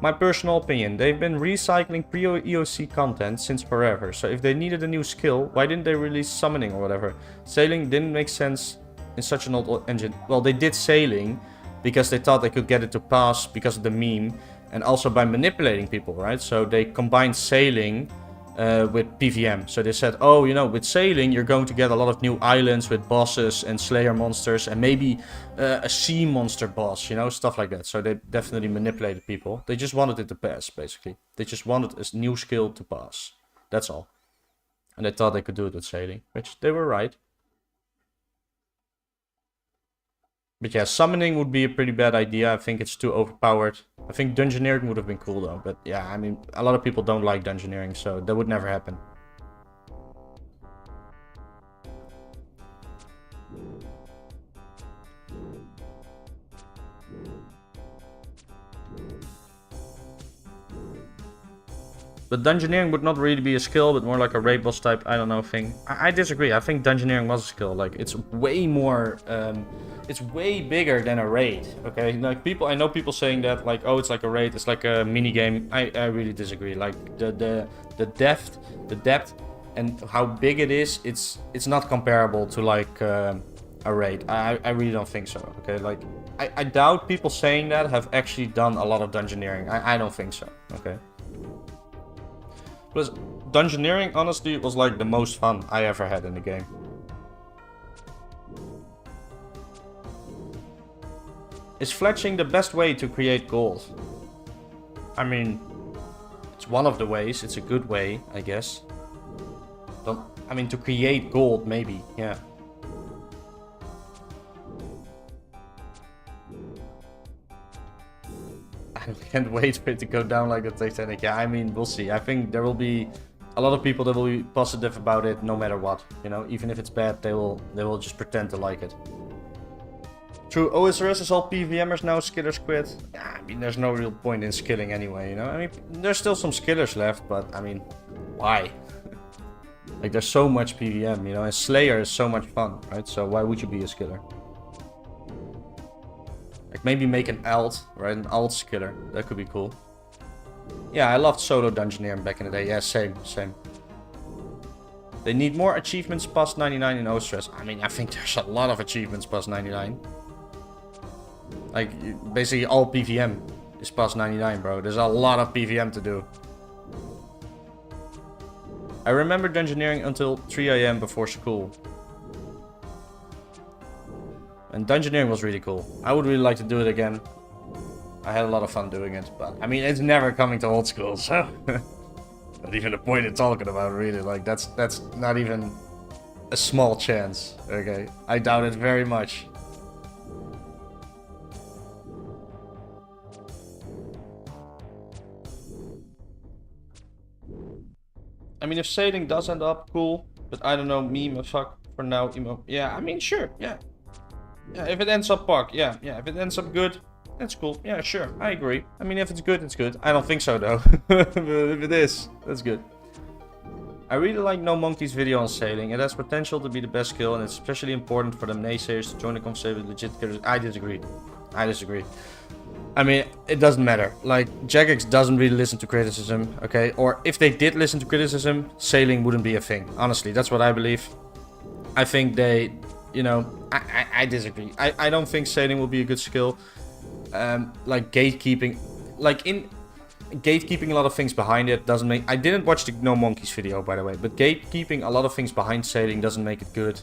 My personal opinion, they've been recycling pre-EOC content since forever. So if they needed a new skill, why didn't they release summoning or whatever? Sailing didn't make sense in such an old engine. Well, they did sailing because they thought they could get it to pass because of the meme. And also by manipulating people, right? So they combined sailing with PVM. So they said, oh, you know, with sailing, you're going to get a lot of new islands with bosses and Slayer monsters and maybe a sea monster boss, you know, stuff like that. So they definitely manipulated people. They just wanted it to pass, basically. They just wanted a new skill to pass. That's all. And they thought they could do it with sailing, which they were right. But yeah, summoning would be a pretty bad idea. I think it's too overpowered. I think dungeoneering would have been cool though. But yeah, I mean, a lot of people don't like dungeoneering, so that would never happen. But dungeoneering would not really be a skill, but more like a raid boss type, I don't know, thing. I disagree. I think dungeoneering was a skill. Like, it's way more, it's way bigger than a raid, okay? Like, I know people saying that, like, oh, it's like a raid, it's like a mini game. I really disagree. Like, the depth, and how big it is, it's not comparable to, like, a raid. I really don't think so, okay? Like, I doubt people saying that have actually done a lot of dungeoneering. I don't think so, okay? Plus, dungeoneering, honestly, was like the most fun I ever had in the game. Is fletching the best way to create gold? I mean, it's one of the ways. It's a good way, I guess. I mean, to create gold, maybe, yeah. I can't wait for it to go down like the Titanic. Yeah, I mean, we'll see. I think there will be a lot of people that will be positive about it no matter what. You know, even if it's bad, they will just pretend to like it. True, OSRS is all PVMers now, skillers quit. Yeah, I mean, there's no real point in skilling anyway, you know? I mean, there's still some skillers left, but I mean, why? Like, there's so much PVM, you know, and Slayer is so much fun, right? So why would you be a skiller? Like, maybe make an alt, right? An alt skiller. That could be cool. Yeah, I loved solo dungeoneering back in the day. Yeah, same. They need more achievements past 99 in O-Stress. I mean, I think there's a lot of achievements past 99. Like, basically all PVM is past 99, bro. There's a lot of PVM to do. I remember dungeoneering until 3 AM before school. And dungeoneering was really cool. I would really like to do it again. I had a lot of fun doing it, but I mean, it's never coming to old school, so not even a point in talking about, really. Like, that's not even a small chance, okay? I doubt it very much. I mean, if sailing does end up, cool. But I don't know, meme, fuck, for now, emo. Yeah, I mean, sure, yeah. Yeah, if it ends up POC, yeah. If it ends up good, that's cool. Yeah, sure, I agree. I mean, if it's good, it's good. I don't think so, though. But if it is, that's good. I really like No Monkey's video on sailing. It has potential to be the best skill, and it's especially important for the naysayers to join the conversation with legit killers. I disagree. I mean, it doesn't matter. Like, Jagex doesn't really listen to criticism, okay? Or if they did listen to criticism, sailing wouldn't be a thing. Honestly, that's what I believe. I think they... You know, I disagree. I don't think sailing will be a good skill. Like gatekeeping, like in gatekeeping a lot of things behind it doesn't make... I didn't watch the No Monkeys video, by the way, but gatekeeping a lot of things behind sailing doesn't make it good.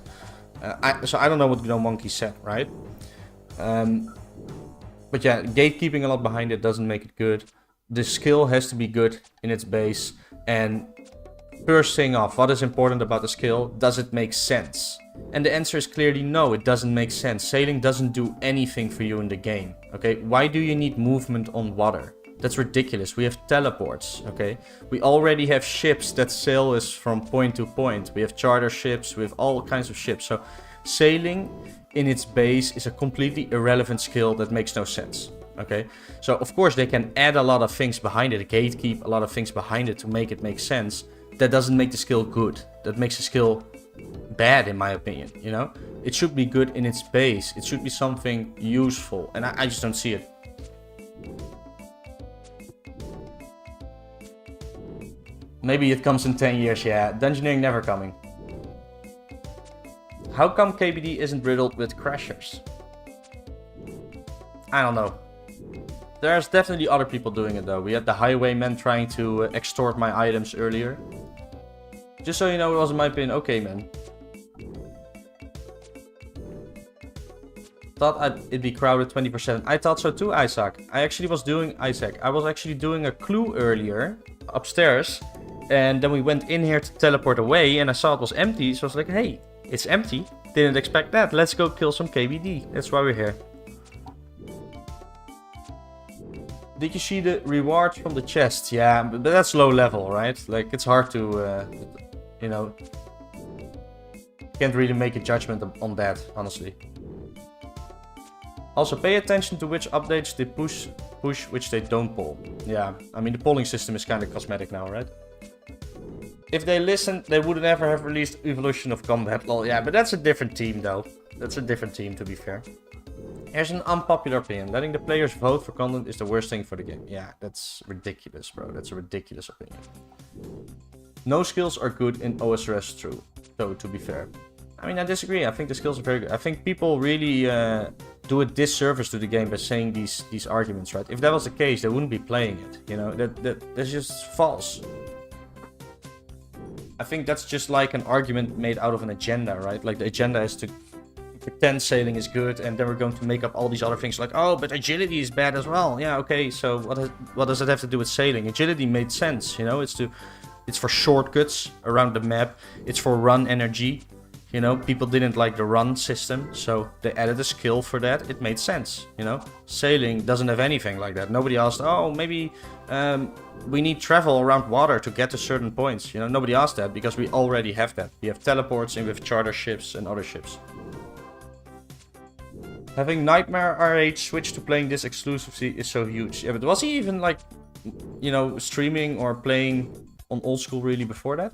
So I don't know what No Monkeys said, right? But yeah, gatekeeping a lot behind it doesn't make it good. The skill has to be good in its base. And first thing off, what is important about the skill? Does it make sense? And the answer is clearly no, it doesn't make sense. Sailing doesn't do anything for you in the game, okay? Why do you need movement on water? That's ridiculous. We have teleports, okay? We already have ships that sail us from point to point. We have charter ships, we have all kinds of ships. So sailing in its base is a completely irrelevant skill that makes no sense, okay? So of course they can add a lot of things behind it, gatekeep a lot of things behind it to make it make sense. That doesn't make the skill good. That makes the skill bad, in my opinion, you know? It should be good in its base. It should be something useful, and I just don't see it. Maybe it comes in 10 years, yeah. Dungeoneering never coming. How come KBD isn't riddled with crashers? I don't know. There's definitely other people doing it, though. We had the highwayman trying to extort my items earlier. Just so you know, it wasn't my opinion. Okay, man. Thought it'd be crowded 20%. I thought so too, Isaac. I was actually doing a clue earlier upstairs. And then we went in here to teleport away and I saw it was empty. So I was like, hey, it's empty. Didn't expect that. Let's go kill some KBD. That's why we're here. Did you see the rewards from the chest? Yeah, but that's low level, right? Like, it's hard to, you know... Can't really make a judgment on that, honestly. Also, pay attention to which updates they push push, which they don't pull. Yeah, I mean the polling system is kind of cosmetic now, right? If they listened, they would never have released Evolution of Combat. Well, yeah, but that's a different team though. That's a different team, to be fair. Here's an unpopular opinion. Letting the players vote for content is the worst thing for the game. Yeah, that's ridiculous, bro. That's a ridiculous opinion. No skills are good in OSRS, true. Though, to be fair. I mean, I disagree. I think the skills are very good. I think people really do a disservice to the game by saying these arguments, right? If that was the case, they wouldn't be playing it. You know, that's just false. I think that's just like an argument made out of an agenda, right? Like the agenda is to pretend sailing is good, and then we're going to make up all these other things like, oh, but agility is bad as well. Yeah, okay, so what does it have to do with sailing? Agility made sense, you know? It's for shortcuts around the map. It's for run energy. You know, people didn't like the run system, so they added a skill for that. It made sense, you know? Sailing doesn't have anything like that. Nobody asked, oh, maybe we need travel around water to get to certain points. You know, nobody asked that because we already have that. We have teleports and we have charter ships and other ships. Having Nightmare RH switch to playing this exclusively is so huge. Yeah, but was he even like, you know, streaming or playing on old school really before that?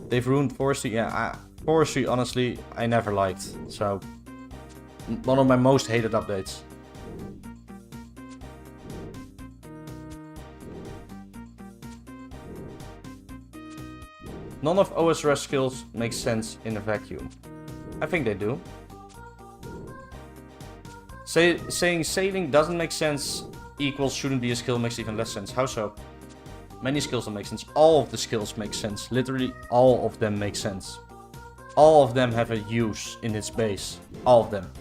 They've ruined forestry. Yeah, forestry, honestly, I never liked. So, one of my most hated updates. None of OSRS skills make sense in a vacuum. I think they do. Saying sailing doesn't make sense equals shouldn't be a skill makes even less sense. How so? Many skills don't make sense. All of the skills make sense. Literally all of them make sense. All of them have a use in its base. All of them.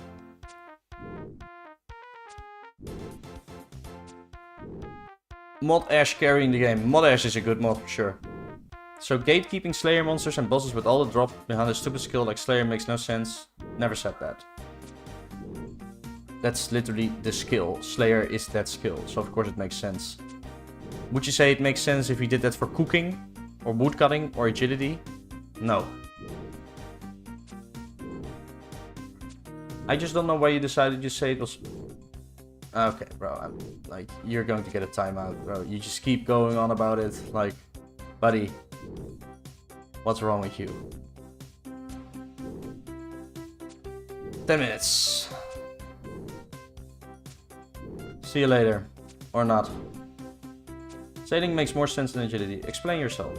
Mod Ash carrying the game. Mod Ash is a good mod for sure. So gatekeeping Slayer monsters and bosses with all the drop behind a stupid skill like Slayer makes no sense. Never said that. That's literally the skill. Slayer is that skill. So of course it makes sense. Would you say it makes sense if we did that for cooking? Or woodcutting? Or agility? No. I just don't know why you decided to say it was... Okay, bro. Like, you're going to get a timeout, bro. You just keep going on about it. Like, buddy. What's wrong with you? 10 minutes. See you later. Or not. Sailing makes more sense than agility. Explain yourself.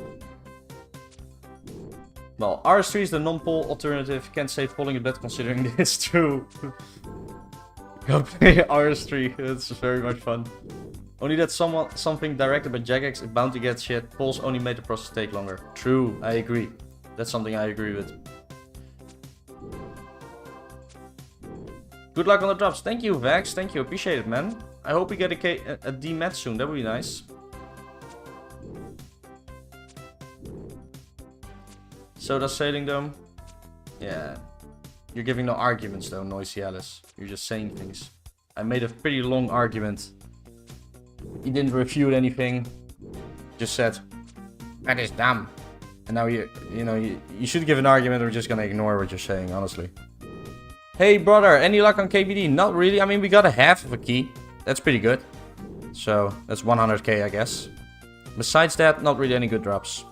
Well, RS3 is the non-pole alternative. Can't say polling a bit considering this true. Go play RS3. It's very much fun. Only that something directed by Jagex is bound to get shit. Polls only made the process take longer. True, I agree. That's something I agree with. Good luck on the drops. Thank you, Vax. Thank you. Appreciate it, man. I hope we get a dmed soon. That would be nice. So does Sailing Dome? Yeah. You're giving no arguments though, Noisy Alice. You're just saying things. I made a pretty long argument. You didn't refute anything. Just said, that is dumb. And now you should give an argument or we're just gonna ignore what you're saying, honestly. Hey brother, any luck on KBD? Not really. I mean, we got a half of a key. That's pretty good. So, that's 100k, I guess. Besides that, not really any good drops.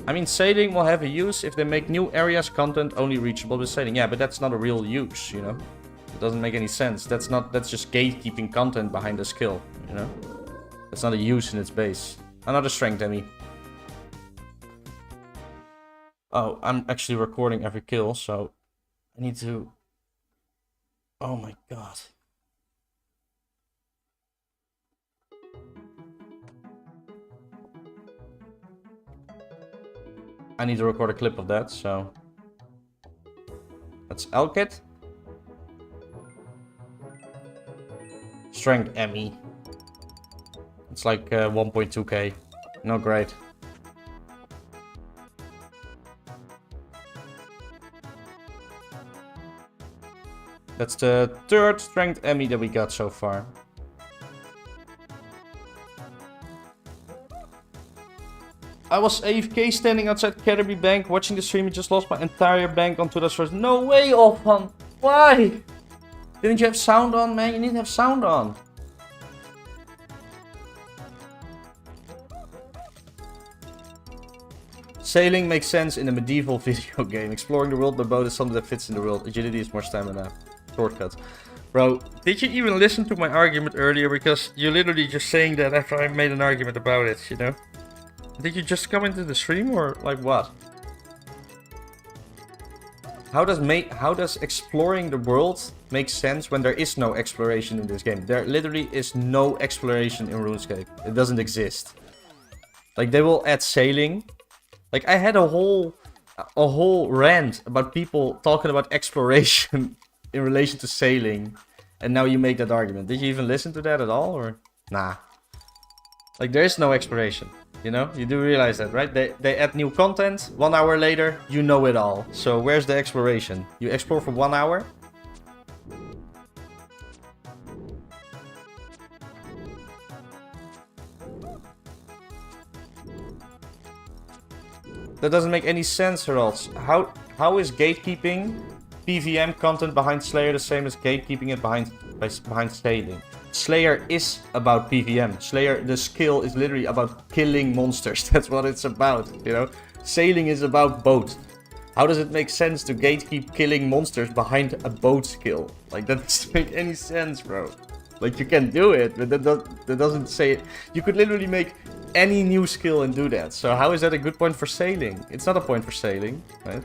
I mean, sailing will have a use if they make new areas content only reachable with sailing. Yeah, but that's not a real use, you know? It doesn't make any sense. That's just gatekeeping content behind the skill, you know? That's not a use in its base. Another strength, Emmy. Oh, I'm actually recording every kill, so I need to... Oh my god. I need to record a clip of that, so... That's Elkit. Strength Emmy. It's like 1.2k. Not great. That's the third strength Emmy that we got so far. I was AFK standing outside Catterby Bank watching the stream and just lost my entire bank on 2004. No way, Olfan! Why? Didn't you have sound on, man? You need to have sound on. Sailing makes sense in a medieval video game. Exploring the world by boat is something that fits in the world. Agility is more stamina. Shortcuts. Bro, did you even listen to my argument earlier? Because you're literally just saying that after I made an argument about it, you know? Did you just come into the stream or like what? How does exploring the world make sense when there is no exploration in this game? There literally is no exploration in RuneScape. It doesn't exist. Like they will add sailing. Like I had a whole rant about people talking about exploration in relation to sailing, and now you make that argument. Did you even listen to that at all, or nah? Like there is no exploration. You know, you do realize that, right? They add new content. 1 hour later, you know it all. So where's the exploration? You explore for 1 hour? That doesn't make any sense, Herald. How is gatekeeping PVM content behind Slayer the same as gatekeeping it behind sailing? Slayer is about PVM. Slayer, the skill is literally about killing monsters. That's what it's about, you know? Sailing is about boat. How does it make sense to gatekeep killing monsters behind a boat skill? Like, that doesn't make any sense, bro. Like, you can do it, but that doesn't say it. You could literally make any new skill and do that. So how is that a good point for sailing? It's not a point for sailing, right?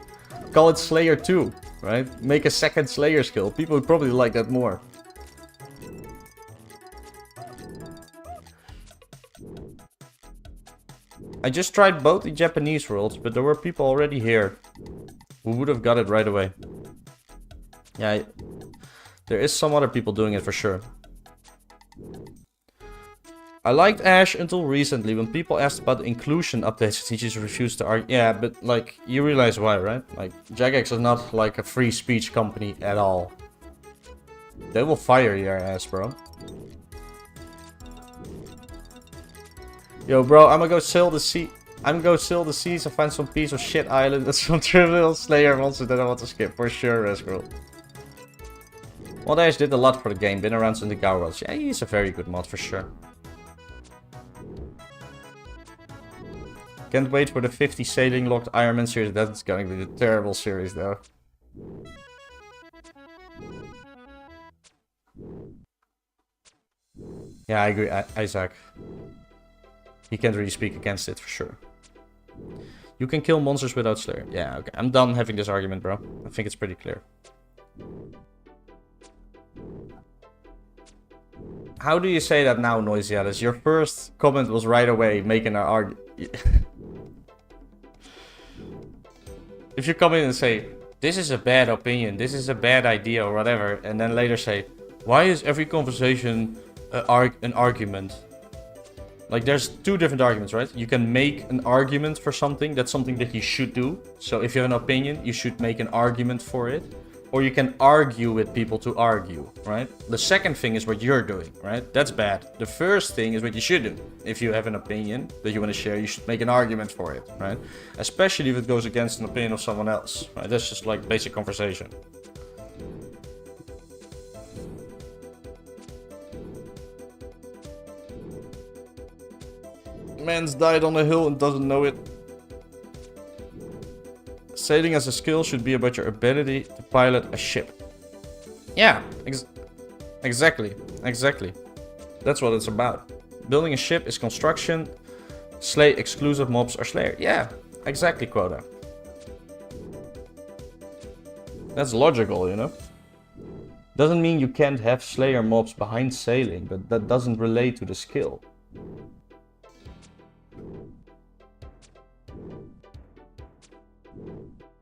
Call it Slayer 2, right? Make a second Slayer skill. People would probably like that more. I just tried both the Japanese worlds, but there were people already here who would have got it right away. Yeah, there is some other people doing it for sure. I liked Ash until recently, when people asked about the inclusion updates, he just refused to argue. Yeah, but like, you realize why, right? Like, Jagex is not like a free speech company at all. They will fire your ass, bro. Yo, bro, I'm gonna go sail the sea. I'm gonna go sail the seas and find some piece of shit island and some trivial Slayer monsters that I want to skip. For sure, Rescroll. Mod Ash did a lot for the game. Been around since the Gauros. Yeah, he's a very good mod for sure. Can't wait for the 50 sailing locked Iron Man series. That's going to be a terrible series, though. Yeah, I agree, Isaac. He can't really speak against it, for sure. You can kill monsters without Slayer. Yeah, okay. I'm done having this argument, bro. I think it's pretty clear. How do you say that now, Noisialis? Your first comment was right away making an argument. If you come in and say, this is a bad opinion, this is a bad idea or whatever, and then later say, why is every conversation an argument? Like, there's two different arguments, right? You can make an argument for something, that's something that you should do. So if you have an opinion, you should make an argument for it. Or you can argue with people to argue, right? The second thing is what you're doing, right? That's bad. The first thing is what you should do. If you have an opinion that you want to share, you should make an argument for it, right? Especially if it goes against an opinion of someone else, right? That's just like basic conversation. Man's died on a hill and doesn't know it. Sailing as a skill should be about your ability to pilot a ship. Yeah, exactly. That's what it's about. Building a ship is construction. Slay exclusive mobs are Slayer. Yeah, exactly, Quota. That's logical, you know? Doesn't mean you can't have Slayer mobs behind sailing, but that doesn't relate to the skill.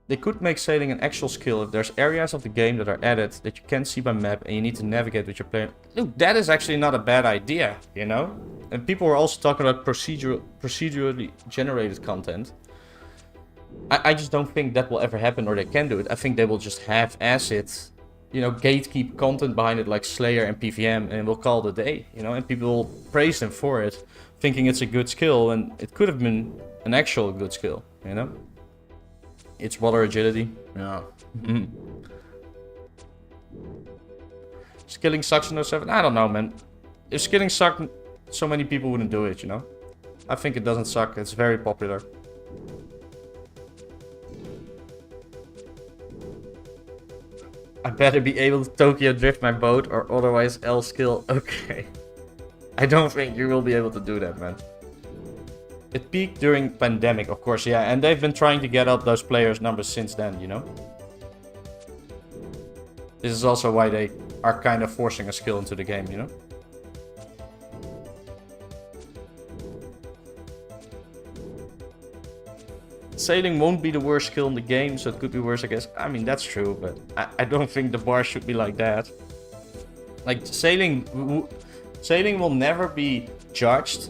They could make sailing an actual skill if there's areas of the game that are added that you can't see by map and you need to navigate with your player. Look, that is actually not a bad idea, you know? And people were also talking about procedurally generated content. I just don't think that will ever happen, or they can do it. I think they will just half-ass it, you know, gatekeep content behind it like Slayer and PVM, and we'll call it a day, you know? And people will praise them for it, thinking it's a good skill, and it could have been an actual good skill, you know? It's water agility. Yeah. Skilling sucks in 07? I don't know, man. If skilling sucked, so many people wouldn't do it, you know? I think it doesn't suck. It's very popular. I better be able to Tokyo drift my boat or otherwise L skill. Okay. I don't think you will be able to do that, man. It peaked during pandemic, of course, yeah. And they've been trying to get up those players' numbers since then, you know? This is also why they are kind of forcing a skill into the game, you know? Sailing won't be the worst skill in the game, so it could be worse, I guess. I mean, that's true, but I don't think the bar should be like that. Like, sailing will never be judged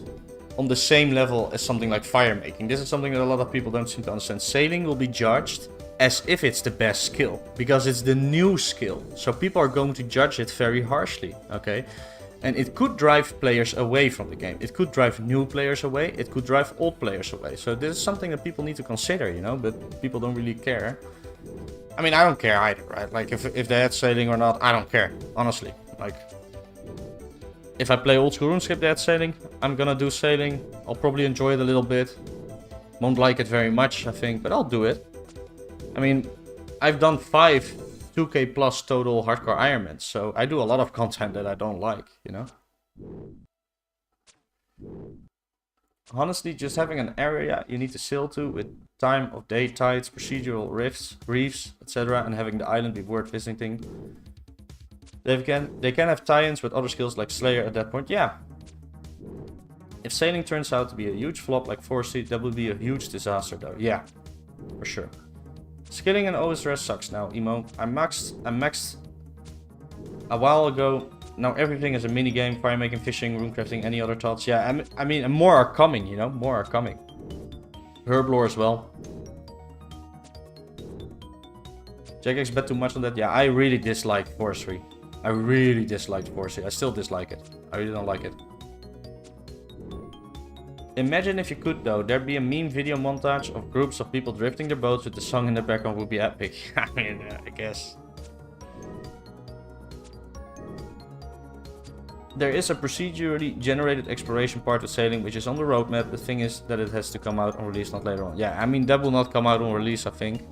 on the same level as something like fire making. This is something that a lot of people don't seem to understand. Sailing will be judged as if it's the best skill, because it's the new skill. So people are going to judge it very harshly, okay? And it could drive players away from the game. It could drive new players away. It could drive old players away. So this is something that people need to consider, you know, but people don't really care. I mean, I don't care either, right? Like, if they had sailing or not, I don't care, honestly. Like, if I play old school RuneScape, they had sailing, I'm gonna do sailing. I'll probably enjoy it a little bit. Won't like it very much, I think, but I'll do it. I mean, I've done 5 2k plus total hardcore Ironmans, so I do a lot of content that I don't like, you know? Honestly, just having an area you need to sail to with time of day tides, procedural reefs, etc., and having the island be worth visiting. They can have tie-ins with other skills like Slayer at that point, yeah. If sailing turns out to be a huge flop like 4C, that would be a huge disaster though, yeah, for sure. Skilling and OSRS sucks now, Emo. I maxed a while ago. Now everything is a mini game. Fire making, fishing, runecrafting, any other thoughts? Yeah, I mean, and more are coming, you know? More are coming. Herblore as well. Jagex bet too much on that? Yeah, I really dislike Forestry. I really disliked Forestry. I still dislike it. I really don't like it. Imagine if you could though, there'd be a meme video montage of groups of people drifting their boats with the song in the background would be epic. I mean, I guess. There is a procedurally generated exploration part of sailing which is on the roadmap. The thing is that it has to come out on release, not later on. Yeah, I mean, that will not come out on release, I think.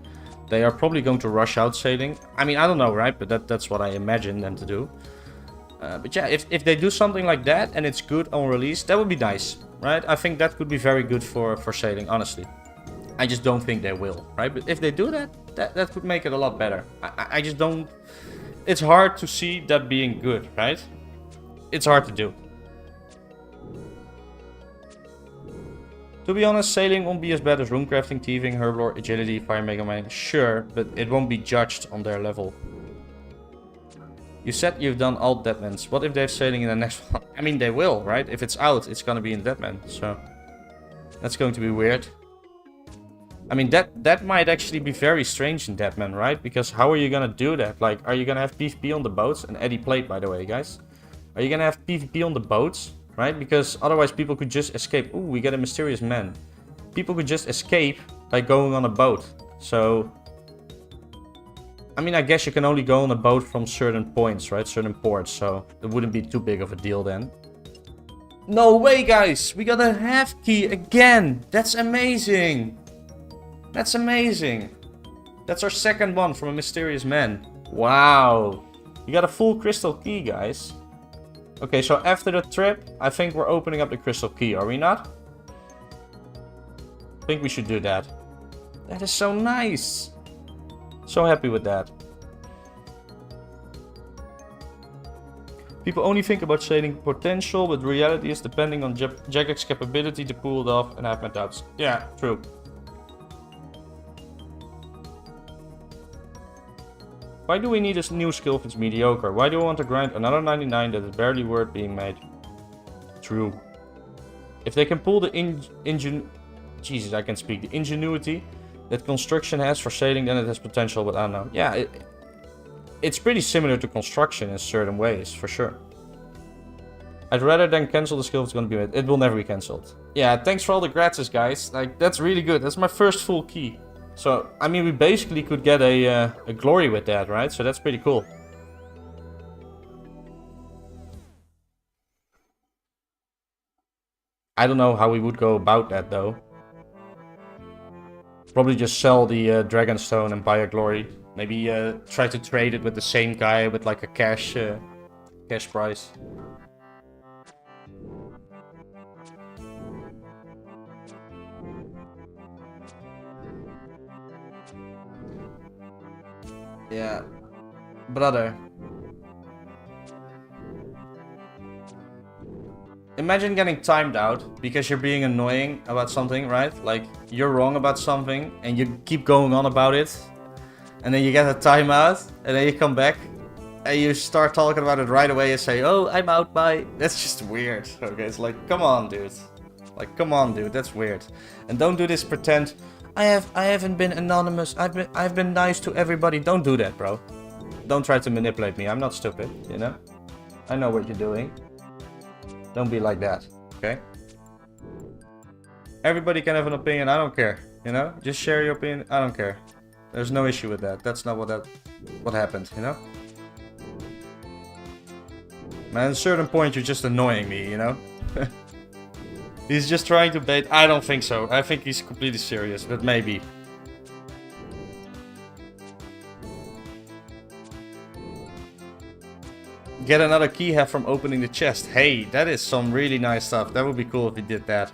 They are probably going to rush out sailing. I mean, I don't know, right? But that's what I imagine them to do. But yeah, if they do something like that and it's good on release, that would be nice, right? I think that could be very good for sailing, honestly. I just don't think they will, right? But if they do that could make it a lot better. I just don't... It's hard to see that being good, right? It's hard to do. To be honest, sailing won't be as bad as runecrafting, thieving, herblore, agility, fire mega mining. Sure, but it won't be judged on their level. You said you've done all Deadmans. What if they have sailing in the next one? I mean, they will, right? If it's out, it's gonna be in Deadman. So that's going to be weird. I mean, that might actually be very strange in Deadman, right? Because how are you gonna do that? Like, are you gonna have PvP on the boats? And Eddie played, by the way, guys. Are you gonna have PvP on the boats, right? Because otherwise people could just escape. Ooh, we get a mysterious man. People could just escape by going on a boat. So... I mean, I guess you can only go on a boat from certain points, right? Certain ports, so it wouldn't be too big of a deal then. No way, guys! We got a half key again! That's amazing! That's amazing! That's our second one from a mysterious man. Wow! We got a full crystal key, guys. Okay, so after the trip, I think we're opening up the crystal key, are we not? I think we should do that. That is so nice! So happy with that. People only think about sailing potential, but reality is depending on Jagex capability to pull it off, and I have my doubts. Yeah, true. Why do we need a new skill if it's mediocre? Why do we want to grind another 99 that is barely worth being made? True. If they can pull the Jesus, I can speak. The ingenuity that construction has for sailing, then it has potential, but I don't know. Yeah, it's pretty similar to construction in certain ways, for sure. I'd rather than cancel the skill if it's going to be made. It will never be cancelled. Yeah, thanks for all the gratis, guys. Like, that's really good. That's my first full key. So, I mean, we basically could get a glory with that, right? So that's pretty cool. I don't know how we would go about that though. Probably just sell the Dragonstone and buy a glory. Maybe try to trade it with the same guy with like a cash price. Yeah, brother. Imagine getting timed out because you're being annoying about something, right? Like, you're wrong about something and you keep going on about it. And then you get a timeout and then you come back and you start talking about it right away and say, oh, I'm out, bye. That's just weird. Okay, it's like, come on, dude. Like, come on, dude, that's weird. And don't do this pretend, I haven't been anonymous, I've been nice to everybody. Don't do that, bro. Don't try to manipulate me, I'm not stupid, you know? I know what you're doing. Don't be like that, okay? Everybody can have an opinion, I don't care, you know? Just share your opinion, I don't care. There's no issue with that. That's not what happened, you know? Man, at a certain point you're just annoying me, you know? He's just trying to bait. I don't think so. I think he's completely serious, but maybe. Get another key hat from opening the chest. Hey, that is some really nice stuff. That would be cool if we did that.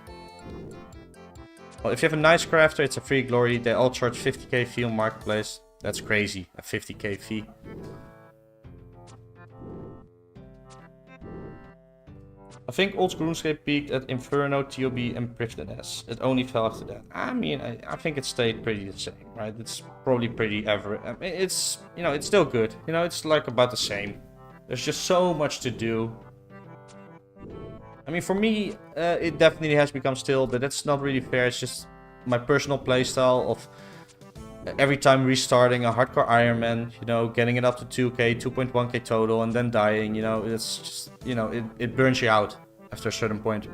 Well, if you have a nice crafter, it's a free glory. They all charge 50k fee on Marketplace. That's crazy, a 50k fee. I think old RuneScape peaked at Inferno, TOB, and Privileged. It only fell after that. I mean, I think it stayed pretty the same, right? It's probably pretty average. I mean, it's, you know, it's still good. You know, it's like about the same. There's just so much to do. I mean, for me, it definitely has become stale, but that's not really fair. It's just my personal playstyle of every time restarting a hardcore Ironman, you know, getting it up to 2k, 2.1k total, and then dying, you know, it's just, you know, it burns you out after a certain point.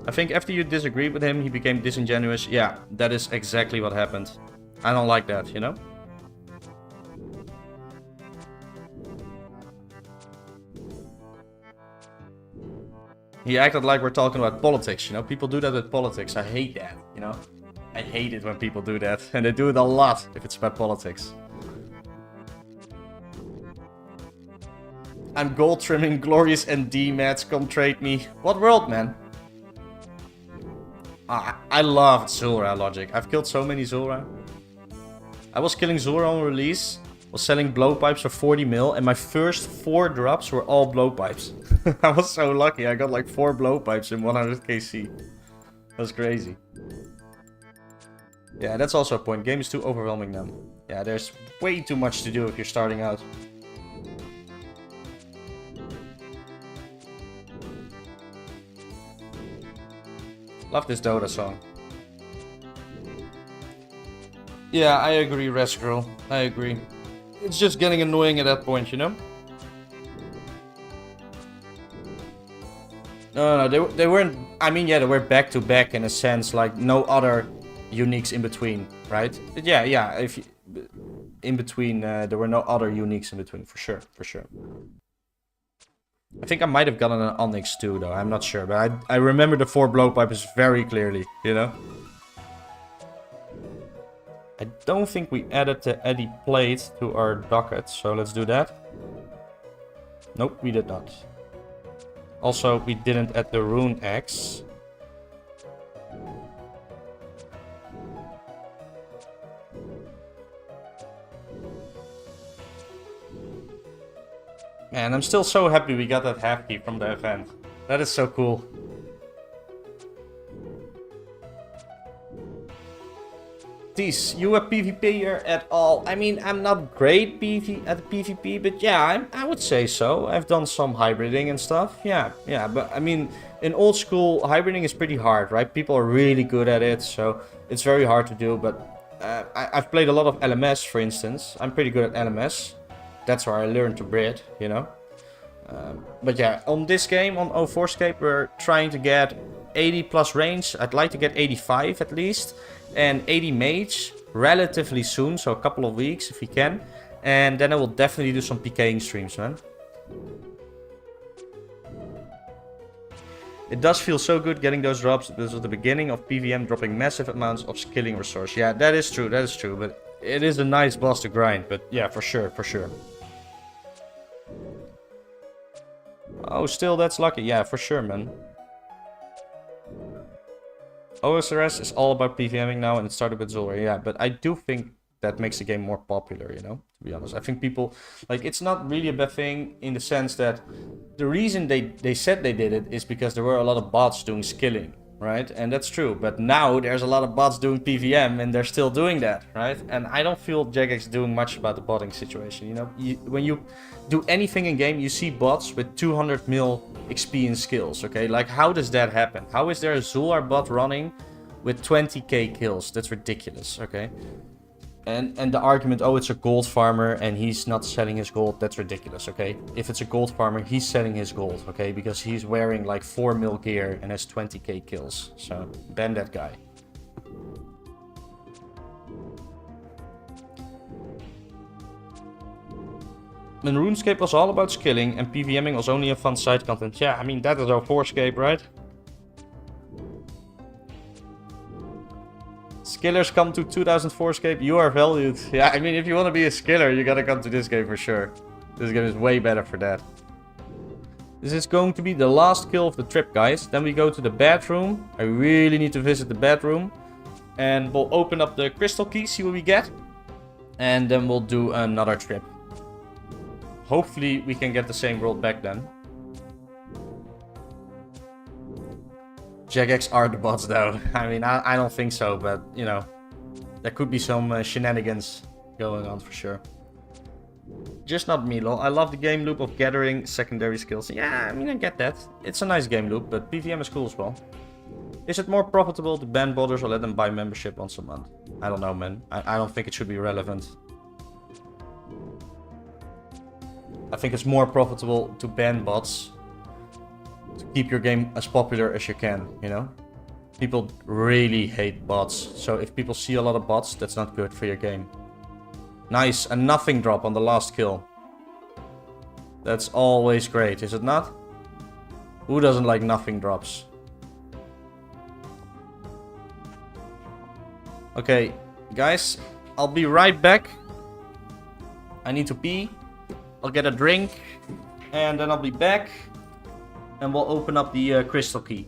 I think after you disagreed with him, he became disingenuous. Yeah, that is exactly what happened. I don't like that, you know? He acted like we're talking about politics, you know? People do that with politics. I hate that, you know? I hate it when people do that. And they do it a lot if it's about politics. I'm gold trimming, glorious and dmed. Come trade me. What world, man? I love Zulrah logic. I've killed so many Zulrah. I was killing Zulrah on release, was selling blowpipes for 40 mil, and my first 4 drops were all blowpipes. I was so lucky. I got like 4 blowpipes in 100 KC. That's crazy. Yeah, that's also a point. Game is too overwhelming now. Yeah, there's way too much to do if you're starting out. Love this Dota song. Yeah, I agree, Resgirl. I agree. It's just getting annoying at that point, you know? No, they weren't... I mean, yeah, they were back to back in a sense, like no other uniques in between, right? But yeah, if you, in between, there were no other uniques in between, for sure, for sure. I think I might have gotten an Onyx too, though. I'm not sure, but I remember the 4 blowpipes very clearly, you know? I don't think we added the Eddy plate to our docket, so let's do that. Nope, we did not. Also, we didn't add the Rune Axe. Man, I'm still so happy we got that half key from the event. That is so cool. Tease, you a PvPer at all? I mean, I'm not great at PvP, but yeah, I would say so. I've done some hybriding and stuff. Yeah, but I mean, in old school, hybriding is pretty hard, right? People are really good at it, so it's very hard to do, but I've played a lot of LMS, for instance. I'm pretty good at LMS. That's where I learned to breed, you know. But yeah, on this game, on 2004SCAPE, we're trying to get 80 plus range. I'd like to get 85 at least. And 80 mage relatively soon, so a couple of weeks if we can. And then I will definitely do some PKing streams, man. It does feel so good getting those drops. This was the beginning of PVM dropping massive amounts of skilling resource. Yeah, that is true, but it is a nice boss to grind. But yeah, for sure, for sure. Oh, still that's lucky. Yeah, for sure, man. OSRS is all about PVMing now, and it started with Duel Arena. Yeah, but I do think that makes the game more popular, you know, to be honest. I think people, like, it's not really a bad thing in the sense that the reason they said they did it is because there were a lot of bots doing skilling, right? And that's true, but now there's a lot of bots doing PVM and they're still doing that, right? And I don't feel Jagex doing much about the botting situation, you know? When you do anything in game, you see bots with 200 mil XP and skills, okay? Like, how does that happen? How is there a Zul'ar bot running with 20k kills? That's ridiculous, okay? And the argument, oh, it's a gold farmer and he's not selling his gold, that's ridiculous, okay? If it's a gold farmer, he's selling his gold, okay? Because he's wearing like 4 mil gear and has 20k kills. So, ban that guy. When RuneScape was all about skilling and PVMing was only a fun side content. Yeah, I mean, that is our 4Scape, right? Skillers come to 2004SCAPE, you are valued. Yeah, I mean, if you want to be a skiller, you gotta come to this game for sure. This game is way better for that. This is going to be the last kill of the trip, guys. Then we go to the bedroom. I really need to visit the bedroom. And we'll open up the crystal key, see what we get. And then we'll do another trip. Hopefully we can get the same world back then. Jagex are the bots though. I mean, I don't think so, but you know, there could be some shenanigans going on for sure. Just not me, lol. I love the game loop of gathering secondary skills. Yeah, I mean, I get that. It's a nice game loop, but PVM is cool as well. Is it more profitable to ban botters or let them buy membership once a month? I don't know, man. I don't think it should be relevant. I think it's more profitable to ban bots to keep your game as popular as you can, you know? People really hate bots, so if people see a lot of bots, that's not good for your game. Nice, a nothing drop on the last kill. That's always great, is it not? Who doesn't like nothing drops? Okay, guys, I'll be right back. I need to pee. I'll get a drink, and then I'll be back. And we'll open up the crystal key.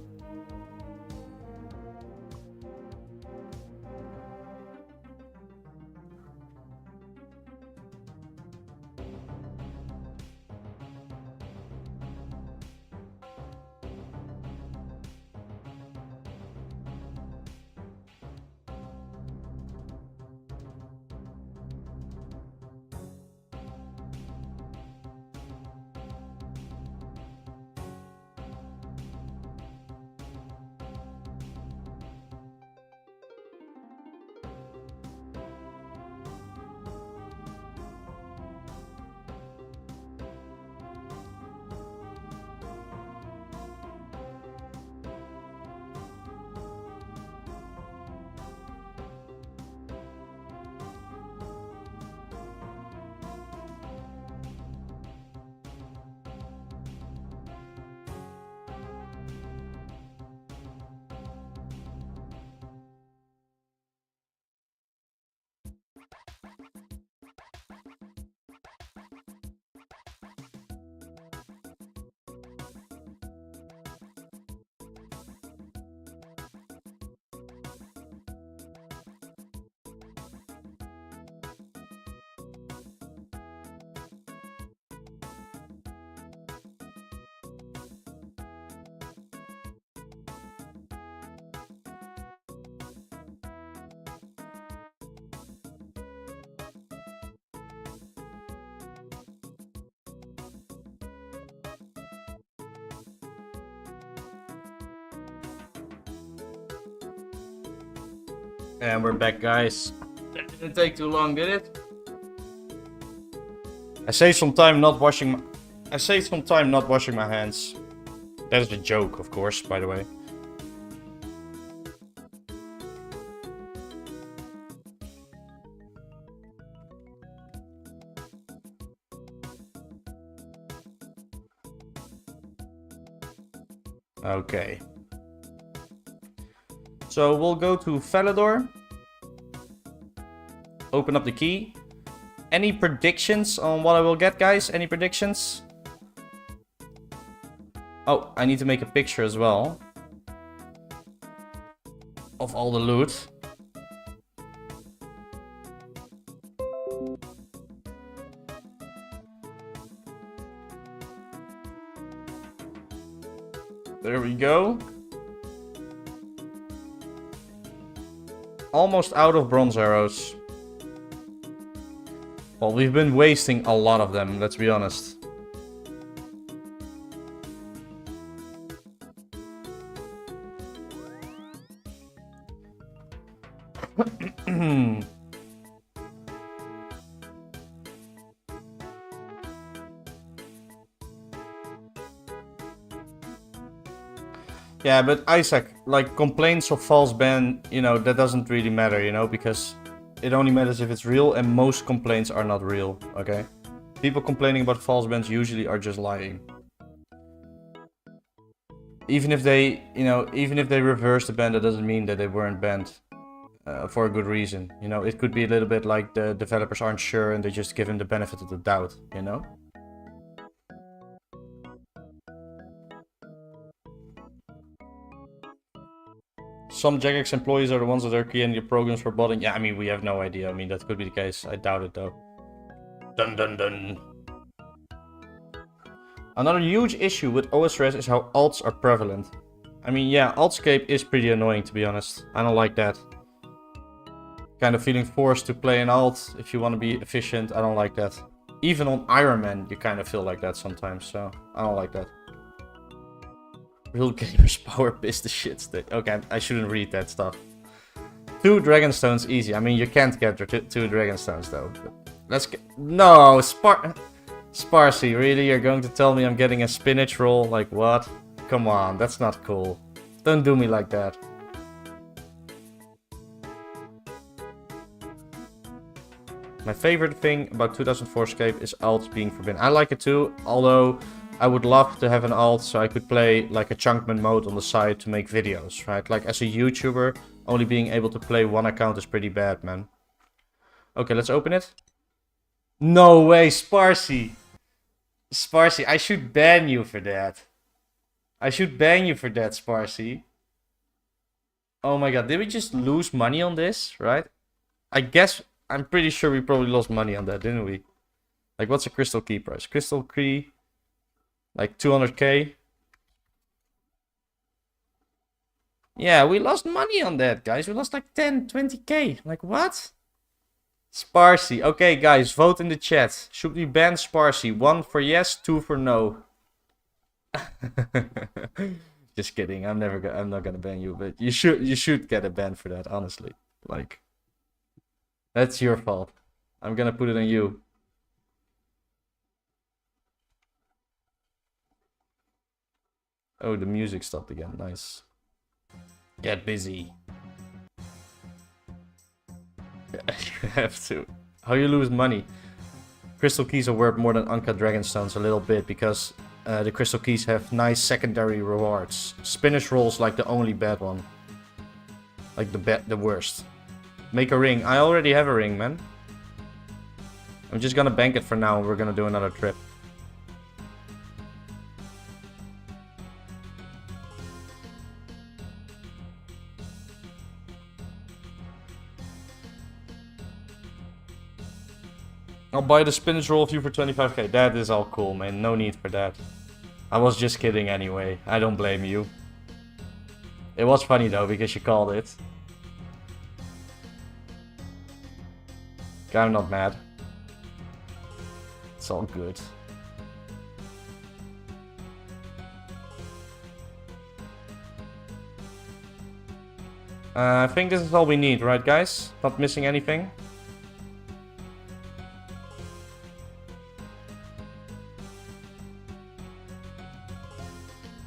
And we're back, guys. That didn't take too long, did it? I saved some time not washing my hands. That is a joke, of course, by the way. Okay. So we'll go to Falador. Open up the key. Any predictions on what I will get, guys? Any predictions? Oh, I need to make a picture as well. Of all the loot. There we go. Almost out of bronze arrows. Well, we've been wasting a lot of them, let's be honest. Yeah, but Isaac, like, complaints of false ban, you know, that doesn't really matter, you know, because it only matters if it's real, and most complaints are not real, okay? People complaining about false bans usually are just lying. Even if they, you know, even if they reverse the ban, that doesn't mean that they weren't banned for a good reason. You know, it could be a little bit like the developers aren't sure and they just give him the benefit of the doubt, you know? Some Jagex employees are the ones that are creating the programs for botting. Yeah, I mean, we have no idea. I mean, that could be the case. I doubt it, though. Dun dun dun. Another huge issue with OSRS is how alts are prevalent. I mean, yeah, AltScape is pretty annoying, to be honest. I don't like that. Kind of feeling forced to play an alt if you want to be efficient. I don't like that. Even on Iron Man, you kind of feel like that sometimes, so I don't like that. Real gamers power piss the shit stick. Okay, I shouldn't read that stuff. 2 Dragonstones easy. I mean, you can't get 2 Dragonstones though. Let's get... No, Sparsy, really? You're going to tell me I'm getting a spinach roll? Like what? Come on, that's not cool. Don't do me like that. My favorite thing about 2004SCAPE is alts being forbidden. I like it too, although I would love to have an alt so I could play like a Chunkman mode on the side to make videos, right? Like as a YouTuber, only being able to play one account is pretty bad, man. Okay, let's open it. No way, Sparsy. Sparsy, I should ban you for that. I should ban you for that, Sparsy. Oh my god, did we just lose money on this, right? I guess, I'm pretty sure we probably lost money on that, didn't we? Like, what's a crystal key price? Crystal key... Like 200k. Yeah, we lost money on that, guys. We lost like 10, 20k. Like, what? Sparsy. Okay, guys, vote in the chat. Should we ban Sparsy? 1 for yes, 2 for no. Just kidding. I'm not gonna ban you, but you should get a ban for that, honestly. Like, that's your fault. I'm gonna put it on you. Oh, the music stopped again. Nice. Get busy. You have to. How you lose money? Crystal keys are worth more than uncut dragonstones a little bit because the crystal keys have nice secondary rewards. Spinach rolls like the only bad one. Like the worst. Make a ring. I already have a ring, man. I'm just gonna bank it for now and we're gonna do another trip. I'll buy the spinach roll of you for 25k. That is all cool, man. No need for that. I was just kidding anyway. I don't blame you. It was funny though, because you called it. I'm not mad. It's all good. I think this is all we need, right guys? Not missing anything?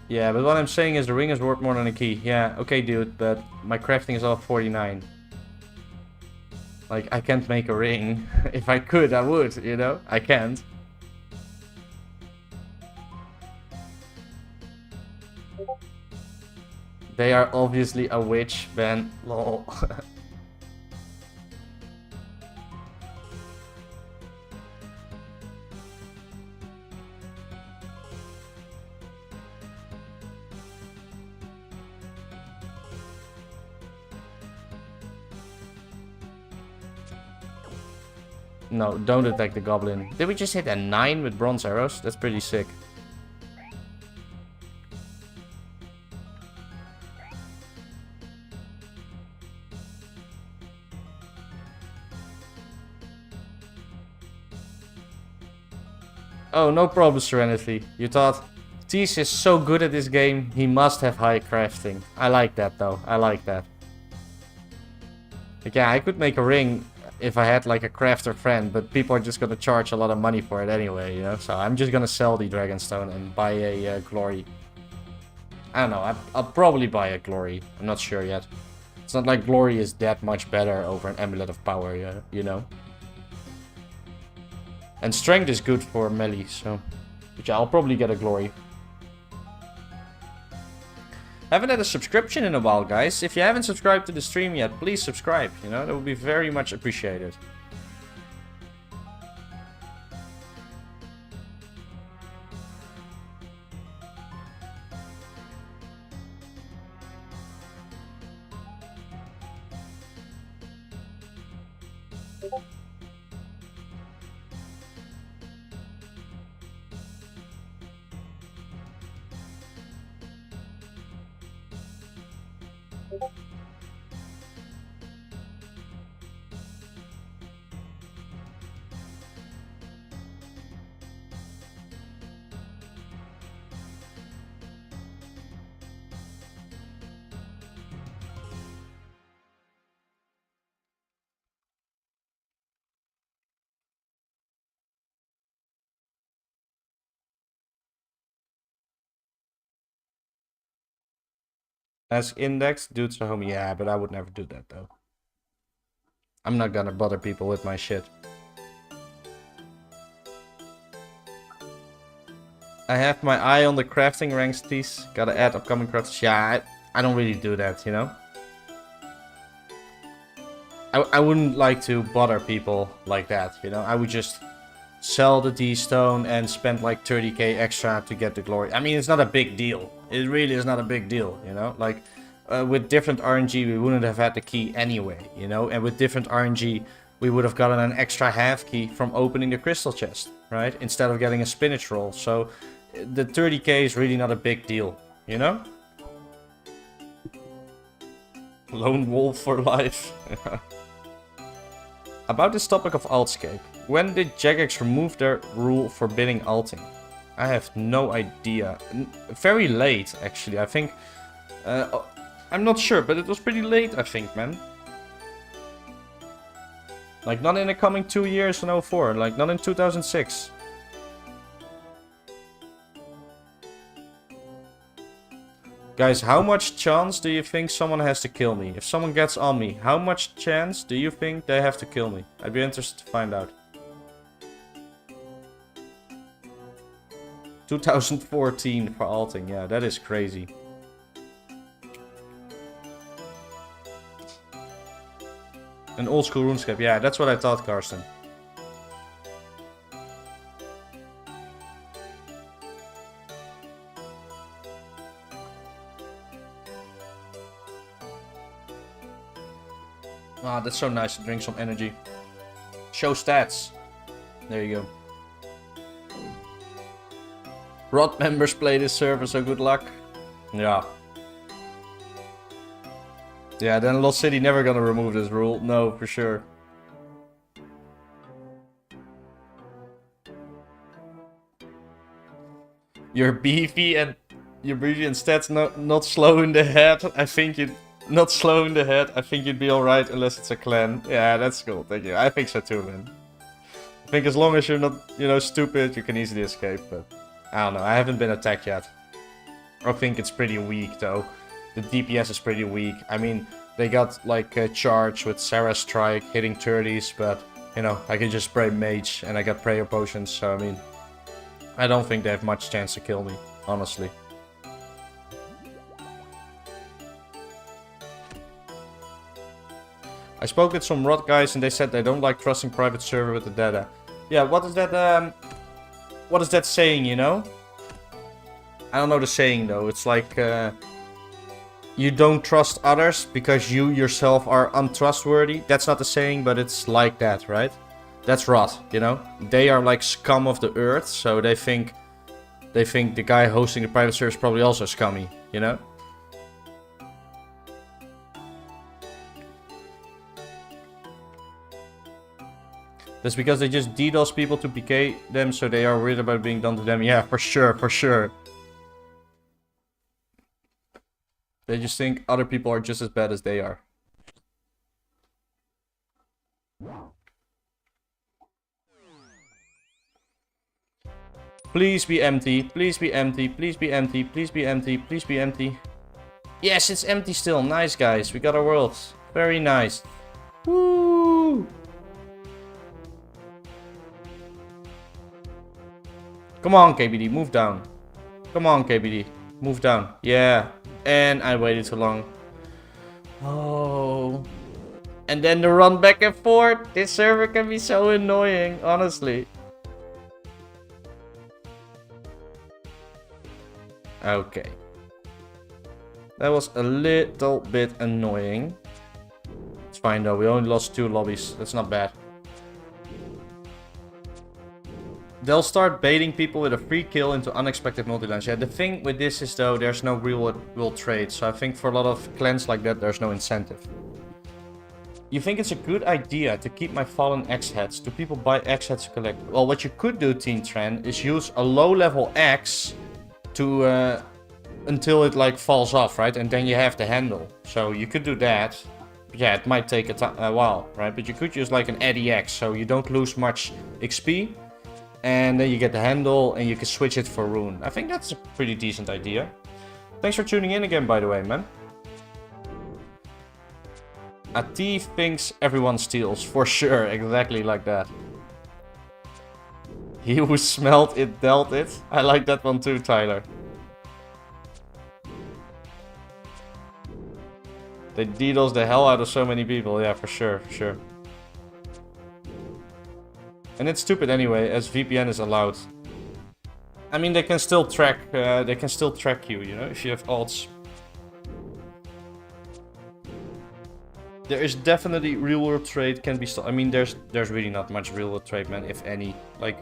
Yeah, but what I'm saying is the ring is worth more than a key. Yeah, okay dude, but my crafting is all 49. Like, I can't make a ring. If I could, I would, you know? I can't. They are obviously a witch, Ben. Lol. No, don't attack the goblin. Did we just hit a 9 with bronze arrows? That's pretty sick. Oh, no problem, Serenity. You thought, Tease is so good at this game, he must have high crafting. I like that, though. I like that. Like, yeah, I could make a ring if I had, like, a crafter friend, but people are just gonna charge a lot of money for it anyway, you know? So I'm just gonna sell the Dragonstone and buy a glory. I don't know, I'll probably buy a glory. I'm not sure yet. It's not like glory is that much better over an amulet of power, you know? And strength is good for melee, so... But yeah, I'll probably get a glory. Haven't had a subscription in a while, guys. If you haven't subscribed to the stream yet, please subscribe. You know, that would be very much appreciated. As index, dudes are home. Yeah, but I would never do that, though. I'm not gonna bother people with my shit. I have my eye on the crafting ranks, Tease. Gotta add upcoming crafts. Yeah, I don't really do that, you know? I wouldn't like to bother people like that, you know? I would just sell the D-Stone and spend like 30k extra to get the glory. I mean, it's not a big deal. It really is not a big deal, you know? Like, with different RNG, we wouldn't have had the key anyway, you know? And with different RNG, we would have gotten an extra half key from opening the crystal chest, right? Instead of getting a spinach roll. So, the 30k is really not a big deal, you know? Lone wolf for life. About this topic of alt-scape. When did Jagex remove their rule forbidding alting? I have no idea. Very late, actually. I think... I'm not sure, but it was pretty late, I think, man. Like, not in the coming 2 years in 04. Like, not in 2006. Guys, how much chance do you think someone has to kill me? If someone gets on me, how much chance do you think they have to kill me? I'd be interested to find out. 2014 for alting, yeah, that is crazy. An old school RuneScape, yeah, that's what I thought, Karsten. Ah, that's so nice to drink some energy. Show stats. There you go. Rod members play this server, so good luck. Yeah. Yeah, then Lost City never gonna remove this rule. No, for sure. You're beefy and stats not slow in the head. I think you'd not slow in the head. I think you'd be alright unless it's a clan. Yeah, that's cool. Thank you. I think so too, man. I think as long as you're not, you know, stupid, you can easily escape, but I don't know. I haven't been attacked yet. I think it's pretty weak, though. The DPS is pretty weak. I mean, they got, like, a charge with Sarah Strike, hitting 30s, but, you know, I can just spray Mage, and I got Prayer Potions, so, I mean, I don't think they have much chance to kill me, honestly. I spoke with some rot guys and they said they don't like trusting private server with the data. Yeah, what is that saying, you know? I don't know the saying though. It's like you don't trust others because you yourself are untrustworthy. That's not the saying, but it's like that, right? That's rot, you know? They are like scum of the earth, so they think the guy hosting the private server is probably also scummy, you know? That's because they just DDoS people to PK them, so they are worried about being done to them. Yeah, for sure, for sure. They just think other people are just as bad as they are. Please be empty, please be empty, please be empty, please be empty, please be empty. Yes, it's empty still. Nice, guys. We got our world. Very nice. Woo! Come on, KBD, move down. Come on, KBD, move down. Yeah, and I waited too long. Oh. And then the run back and forth. This server can be so annoying, honestly. Okay. That was a little bit annoying. It's fine though, we only lost 2 lobbies. That's not bad. They'll start baiting people with a free kill into unexpected multi-lines. Yeah, the thing with this is though, there's no real trade. So I think for a lot of clans like that, there's no incentive. You think it's a good idea to keep my fallen X-heads? Do people buy X-heads to collect? Well, what you could do, Teen Tren, is use a low-level X to until it like falls off, right? And then you have the handle. So you could do that. Yeah, it might take a while, right? But you could use like an Eddie X, so you don't lose much XP. And then you get the handle and you can switch it for Rune. I think that's a pretty decent idea. Thanks for tuning in again, by the way, man. A thief thinks everyone steals. For sure, exactly like that. He who smelled it dealt it. I like that one too, Tyler. They DDoS the hell out of so many people. Yeah, for sure, for sure. And it's stupid anyway, as VPN is allowed. I mean, they can still track. You, you know, if you have alts. There is definitely real world trade can be I mean, there's really not much real world trade, man, if any. Like,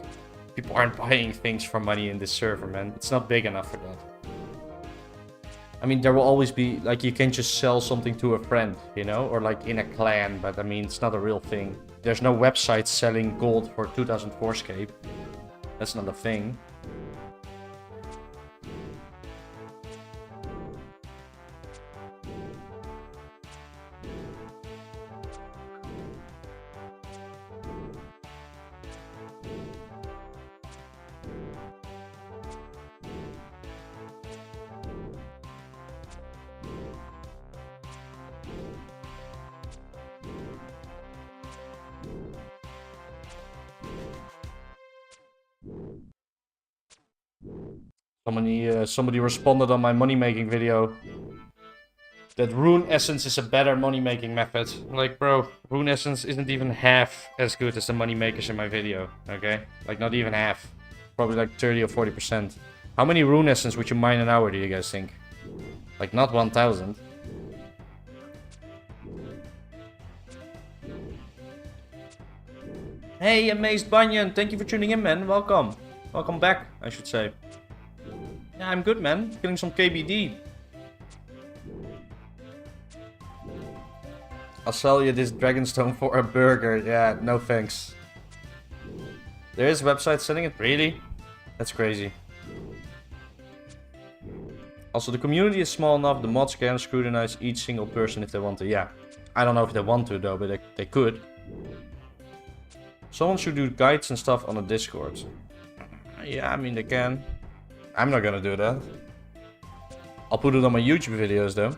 people aren't buying things for money in this server, man. It's not big enough for that. I mean, there will always be, like, you can just sell something to a friend, you know? Or like in a clan, but I mean, it's not a real thing. There's no website selling gold for 2004SCAPE. That's not a thing. Somebody responded on my money making video that Rune Essence is a better money making method. Like, bro, Rune Essence isn't even half as good as the money makers in my video, okay? Like, not even half. Probably like 30 or 40%. How many Rune Essence would you mine an hour, do you guys think? Like, not 1,000. Hey, Amazed Banyan, thank you for tuning in, man. Welcome. Welcome back, I should say. Yeah, I'm good, man. Killing some KBD. I'll sell you this Dragonstone for a burger. Yeah, no thanks. There is a website selling it? Really? That's crazy. Also, the community is small enough. The mods can scrutinize each single person if they want to. Yeah. I don't know if they want to, though, but they could. Someone should do guides and stuff on the Discord. Yeah, I mean, they can. I'm not gonna do that. I'll put it on my YouTube videos though.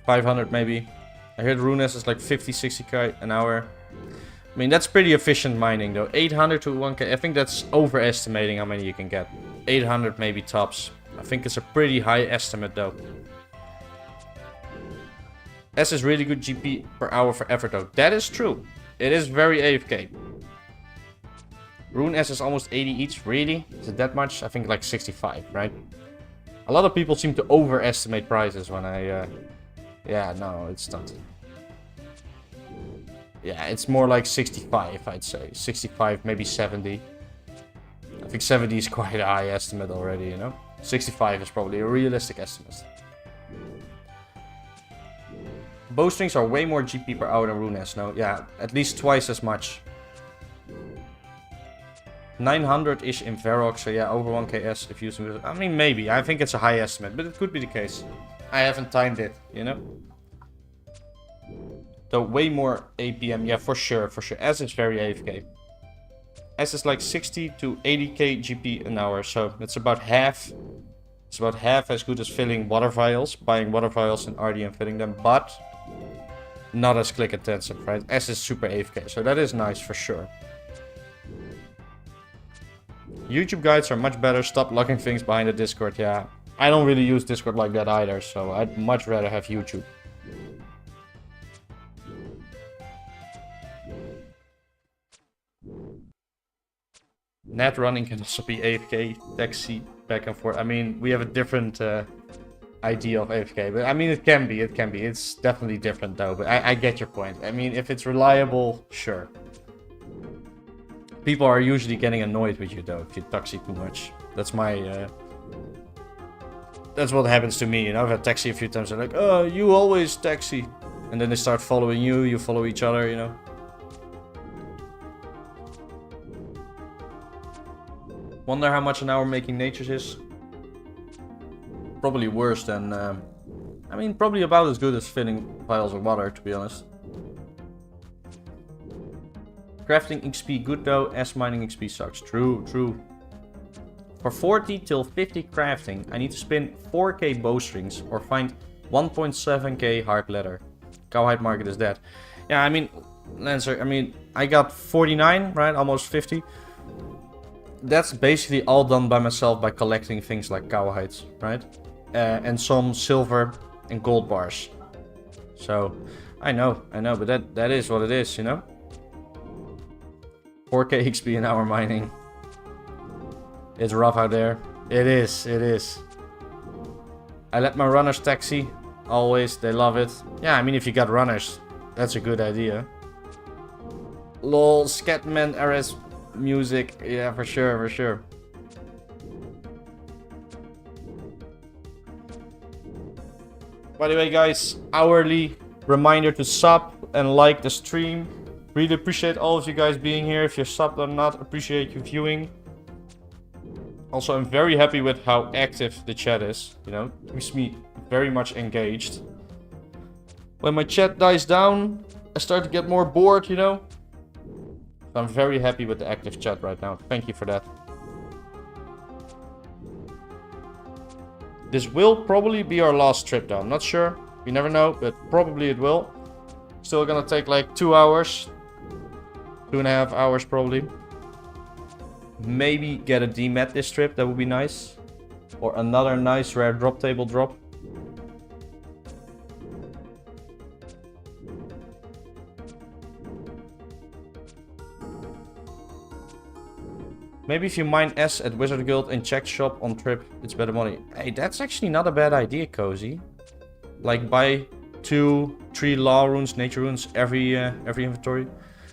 500 maybe. I heard Runes is like 50-60k an hour. I mean, that's pretty efficient mining though. 800 to 1k. I think that's overestimating how many you can get. 800 maybe tops. I think it's a pretty high estimate though. S is really good GP per hour for effort though. That is true. It is very AFK. Rune S is almost 80 each. Really? Is it that much? I think like 65, right? A lot of people seem to overestimate prices when I... Yeah, no, it's not. Yeah, it's more like 65, I'd say. 65, maybe 70. I think 70 is quite a high estimate already, you know? 65 is probably a realistic estimate. Bowstrings are way more GP per hour than Rune S, no? Yeah, at least twice as much. 900-ish in Varrock, so yeah, over 1k if using it. I mean, maybe. I think it's a high estimate, but it could be the case. I haven't timed it, you know? Though way more APM, yeah, for sure, for sure. S is very AFK. S is like 60 to 80k GP an hour, so it's about half. It's about half as good as filling water vials, buying water vials in RD and filling them, but not as click intensive, right? S is super AFK, so that is nice for sure. YouTube guides are much better. Stop locking things behind the Discord. Yeah, I don't really use Discord like that either, so I'd much rather have YouTube. Net running can also be AFK, taxi, back and forth. I mean, we have a different idea of AFK, but I mean, it can be. It's definitely different though, but I get your point. I mean, if it's reliable, sure. People are usually getting annoyed with you though if you taxi too much. That's my that's what happens to me, you know. I've had taxi a few times. They're like, oh, you always taxi, and then they start following you. You follow each other, you know. Wonder how much an hour making natures is. Probably worse than I mean, probably about as good as filling vials of water, to be honest. Crafting XP good though, S mining XP sucks. True, true. For 40 till 50 crafting, I need to spin 4k bowstrings or find 1.7k hard leather. Cowhide market is dead. Yeah, I mean, Lancer, I mean, I got 49, right? Almost 50. That's basically all done by myself by collecting things like cowhides, right? And some silver and gold bars. So, I know, but that is what it is, you know? 4k XP an hour mining. It's rough out there. It is, it is. I let my runners taxi. Always, they love it. Yeah, I mean, if you got runners, that's a good idea. Lol, Scatman RS music. Yeah, for sure, for sure. By the way, guys, hourly reminder to sub and like the stream. Really appreciate all of you guys being here. If you're subbed or not, appreciate you viewing. Also, I'm very happy with how active the chat is. You know, keeps me very much engaged. When my chat dies down, I start to get more bored, you know. I'm very happy with the active chat right now. Thank you for that. This will probably be our last trip though. I'm not sure. We never know, but probably it will. Still gonna take like 2 hours. 2.5 hours probably. Maybe get a dmed this trip. That would be nice. Or another nice rare drop table drop. Maybe if you mine S at Wizard Guild and check shop on trip, it's better money. Hey, that's actually not a bad idea, Cozy. Like buy 2, 3 law runes, nature runes every inventory.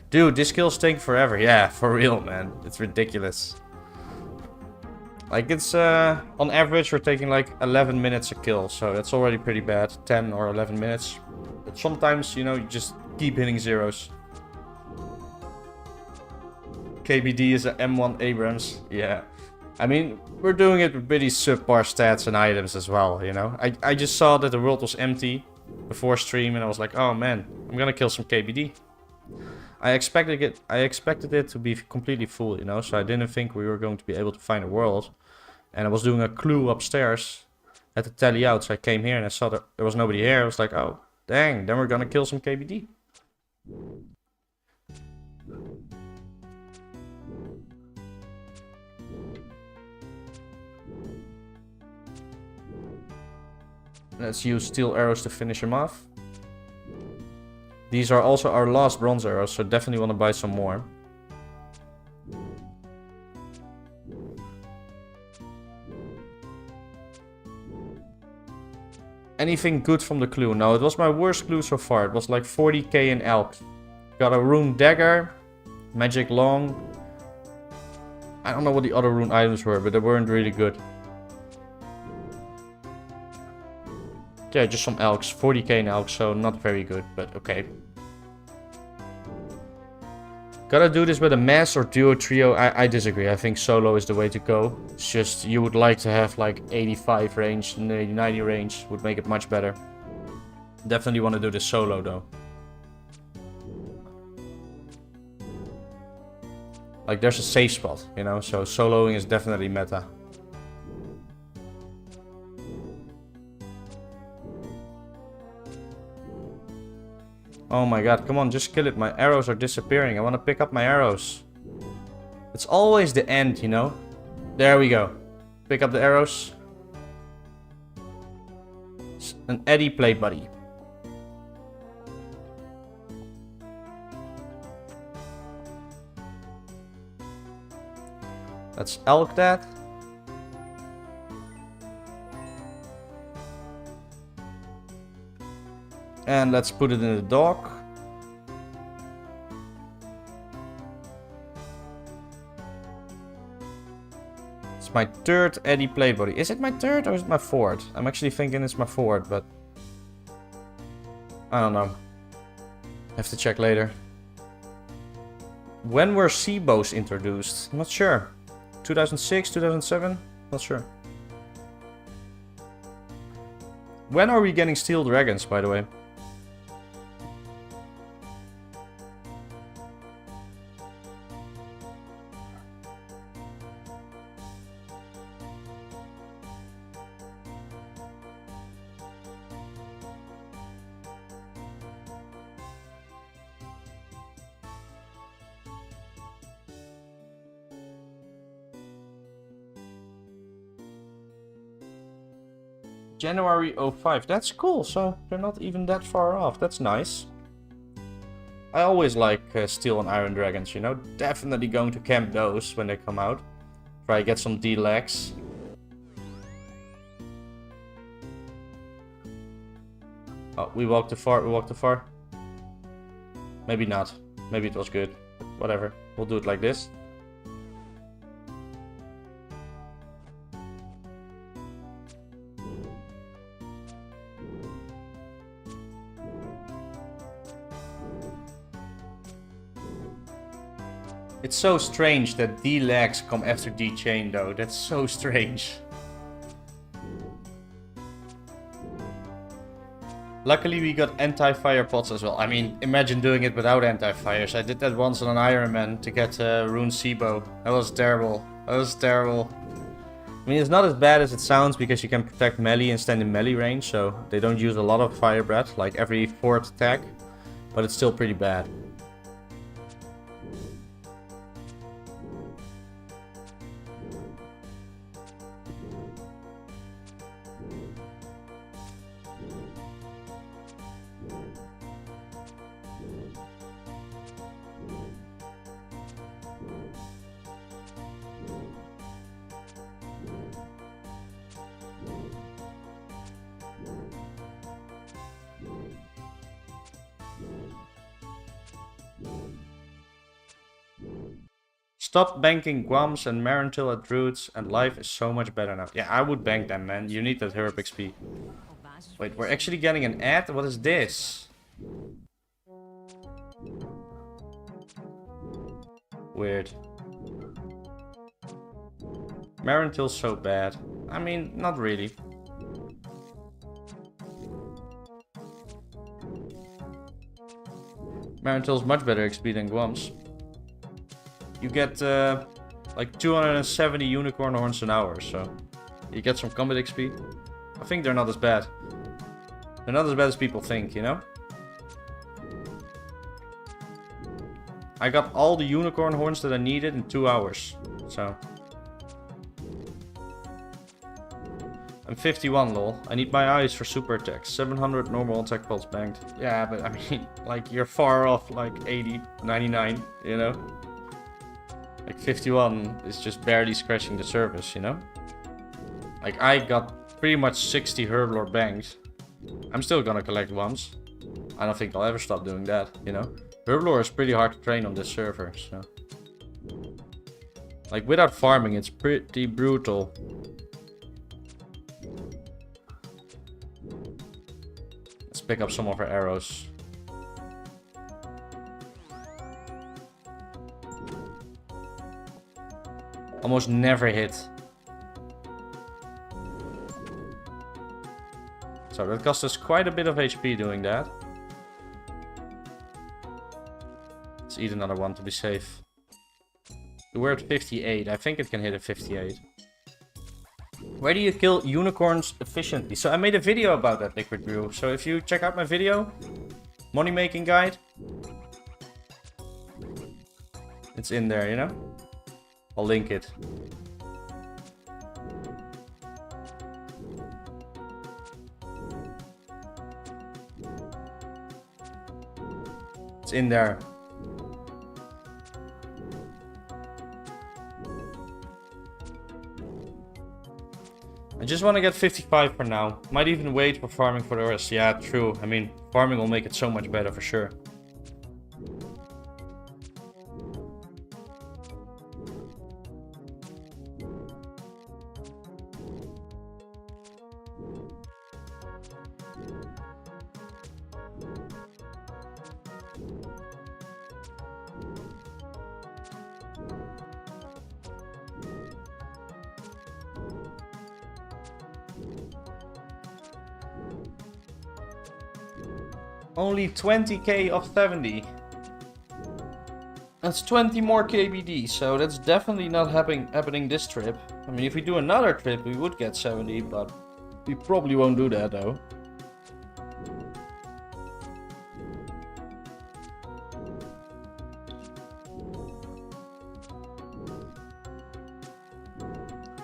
Dude, this kills take forever. Yeah, for real, man. It's ridiculous. Like it's on average we're taking like 11 minutes a kill, so that's already pretty bad. 10 or 11 minutes. But sometimes, you know, you just keep hitting zeros. KBD is a M1 Abrams. Yeah. I mean, we're doing it with pretty subpar stats and items as well, you know. I just saw that the world was empty before stream and I was like, oh man, I'm gonna kill some KBD. I expected it to be completely full, you know, so I didn't think we were going to be able to find a world. And I was doing a clue upstairs, had to tally out, so I came here and I saw that there was nobody here. I was like, oh, dang, then we're gonna kill some KBD. Let's use steel arrows to finish him off. These are also our last bronze arrows, so definitely want to buy some more. Anything good from the clue? No, it was my worst clue so far. It was like 40k in elk. Got a rune dagger, magic long. I don't know what the other rune items were, but they weren't really good. Yeah, just some elks. 40k in elks, so not very good, but okay. Gotta do this with a mass or duo trio? I disagree. I think solo is the way to go. It's just you would like to have like 85 range, 90 range would make it much better. Definitely want to do this solo though. Like there's a safe spot, you know, so soloing is definitely meta. Oh my god, come on, just kill it. My arrows are disappearing. I want to pick up my arrows. It's always the end, you know? There we go. Pick up the arrows. It's an Eddie play buddy. Let's elk that. And let's put it in the dock. It's my third Eddie play buddy. Is it my third or is it my fourth? I'm actually thinking it's my fourth, but I don't know. Have to check later. When were sea bows introduced? I'm not sure. 2006, 2007? Not sure. When are we getting steel dragons, by the way? January 05. That's cool, so they're not even that far off. That's nice. I always like steel and iron dragons, you know. Definitely going to camp those when they come out. Try to get some D-legs. Oh, we walked too far, we walked too far. Maybe not. Maybe it was good. Whatever. We'll do it like this. It's so strange that D-legs come after D-chain though. That's so strange. Luckily we got anti-fire pots as well. I mean, imagine doing it without anti-fires. I did that once on an Iron Man to get Rune Seabow. That was terrible. That was terrible. I mean, it's not as bad as it sounds because you can protect melee and stand in melee range. So they don't use a lot of fire breath, like every fourth attack. But it's still pretty bad. Stop banking Guams and Marentil at Druids, and life is so much better now. Yeah, I would bank them, man. You need that herb XP. Wait, we're actually getting an ad? What is this? Weird. Marentil's so bad. I mean, not really. Marentil's much better XP than Guams. You get like 270 unicorn horns an hour, so you get some combat XP. I think they're not as bad. They're not as bad as people think, you know? I got all the unicorn horns that I needed in 2 hours, so. I'm 51, lol. I need my eyes for super attacks. 700 normal attack pulse banked. Yeah, but I mean, like, you're far off, like, 80, 99, you know? Like, 51 is just barely scratching the surface, you know? Like, I got pretty much 60 Herblore banked. I'm still gonna collect ones. I don't think I'll ever stop doing that, you know? Herblore is pretty hard to train on this server, so... Like, without farming, it's pretty brutal. Let's pick up some of our arrows. Almost never hit. So that cost us quite a bit of HP doing that. Let's eat another one to be safe. We're at 58. I think it can hit a 58. Where do you kill unicorns efficiently? So I made a video about that, Liquid Brew. So if you check out my video, money making guide, it's in there, you know? I'll link it. It's in there. I just want to get 55 for now. Might even wait for farming for the rest. Yeah, true. I mean, farming will make it so much better for sure. Only 20k of 70. That's 20 more KBD, so that's definitely not happening this trip. I mean, if we do another trip, we would get 70, but we probably won't do that though.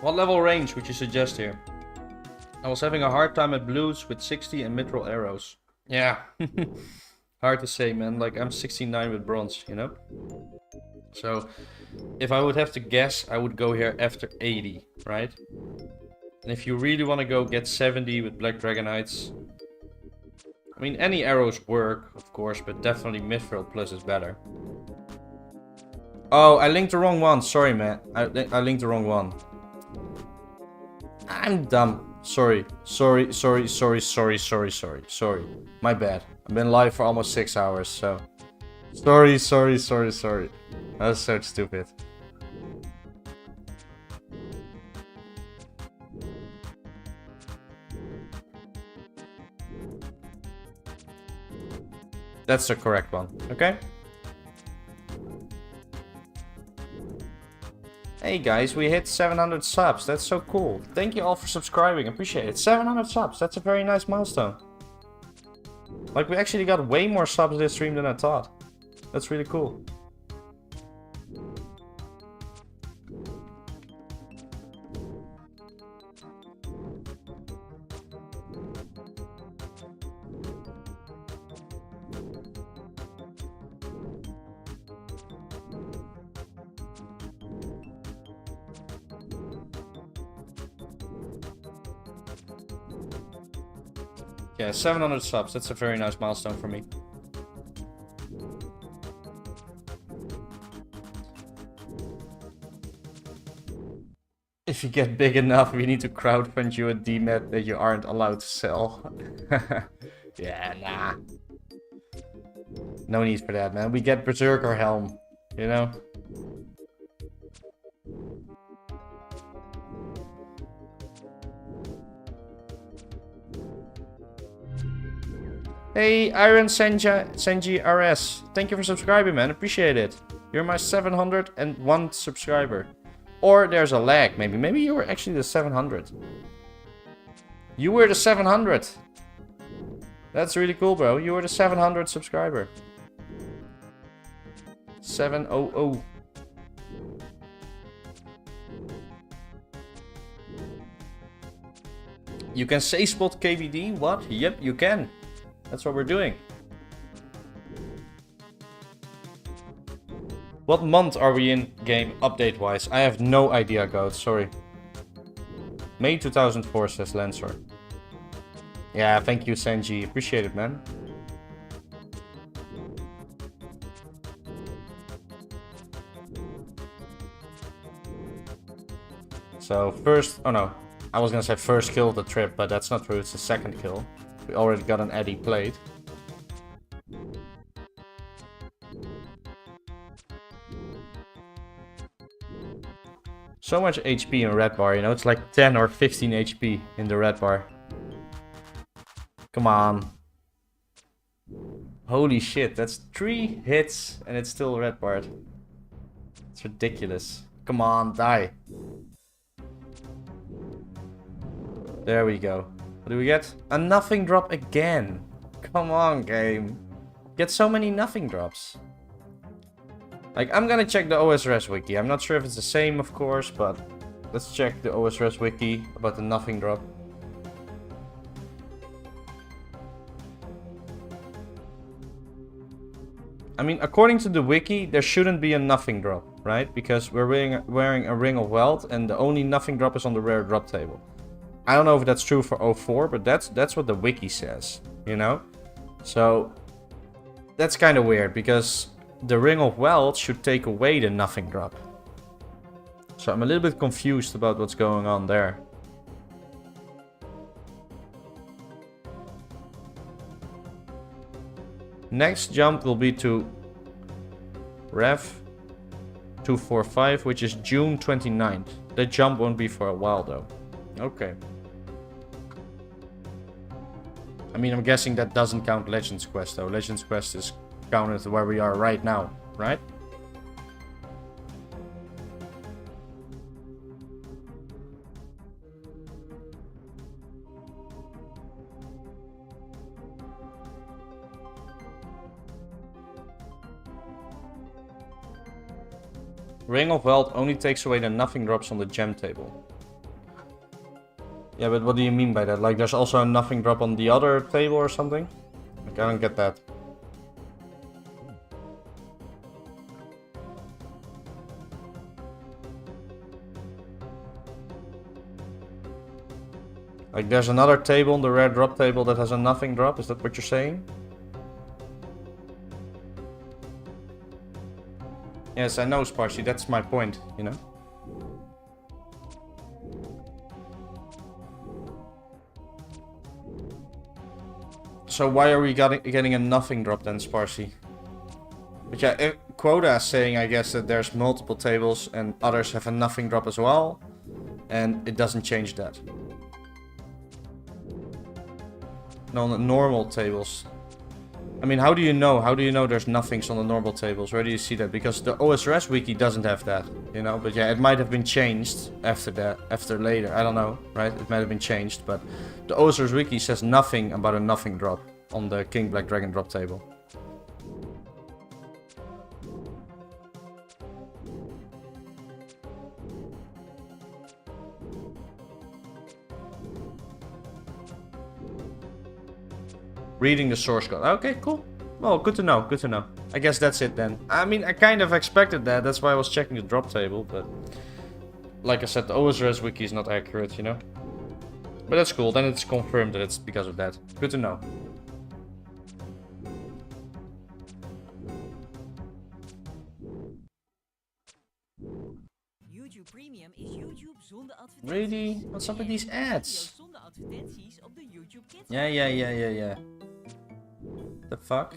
What level range would you suggest here? I was having a hard time at blues with 60 and mithril arrows. Yeah, hard to say, man. Like, I'm 69 with bronze, you know? So, if I would have to guess, I would go here after 80, right? And if you really want to go get 70 with Black Dragonites... I mean, any arrows work, of course, but definitely Mithril Plus is better. Oh, I linked the wrong one. Sorry, man. I linked the wrong one. I'm dumb. Sorry. My bad. I've been live for almost 6 hours, so... Sorry. That was so stupid. That's the correct one, okay? Hey guys, we hit 700 subs. That's so cool. Thank you all for subscribing. Appreciate it. 700 subs. That's a very nice milestone. Like, we actually got way more subs this stream than I thought. That's really cool. Yeah, 700 subs. That's a very nice milestone for me. If you get big enough, we need to crowdfund you a dmed that you aren't allowed to sell. Yeah, nah. No need for that, man. We get Berserker Helm, you know? Hey, Iron Senji RS. Thank you for subscribing, man. Appreciate it. You're my 701 subscriber. Or there's a lag, maybe. Maybe you were actually the 700. You were the 700. That's really cool, bro. You were the 700 subscriber. 700. You can say spot KVD? What? Yep, you can. That's what we're doing. What month are we in game update-wise? I have no idea, Goat. Sorry. May 2004, says Lancer. Yeah, thank you, Senji. Appreciate it, man. So, first... Oh, no. I was gonna say first kill of the trip, but that's not true. It's the second kill. We already got an Eddie plate. So much HP in red bar, you know? It's like 10 or 15 HP in the red bar. Come on. Holy shit, that's 3 hits and it's still red barred. It's ridiculous. Come on, die. There we go. What do we get? A nothing drop again. Come on, game. Get so many nothing drops. Like, I'm gonna check the OSRS wiki. I'm not sure if it's the same, of course, but let's check the OSRS wiki about the nothing drop. I mean, according to the wiki, there shouldn't be a nothing drop, right? Because we're wearing a Ring of Wealth, and the only nothing drop is on the rare drop table. I don't know if that's true for 04, but that's what the wiki says, you know? So, that's kind of weird, because the Ring of Wealth should take away the nothing drop. So I'm a little bit confused about what's going on there. Next jump will be to Rev 245, which is June 29th. That jump won't be for a while though. Okay. I mean, I'm guessing that doesn't count Legends Quest though. Legends Quest is counted where we are right now, right? Ring of Wealth only takes away the nothing drops on the gem table. Yeah, but what do you mean by that? Like, there's also a nothing drop on the other table or something? Like, I don't get that. Like, there's another table on the rare drop table that has a nothing drop? Is that what you're saying? Yes, I know, Sparsy. That's my point, you know? So why are we getting a nothing drop then, Sparsy? But yeah, Quota is saying, I guess, that there's multiple tables and others have a nothing drop as well. And it doesn't change that. No, on the normal tables. I mean, how do you know? How do you know there's nothings on the normal tables? Where do you see that? Because the OSRS wiki doesn't have that, you know? But yeah, it might have been changed after that, after later. I don't know, right? It might have been changed, but the OSRS wiki says nothing about a nothing drop on the King Black Dragon drop table. Reading the source code. Okay, cool. Well, good to know, good to know. I guess that's it then. I mean, I kind of expected that. That's why I was checking the drop table, but... Like I said, the OSRS wiki is not accurate, you know? But that's cool. Then it's confirmed that it's because of that. Good to know. YouTube Premium is YouTube zonder advertenties. Really? What's up with these ads? Zonder advertenties op de YouTube Kids. Yeah. The fuck?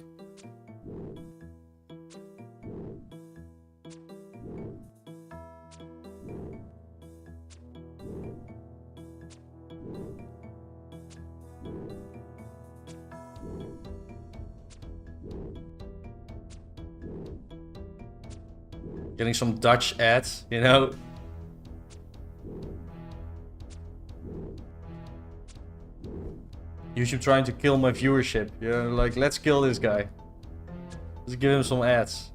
Getting some Dutch ads, you know? YouTube trying to kill my viewership. You know, like, let's kill this guy. Let's give him some ads.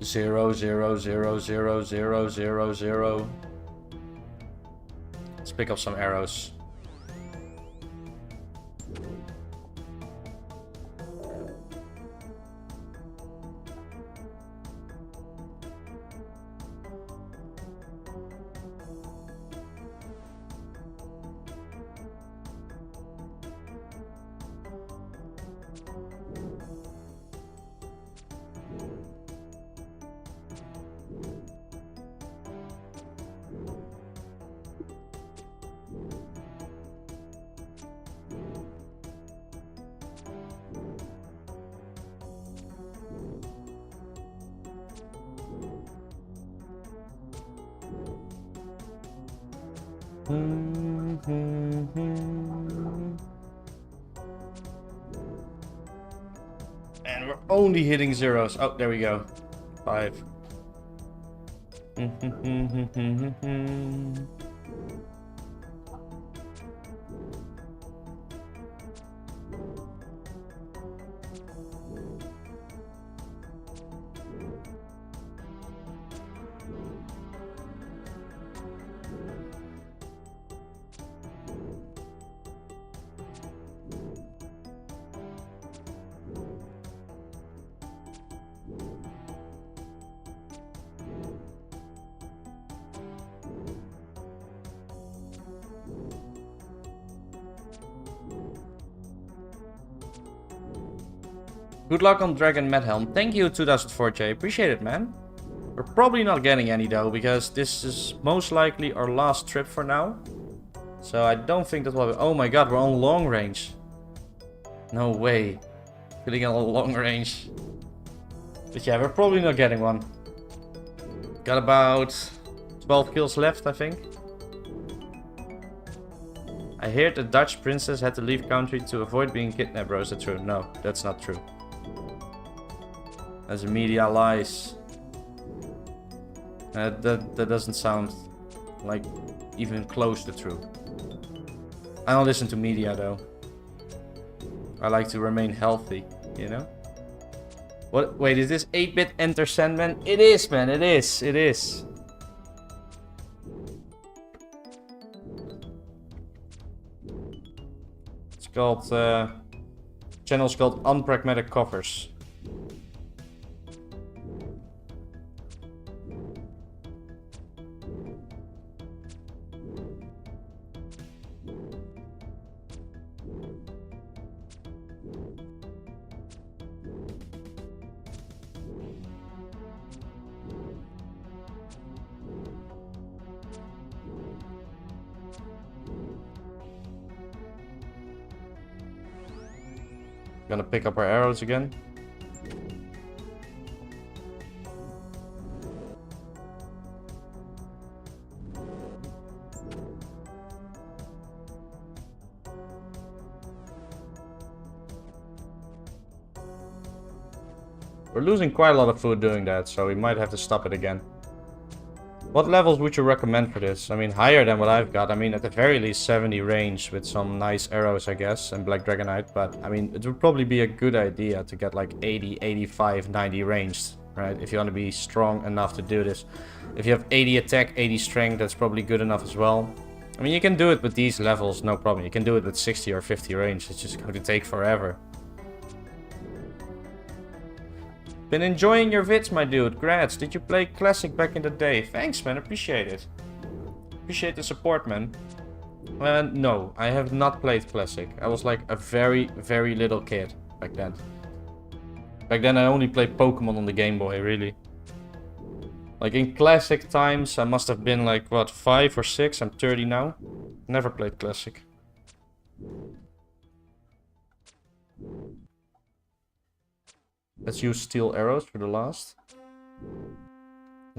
0, 0, 0, 0, 0, 0, 0. Let's pick up some arrows. And we're only hitting zeros. Oh, there we go. 5. Good luck on Dragon Med Helm. Thank you, 2004J. Appreciate it, man. We're probably not getting any, though, because this is most likely our last trip for now. So I don't think that will... Oh my god, we're on long range. No way. Getting on long range. But yeah, we're probably not getting one. Got about 12 kills left, I think. I heard the Dutch princess had to leave country to avoid being kidnapped, bro. Is that true? No, that's not true. That's media lies. That doesn't sound like even close to true. I don't listen to media though. I like to remain healthy, you know? What? Wait, is this 8-bit Enter Sandman? It is, man. It is. It is. It's called... channel's called Unpragmatic Covers. Gonna pick up our arrows again. We're losing quite a lot of food doing that, so we might have to stop it again. What levels would you recommend for this? I mean, higher than what I've got. I mean, at the very least 70 range with some nice arrows, I guess, and Black Dragonite. But, I mean, it would probably be a good idea to get like 80, 85, 90 ranged, right? If you want to be strong enough to do this. If you have 80 attack, 80 strength, that's probably good enough as well. I mean, you can do it with these levels, no problem. You can do it with 60 or 50 range. It's just going to take forever. Been enjoying your vids, my dude. Grats. Did you play Classic back in the day? Thanks, man. Appreciate it. Appreciate the support, man. No, I have not played Classic. I was like a very, very little kid back then. Back then I only played Pokemon on the Game Boy, really. Like in Classic times, I must have been like, what, 5 or 6? I'm 30 now. Never played Classic. Let's use steel arrows for the last.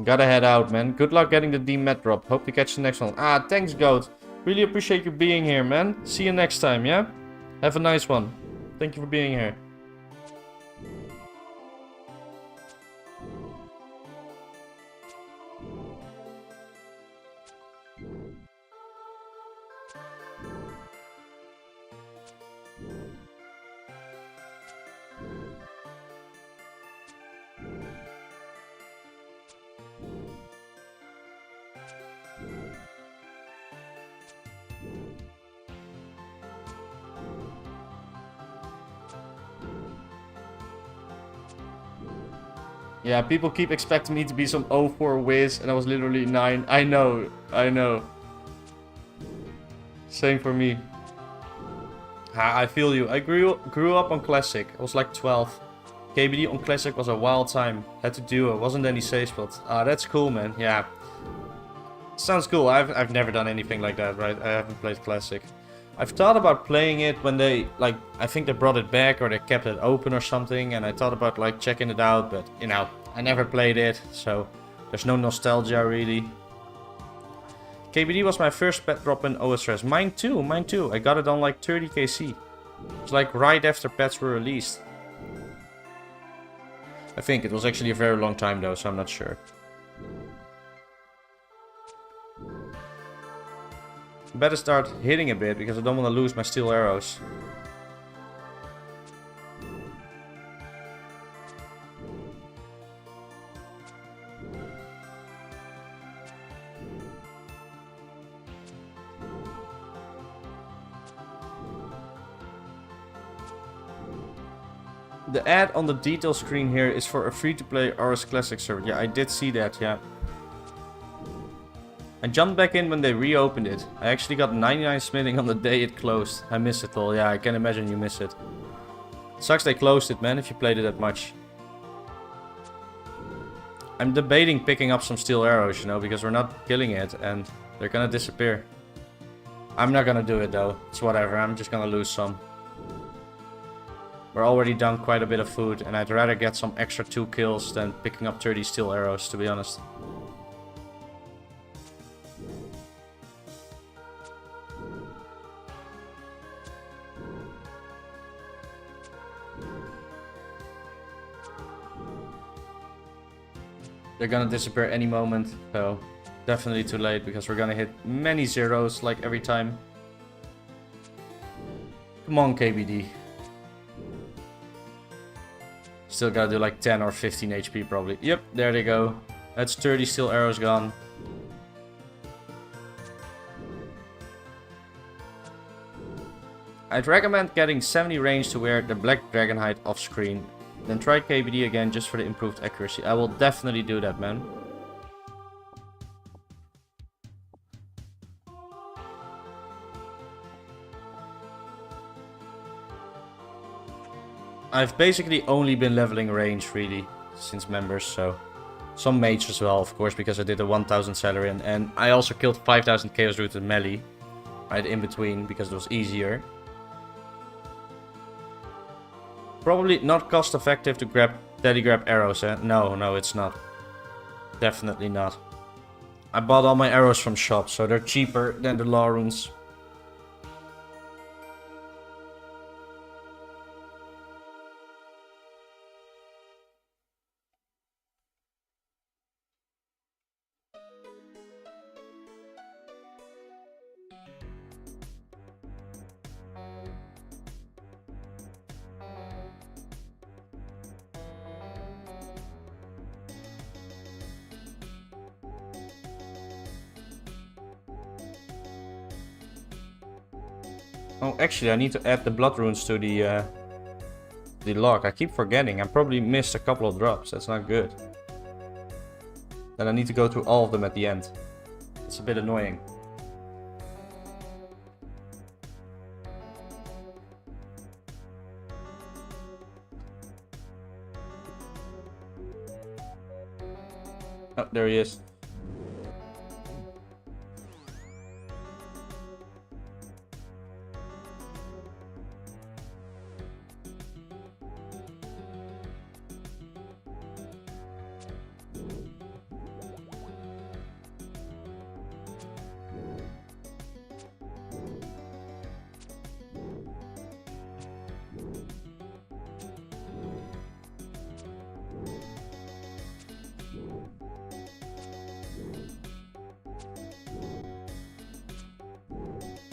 Gotta head out, man. Good luck getting the dmed drop. Hope to catch the next one. Ah, thanks, Goat. Really appreciate you being here, man. See you next time, yeah? Have a nice one. Thank you for being here. Yeah, people keep expecting me to be some 04 whiz, and I was literally 9. I know. Same for me. I feel you. I grew up on Classic. I was like 12. KBD on Classic was a wild time. Had to do it. Wasn't any safe spot. Ah, that's cool, man. Yeah. Sounds cool. I've never done anything like that, right? I haven't played Classic. I've thought about playing it when they, like, I think they brought it back or they kept it open or something. And I thought about, like, checking it out. But, you know, I never played it. So, there's no nostalgia, really. KBD was my first pet drop in OSRS. Mine too. I got it on, like, 30 KC. It's, like, right after pets were released. I think it was actually a very long time, though, so I'm not sure. Better start hitting a bit, because I don't want to lose my steel arrows. The ad on the detail screen here is for a free-to-play RS Classic server. Yeah, I did see that, yeah. I jumped back in when they reopened it. I actually got 99 smithing on the day it closed. I miss it all. Yeah, I can imagine you miss it. Sucks they closed it, man, if you played it that much. I'm debating picking up some steel arrows, you know, because we're not killing it and they're gonna disappear. I'm not gonna do it, though. It's whatever. I'm just gonna lose some. We're already down quite a bit of food, and I'd rather get some extra 2 kills than picking up 30 steel arrows, to be honest. They're gonna disappear any moment, so definitely too late, because we're gonna hit many zeros, like every time. Come on, KBD. Still gotta do like 10 or 15 HP probably. Yep, there they go. That's 30 steel arrows gone. I'd recommend getting 70 range to wear the black dragon hide off screen. Then try KBD again just for the improved accuracy. I will definitely do that, man. I've basically only been leveling range, really, since members, so... Some mage as well, of course, because I did a 1000 salary, and I also killed 5000 chaos root with melee. Right in between, because it was easier. Probably not cost effective to grab daddy grab arrows, eh? No, it's not. Definitely not. I bought all my arrows from shops, so they're cheaper than the law runes. Oh, actually, I need to add the blood runes to the log. I keep forgetting. I probably missed a couple of drops. That's not good. Then I need to go through all of them at the end. It's a bit annoying. Oh, there he is.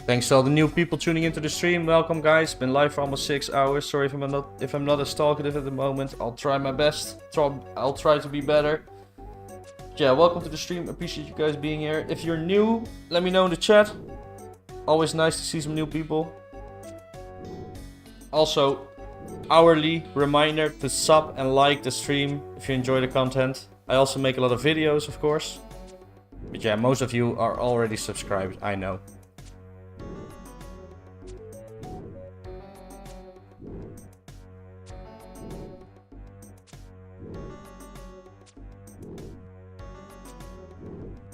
Thanks to all the new people tuning into the stream. Welcome, guys. Been live for almost 6 hours. Sorry if I'm not as talkative at the moment. I'll try my best. I'll try to be better. Yeah, welcome to the stream. Appreciate you guys being here. If you're new, let me know in the chat. Always nice to see some new people. Also, hourly reminder to sub and like the stream if you enjoy the content. I also make a lot of videos, of course. But yeah, most of you are already subscribed, I know.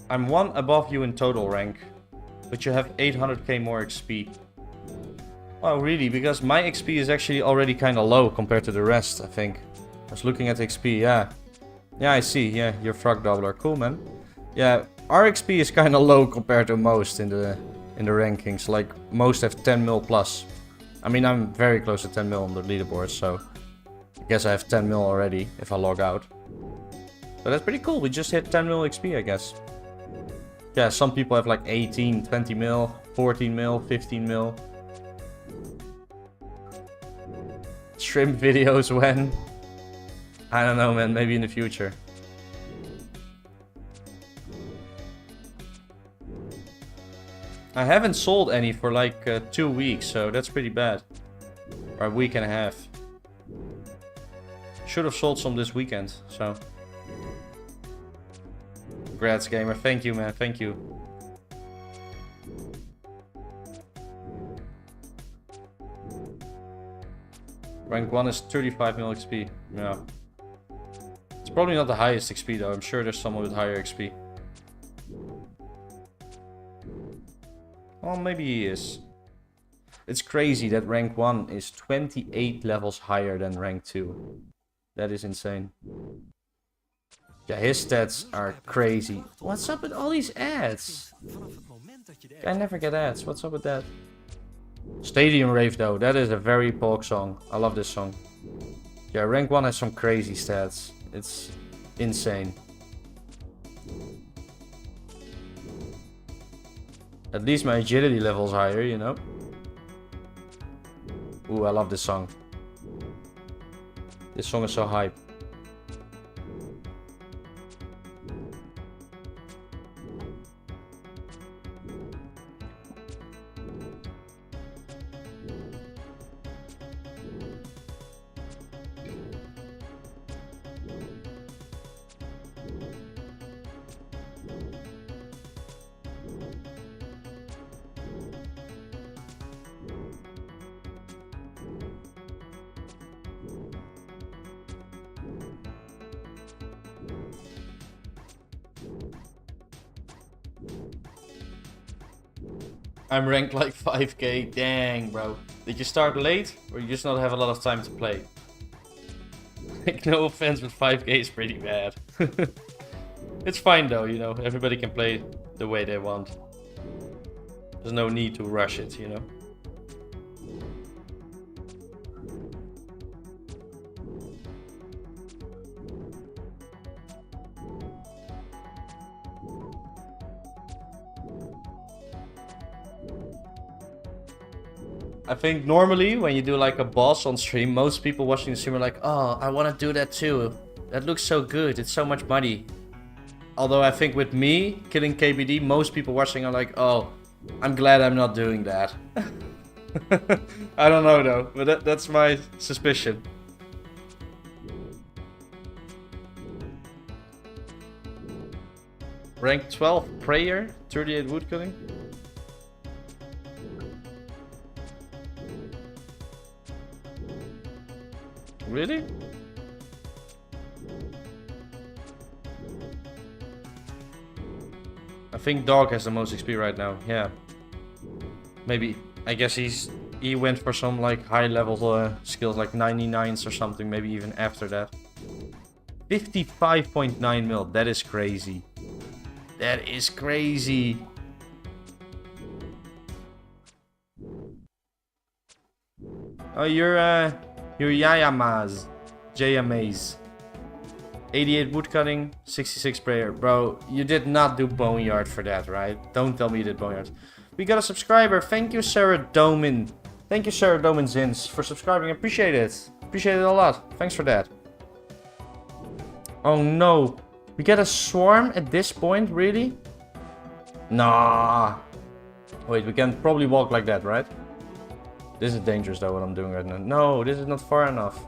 I'm 1 above you in total rank, but you have 800k more XP. Oh really? Because my XP is actually already kind of low compared to the rest, I think. I was looking at XP, yeah. Yeah, I see, yeah, you're frog doubler. Cool, man. Yeah, our XP is kind of low compared to most in the rankings. Like, most have 10 mil plus. I mean, I'm very close to 10 mil on the leaderboard, so I guess I have 10 mil already if I log out. But that's pretty cool, we just hit 10 mil XP, I guess. Yeah, some people have like 18, 20 mil, 14 mil, 15 mil. Shrimp videos when? I don't know, man, maybe in the future. I haven't sold any for like 2 weeks, so that's pretty bad. Or a week and a half. Should have sold some this weekend, so. Congrats, gamer. Thank you, man. Thank you. Rank 1 is 35 mil XP. Yeah. It's probably not the highest XP though. I'm sure there's someone with higher XP. Well, maybe he is. It's crazy that rank 1 is 28 levels higher than rank 2. That is insane. Yeah, his stats are crazy. What's up with all these ads? I never get ads. What's up with that? Stadium Rave though, that is a very Pog song. I love this song. Yeah, rank 1 has some crazy stats. It's insane. At least my agility level is higher, you know? Ooh, I love this song. This song is so hype. I'm ranked like 5k. Dang, bro. Did you start late? Or you just not have a lot of time to play? Like, no offense, but 5k is pretty bad. It's fine though, you know. Everybody can play the way they want. There's no need to rush it, you know. I think normally when you do like a boss on stream, most people watching the stream are like, oh, I want to do that too. That looks so good. It's so much money. Although I think with me killing KBD, most people watching are like, oh, I'm glad I'm not doing that. I don't know though, but that's my suspicion. Rank 12 prayer, 38 woodcutting. Really? I think Dog has the most XP right now, yeah. Maybe, I guess he went for some like high level skills like 99s or something, maybe even after that. 55.9 mil, that is crazy. That is crazy. Oh, you're Yayamaz. JMAs. 88 woodcutting, 66 prayer. Bro, you did not do Boneyard for that, right? Don't tell me you did Boneyard. We got a subscriber. Thank you, Sarah Domin. Thank you, Sarah Domin Zins, for subscribing. Appreciate it. Appreciate it a lot. Thanks for that. Oh no. We get a swarm at this point, really? Nah. Wait, we can probably walk like that, right? This is dangerous though, what I'm doing right now. No, this is not far enough.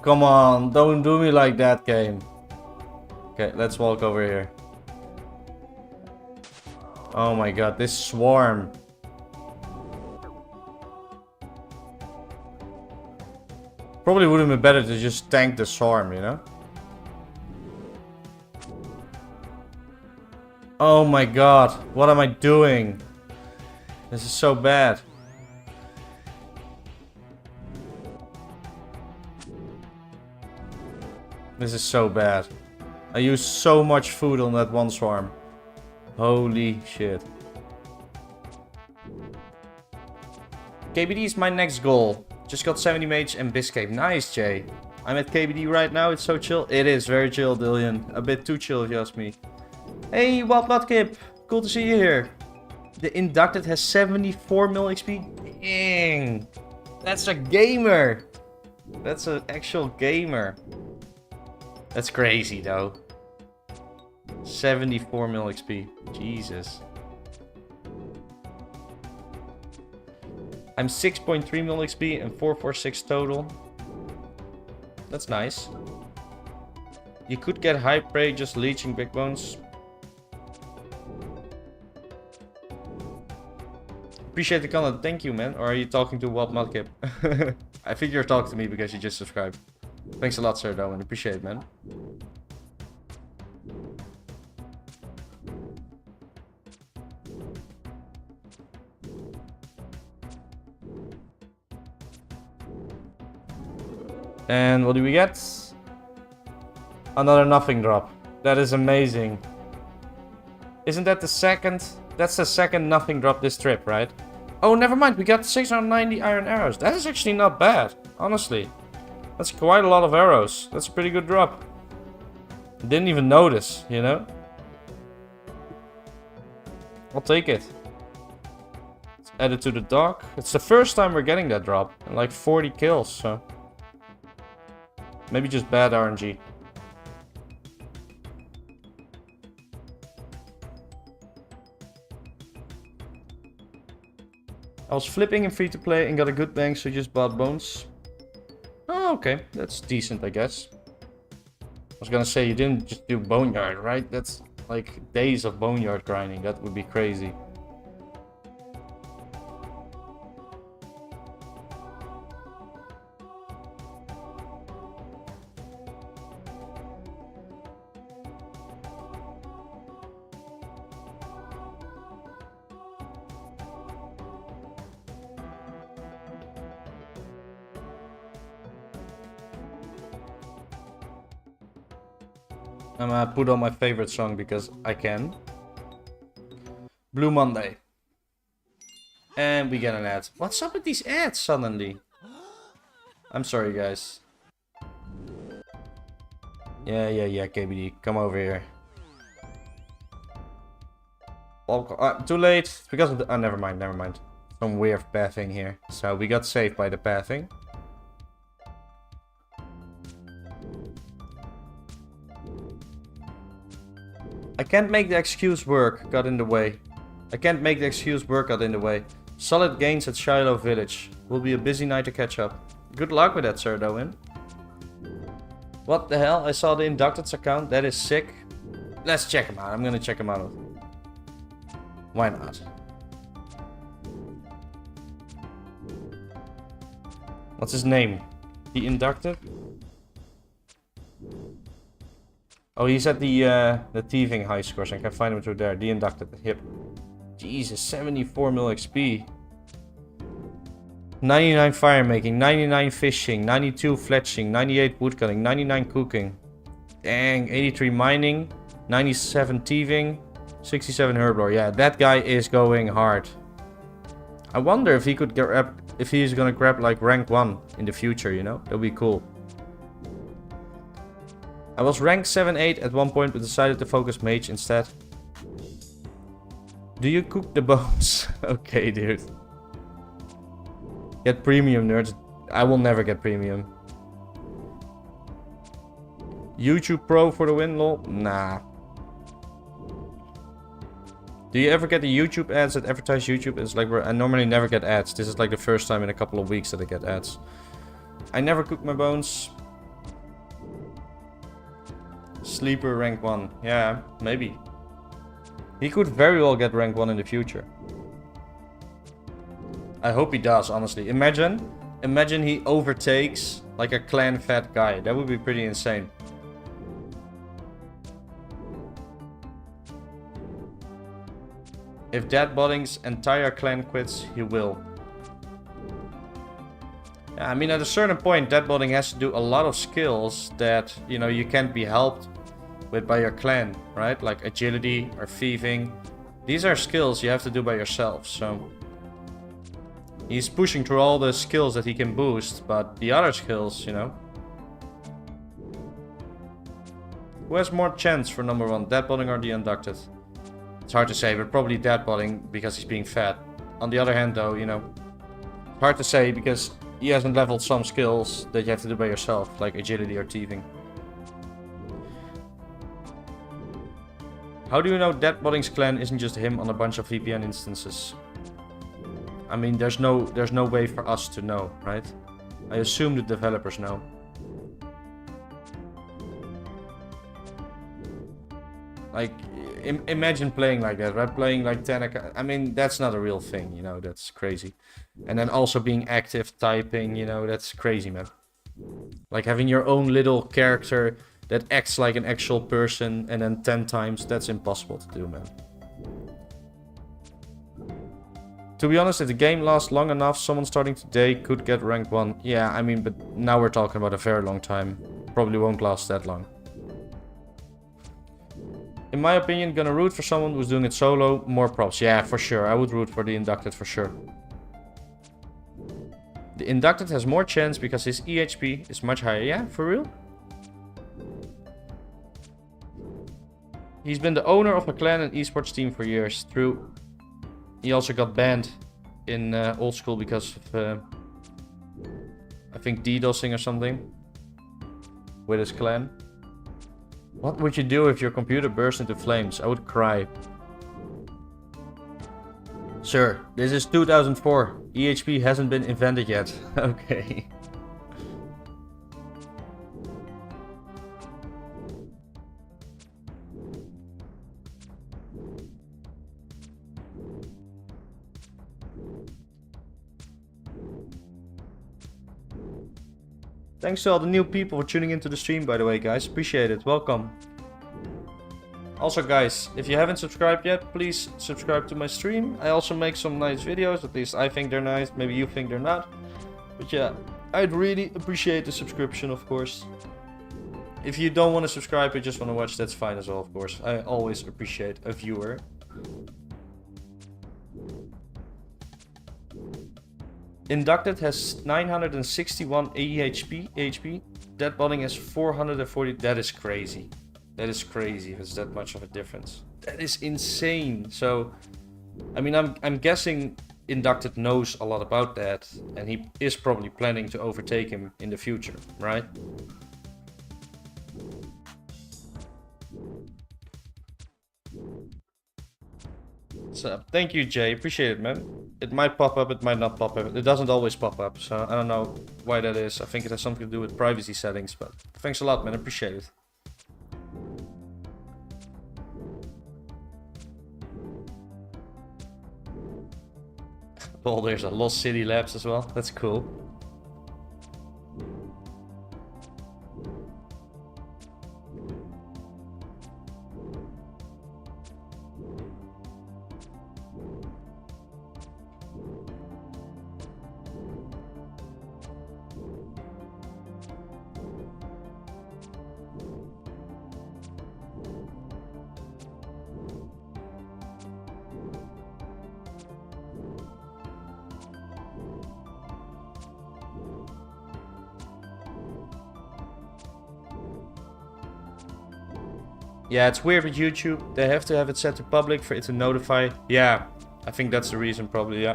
Come on, don't do me like that, game. Okay, let's walk over here. Oh my god, this swarm. Probably would have been better to just tank the swarm, you know? Oh my god, what am I doing? This is so bad. This is so bad. I used so much food on that one swarm. Holy shit. KBD is my next goal. Just got 70 mages and Biscape. Nice, Jay. I'm at KBD right now. It's so chill. It is very chill, Dillian. A bit too chill, if you ask me. Hey, Wild Bloodkip. Cool to see you here. The Inducted has 74 mil XP. Dang. That's a gamer. That's an actual gamer. That's crazy, though. 74 mil XP. Jesus. I'm 6.3 mil XP and 446 total. That's nice. You could get high prey just leeching big bones. Appreciate the comment. Thank you, man. Or are you talking to Wild Mudkip? I think you're talking to me because you just subscribed. Thanks a lot, Sir Darwin. Appreciate it, man. And what do we get? Another nothing drop. That is amazing. Isn't that the second? That's the second nothing drop this trip, right? Oh, never mind. We got 690 iron arrows. That is actually not bad, honestly. That's quite a lot of arrows. That's a pretty good drop. Didn't even notice, you know? I'll take it. Let's add it to the dock. It's the first time we're getting that drop. And like 40 kills, so... Maybe just bad RNG. I was flipping in free to play and got a good bang, so just bought bones. Oh, okay. That's decent, I guess. I was gonna say, you didn't just do boneyard, right? That's like days of boneyard grinding. That would be crazy. I'm gonna put on my favorite song because I can. Blue Monday. And we get an ad. What's up with these ads suddenly? I'm sorry, guys. Yeah, KBD. Come over here. Too late. Because of the... Oh, never mind. Some weird pathing here. So we got saved by the pathing. I can't make the excuse work, got in the way. Solid gains at Shiloh Village. Will be a busy night to catch up. Good luck with that, Sir Darwin. What the hell? I saw the Inducted's account. That is sick. Let's check him out. I'm gonna check him out. Why not? What's his name? The Inducted? Oh, he's at the thieving high scores. I can find him through there. The Inducted. Yep. Jesus, 74 mil XP. 99 fire making, 99 fishing, 92 fletching, 98 woodcutting, 99 cooking. Dang, 83 mining, 97 thieving, 67 herblore. Yeah, that guy is going hard. I wonder if he could grab, if he's gonna grab like rank 1 in the future, you know? That'll be cool. I was rank 7-8 at one point, but decided to focus mage instead. Do you cook the bones? Okay, dude. Get premium, nerds. I will never get premium. YouTube Pro for the win, lol? Nah. Do you ever get the YouTube ads that advertise YouTube? It's like I normally never get ads. This is like the first time in a couple of weeks that I get ads. I never cook my bones. Sleeper rank 1. Yeah, maybe. He could very well get rank 1 in the future. I hope he does, honestly. Imagine he overtakes like a clan fat guy. That would be pretty insane. If Deadbotting's entire clan quits, he will. Yeah, I mean, at a certain point, Deadbotting has to do a lot of skills that, you know, you can't be helped with by your clan, right? Like agility or thieving. These are skills you have to do by yourself, so... He's pushing through all the skills that he can boost, but the other skills, you know... Who has more chance for number 1, Deadbotting or the Inducted? It's hard to say, but probably Deadbotting because he's being fat. On the other hand though, you know... Hard to say because he hasn't leveled some skills that you have to do by yourself, like agility or thieving. How do you know Deadbotting's clan isn't just him on a bunch of VPN instances? I mean, there's no way for us to know, right? I assume the developers know. Like, imagine playing like that, right? Playing like 10... I mean, that's not a real thing, you know, that's crazy. And then also being active, typing, you know, that's crazy, man. Like having your own little character that acts like an actual person and then 10 times, that's impossible to do, man. To be honest, if the game lasts long enough, someone starting today could get rank 1. Yeah, I mean, but now we're talking about a very long time. Probably won't last that long. In my opinion, gonna root for someone who's doing it solo. More props. Yeah, for sure. I would root for the Inducted for sure. The Inducted has more chance because his EHP is much higher. Yeah, for real? He's been the owner of a clan and esports team for years. True. He also got banned in old school because of, I think, DDoSing or something with his clan. What would you do if your computer burst into flames? I would cry. Sir, this is 2004. EHP hasn't been invented yet. Okay. Thanks to all the new people for tuning into the stream, by the way, guys. Appreciate it. Welcome. Also, guys, if you haven't subscribed yet, please subscribe to my stream. I also make some nice videos. At least I think they're nice. Maybe you think they're not. But yeah, I'd really appreciate the subscription, of course. If you don't want to subscribe but just want to watch, that's fine as well, of course. I always appreciate a viewer. Inducted has 961 AHP. Deadbotting has 440. That is crazy. That is crazy if it's that much of a difference. That is insane. So, I mean, I'm guessing Inducted knows a lot about that, and he is probably planning to overtake him in the future, right? So, thank you, Jay. Appreciate it, man. It might pop up, it might not pop up. It doesn't always pop up, so I don't know why that is. I think it has something to do with privacy settings, but thanks a lot, man. Appreciate it. Oh, there's a Lost City Labs as well. That's cool. Yeah, it's weird with YouTube. They have to have it set to public for it to notify. Yeah, I think that's the reason probably, yeah.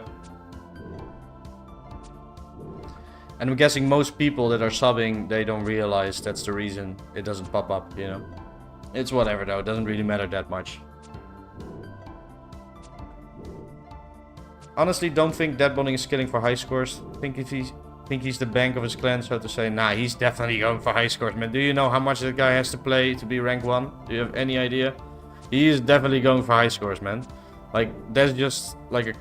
And I'm guessing most people that are subbing, they don't realize that's the reason it doesn't pop up, you know. It's whatever though, it doesn't really matter that much. honestly don't think deadbonding is killing for high scores. Think he's the bank of his clan, so to say. Nah, he's definitely going for high scores, man. Do you know how much that guy has to play to be rank 1? Do you have any idea? He is definitely going for high scores, man. Like, that's just like a...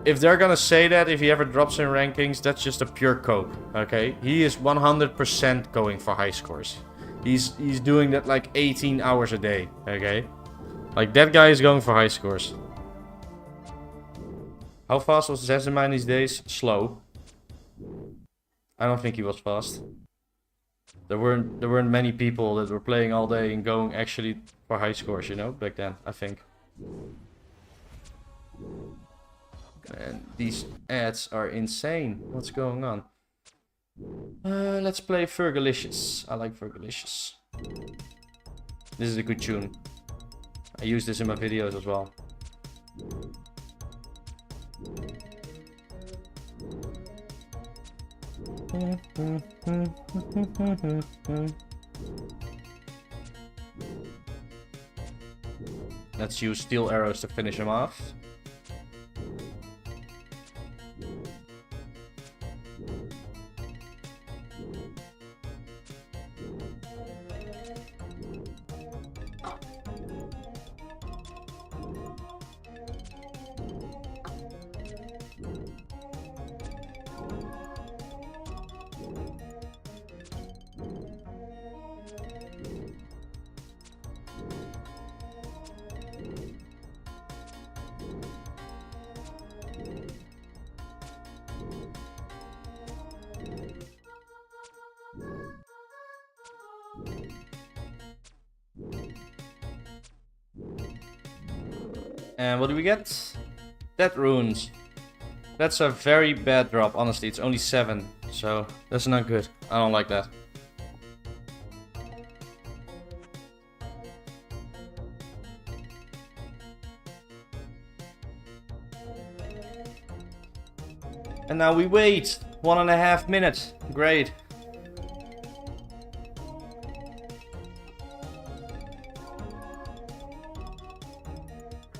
If they're gonna say that if he ever drops in rankings, that's just a pure cope, okay? He is 100% going for high scores. He's doing that like 18 hours a day, okay? Like, that guy is going for high scores. How fast was Zezima these days? Slow. I don't think he was fast. There weren't many people that were playing all day and going actually for high scores, you know, back then, I think. And these ads are insane. What's going on? Let's play Fergalicious. I like Fergalicious. This is a good tune. I use this in my videos as well. Let's use steel arrows to finish him off. And what do we get? Dead runes. That's a very bad drop, honestly. It's only 7, so that's not good. I don't like that. And now we wait 1.5 minutes. Great.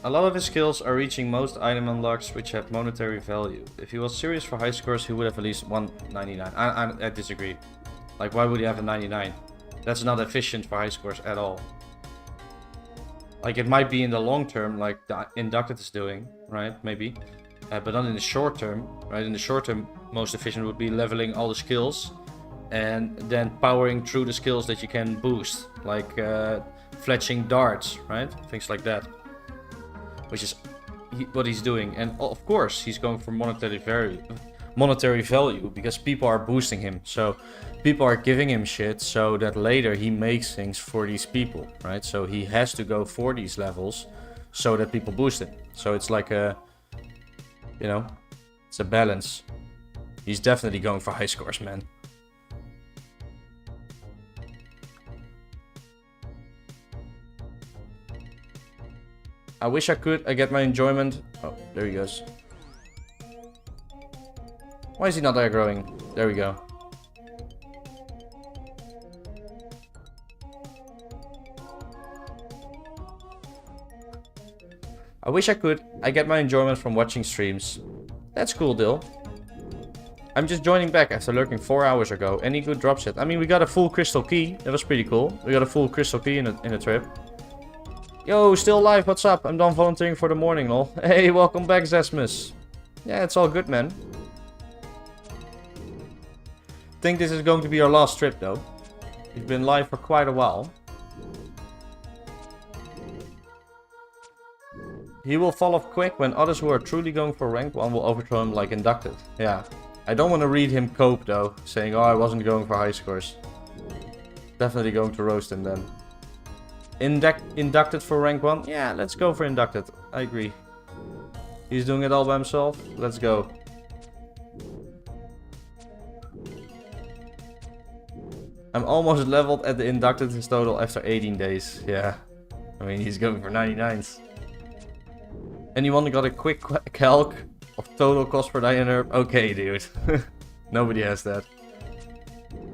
A lot of his skills are reaching most item unlocks which have monetary value. If he was serious for high scores, he would have at least 199. I disagree. Like, why would he have a 99? That's not efficient for high scores at all. Like, it might be in the long term, like the Inducted is doing, right? Maybe. But not in the short term, right? In the short term, most efficient would be leveling all the skills and then powering through the skills that you can boost, like fletching darts, right? Things like that. Which is what he's doing, and of course he's going for monetary value because people are boosting him, so people are giving him shit so that later he makes things for these people, right? So he has to go for these levels so that people boost him. So it's like a, you know, it's a balance. He's definitely going for high scores, man. I wish I could. I get my enjoyment. Oh, there he goes. Why is he not aggroing? There we go. I wish I could. I get my enjoyment from watching streams. That's cool, Dill. I'm just joining back after lurking 4 hours ago. Any good drops yet? I mean, we got a full crystal key. That was pretty cool. We got a full crystal key in a trip. Yo, still live, what's up? I'm done volunteering for the morning, lol. Hey, welcome back, Zesmus. Yeah, it's all good, man. Think this is going to be our last trip, though. We've been live for quite a while. He will fall off quick when others who are truly going for rank 1 will overthrow him like Inducted. Yeah. I don't want to read him cope, though, saying, oh, I wasn't going for high scores. Definitely going to roast him then. Inducted for rank 1? Yeah, let's go for Inducted. I agree. He's doing it all by himself. Let's go. I'm almost leveled at the Inducted his total after 18 days. Yeah. I mean, he's going for 99s. Anyone got a quick calc of total cost per diameter? Okay, dude. Nobody has that.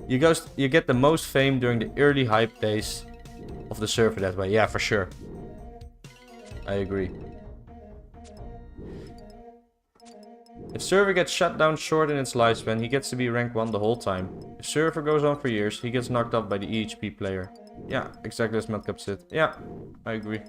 You get the most fame during the early hype days of the server that way. Yeah, for sure. I agree. If server gets shut down short in its lifespan, he gets to be rank 1 the whole time. If server goes on for years, he gets knocked off by the EHP player. Yeah, exactly as Madcap said. Yeah, I agree.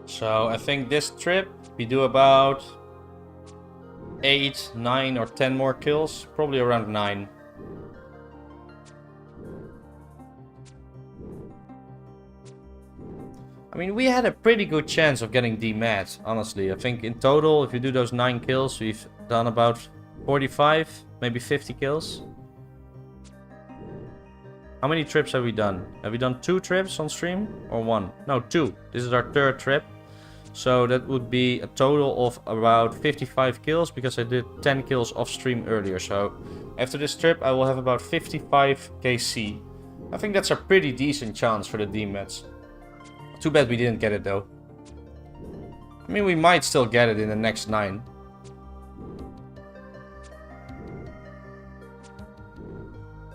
So I think this trip we do about 8, 9 or 10 more kills. Probably around 9. I mean, we had a pretty good chance of getting dmed, honestly. I think in total, if you do those 9 kills, we've done about 45, maybe 50 kills. How many trips have we done? Have we done 2 trips on stream? Or 1? No, 2. This is our 3rd trip. So that would be a total of about 55 kills, because I did 10 kills off stream earlier. So after this trip, I will have about 55 KC. I think that's a pretty decent chance for the dmeds. Too bad we didn't get it though. I mean, we might still get it in the next 9.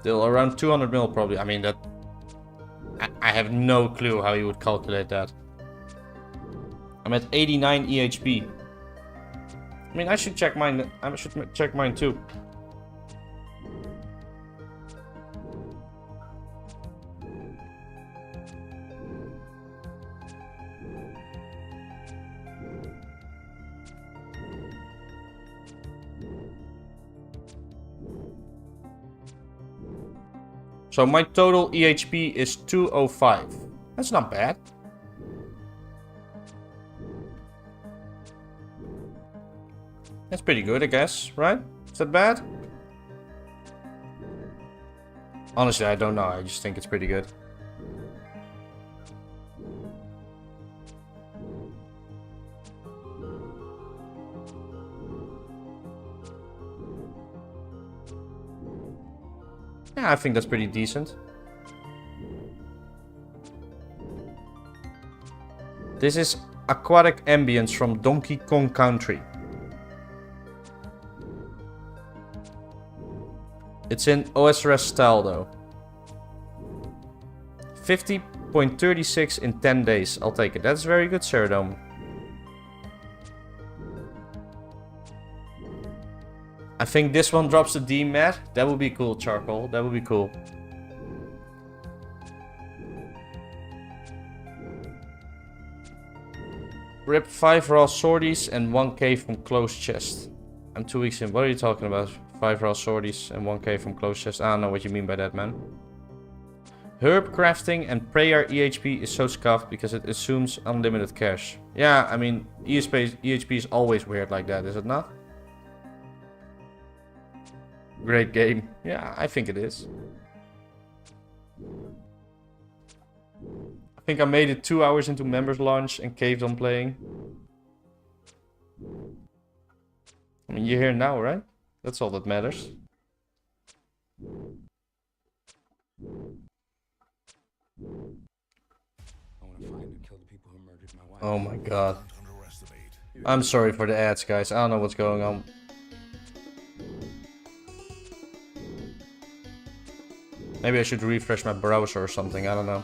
Still around 200 mil probably. I mean, that... I have no clue how you would calculate that. I'm at 89 EHP. I mean, I should check mine. I should check mine too. So my total EHP is 205. That's not bad. That's pretty good, I guess, right? Is that bad? Honestly, I don't know. I just think it's pretty good. Yeah, I think that's pretty decent. This is Aquatic Ambience from Donkey Kong Country. It's in OSRS style though. 50.36 in 10 days. I'll take it. That's very good, Ceradome. I think this one drops the dmed. That would be cool, Charcoal. That would be cool. Rip 5 raw swordies and 1k from closed chest. I'm 2 weeks in. What are you talking about? 5 raw swordies and 1k from closed chest. I don't know what you mean by that, man. Herb crafting and prayer EHP is so scuffed because it assumes unlimited cash. Yeah, I mean, EHP is always weird like that, is it not? Great game. Yeah, I think it is. I think I made it 2 hours into members launch and caved on playing. I mean, you're here now, right? That's all that matters. Oh my god. I'm sorry for the ads, guys. I don't know what's going on. Maybe I should refresh my browser or something, I don't know.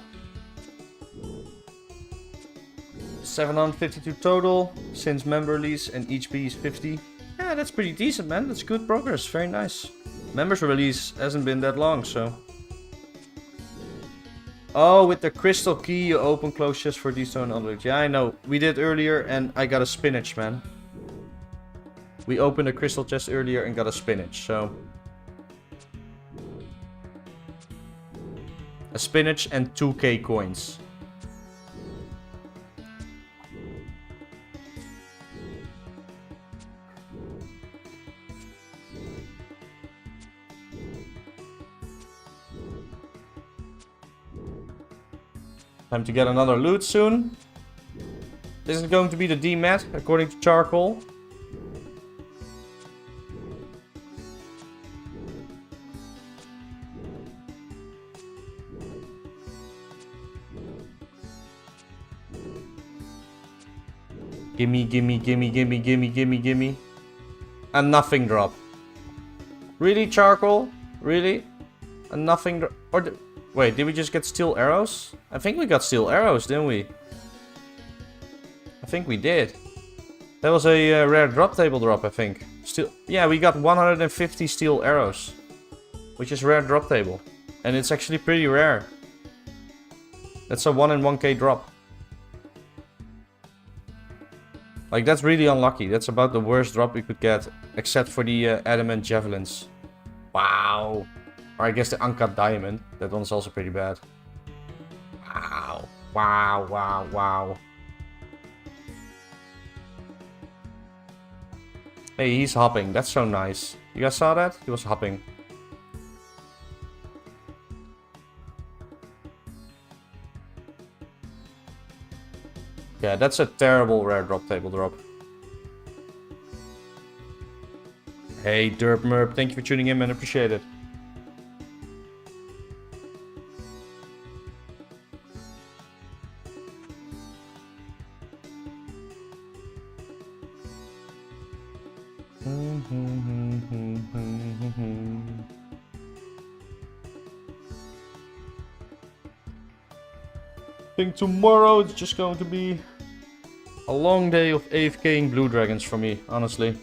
752 total since member release and each B is 50. Yeah, that's pretty decent, man. That's good progress. Very nice. Members release hasn't been that long, so... Oh, with the crystal key you open close chest for these stone unlocked. Yeah, I know. We did earlier and I got a spinach, man. We opened a crystal chest earlier and got a spinach, so... A spinach and 2k coins. Time to get another loot soon. This is going to be the dmed, according to Charcoal. Gimme, gimme, gimme, gimme, gimme, gimme, gimme. A nothing drop. Really, Charcoal? Really? A nothing drop? Or wait, did we just get steel arrows? I think we got steel arrows, didn't we? I think we did. That was a rare drop table drop, I think. Yeah, we got 150 steel arrows. Which is rare drop table. And it's actually pretty rare. That's a 1 in 1k drop. Like, that's really unlucky. That's about the worst drop we could get. Except for the adamant javelins. Wow. Or I guess the uncut diamond. That one's also pretty bad. Wow. Wow, wow, wow. Hey, he's hopping. That's so nice. You guys saw that? He was hopping. Yeah, that's a terrible rare drop table drop. Hey, Derp Merp, thank you for tuning in, man. Appreciate it. I think tomorrow it's just going to be a long day of AFKing blue dragons for me, honestly.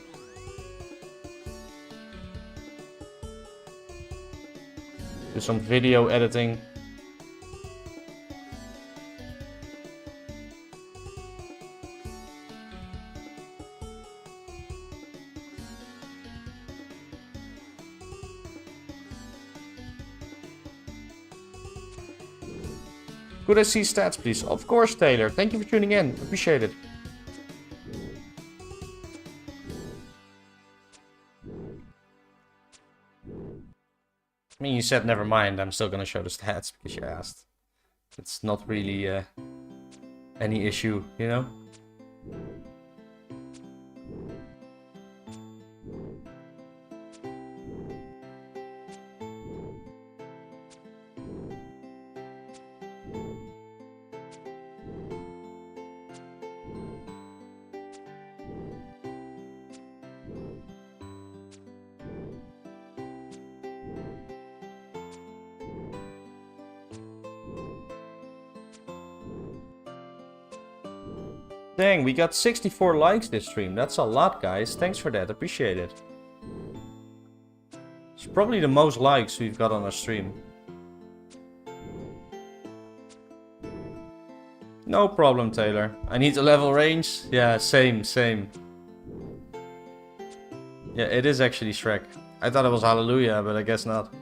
Do some video editing. Could I see stats, please? Of course, Taylor. Thank you for tuning in. Appreciate it. I mean, you said never mind. I'm still gonna show the stats because you asked. It's not really any issue, you know? Dang, we got 64 likes this stream. That's a lot, guys. Thanks for that. Appreciate it. It's probably the most likes we've got on our stream. No problem, Taylor. I need to level range. Yeah, same. Yeah, it is actually Shrek. I thought it was Hallelujah, but I guess not.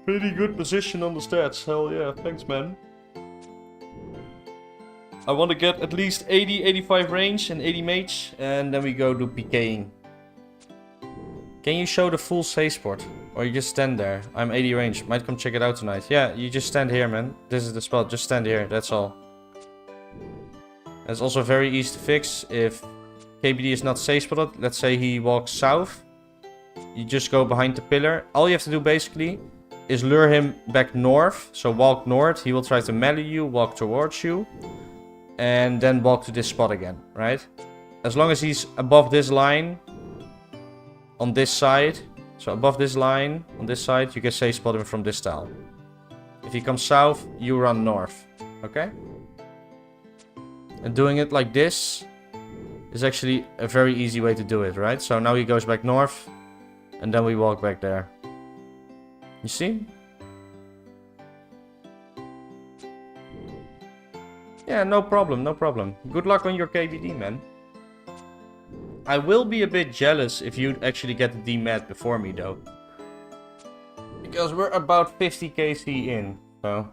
Pretty good position on the stats. Hell yeah, thanks, man. I want to get at least 80, 85 range and 80 mage, and then we go do PKing. Can you show the full safe spot? Or you just stand there? I'm 80 range. Might come check it out tonight. Yeah, you just stand here, man. This is the spot. Just stand here. That's all. It's also very easy to fix. If KBD is not safe spotted, let's say he walks south. You just go behind the pillar. All you have to do basically is lure him back north. So walk north. He will try to melee you, walk towards you. And then walk to this spot again, right? As long as he's above this line on this side. So above this line on this side, you can safe spot him from this tile. If he comes south, you run north. Okay? And doing it like this is actually a very easy way to do it, right? So now he goes back north. And then we walk back there. You see? Yeah, no problem, no problem. Good luck on your KBD, man. I will be a bit jealous if you actually get the dmed before me, though. Because we're about 50 KC in, so...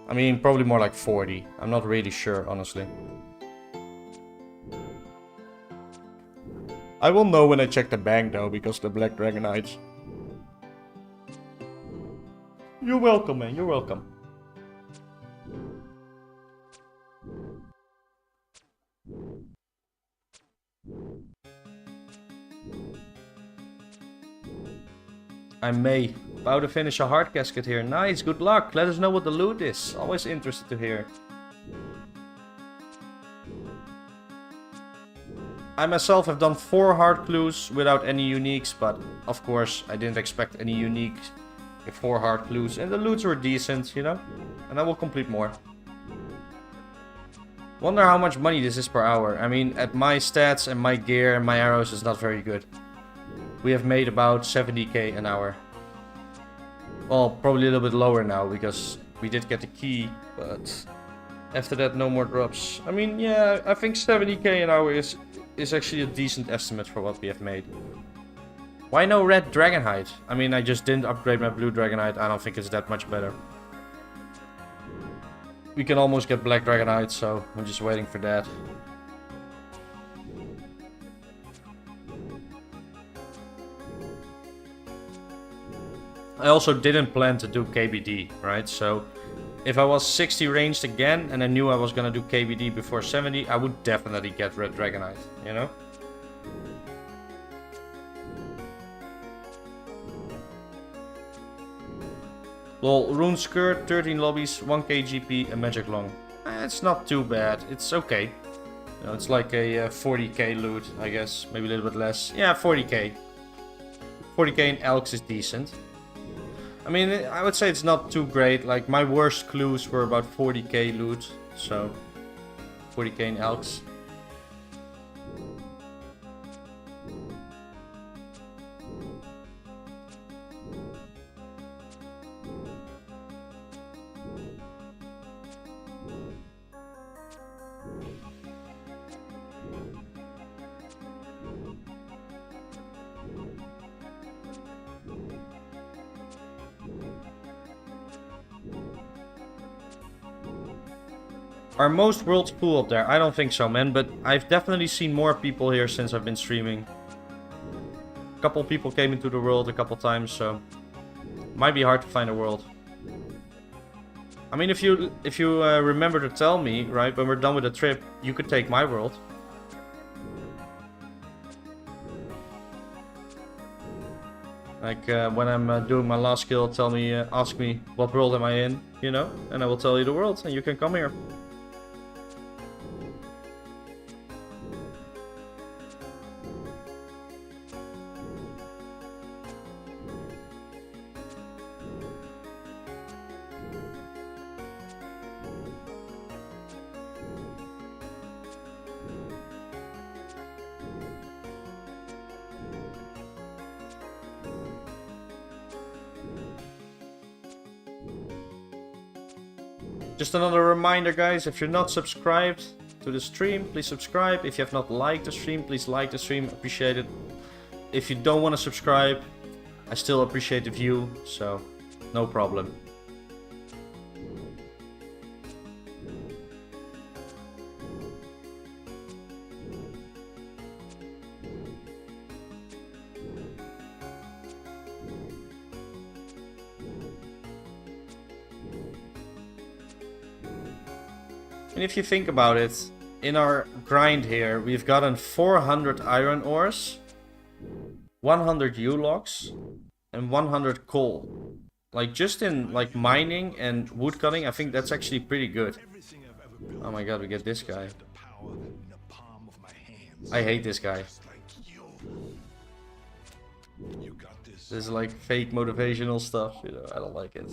I mean, probably more like 40. I'm not really sure, honestly. I will know when I check the bank though, because the Black Dragonites. You're welcome, man. You're welcome. I may. About to finish a hard casket here. Nice, good luck. Let us know what the loot is. Always interested to hear. I myself have done 4 hard clues without any uniques, but of course I didn't expect any uniques with 4 hard clues. And the loots were decent, you know? And I will complete more. Wonder how much money this is per hour. I mean, at my stats and my gear and my arrows, it's not very good. We have made about 70k an hour. Well, probably a little bit lower now, because we did get the key, but after that, no more drops. I mean, yeah, I think 70k an hour is actually a decent estimate for what we have made. Why no red dragonhide? I mean, I just didn't upgrade my blue dragonhide. I don't think it's that much better. We can almost get black dragonhide, so I'm just waiting for that. I also didn't plan to do KBD, right? So if I was 60 ranged again and I knew I was gonna do KBD before 70, I would definitely get red dragonite, you know? Well, Rune Skirt, 13 lobbies, 1k GP, and Magic Long. It's not too bad, it's okay. You know, it's like a 40k loot, I guess, maybe a little bit less. Yeah, 40k. 40k in Elks is decent. I mean, I would say it's not too great. Like, my worst clues were about 40k loot, so 40k in Elks. Are most worlds full up there? I don't think so, man, but I've definitely seen more people here since I've been streaming. A couple people came into the world a couple times, so might be hard to find a world. I mean, if you remember to tell me, right, when we're done with the trip, you could take my world. Like, when I'm doing my last skill, tell me, ask me, what world am I in, you know? And I will tell you the world, and you can come here. Just another reminder, guys, if you're not subscribed to the stream, please subscribe. If you have not liked the stream, please like the stream. Appreciate it. If you don't want to subscribe, I still appreciate the view, so no problem. And if you think about it, in our grind here, we've gotten 400 iron ores, 100 U-logs, and 100 coal. Like, just in like mining and wood cutting, I think that's actually pretty good. Oh my god, we get this guy. I hate this guy. This is like fake motivational stuff, you know, I don't like it.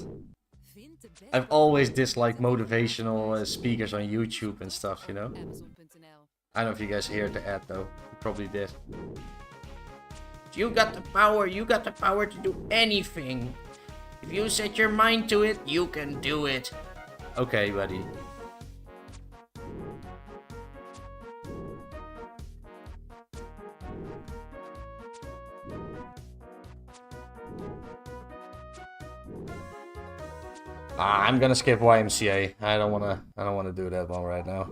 I've always disliked motivational speakers on YouTube and stuff, you know? I don't know if you guys heard the ad though. You probably did. You got the power to do anything. If you set your mind to it, you can do it. Okay, buddy. I'm gonna skip YMCA. I don't wanna do that one right now.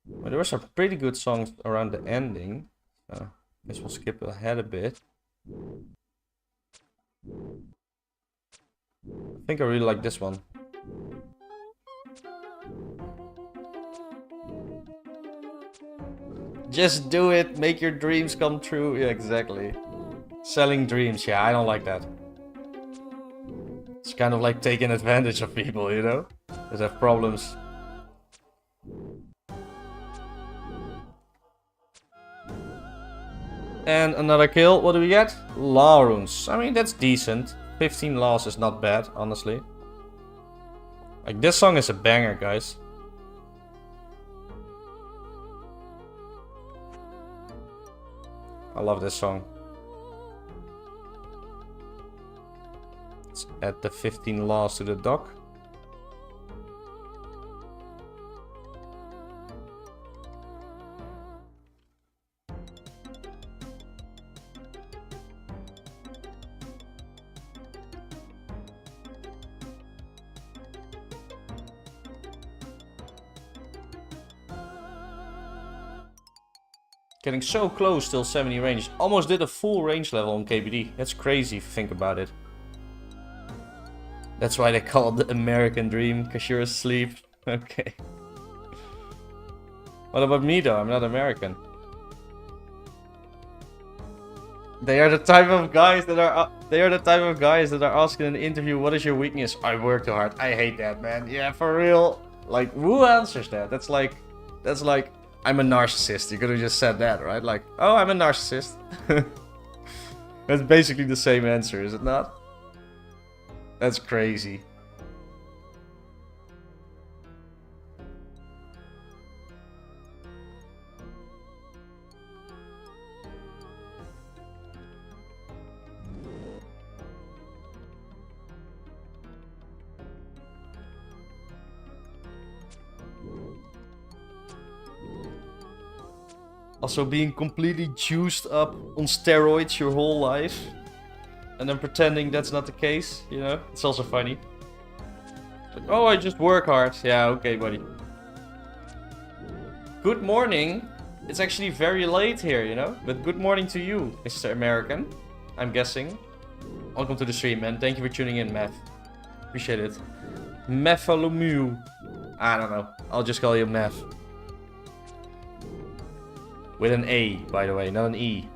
But there were some pretty good songs around the ending. Guess we'll skip ahead a bit. I think I really like this one. Just do it, make your dreams come true. Yeah, exactly. Selling dreams, yeah, I don't like that. It's kind of like taking advantage of people, you know? That have problems. And another kill, what do we get? Law runes. I mean, that's decent. 15 laws is not bad, honestly. Like, this song is a banger, guys. I love this song. Let's add the 15 laws to the dock. Getting so close, still 70 range. Almost did a full range level on KBD. That's crazy if you think about it. That's why they call it the American dream, because you're asleep. Okay. What about me though? I'm not American. They are the type of guys that are asking in an interview, what is your weakness? I work too hard. I hate that, man. Yeah, for real. Like, who answers that? That's like I'm a narcissist. You could have just said that, right? Like, oh, I'm a narcissist. That's basically the same answer, is it not? That's crazy. Also being completely juiced up on steroids your whole life. And then pretending that's not the case, you know? It's also funny. Like, oh, I just work hard. Yeah, okay, buddy. Good morning. It's actually very late here, you know? But good morning to you, Mr. American. I'm guessing. Welcome to the stream, man. Thank you for tuning in, Meth. Appreciate it. Methalomu. I don't know. I'll just call you Meth. With an A, by the way, not an E.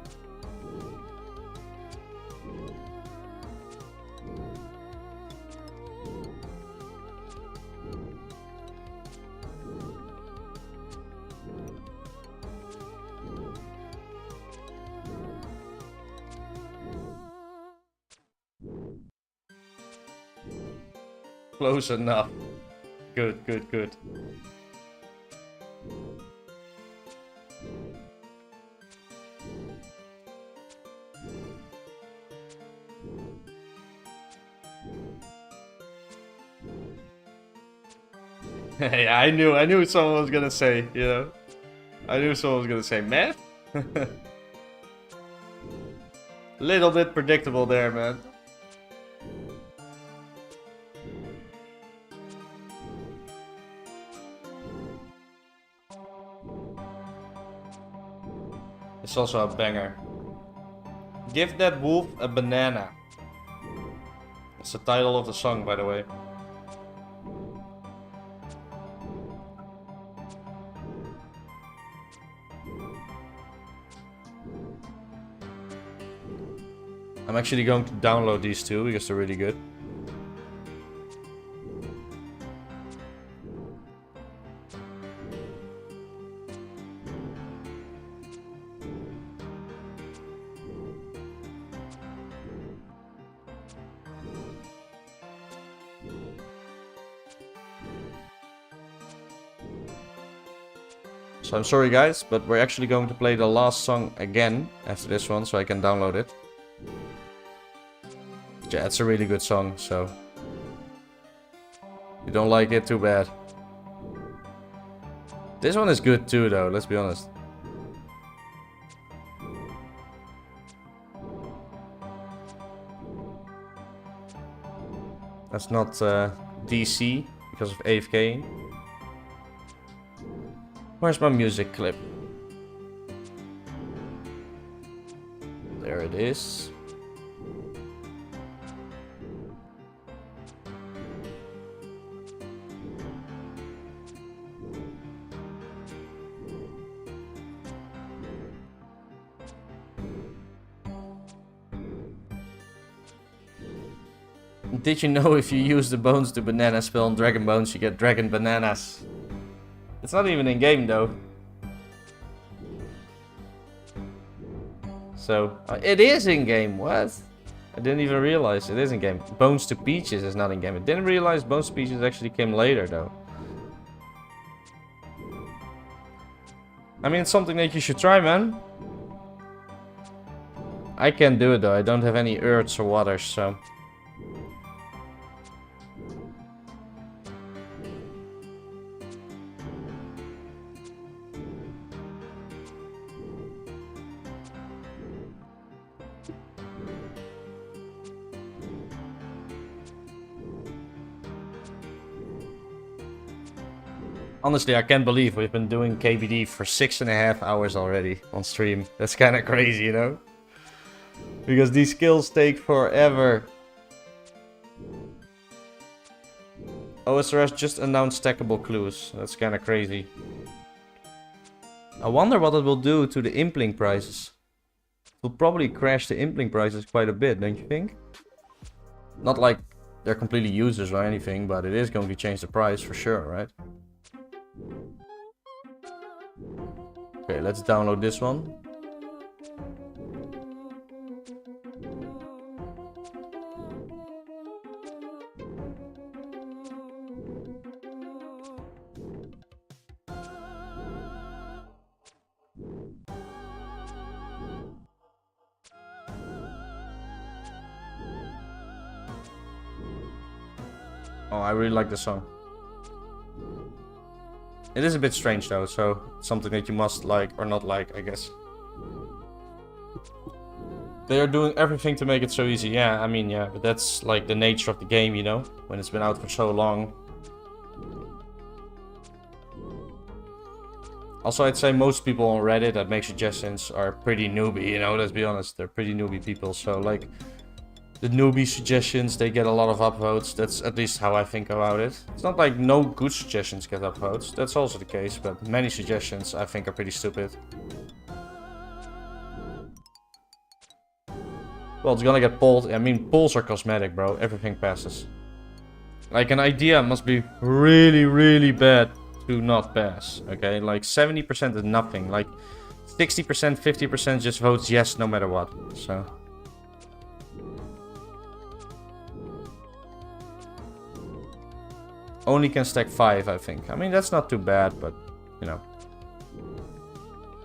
Close enough. Good, good, good. Yeah, I knew someone was gonna say, you know. I knew someone was gonna say meth. Little bit predictable there, man. It's also a banger. Give that wolf a banana. It's the title of the song, by the way. I'm actually going to download these two because they're really good. So I'm sorry guys, but we're actually going to play the last song again after this one so I can download it. Yeah, it's a really good song, so you don't like it, too bad. This one is good too though, let's be honest. That's not DC because of AFK. Where's my music clip? is. Did you know if you use the bones to banana spell on dragon bones, you get dragon bananas? It's not even in game though. So, it is in game, what? I didn't even realize it is in game. Bones to Peaches is not in game. I didn't realize Bones to Peaches actually came later though. I mean, it's something that you should try, man. I can't do it though, I don't have any earths or waters, so... Honestly, I can't believe we've been doing KBD for 6.5 hours already on stream. That's kind of crazy, you know? Because these skills take forever. OSRS just announced stackable clues. That's kind of crazy. I wonder what it will do to the Impling prices. It will probably crash the Impling prices quite a bit, don't you think? Not like they're completely useless or anything, but it is going to change the price for sure, right? Okay, let's download this one. Oh, I really like this song. It is a bit strange though, so something that you must like or not like, I guess. They are doing everything to make it so easy. Yeah, I mean, yeah, but that's like the nature of the game, you know, when it's been out for so long. Also, I'd say most people on Reddit that make suggestions are pretty newbie, you know, let's be honest. They're pretty newbie people, so like... The newbie suggestions, they get a lot of upvotes. That's at least how I think about it. It's not like no good suggestions get upvotes. That's also the case, but many suggestions I think are pretty stupid. Well, it's gonna get pulled. I mean, polls are cosmetic, bro. Everything passes. Like, an idea must be really, really bad to not pass. Okay, like 70% is nothing. Like 60%, 50% just votes yes no matter what. So... Only can stack 5, I think. I mean, that's not too bad, but, you know.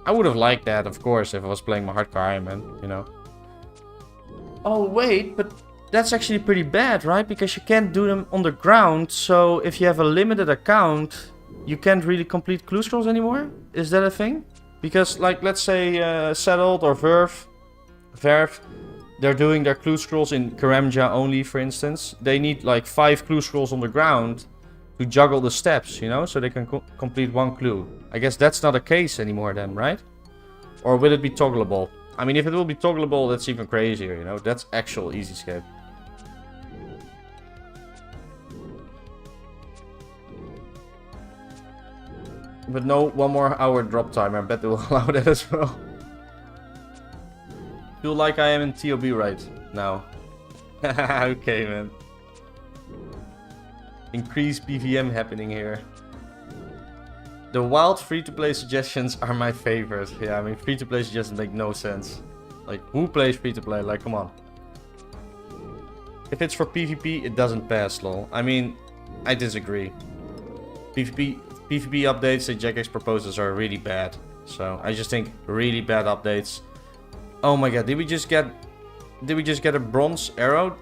I would have liked that, of course, if I was playing my hardcore Iron Man, you know. Oh, wait, but that's actually pretty bad, right? Because you can't do them on the ground, so if you have a limited account, you can't really complete clue scrolls anymore? Is that a thing? Because, like, let's say Settled or Verve, they're doing their clue scrolls in Karamja only, for instance. They need, like, 5 clue scrolls on the ground to juggle the steps, you know, so they can complete one clue. I guess that's not a case anymore then, right? Or will it be toggleable? I mean, if it will be toggleable, that's even crazier, you know? That's actual easy escape. But no 1 more hour drop time, I bet they will allow that as well. Feel like I am in TOB right now. Okay, man. Increased PVM happening here. The wild free-to-play suggestions are my favorite. Yeah, I mean, free-to-play suggestions make no sense. Like, who plays free-to-play? Like, come on. If it's for PvP, it doesn't pass, lol. I mean, I disagree. PvP updates that Jagex proposes are really bad. So, I just think really bad updates. Oh my god, did we just get a bronze arrow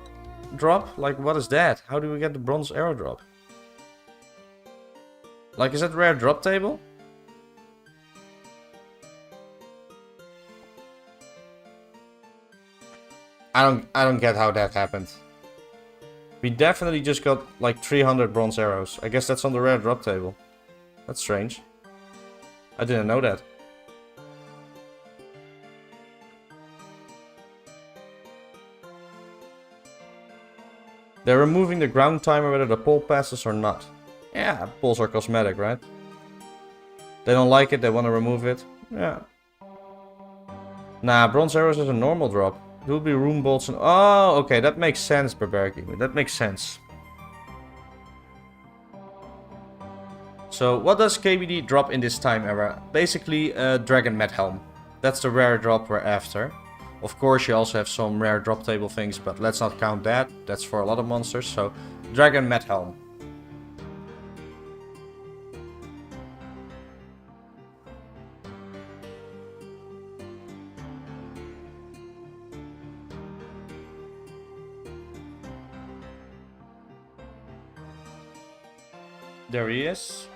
drop? Like, what is that? How do we get the bronze arrow drop? Like, is that rare drop table? I don't get how that happened. We definitely just got like 300 bronze arrows. I guess that's on the rare drop table. That's strange. I didn't know that. They're removing the ground timer whether the pole passes or not. Yeah, poles are cosmetic, right? They don't like it, they want to remove it. Yeah. Nah, bronze arrows is a normal drop. It will be rune bolts and... Oh, okay, that makes sense, Barbaric. That makes sense. So, what does KBD drop in this time era? Basically, a Dragon Med Helm. That's the rare drop we're after. Of course, you also have some rare drop table things, but let's not count that. That's for a lot of monsters. So, Dragon Med Helm. There he is.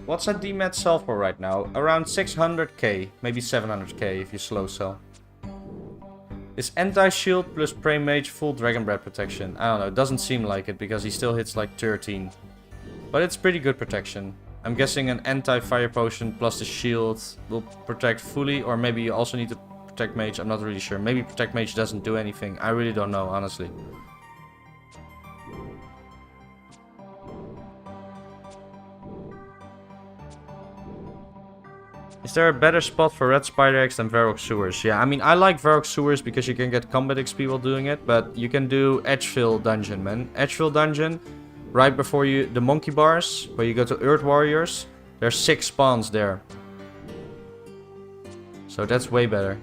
What's that dmed sell for right now? Around 600k, maybe 700k if you slow sell. Is anti-shield plus prey mage full dragon breath protection? I don't know, it doesn't seem like it because he still hits like 13. But it's pretty good protection. I'm guessing an anti-fire potion plus the shield will protect fully, or maybe you also need to protect mage, I'm not really sure. Maybe protect mage doesn't do anything, I really don't know, honestly. Is there a better spot for Red Spider Eggs than Varrock Sewers? Yeah, I mean, I like Varrock Sewers because you can get combat XP while doing it, but you can do Edgefield Dungeon, man. Edgefield Dungeon, right before you, the Monkey Bars, where you go to Earth Warriors, there's 6 spawns there. So that's way better.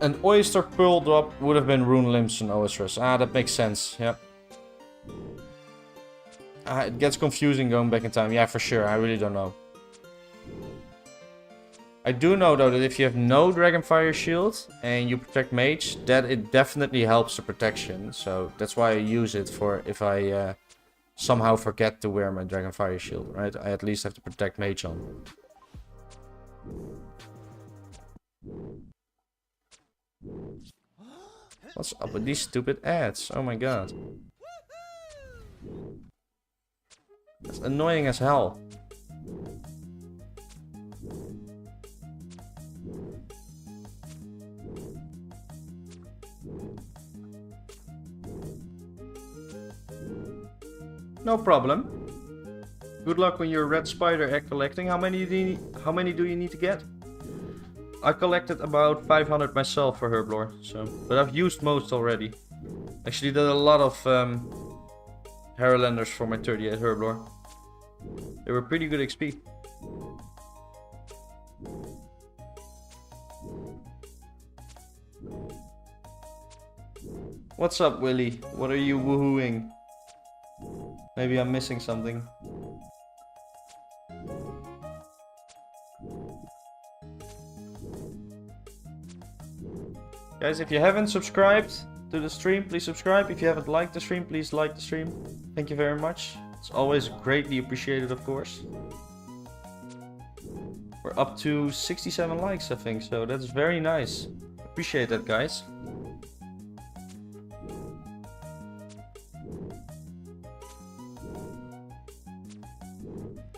An Oyster Pearl drop would have been Rune Limbs and Oestrus. Ah, that makes sense, yeah. It gets confusing going back in time. Yeah, for sure. I really don't know. I do know, though, that if you have no Dragonfire Shield and you protect Mage, that it definitely helps the protection. So that's why I use it for if I somehow forget to wear my Dragonfire Shield, right? I at least have to protect Mage on. What's up with these stupid ads? Oh my god. That's annoying as hell. No problem. Good luck when you're red spider egg collecting. How many do you need to get? I collected about 500 myself for Herblore, so but I've used most already. Actually did a lot of Harrowlanders for my 38 Herblore. They were pretty good XP. What's up, Willy? What are you woohooing? Maybe I'm missing something. Guys, if you haven't subscribed to the stream, please subscribe. If you haven't liked the stream, please like the stream. Thank you very much. It's always greatly appreciated, of course. We're up to 67 likes, I think, so that's very nice. Appreciate that, guys.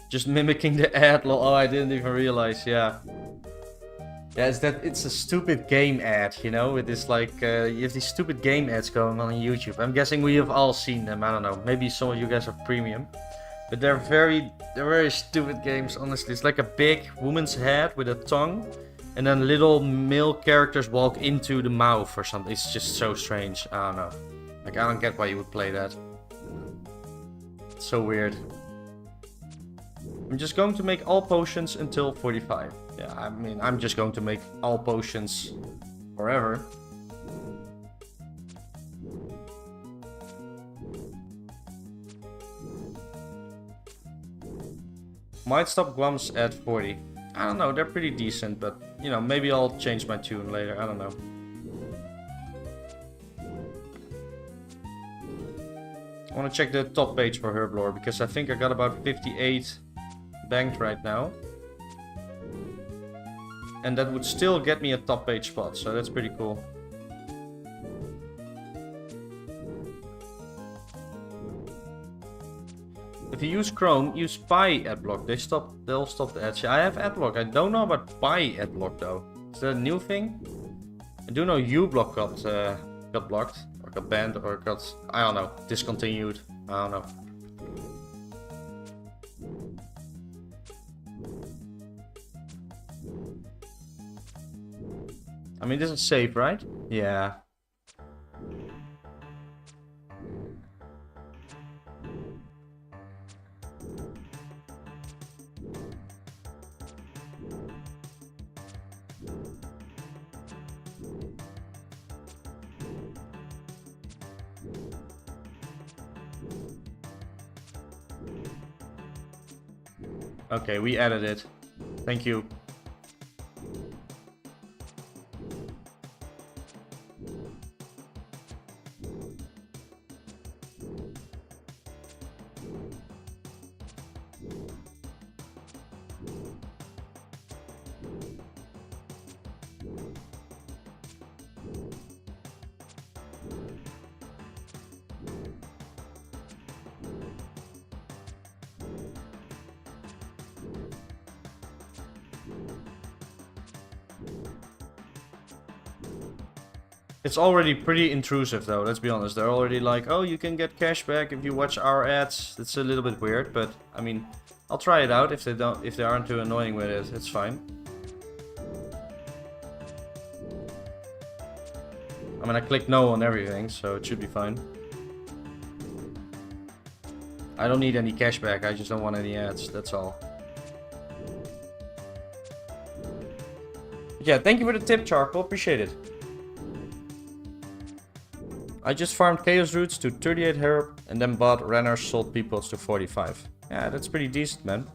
Just mimicking the ad, lol. Oh, I didn't even realize, yeah. Yeah, it's a stupid game ad, you know, with this like, you have these stupid game ads going on YouTube. I'm guessing we have all seen them, I don't know. Maybe some of you guys have premium. But they're very stupid games, honestly. It's like a big woman's head with a tongue. And then little male characters walk into the mouth or something. It's just so strange, I don't know. Like, I don't get why you would play that. It's so weird. I'm just going to make all potions until 45. Yeah, I mean, I'm just going to make all potions forever. Might stop Guams at 40. I don't know, they're pretty decent, but, you know, maybe I'll change my tune later, I don't know. I want to check the top page for Herblore, because I think I got about 58 banked right now. And that would still get me a top page spot, so that's pretty cool. If you use Chrome, use Pi adblock. They'll stop the ads. I have adblock. I don't know about Pi adblock though. Is that a new thing? I do know uBlock got blocked, or got banned, or got, I don't know, discontinued. I don't know. I mean, this is safe, right? Yeah. Okay, we added it. Thank you. It's already pretty intrusive though, let's be honest. They're already like, oh, you can get cash back if you watch our ads. It's a little bit weird, but I mean, I'll try it out if they aren't too annoying with it. It's fine. I mean, I clicked no on everything, so it should be fine. I don't need any cash back, I just don't want any ads, that's all. Yeah, thank you for the tip, Charcoal, appreciate it. I just farmed Chaos Roots to 38 herb and then bought Renner's Salt Pea Pots to 45. Yeah, that's pretty decent, man.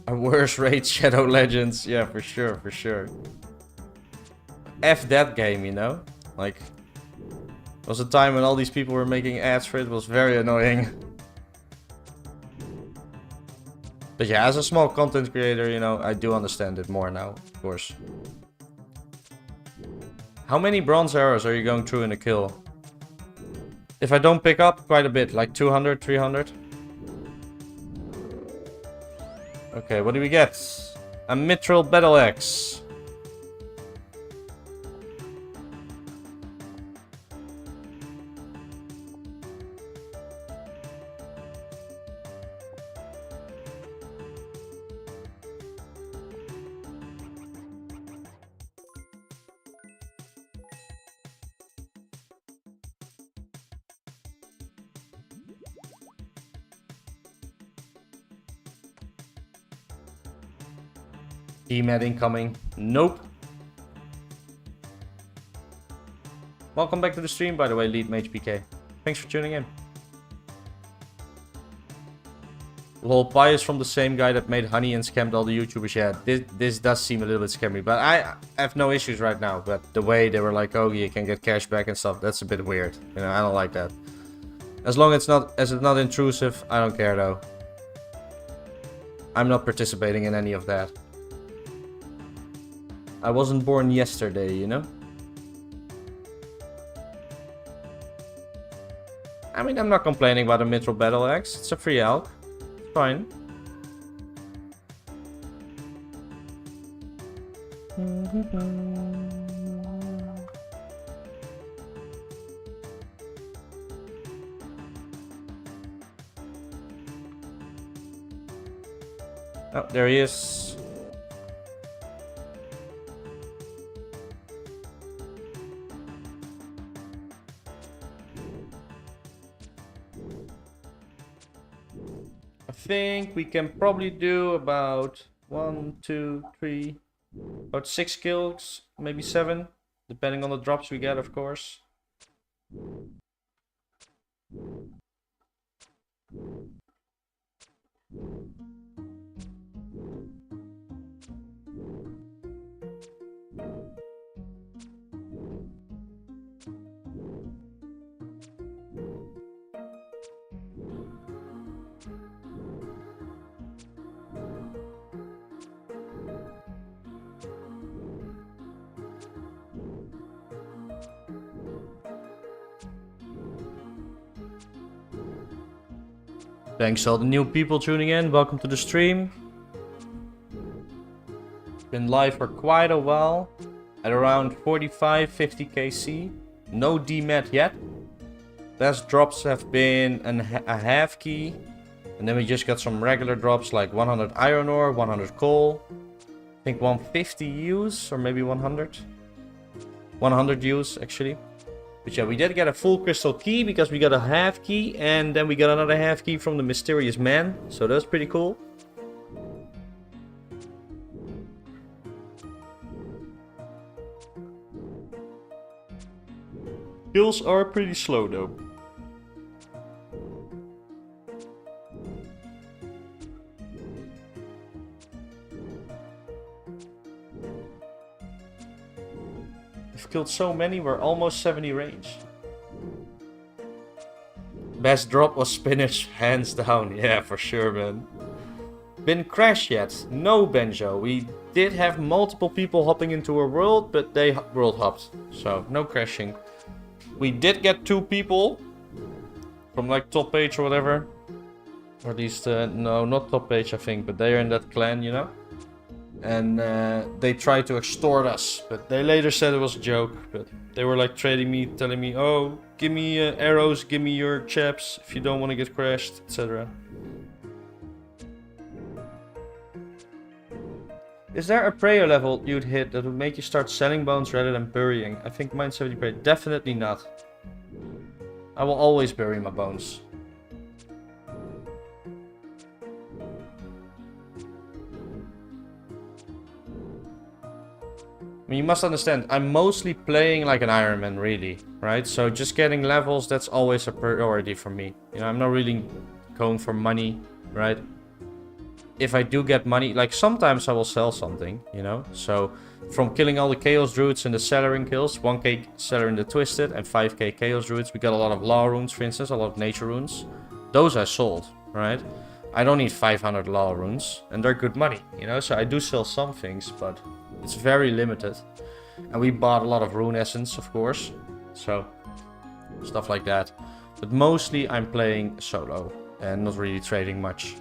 A worse raid, Shadow Legends. Yeah, for sure, for sure. F that game, you know? Like, there was a time when all these people were making ads for it. It was very annoying. But yeah, as a small content creator, you know, I do understand it more now, of course. How many bronze arrows are you going through in a kill? If I don't pick up, quite a bit, like 200, 300. Okay, what do we get? A Mithril Battle Axe. Dmed incoming. Nope. Welcome back to the stream, by the way, Lead Mage PK. Thanks for tuning in. Lol, Pi is from the same guy that made Honey and scammed all the YouTubers. Yeah, this does seem a little bit scammy, but I have no issues right now. But the way they were like, oh, you can get cash back and stuff, that's a bit weird. You know, I don't like that. As long as it's not intrusive, I don't care though. I'm not participating in any of that. I wasn't born yesterday, you know? I mean, I'm not complaining about a Mithril Battle Axe. It's a free alch. It's fine. Oh, there he is. I think we can probably do about 1, 2, 3, about 6 kills, maybe 7, depending on the drops we get, of course. Thanks to all the new people tuning in. Welcome to the stream. Been live for quite a while. At around 45, 50 KC. No dmed yet. Best drops have been a half key. And then we just got some regular drops like 100 iron ore, 100 coal. I think 150 use or maybe 100. 100 use actually. But yeah, we did get a full crystal key because we got a half key and then we got another half key from the mysterious man. So that's pretty cool. Kills are pretty slow though. We've killed so many, we're almost 70 range. Best drop was spinach, hands down. Yeah, for sure, man. Been crashed yet? No, Benjo. We did have multiple people hopping into a world, but they world hopped. So, no crashing. We did get 2 people from like top page or whatever. Or at least, no, not top page I think, but they are in that clan, you know. And they tried to extort us, but they later said it was a joke. But they were like trading me, telling me, oh, give me arrows, give me your chaps if you don't want to get crashed, etc. Is there a prayer level you'd hit that would make you start selling bones rather than burying? I think mine 70 prayer. Definitely not. I will always bury my bones. I mean, you must understand, I'm mostly playing like an Iron Man, really, right? So just getting levels, that's always a priority for me. You know, I'm not really going for money, right? If I do get money, like sometimes I will sell something, you know? So from killing all the Chaos Druids in the Cellaring kills, 1k Cellaring the Twisted and 5k Chaos Druids, we got a lot of Law Runes, for instance, a lot of Nature Runes. Those I sold, right? I don't need 500 Law Runes, and they're good money, you know? So I do sell some things, but it's very limited. And we bought a lot of Rune Essence, of course. So, stuff like that. But mostly I'm playing solo and not really trading much.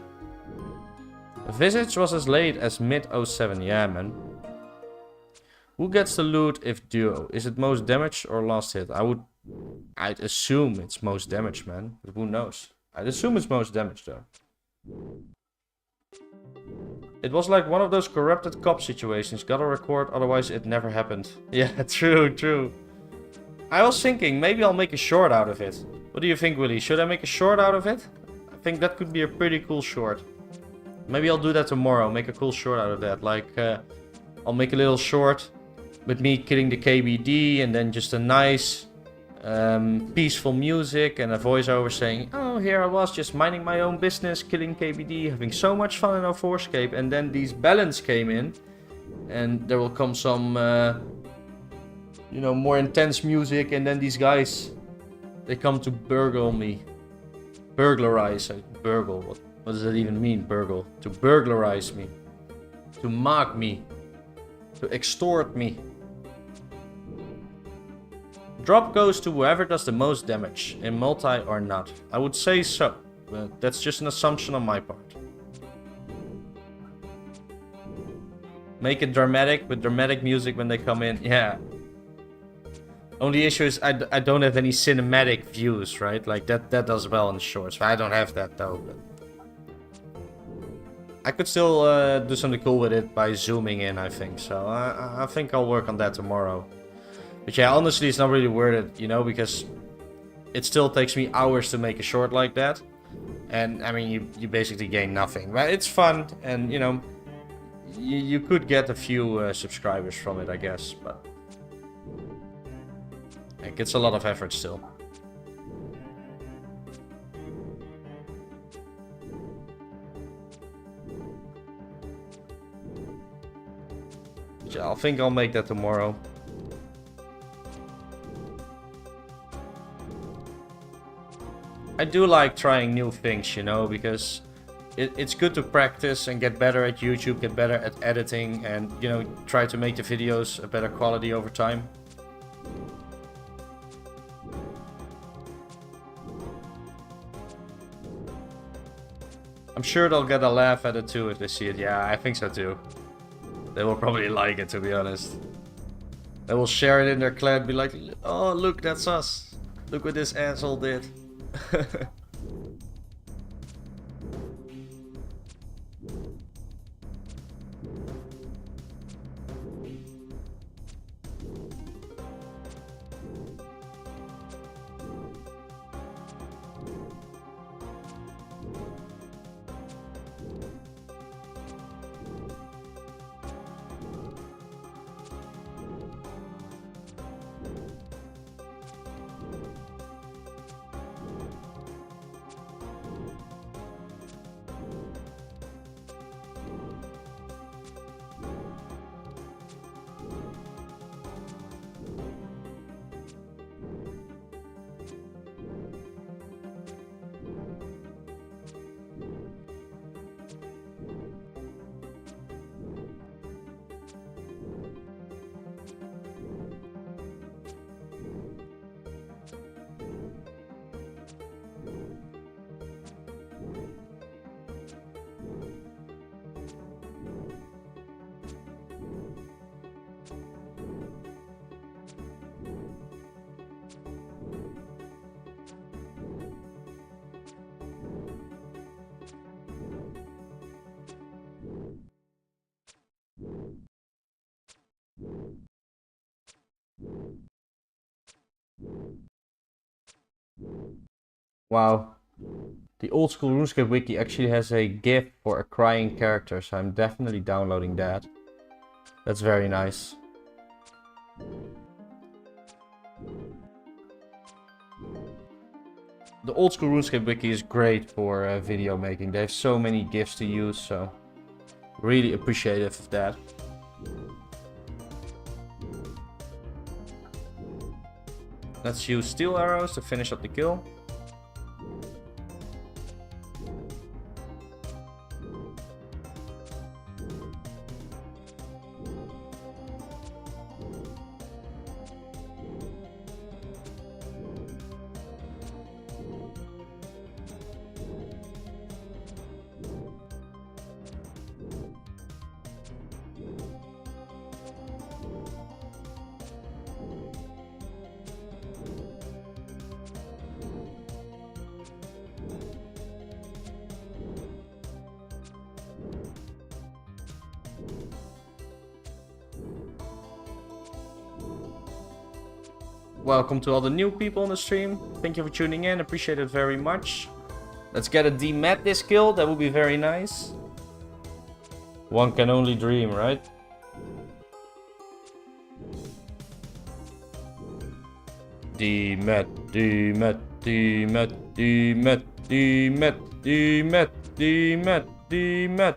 Visage was as late as mid-07, yeah man. Who gets the loot if duo? Is it most damage or last hit? I'd assume it's most damage, man. But who knows? I'd assume it's most damage though. It was like one of those corrupted cop situations. Gotta record, otherwise it never happened. Yeah, true. I was thinking, maybe I'll make a short out of it. What do you think, Willy? Should I make a short out of it? I think that could be a pretty cool short. Maybe I'll do that tomorrow, make a cool short out of that. Like, I'll make a little short with me killing the KBD and then just a nice, peaceful music and a voiceover saying, oh, here I was just minding my own business, killing KBD, having so much fun in 2004SCAPE. And then these balance came in and there will come some, you know, more intense music. And then these guys, they come to burgle me. Burglarize. Burgle. What does that even mean, burgle? To burglarize me. To mock me. To extort me. Drop goes to whoever does the most damage, in multi or not. I would say so, but that's just an assumption on my part. Make it dramatic, with dramatic music when they come in, yeah. Only issue is I don't have any cinematic views, right? Like that does well in shorts. I don't have that though. But I could still do something cool with it by zooming in, I think. So I think I'll work on that tomorrow. But yeah, honestly, it's not really worth it, you know, because it still takes me hours to make a short like that. And I mean, you basically gain nothing. But it's fun, and you know, you could get a few subscribers from it, I guess. But like, it's a lot of effort still. I think I'll make that tomorrow. I do like trying new things, you know, because it's good to practice and get better at YouTube, get better at editing, and, you know, try to make the videos a better quality over time. I'm sure they'll get a laugh at it too if they see it. Yeah, I think so too. They will probably like it, to be honest. They will share it in their clan, be like, oh, look, that's us. Look what this asshole did. Wow. The old school RuneScape wiki actually has a GIF for a crying character, so I'm definitely downloading that. That's very nice. The old school RuneScape wiki is great for video making. They have so many GIFs to use, so really appreciative of that. Let's use steel arrows to finish up the kill. Welcome to all the new people on the stream. Thank you for tuning in. Appreciate it very much. Let's get a dmed this kill. That would be very nice. One can only dream, right? Dmed, dmed, dmed, dmed, dmed, dmed, dmed, dmed.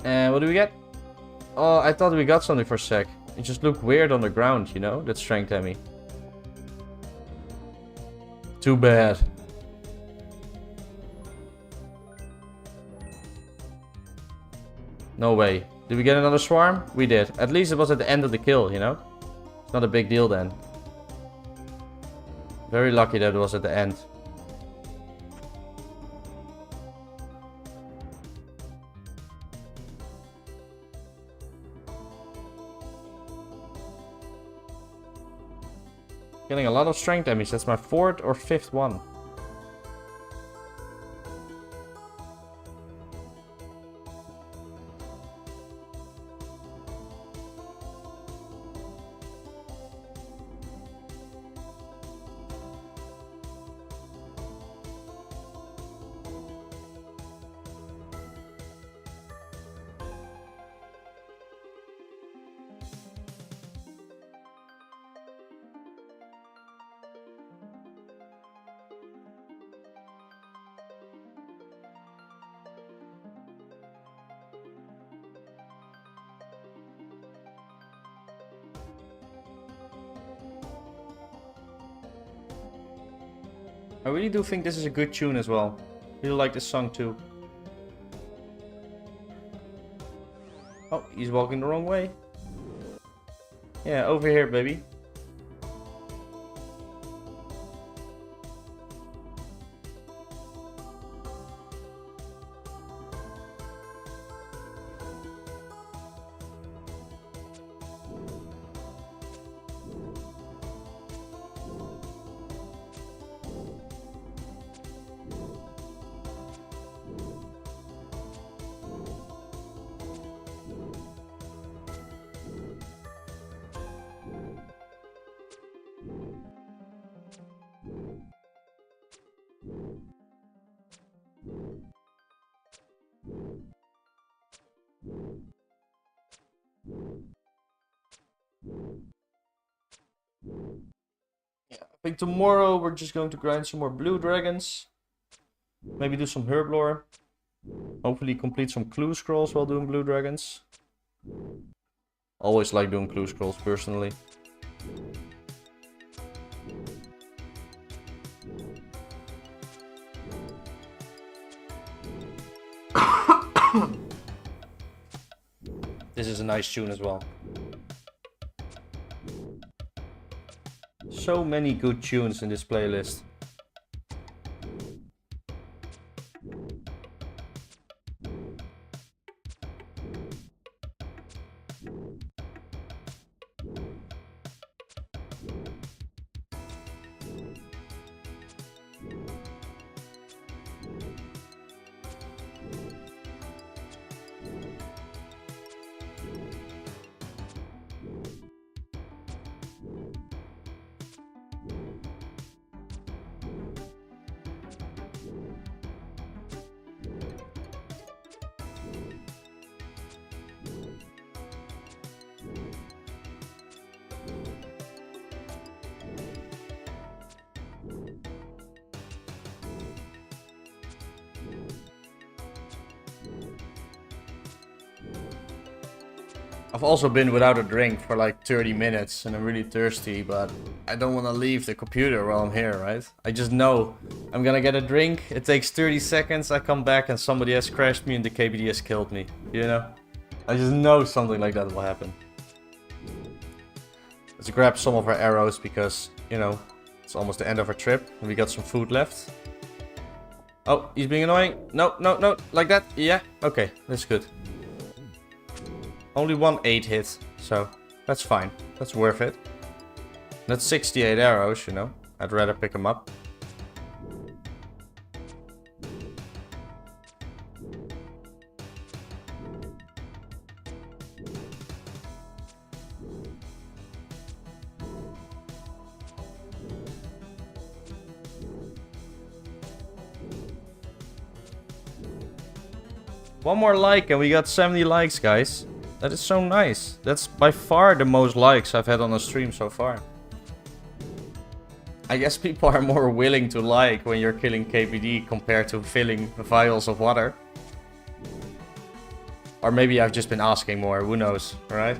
And what do we get? Oh, I thought we got something for a sec. It just looked weird on the ground, you know? That strength Emmy. Too bad. No way. Did we get another swarm? We did. At least it was at the end of the kill, you know? It's not a big deal then. Very lucky that it was at the end. Getting a lot of strength enemies. That's my 4th or 5th one. I really do think this is a good tune as well. Really like this song too. Oh, he's walking the wrong way. Yeah, over here, baby. Yeah, I think tomorrow we're just going to grind some more blue dragons. Maybe do some herb lore. Hopefully complete some clue scrolls while doing blue dragons. Always like doing clue scrolls personally. This is a nice tune as well. So many good tunes in this playlist. I've also been without a drink for like 30 minutes and I'm really thirsty, but I don't want to leave the computer while I'm here, right? I just know I'm gonna get a drink, it takes 30 seconds, I come back and somebody has crashed me and the KBD has killed me, you know? I just know something like that will happen. Let's grab some of our arrows because, you know, it's almost the end of our trip and we got some food left. Oh, he's being annoying. No, no, no, like that? Yeah, okay, that's good. Only 1 8 hit, so that's fine. That's worth it. That's 68 arrows, you know. I'd rather pick them up. One more like and we got 70 likes, guys. That is so nice. That's by far the most likes I've had on a stream so far. I guess people are more willing to like when you're killing KBD compared to filling vials of water. Or maybe I've just been asking more, who knows, right?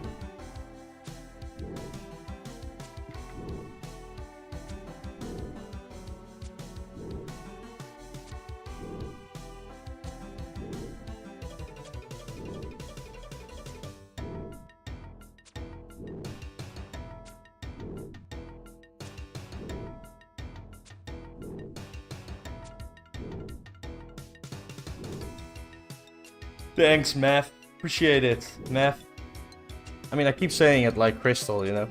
Thanks, Math. Appreciate it, Math. I mean, I keep saying it like Crystal, you know.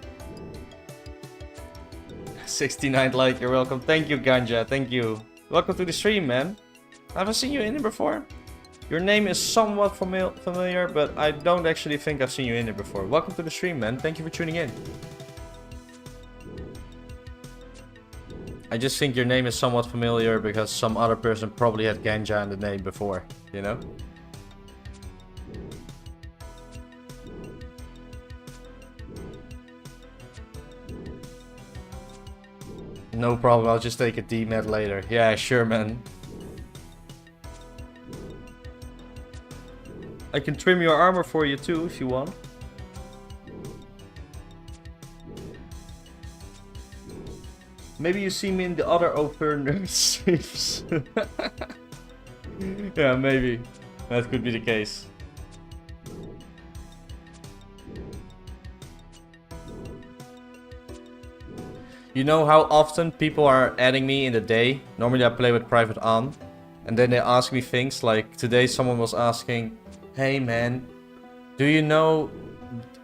69 like, you're welcome. Thank you, Ganja. Thank you. Welcome to the stream, man. Haven't seen you in here before. Your name is somewhat familiar, but I don't actually think I've seen you in here before. Welcome to the stream, man. Thank you for tuning in. I just think your name is somewhat familiar because some other person probably had Ganja in the name before, you know? No problem, I'll just take a dmed later. Yeah, sure, man. I can trim your armor for you too, if you want. Maybe you see me in the other open nerd streams. Yeah, maybe. That could be the case. You know how often people are adding me in the day? Normally I play with private on. And then they ask me things like, today someone was asking, hey man, do you know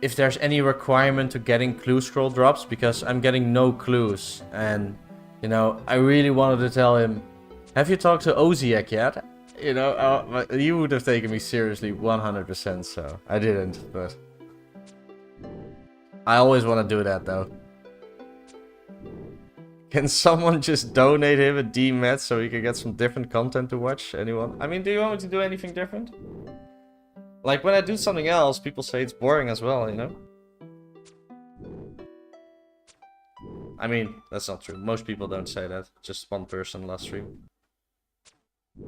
if there's any requirement to getting clue scroll drops? Because I'm getting no clues. And, you know, I really wanted to tell him, have you talked to Oziek yet? You know, you would have taken me seriously 100%, so I didn't, but... I always want to do that though. Can someone just donate him a dmed so he can get some different content to watch? Anyone? I mean, do you want me to do anything different? Like, when I do something else, people say it's boring as well, you know? I mean, that's not true. Most people don't say that. Just one person last stream.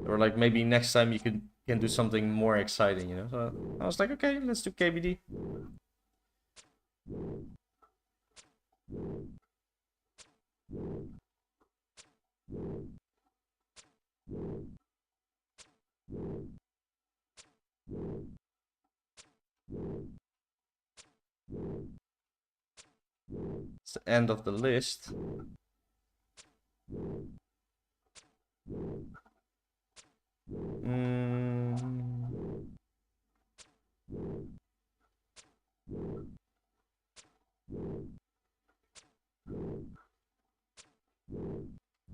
Or like, maybe next time you can do something more exciting, you know? So I was like, okay, let's do KBD. It's the end of the list.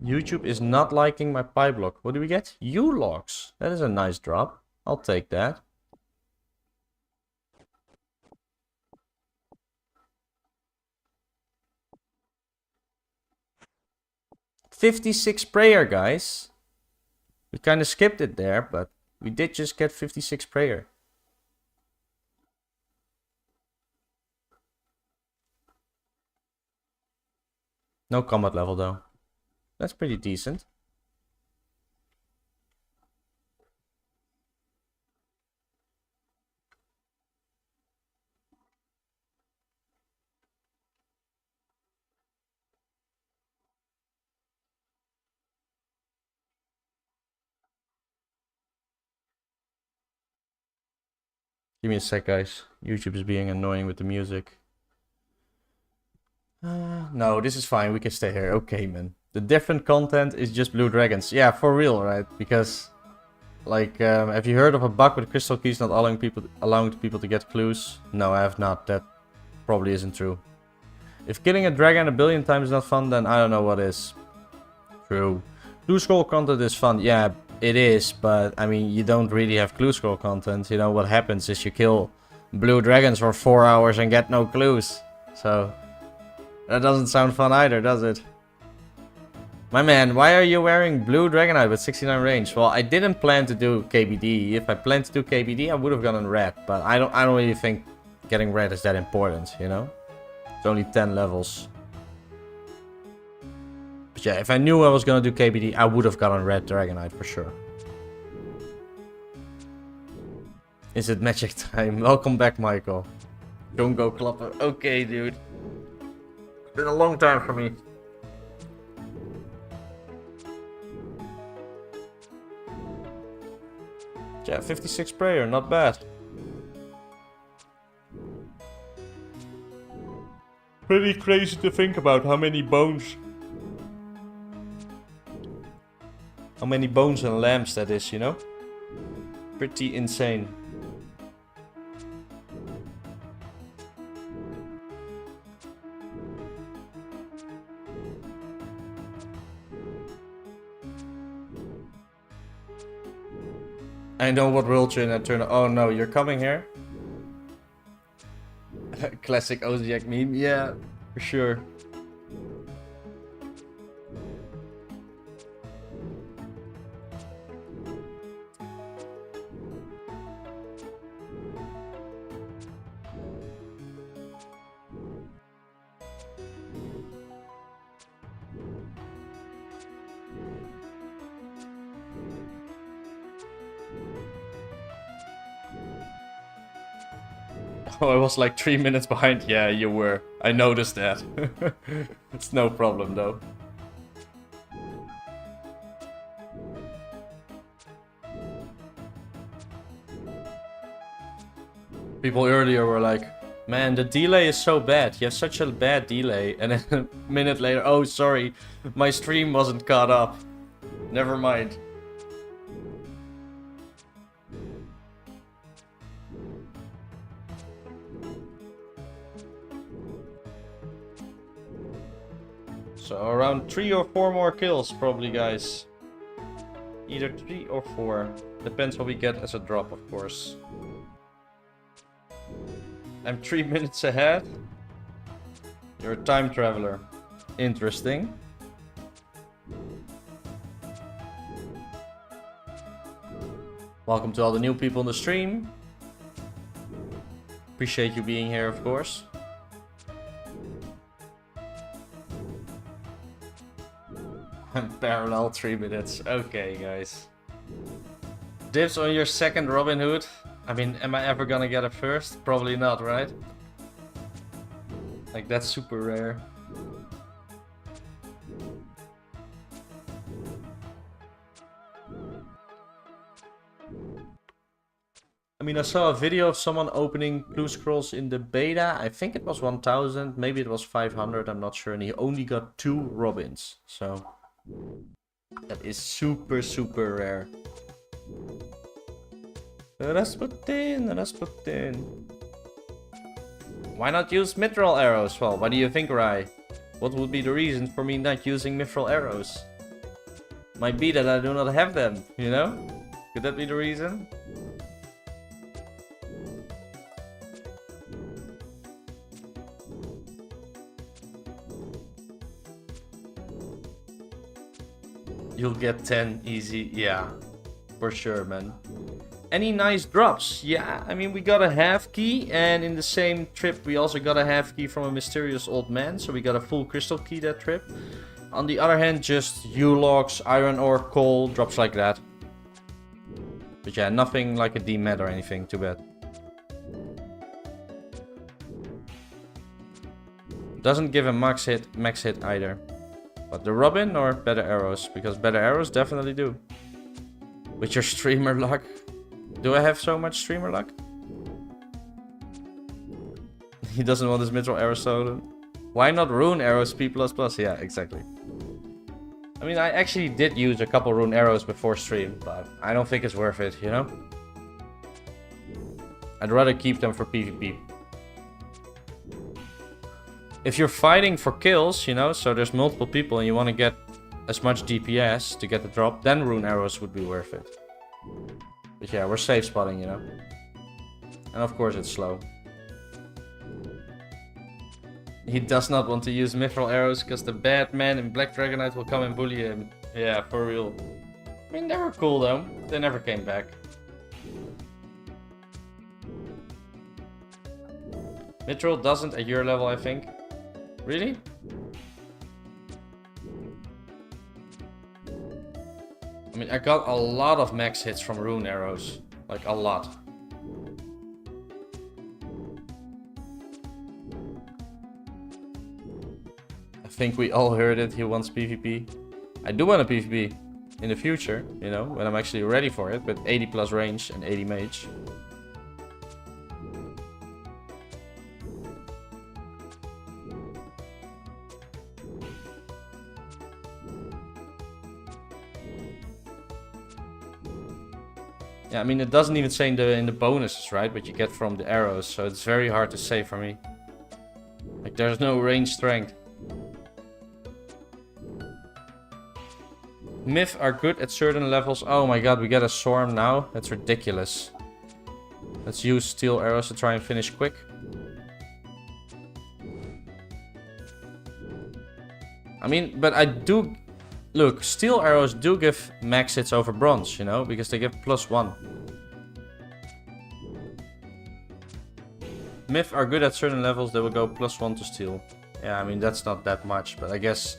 YouTube is not liking my pie block. What do we get? U-logs. That is a nice drop. I'll take that. $56 prayer, guys. We kind of skipped it there, but we did just get 56 prayer. No combat level though. That's pretty decent. Give me a sec, guys. YouTube is being annoying with the music. No, this is fine. We can stay here. Okay, man. The different content is just blue dragons. Yeah, for real, right? Because, like, have you heard of a bug with crystal keys not allowing people to get clues? No, I have not. That probably isn't true. If killing a dragon a billion times is not fun, then I don't know what is. True. Clue scroll content is fun. Yeah, it is, but I mean, you don't really have clue scroll content. You know, what happens is you kill blue dragons for 4 hours and get no clues. So, that doesn't sound fun either, does it? My man, why are you wearing blue dragonite with 69 range? Well, I didn't plan to do KBD. If I planned to do KBD, I would have gone red. But I don't really think getting red is that important, you know? It's only 10 levels. But yeah, if I knew I was gonna do KBD, I would have gotten red dragonite for sure. Is it magic time? Welcome back, Michael. Don't go klapper. Okay, dude. It's been a long time for me. Yeah, 56 prayer, not bad. Pretty crazy to think about how many bones. How many bones and lamps that is, you know? Pretty insane. I know what world you're in that turn. Oh no, you're coming here? Classic Oziek meme. Yeah, for sure. Oh, I was like 3 minutes behind. Yeah, you were. I noticed that. It's no problem though. People earlier were like, man, the delay is so bad. You have such a bad delay. And then a minute later, oh, sorry, my stream wasn't caught up. Never mind. So around 3 or 4 more kills probably, guys. Either 3 or 4. Depends what we get as a drop, of course. I'm 3 minutes ahead. You're a time traveler. Interesting. Welcome to all the new people in the stream. Appreciate you being here, of course. I'm parallel 3 minutes. Okay, guys. Dibs on your second Robin Hood. I mean, am I ever gonna get a first? Probably not, right? Like, that's super rare. I mean, I saw a video of someone opening Blue Scrolls in the beta. I think it was 1000, maybe it was 500, I'm not sure. And he only got 2 Robins. So, that is super, super rare. Rasputin, Rasputin. Why not use mithril arrows? Well, what do you think, Rai? What would be the reason for me not using mithril arrows? Might be that I do not have them, you know? Could that be the reason? You'll get 10 easy, yeah. For sure, man. Any nice drops? Yeah, I mean, we got a half key, and in the same trip we also got a half key from a mysterious old man, so we got a full crystal key that trip. On the other hand, just U-logs, iron ore, coal, drops like that. But yeah, nothing like a dmed or anything, too bad. Doesn't give a max hit either. But the Robin or better arrows? Because better arrows definitely do. With your streamer luck. Do I have so much streamer luck? He doesn't want his mithril arrow stolen. Why not rune arrows P++? Yeah, exactly. I mean, I actually did use a couple rune arrows before stream, but I don't think it's worth it, you know? I'd rather keep them for PvP. If you're fighting for kills, you know, so there's multiple people and you want to get as much DPS to get the drop, then rune arrows would be worth it. But yeah, we're safe spotting, you know. And of course it's slow. He does not want to use mithril arrows because the bad man in Black Dragonite will come and bully him. Yeah, for real. I mean, they were cool though. They never came back. Mithril doesn't at your level, I think. Really? I mean, I got a lot of max hits from rune arrows. Like, a lot. I think we all heard it. He wants PvP. I do want a PvP in the future, you know, when I'm actually ready for it, with 80 plus range and 80 mage. Yeah, I mean, it doesn't even say in the bonuses, right? But you get from the arrows, so it's very hard to say for me. Like, there's no range strength. Myth are good at certain levels. Oh my god, we get a swarm now? That's ridiculous. Let's use steel arrows to try and finish quick. I mean, but I do... Look, steel arrows do give max hits over bronze, you know, because they give +1. Myth are good at certain levels, they will go +1 to steel. Yeah, I mean, that's not that much, but I guess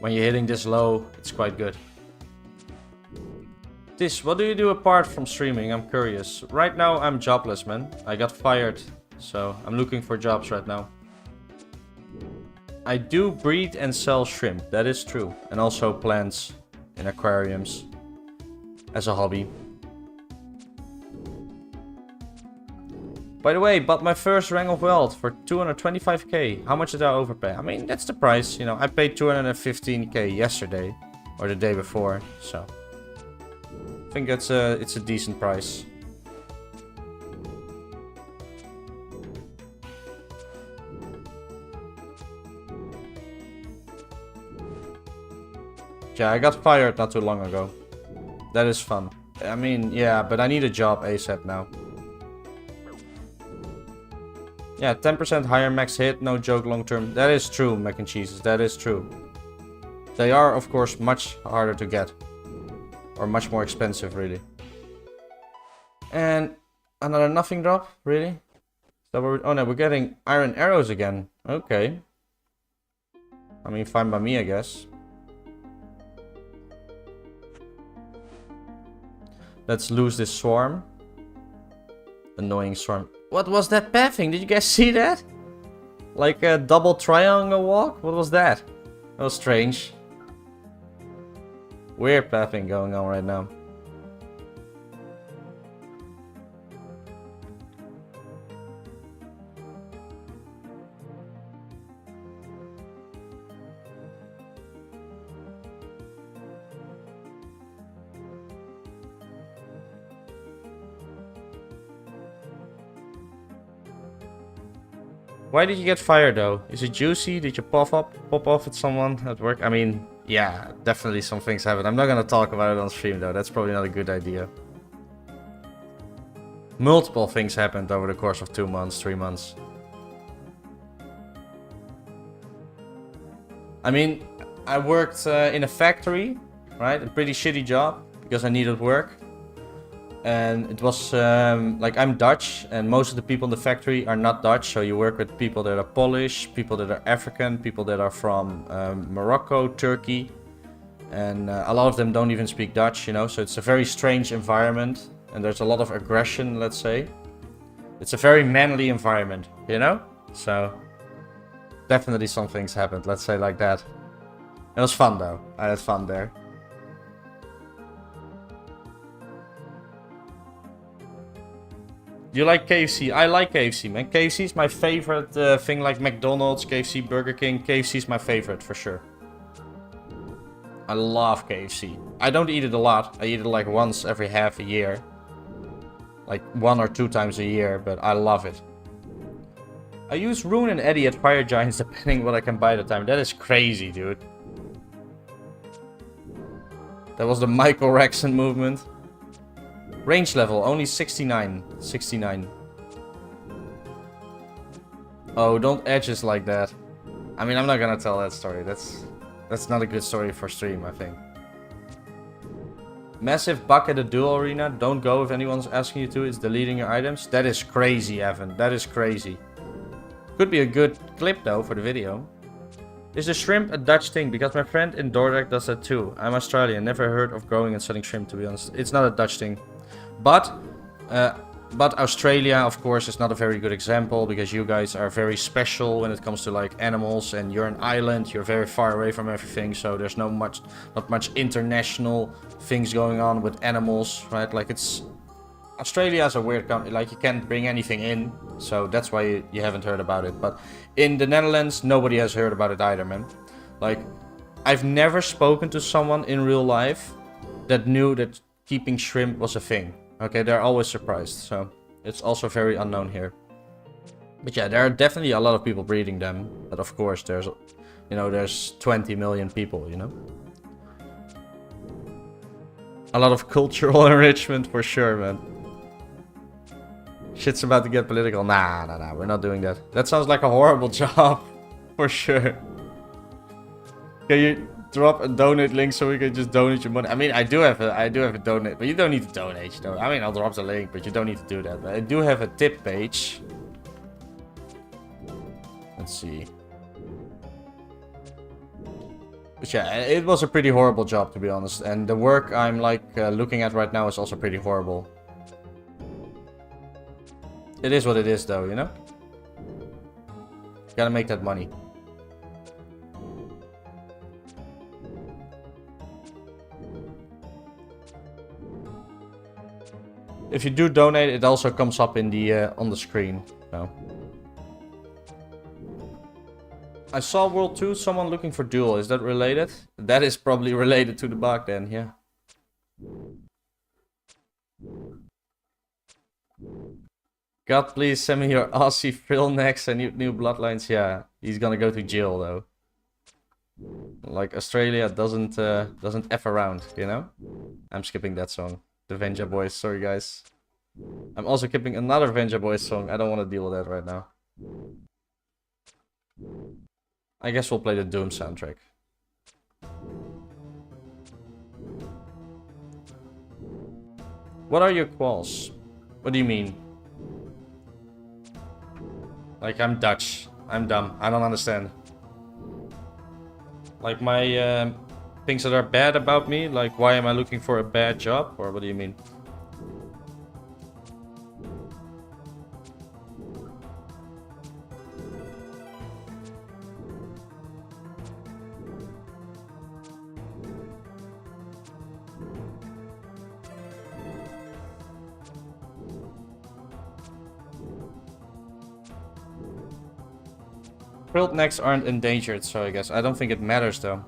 when you're hitting this low, it's quite good. This, what do you do apart from streaming? I'm curious. Right now, I'm jobless, man. I got fired, so I'm looking for jobs right now. I do breed and sell shrimp, that is true. And also plants in aquariums as a hobby. By the way, bought my first Ring of Wealth for 225k. How much did I overpay? I mean, that's the price. You know, I paid 215k yesterday. Or the day before, so. I think it's a decent price. Yeah, I got fired not too long ago. That is fun. I mean, yeah, but I need a job ASAP now. Yeah, 10% higher max hit, no joke long term. That is true, mac and cheeses, that is true. They are, of course, much harder to get. Or much more expensive, really. And another nothing drop, really? So oh no, we're getting iron arrows again. Okay. I mean, fine by me, I guess. Let's lose this swarm. Annoying swarm. What was that pathing? Did you guys see that? Like a double triangle walk? What was that? That was strange. Weird pathing going on right now. Why did you get fired though? Is it juicy? Did you pop off at someone at work? I mean, yeah, definitely some things happen. I'm not gonna talk about it on stream though. That's probably not a good idea. Multiple things happened over the course of 2 months, 3 months. I mean, I worked in a factory, right? A pretty shitty job because I needed work. And it was like, I'm Dutch and most of the people in the factory are not Dutch. So you work with people that are Polish, people that are African, people that are from Morocco, Turkey. And a lot of them don't even speak Dutch, you know. So it's a very strange environment and there's a lot of aggression, let's say. It's a very manly environment, you know. So definitely some things happened, let's say like that. It was fun though. I had fun there. You like KFC? I like KFC, man. KFC is my favorite thing, like McDonald's, KFC, Burger King. KFC is my favorite for sure. I love KFC. I don't eat it a lot. I eat it like once every half a year. Like 1 or 2 times a year, but I love it. I use Rune and Eddie at Fire Giants depending what I can buy at the time. That is crazy, dude. That was the Michael Rexon movement. Range level, only 69. 69. Oh, don't edges like that. I mean, I'm not gonna tell that story. That's not a good story for stream, I think. Massive bug at the Duel Arena. Don't go if anyone's asking you to. It's deleting your items. That is crazy, Evan. That is crazy. Could be a good clip, though, for the video. Is the shrimp a Dutch thing? Because my friend in Dordrecht does that too. I'm Australian. Never heard of growing and selling shrimp, to be honest. It's not a Dutch thing. But Australia, of course, is not a very good example because you guys are very special when it comes to like animals, and you're an island. You're very far away from everything, so there's not much international things going on with animals, right? Like Australia is a weird country. Like you can't bring anything in, so that's why you haven't heard about it. But in the Netherlands, nobody has heard about it either, man. Like I've never spoken to someone in real life that knew that keeping shrimp was a thing. Okay, they're always surprised, so it's also very unknown here. But yeah, there are definitely a lot of people breeding them. But of course, there's 20 million people, you know. A lot of cultural enrichment for sure, man. Shit's about to get political. Nah, we're not doing that. That sounds like a horrible job, for sure. Can you drop a donate link so we can just donate your money? I mean, I do have a donate, but you don't need to donate, you know. I mean, I'll drop the link, but you don't need to do that. But I do have a tip page. Let's see. But yeah, it was a pretty horrible job, to be honest. And the work I'm like looking at right now is also pretty horrible. It is what it is, though, you know. Gotta make that money. If you do donate, it also comes up in the on the screen. So. I saw World 2, someone looking for Duel. Is that related? That is probably related to the bug then, yeah. God, please send me your Aussie frill necks and new bloodlines. Yeah, he's gonna go to jail though. Like Australia doesn't F around, you know? I'm skipping that song. The Venja Boys, sorry guys. I'm also skipping another Venja Boys song. I don't want to deal with that right now. I guess we'll play the Doom soundtrack. What are your quals? What do you mean? Like, I'm Dutch. I'm dumb. I don't understand. Like, my things that are bad about me? Like, why am I looking for a bad job? Or what do you mean? Frilled necks aren't endangered, so I guess. I don't think it matters, though.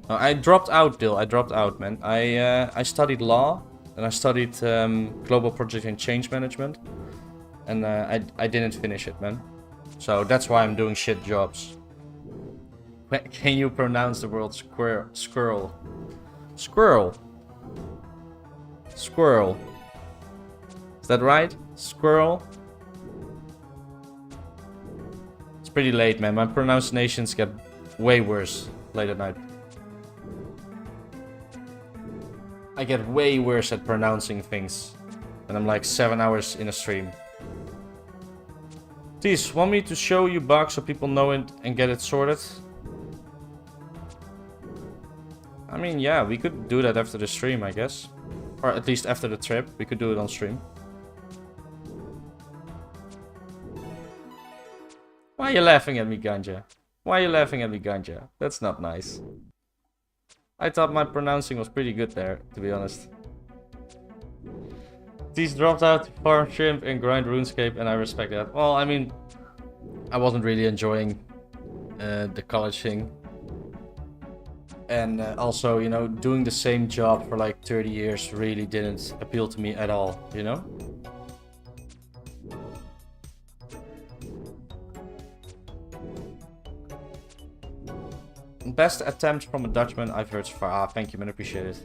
I dropped out, Dil. I dropped out, man. I studied law, and I studied global project and change management. And I didn't finish it, man. So that's why I'm doing shit jobs. Can you pronounce the word squirrel? Squirrel. Squirrel. Is that right? Squirrel? Pretty late, man. My pronunciations get way worse late at night. I get way worse at pronouncing things. And I'm like 7 hours in a stream. Please, want me to show you bugs so people know it and get it sorted? I mean, yeah, we could do that after the stream, I guess. Or at least after the trip. We could do it on stream. Why are you laughing at me, Ganja? Why are you laughing at me, Ganja? That's not nice. I thought my pronouncing was pretty good there, to be honest. These dropped out to farm shrimp and grind RuneScape, and I respect that. Well, I mean, I wasn't really enjoying the college thing. And also, you know, doing the same job for like 30 years really didn't appeal to me at all, you know? Best attempt from a Dutchman I've heard so far. Ah, thank you, man. Appreciate it.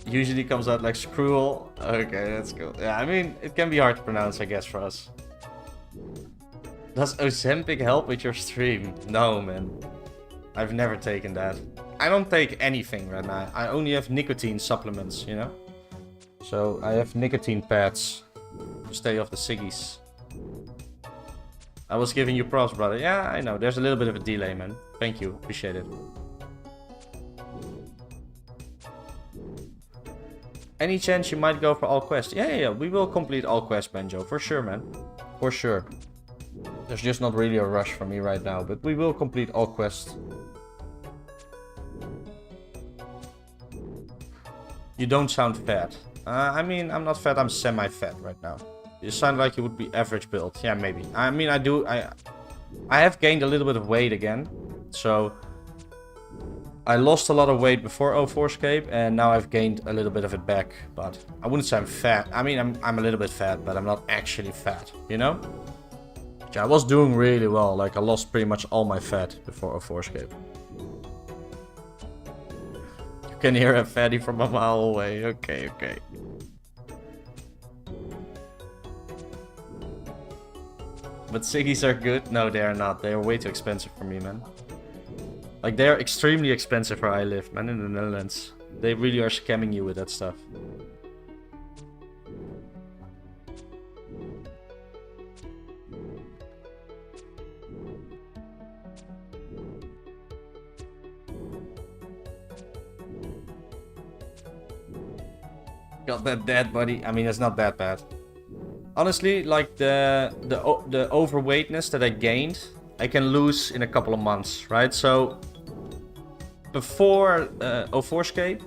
Usually comes out like Screwel. Okay, that's cool. Yeah, I mean, it can be hard to pronounce, I guess, for us. Does Ozempic help with your stream? No, man. I've never taken that. I don't take anything right now. I only have nicotine supplements, you know? So, I have nicotine pads to stay off the ciggies. I was giving you props, brother. Yeah, I know. There's a little bit of a delay, man. Thank you. Appreciate it. Any chance you might go for all quests? Yeah. We will complete all quests, Benjo. For sure, man. For sure. There's just not really a rush for me right now, but we will complete all quests. You don't sound fat. I mean, I'm not fat. I'm semi-fat right now. You sound like you would be average build. Yeah, maybe. I mean, I have gained a little bit of weight again. So, I lost a lot of weight before 2004SCAPE, and now I've gained a little bit of it back. But I wouldn't say I'm fat. I mean, I'm a little bit fat, but I'm not actually fat, you know? Yeah, I was doing really well. Like, I lost pretty much all my fat before 2004SCAPE. You can hear a fatty from a mile away. Okay. But ciggies are good? No, they are not. They are way too expensive for me, man. Like, they are extremely expensive where I live, man, in the Netherlands. They really are scamming you with that stuff. Got that dead, buddy. I mean, it's not that bad. Honestly, like the overweightness that I gained, I can lose in a couple of months, right? So before 2004SCAPE,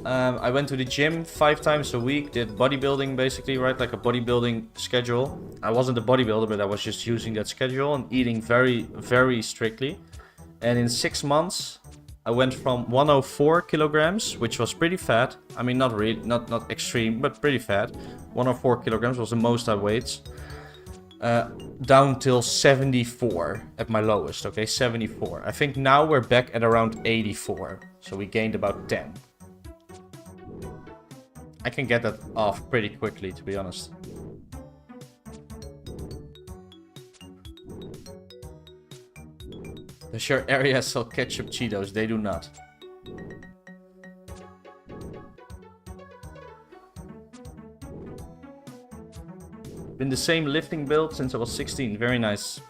I went to the gym 5 times a week, did bodybuilding basically, right? Like a bodybuilding schedule. I wasn't a bodybuilder, but I was just using that schedule and eating very, very strictly. And in 6 months, I went from 104 kilograms, which was pretty fat. I mean, not really, not extreme, but pretty fat. 104 kilograms was the most I weighed. Down till 74 at my lowest, okay? 74. I think now we're back at around 84. So we gained about 10. I can get that off pretty quickly, to be honest. Does your area sell ketchup Cheetos? They do not. Been the same lifting build since I was 16. Very nice.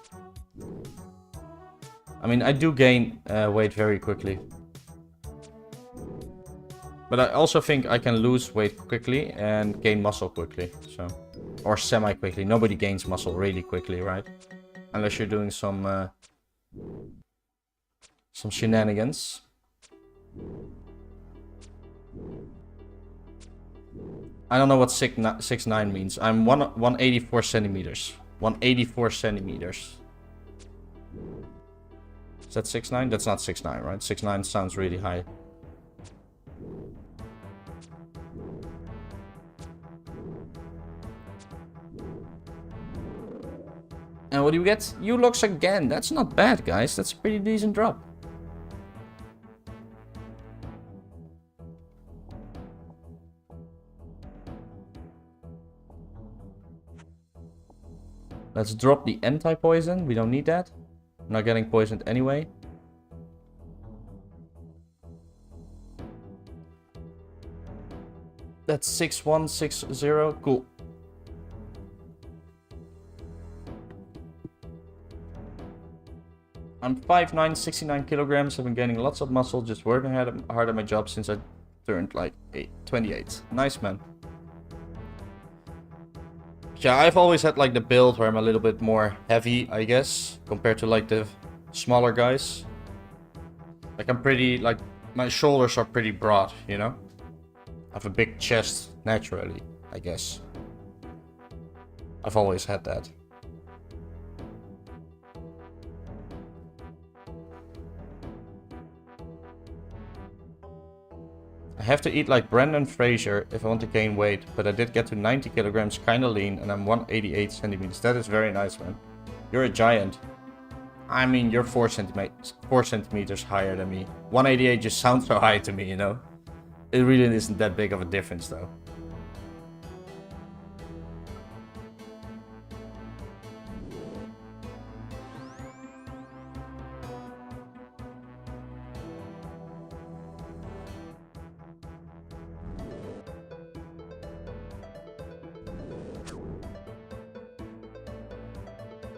I mean, I do gain weight very quickly. But I also think I can lose weight quickly and gain muscle quickly. So, or semi-quickly. Nobody gains muscle really quickly, right? Unless you're doing some shenanigans. I don't know what 6'9" means. I'm 184 centimeters. 184 centimeters. Is that 6'9"? That's not 6'9", right? 6'9" sounds really high. And what do you get? U-locks again. That's not bad, guys. That's a pretty decent drop. Let's drop the anti-poison. We don't need that. I'm not getting poisoned anyway. That's 6160. Cool. I'm 5'9", 69 kilograms. I've been gaining lots of muscle, just working hard at my job since I turned like 28. Nice, man. Yeah, I've always had like the build where I'm a little bit more heavy, I guess, compared to like the smaller guys. Like I'm pretty, like my shoulders are pretty broad, you know? I have a big chest naturally, I guess. I've always had that. I have to eat like Brendan Fraser if I want to gain weight, but I did get to 90 kilograms, kinda lean, and I'm 188 centimeters. That is very nice, man. You're a giant. I mean, you're 4 centimeters higher than me. 188 just sounds so high to me, you know? It really isn't that big of a difference, though.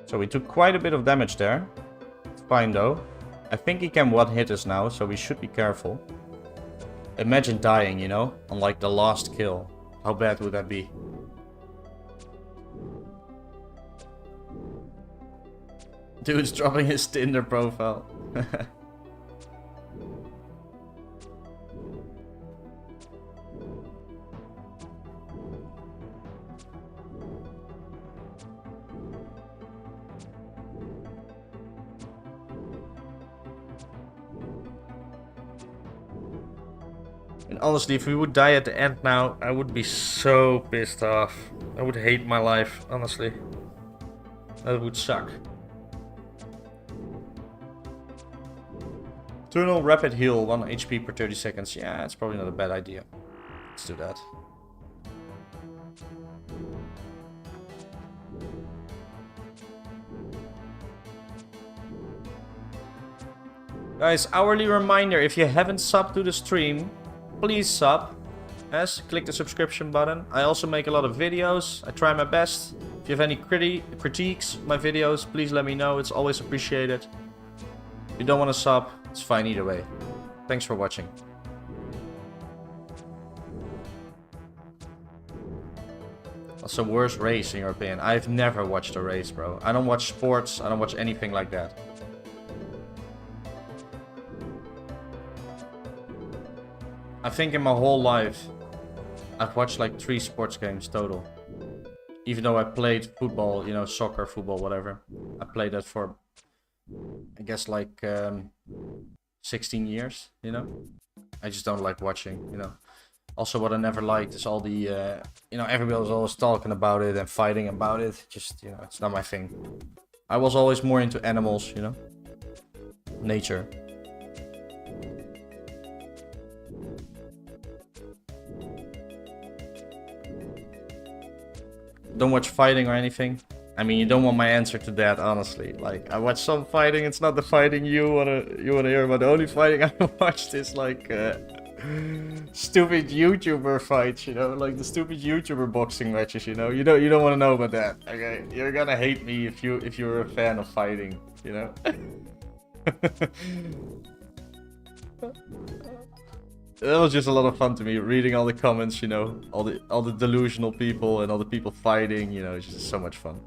So we took quite a bit of damage there. It's fine though. I think he can one-hit us now, so we should be careful. Imagine dying, you know, on like the last kill. How bad would that be? Dude's dropping his Tinder profile. And honestly, if we would die at the end now, I would be so pissed off. I would hate my life, honestly. That would suck. Eternal rapid heal, 1 HP per 30 seconds. Yeah, it's probably not a bad idea. Let's do that. Guys, hourly reminder, if you haven't subbed to the stream, please sub. Yes, click the subscription button. I also make a lot of videos. I try my best. If you have any critiques, my videos, please let me know. It's always appreciated. If you don't want to sub, it's fine either way. Thanks for watching. What's the worst race in your opinion? I've never watched a race, bro. I don't watch sports. I don't watch anything like that. I think in my whole life, I've watched like 3 sports games total. Even though I played football, you know, soccer, football, whatever. I played that for, I guess, like 16 years, you know. I just don't like watching, you know. Also, what I never liked is all the, you know, everybody was always talking about it and fighting about it. Just, you know, it's not my thing. I was always more into animals, you know. Nature. Don't watch fighting or anything. I mean, you don't want my answer to that, honestly. Like, I watch some fighting. It's not the fighting you wanna hear about. The only fighting I watched is like stupid YouTuber fights. You know, like the stupid YouTuber boxing matches. You know, you don't want to know about that. Okay, you're gonna hate me if you're a fan of fighting. You know. That was just a lot of fun to me, reading all the comments, you know, all the delusional people and all the people fighting, you know, it's just so much fun.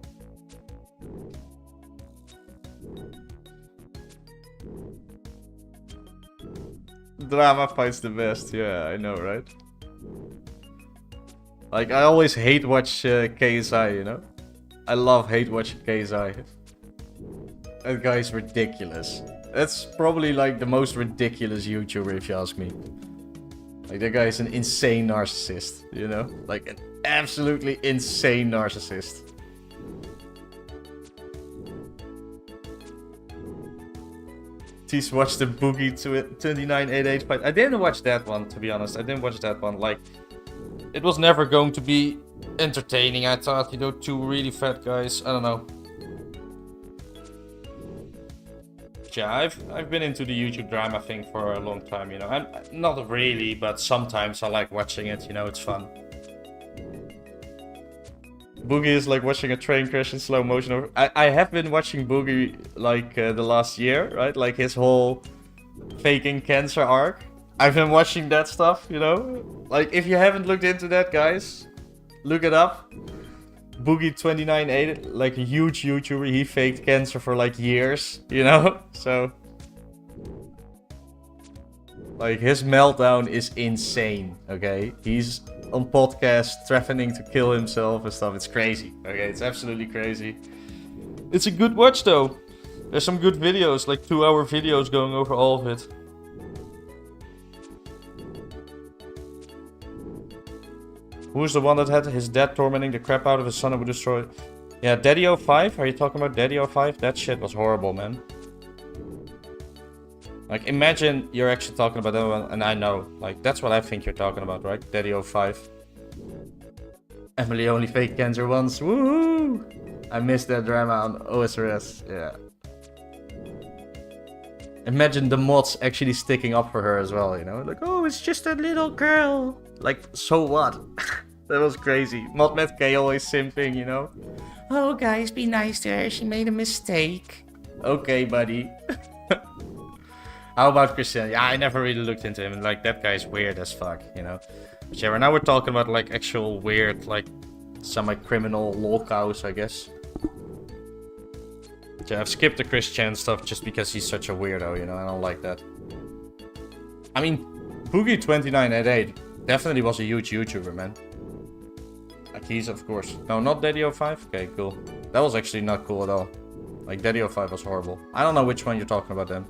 Drama fights the best, yeah, I know, right? Like, I always hate watch KSI, you know? I hate watching KSI. That guy's ridiculous. That's probably like the most ridiculous YouTuber, if you ask me. Like, that guy is an insane narcissist, you know? Like, an absolutely insane narcissist. Tease watched the Boogie 2988 fight. I didn't watch that one, to be honest. I didn't watch that one. Like, it was never going to be entertaining, I thought. You know, 2 really fat guys. I don't know. Yeah, I've been into the YouTube drama thing for a long time, you know. I'm not really, but sometimes I like watching it, you know, it's fun. Boogie is like watching a train crash in slow motion. I have been watching Boogie like the last year, right? Like his whole faking cancer arc. I've been watching that stuff, you know. Like, if you haven't looked into that, guys, look it up. Boogie 2988, like a huge YouTuber, he faked cancer for like years, you know? So, like, his meltdown is insane, okay? He's on podcasts threatening to kill himself and stuff. It's crazy, okay? It's absolutely crazy. It's a good watch, though. There's some good videos, like 2-hour videos going over all of it. Who's the one that had his dad tormenting the crap out of his son and would destroy it? Yeah, Daddy05? Are you talking about Daddy05? That shit was horrible, man. Like, imagine you're actually talking about that one, and I know. Like, that's what I think you're talking about, right? Daddy05. Emily only faked cancer once. Woohoo! I missed that drama on OSRS. Yeah. Imagine the mods actually sticking up for her as well, you know? Like, oh, it's just a little girl. Like, so what? That was crazy. ModMedK always simping, you know? Oh, guys, be nice to her. She made a mistake. Okay, buddy. How about Christian? Yeah, I never really looked into him. Like, that guy's weird as fuck, you know? But yeah, now we're talking about, like, actual weird, like, semi-criminal lolcows, I guess. Yeah, I've skipped the Christian stuff just because he's such a weirdo, you know? I don't like that. I mean, Boogie2988 definitely was a huge YouTuber, man. Like, he's, of course... No, not Daddy05? Okay, cool. That was actually not cool at all. Like, Daddy05 was horrible. I don't know which one you're talking about then.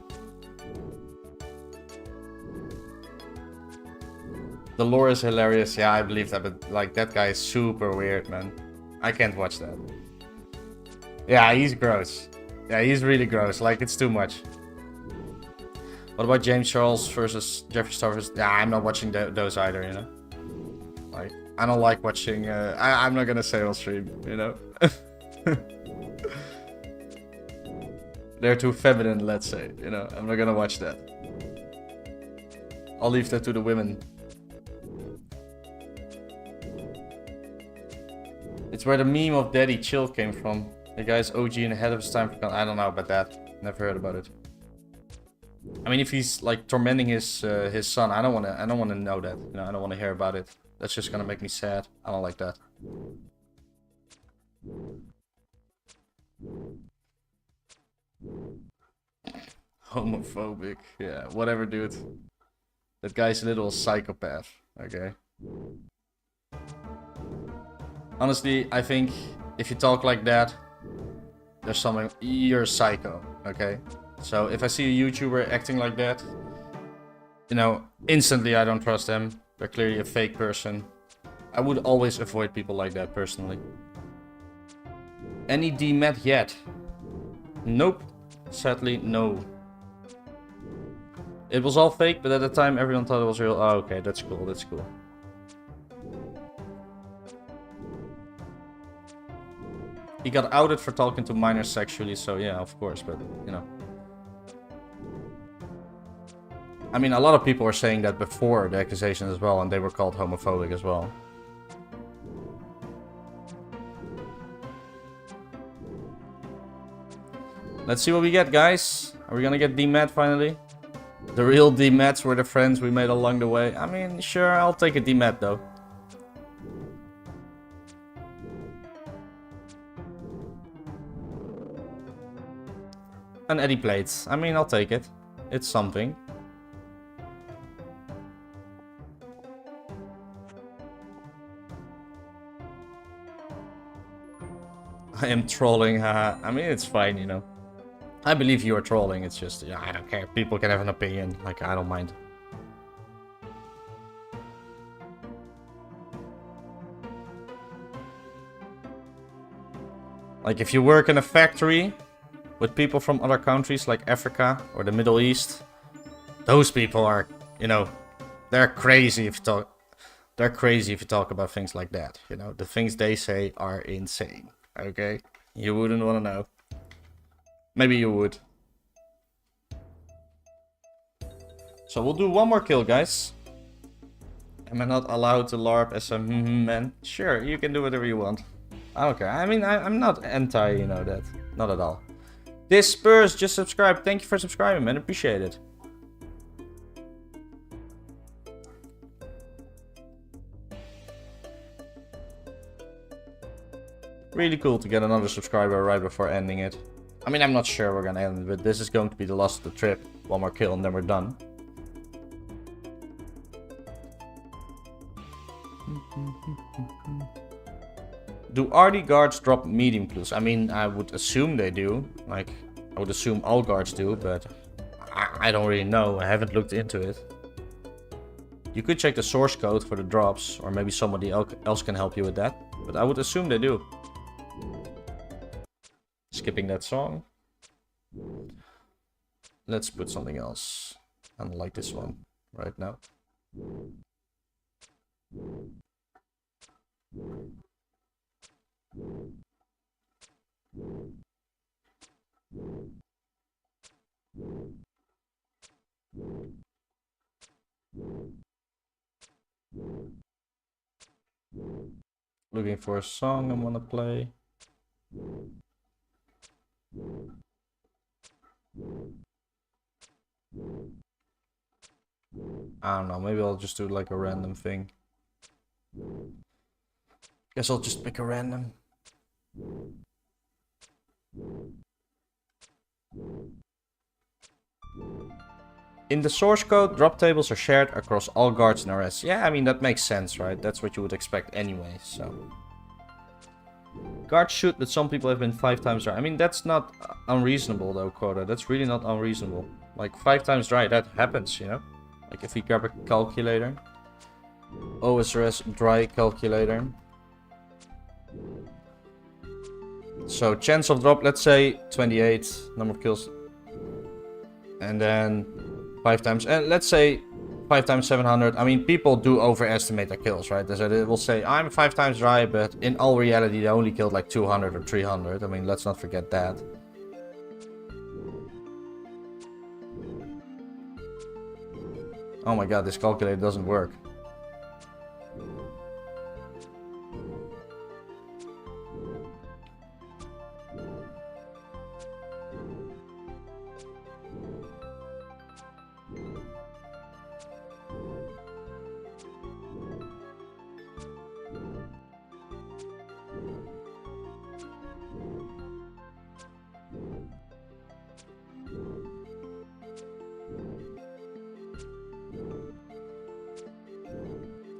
The lore is hilarious. Yeah, I believe that, but, like, that guy is super weird, man. I can't watch that. Yeah, he's gross. Yeah, he's really gross. Like, it's too much. What about James Charles versus Jeffree Star versus... Yeah, I'm not watching those either, you know? Like, I don't like watching... I'm not gonna say on stream, you know? They're too feminine, let's say, you know? I'm not gonna watch that. I'll leave that to the women. It's where the meme of Daddy Chill came from. The guy's OG and ahead of his time. I don't know about that. Never heard about it. I mean, if he's like tormenting his son, I don't wanna know that. You know, I don't wanna hear about it. That's just gonna make me sad. I don't like that. Homophobic. Yeah, whatever, dude. That guy's a little psychopath. Okay. Honestly, I think if you talk like that, there's something. You're a psycho. Okay. So if I see a YouTuber acting like that, you know, instantly I don't trust them. They're clearly a fake person. I would always avoid people like that personally. Any dmed yet? Nope. Sadly, no. It was all fake, but at the time everyone thought it was real. Oh, okay, that's cool, that's cool. He got outed for talking to minors sexually, so yeah, of course, but, you know. I mean, a lot of people were saying that before the accusation as well, and they were called homophobic as well. Let's see what we get, guys. Are we gonna get dmed finally? The real dmeds were the friends we made along the way. I mean, sure, I'll take a dmed though. An Eddie plate. I mean, I'll take it. It's something. I am trolling, haha. I mean, it's fine, you know. I believe you are trolling, it's just, yeah, I don't care. People can have an opinion, like, I don't mind. Like, if you work in a factory with people from other countries like Africa or the Middle East, those people are, you know, they're crazy if you talk. They're crazy if you talk about things like that, you know. The things they say are insane, okay? You wouldn't want to know. Maybe you would. So we'll do one more kill, guys. Am I not allowed to LARP as a man? Sure, you can do whatever you want. I don't care. I mean, I'm not anti, you know, that. Not at all. This Spurs just subscribed. Thank you for subscribing, man. Appreciate it. Really cool to get another subscriber right before ending it. I mean, I'm not sure we're gonna end it, but this is going to be the last of the trip. One more kill and then we're done. Do RD guards drop medium clues? I mean, I would assume they do. Like, I would assume all guards do, but I don't really know. I haven't looked into it. You could check the source code for the drops, or maybe somebody else can help you with that. But I would assume they do. Skipping that song. Let's put something else. I don't like this one right now. Looking for a song I want to play. I don't know, maybe I'll just do like a random thing. Guess I'll just pick a random. In the source code, drop tables are shared across all guards in RS. Yeah, I mean, that makes sense, right? That's what you would expect anyway, so. Guards shoot, but some people have been 5 times dry. I mean, that's not unreasonable though, Quota. That's really not unreasonable. Like, 5 times dry, that happens, you know? Like, if we grab a calculator. OSRS dry calculator. So, chance of drop, let's say 28, number of kills. And then 5 times, and let's say 5 times 700. I mean, people do overestimate their kills, right? So they will say, I'm 5 times dry, but in all reality, they only killed like 200 or 300. I mean, let's not forget that. Oh my god, this calculator doesn't work.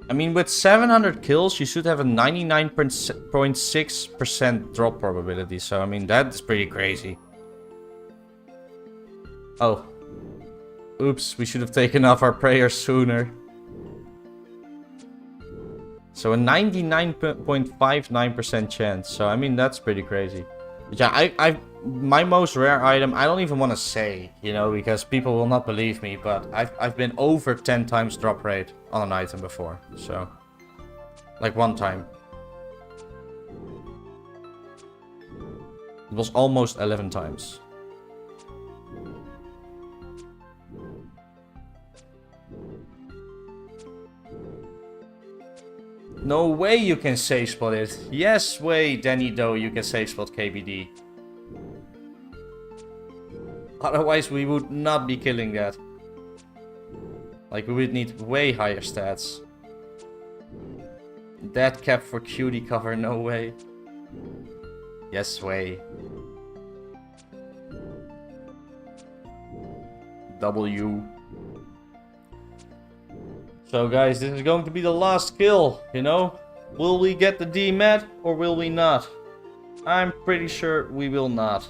I mean, with 700 kills, you should have a 99.6% drop probability. So, I mean, that's pretty crazy. Oh. Oops, we should have taken off our prayers sooner. So, a 99.59% chance. So, I mean, that's pretty crazy. But yeah, my most rare item, I don't even want to say, you know, because people will not believe me, but I've been over 10 times drop rate on an item before, so, like one time. It was almost 11 times. No way you can safe spot it. Yes way, Danny Doe, you can safe spot KBD. Otherwise, we would not be killing that. Like, we would need way higher stats. Dead cap for cutie cover, no way. Yes way. W. So guys, this is going to be the last kill, you know? Will we get the dmed or will we not? I'm pretty sure we will not.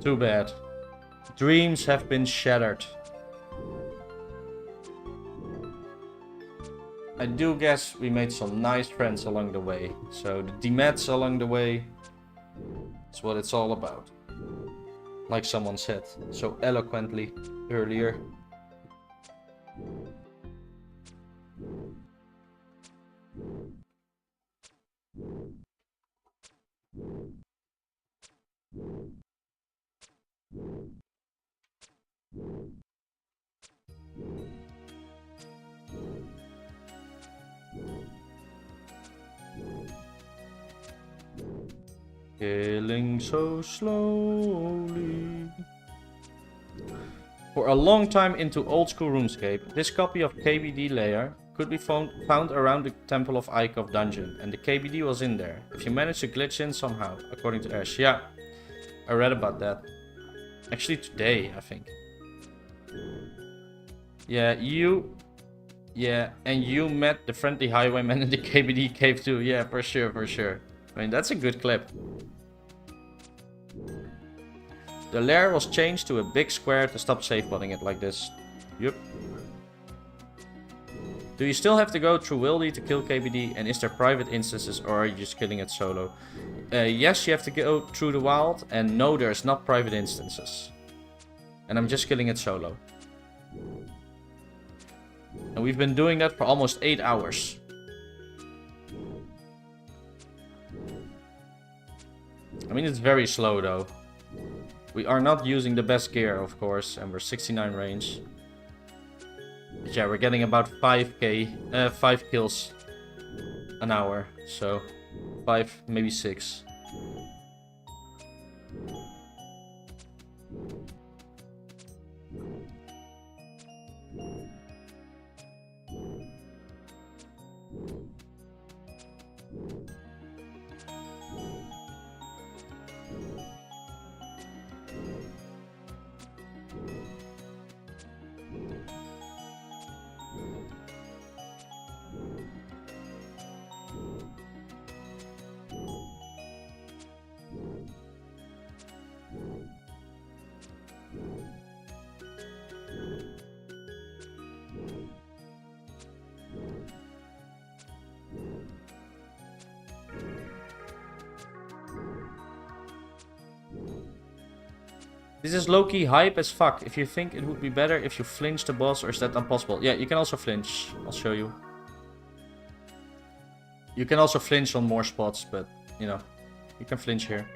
Too bad. Dreams have been shattered. I do guess we made some nice friends along the way. So the dmeds along the way is what it's all about. Like someone said so eloquently earlier. Killing so slowly. For a long time into old school RuneScape, this copy of KBD layer could be found around the Temple of Ikov dungeon, and the KBD was in there, if you managed to glitch in somehow, according to Ash. Yeah, I read about that. Actually today, I think. Yeah, and you met the friendly highwayman in the KBD cave too. Yeah, for sure, for sure. I mean, that's a good clip. The lair was changed to a big square to stop safe-botting it like this. Yup. Do you still have to go through Wildy to kill KBD? And is there private instances or are you just killing it solo? Yes, you have to go through the wild. And no, there's not private instances. And I'm just killing it solo. And we've been doing that for almost 8 hours. I mean, it's very slow though. We are not using the best gear, of course, and we're 69 range. But yeah, we're getting about 5 kills an hour, so 5, maybe 6. This is low-key hype as fuck. If you think it would be better if you flinch the boss, or is that impossible? Yeah, you can also flinch. I'll show you. You can also flinch on more spots, but, you know, you can flinch here.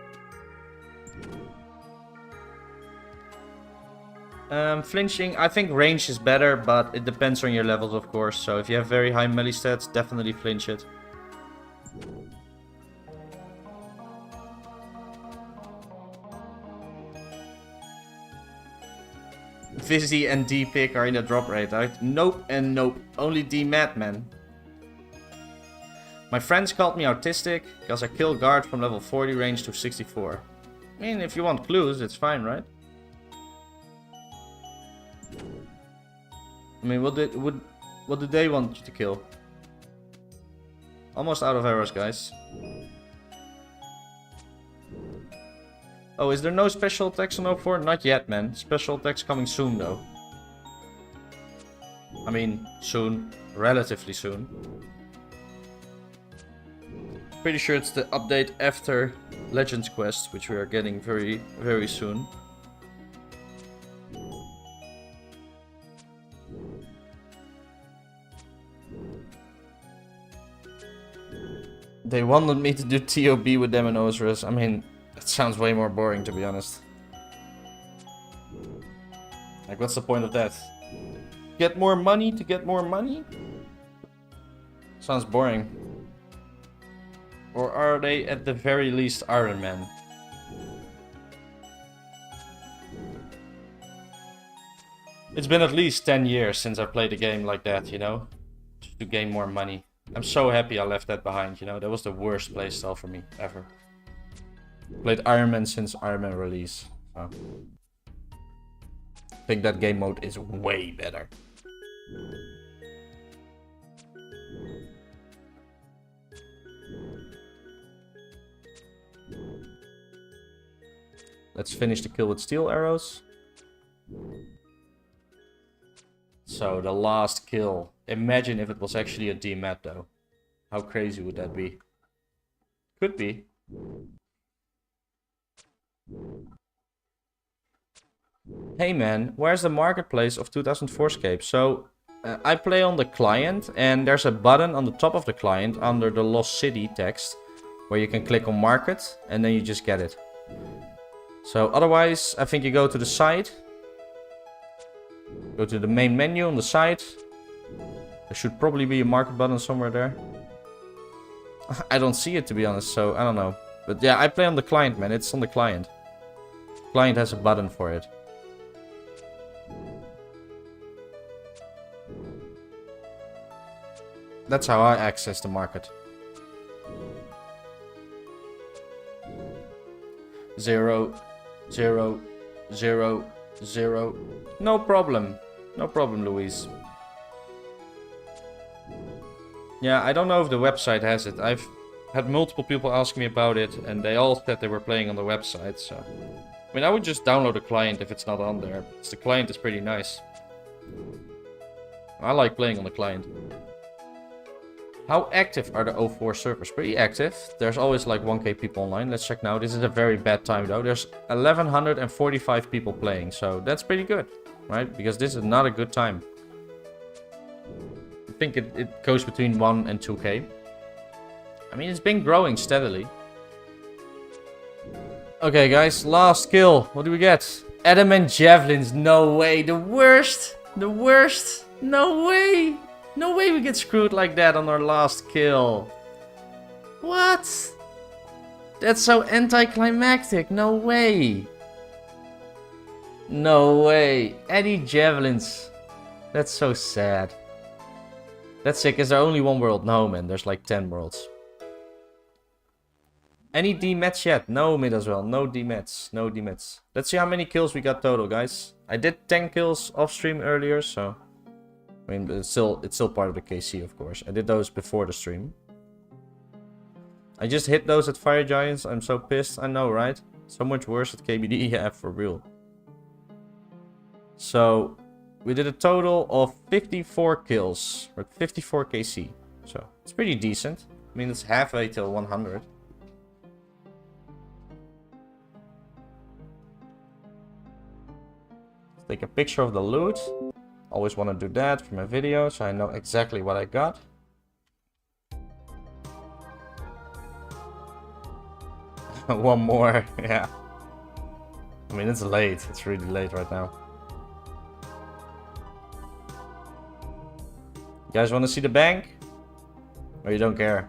Flinching, I think range is better, but it depends on your levels, of course. So if you have very high melee stats, definitely flinch it. Vizzy and D-Pick are in the drop rate, right? Nope and nope. Only dmed, man. My friends called me autistic because I kill guard from level 40 range to 64. I mean, if you want clues, it's fine, right? I mean, what do they want you to kill? Almost out of arrows, guys. Oh, is there no special attacks on 04? Not yet, man. Special attacks coming soon, though. I mean, soon. Relatively soon. Pretty sure it's the update after Legends Quest, which we are getting very, very soon. They wanted me to do TOB with them and Osiris. I mean, that sounds way more boring, to be honest. Like, what's the point of that? Get more money to get more money? Sounds boring. Or are they at the very least Iron Man? It's been at least 10 years since I played a game like that, you know? Just to gain more money. I'm so happy I left that behind, you know? That was the worst playstyle for me, ever. Played Iron Man since Iron Man release. So. I think that game mode is way better. Let's finish the kill with steel arrows. So, the last kill. Imagine if it was actually a dmed though. How crazy would that be? Could be. Hey man, where's the marketplace of 2004SCAPE? So, I play on the client and there's a button on the top of the client under the Lost City text where you can click on market and then you just get it. So otherwise, I think you go to the site. Go to the main menu on the site. There should probably be a market button somewhere there. I don't see it, to be honest, so I don't know. But yeah, I play on the client, man. It's on the client. Client has a button for it. That's how I access the market. 0, 0, 0, 0. No problem. No problem, Louise. Yeah, I don't know if the website has it. I've had multiple people ask me about it, and they all said they were playing on the website, so... I mean, I would just download the client if it's not on there. Because the client is pretty nice. I like playing on the client. How active are the 04 servers? Pretty active. There's always like 1k people online. Let's check now. This is a very bad time though. There's 1145 people playing. So that's pretty good, right? Because this is not a good time. I think it goes between 1 and 2k. I mean, it's been growing steadily. Okay, guys. Last kill. What do we get? Adamant javelins. No way. The worst. The worst. No way. No way we get screwed like that on our last kill. What? That's so anticlimactic. No way. No way. Any javelins. That's so sad. That's sick. Is there only one world? No, man. There's like 10 worlds. Any dmeds yet? No mid as well. No dmeds. No dmeds. Let's see how many kills we got total, guys. I did 10 kills off stream earlier, so... I mean, it's still part of the KC, of course. I did those before the stream. I just hit those at Fire Giants. I'm so pissed. I know, right? So much worse at KBD. Yeah, for real. So, we did a total of 54 kills. We're at 54 KC. So, it's pretty decent. I mean, it's halfway till 100. Let's take a picture of the loot. Always want to do that for my video, so I know exactly what I got. One more, yeah. I mean, it's late. It's really late right now. You guys want to see the bank? Or you don't care?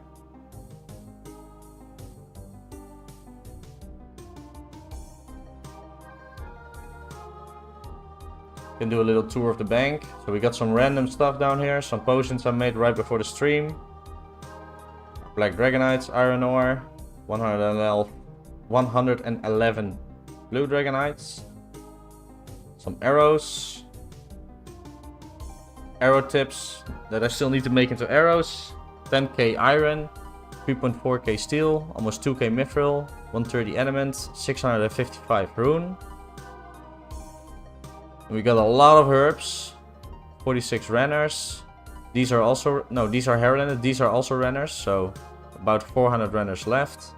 Can do a little tour of the bank. So we got some random stuff down here. Some potions I made right before the stream. Black Dragonites, Iron Ore. 111 Blue Dragonites. Some arrows. arrow tips that I still need to make into arrows. 10k iron, 3.4k steel, almost 2k mithril, 130 adamant, 655 rune. And we got a lot of herbs, 46 runners. These are also, no, these are heralded, these are also runners, so about 400 runners left.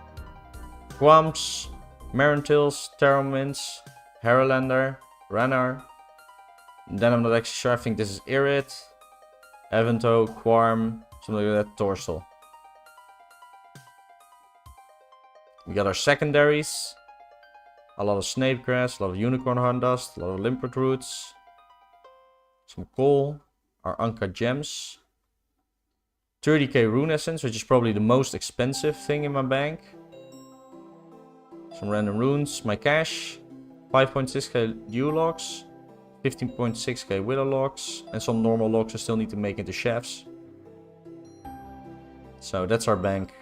Quams, Marintils, Terramins, Heralander, Runner. And then I'm not actually sure, I think this is Irid, Avento, Quarm, something like that, Torsel. We got our secondaries. A lot of snapegrass, a lot of unicorn horn dust, a lot of limpet roots. Some coal, our Anka gems. 30k rune essence, which is probably the most expensive thing in my bank. Some random runes, my cash. 5.6k dew logs. 15.6k willow logs. And some normal logs I still need to make into chefs. So that's our bank.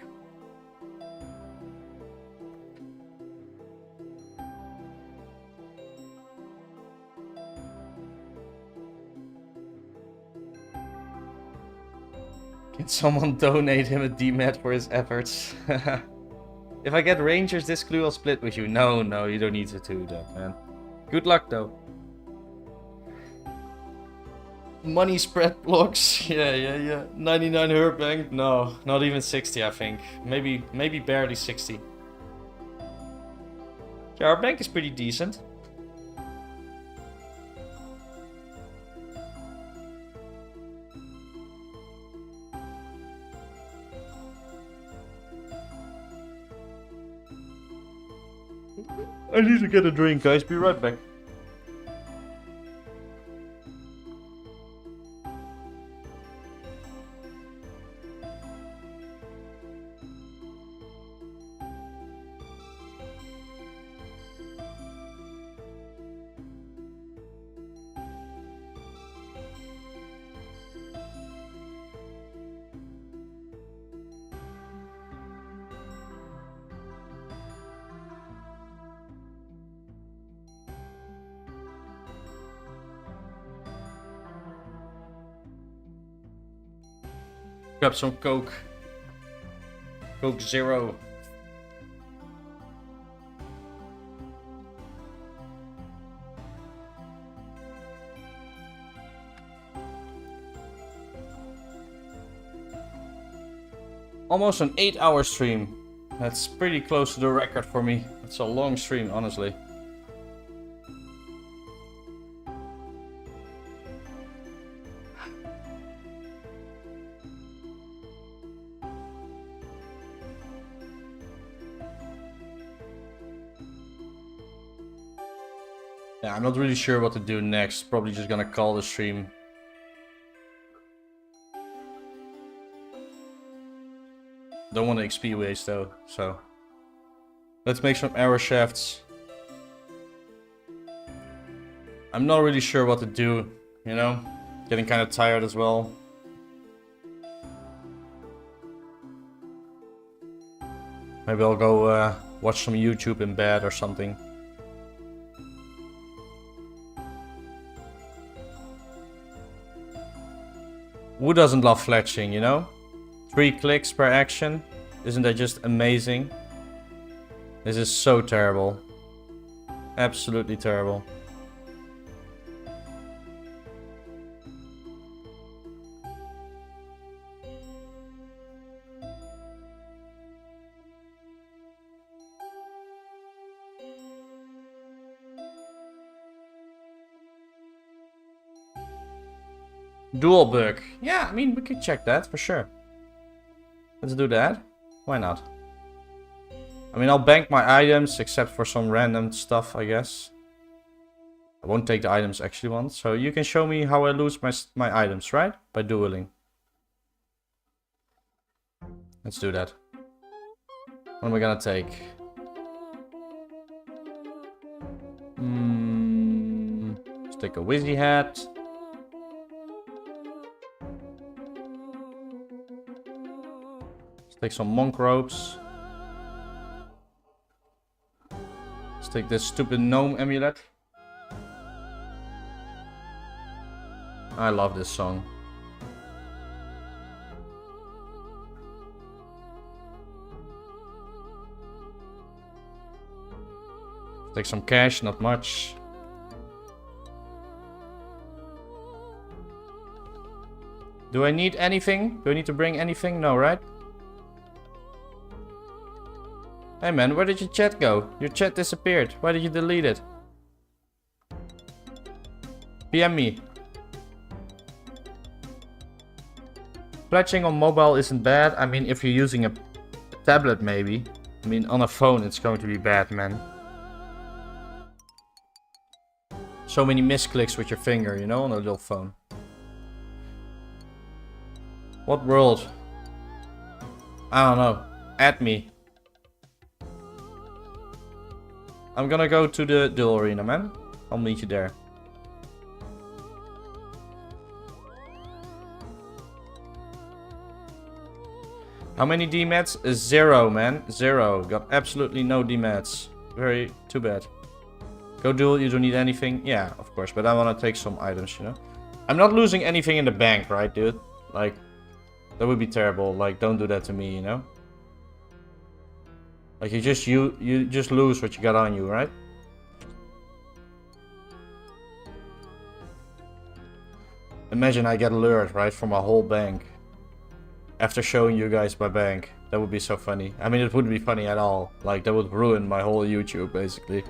Can someone donate him a dmed for his efforts? If I get rangers this clue, I'll split with you. No, no, you don't need to do that, man. Good luck, though. Money spread blocks. Yeah. 99 herb bank. No, not even 60, I think. Maybe barely 60. Yeah, our bank is pretty decent. I need to get a drink, guys. Be right back. Grab some Coke. Coke Zero. Almost an 8-hour stream. That's pretty close to the record for me. It's a long stream, honestly. Yeah, I'm not really sure what to do next. Probably just gonna call the stream. Don't want to XP waste though, so let's make some arrow shafts. I'm not really sure what to do, you know? Getting kind of tired as well. Maybe I'll go watch some YouTube in bed or something. Who doesn't love fletching, you know? 3 clicks per action. Isn't that just amazing? This is so terrible. Absolutely terrible. Dual bug. Yeah, I mean, we could check that for sure. Let's do that. Why not? I mean, I'll bank my items except for some random stuff, I guess. I won't take the items I actually want. So you can show me how I lose my items, right? By dueling. Let's do that. What am I gonna take? Let's take a Wizzy hat. Take some monk robes. Let's take this stupid gnome amulet. I love this song. Take some cash, not much. Do I need anything? Do I need to bring anything? No, right? Hey man, where did your chat go? Your chat disappeared. Why did you delete it? PM me. Pledging on mobile isn't bad. I mean, if you're using a tablet maybe. I mean, on a phone it's going to be bad, man. So many misclicks with your finger, you know, on a little phone. What world? I don't know. Add me. I'm gonna go to the Duel Arena, man. I'll meet you there. How many dmeds? 0, man. 0. Got absolutely no dmeds. Very too bad. Go Duel, you don't need anything. Yeah, of course, but I want to take some items, you know. I'm not losing anything in the bank, right, dude? Like, that would be terrible. Like, don't do that to me, you know. Like, you just lose what you got on you, right? Imagine I get lured, right, from my whole bank. After showing you guys my bank. That would be so funny. I mean, it wouldn't be funny at all. Like, that would ruin my whole YouTube, basically.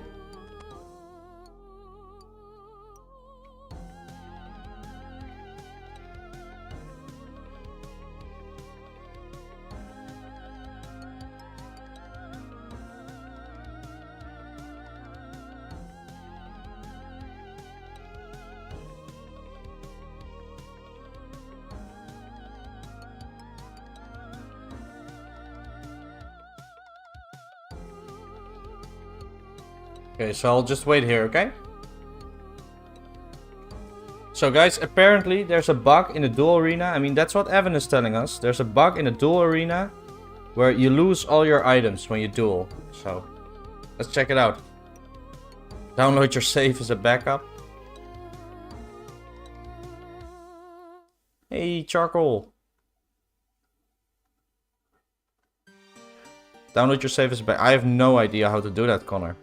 Okay, so I'll just wait here, okay? So guys, apparently there's a bug in the Duel Arena. I mean, that's what Evan is telling us. There's a bug in the Duel Arena where you lose all your items when you duel. So, let's check it out. Download your save as a backup. Hey, Charcoal. Download your save as a backup. I have no idea how to do that, Connor.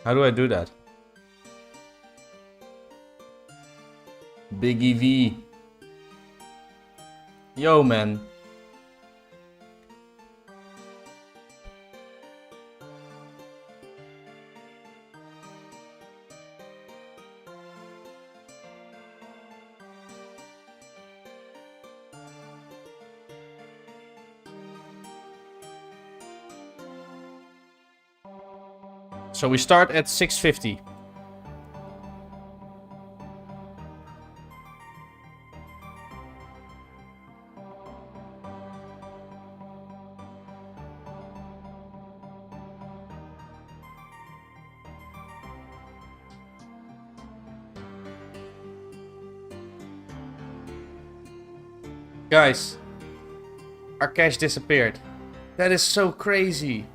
How do I do that? Big EV. Yo, man. So we start at 650. Guys, our cash disappeared. That is so crazy.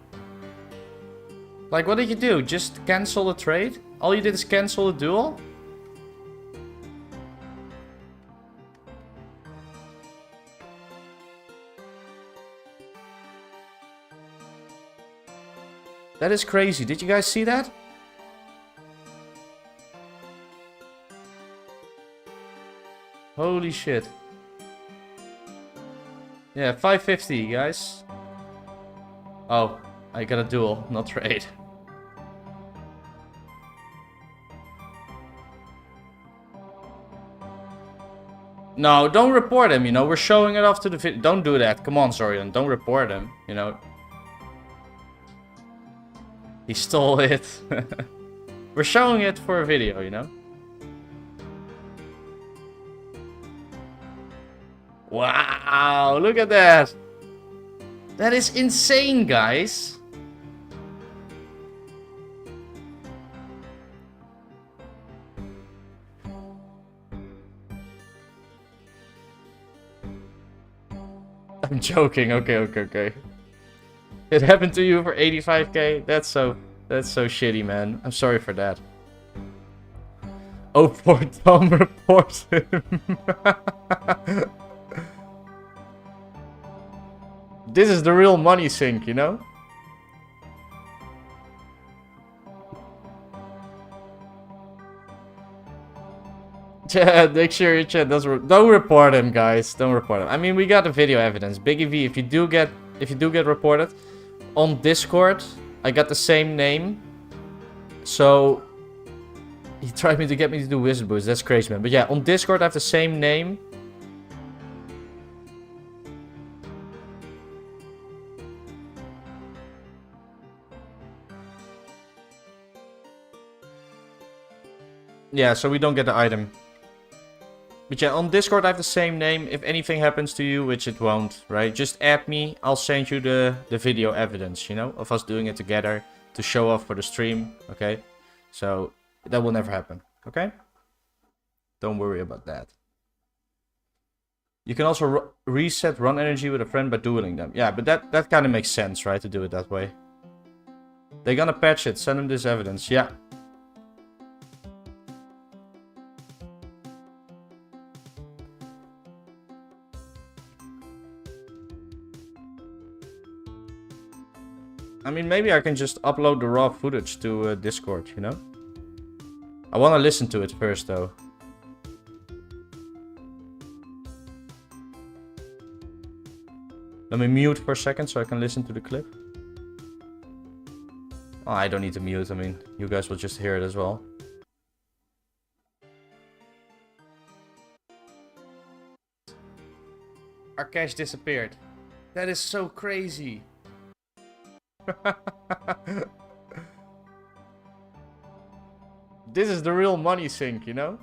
Like, what did you do? Just cancel the trade? All you did is cancel the duel? That is crazy. Did you guys see that? Holy shit. Yeah, 550, guys. Oh, I got a duel, not trade. No, don't report him, you know, we're showing it off to the video. Don't do that. Come on, Zorian, don't report him, you know. He stole it. We're showing it for a video, you know. Wow, look at that. That is insane, guys. I'm joking. Okay. It happened to you for 85k? That's so shitty, man. I'm sorry for that. Oh, poor Tom reports him. This is the real money sink, you know? Chat, make sure your chat doesn't. Don't report him, guys. Don't report him. I mean, we got the video evidence. Biggie V, if you do get reported on Discord, I got the same name. So he tried to get me to do wizard boost. That's crazy, man. But yeah, on Discord I have the same name. Yeah, so we don't get the item. But yeah, on Discord I have the same name. If anything happens to you, which it won't, right? Just add me. I'll send you the video evidence, you know, of us doing it together to show off for the stream, okay? So that will never happen, okay? Don't worry about that. You can also reset run energy with a friend by dueling them. Yeah, but that kind of makes sense, right? To do it that way. They're gonna patch it. Send them this evidence. Yeah. I mean, maybe I can just upload the raw footage to Discord, you know? I want to listen to it first, though. Let me mute for a second so I can listen to the clip. Oh, I don't need to mute. I mean, you guys will just hear it as well. Our cash disappeared. That is so crazy. This is the real money sink, you know?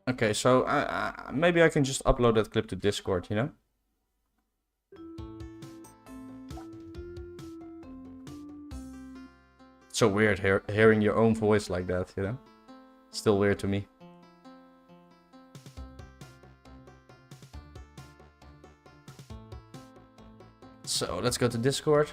Okay, so maybe I can just upload that clip to Discord, you know? It's so weird hearing your own voice like that, you know? Still weird to me. So let's go to Discord.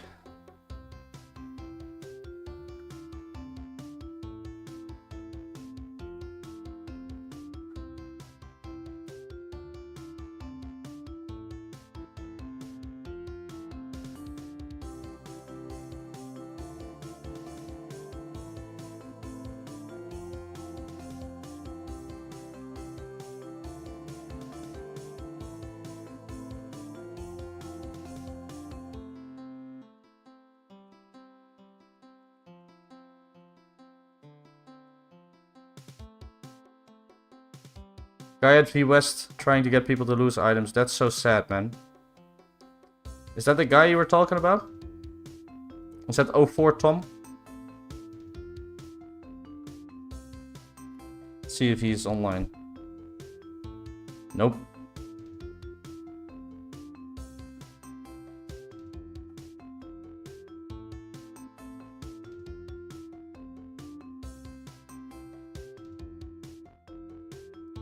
Guy at V West trying to get people to lose items. That's so sad, man. Is that the guy you were talking about? Is that 04 Tom? Let's see if he's online. Nope.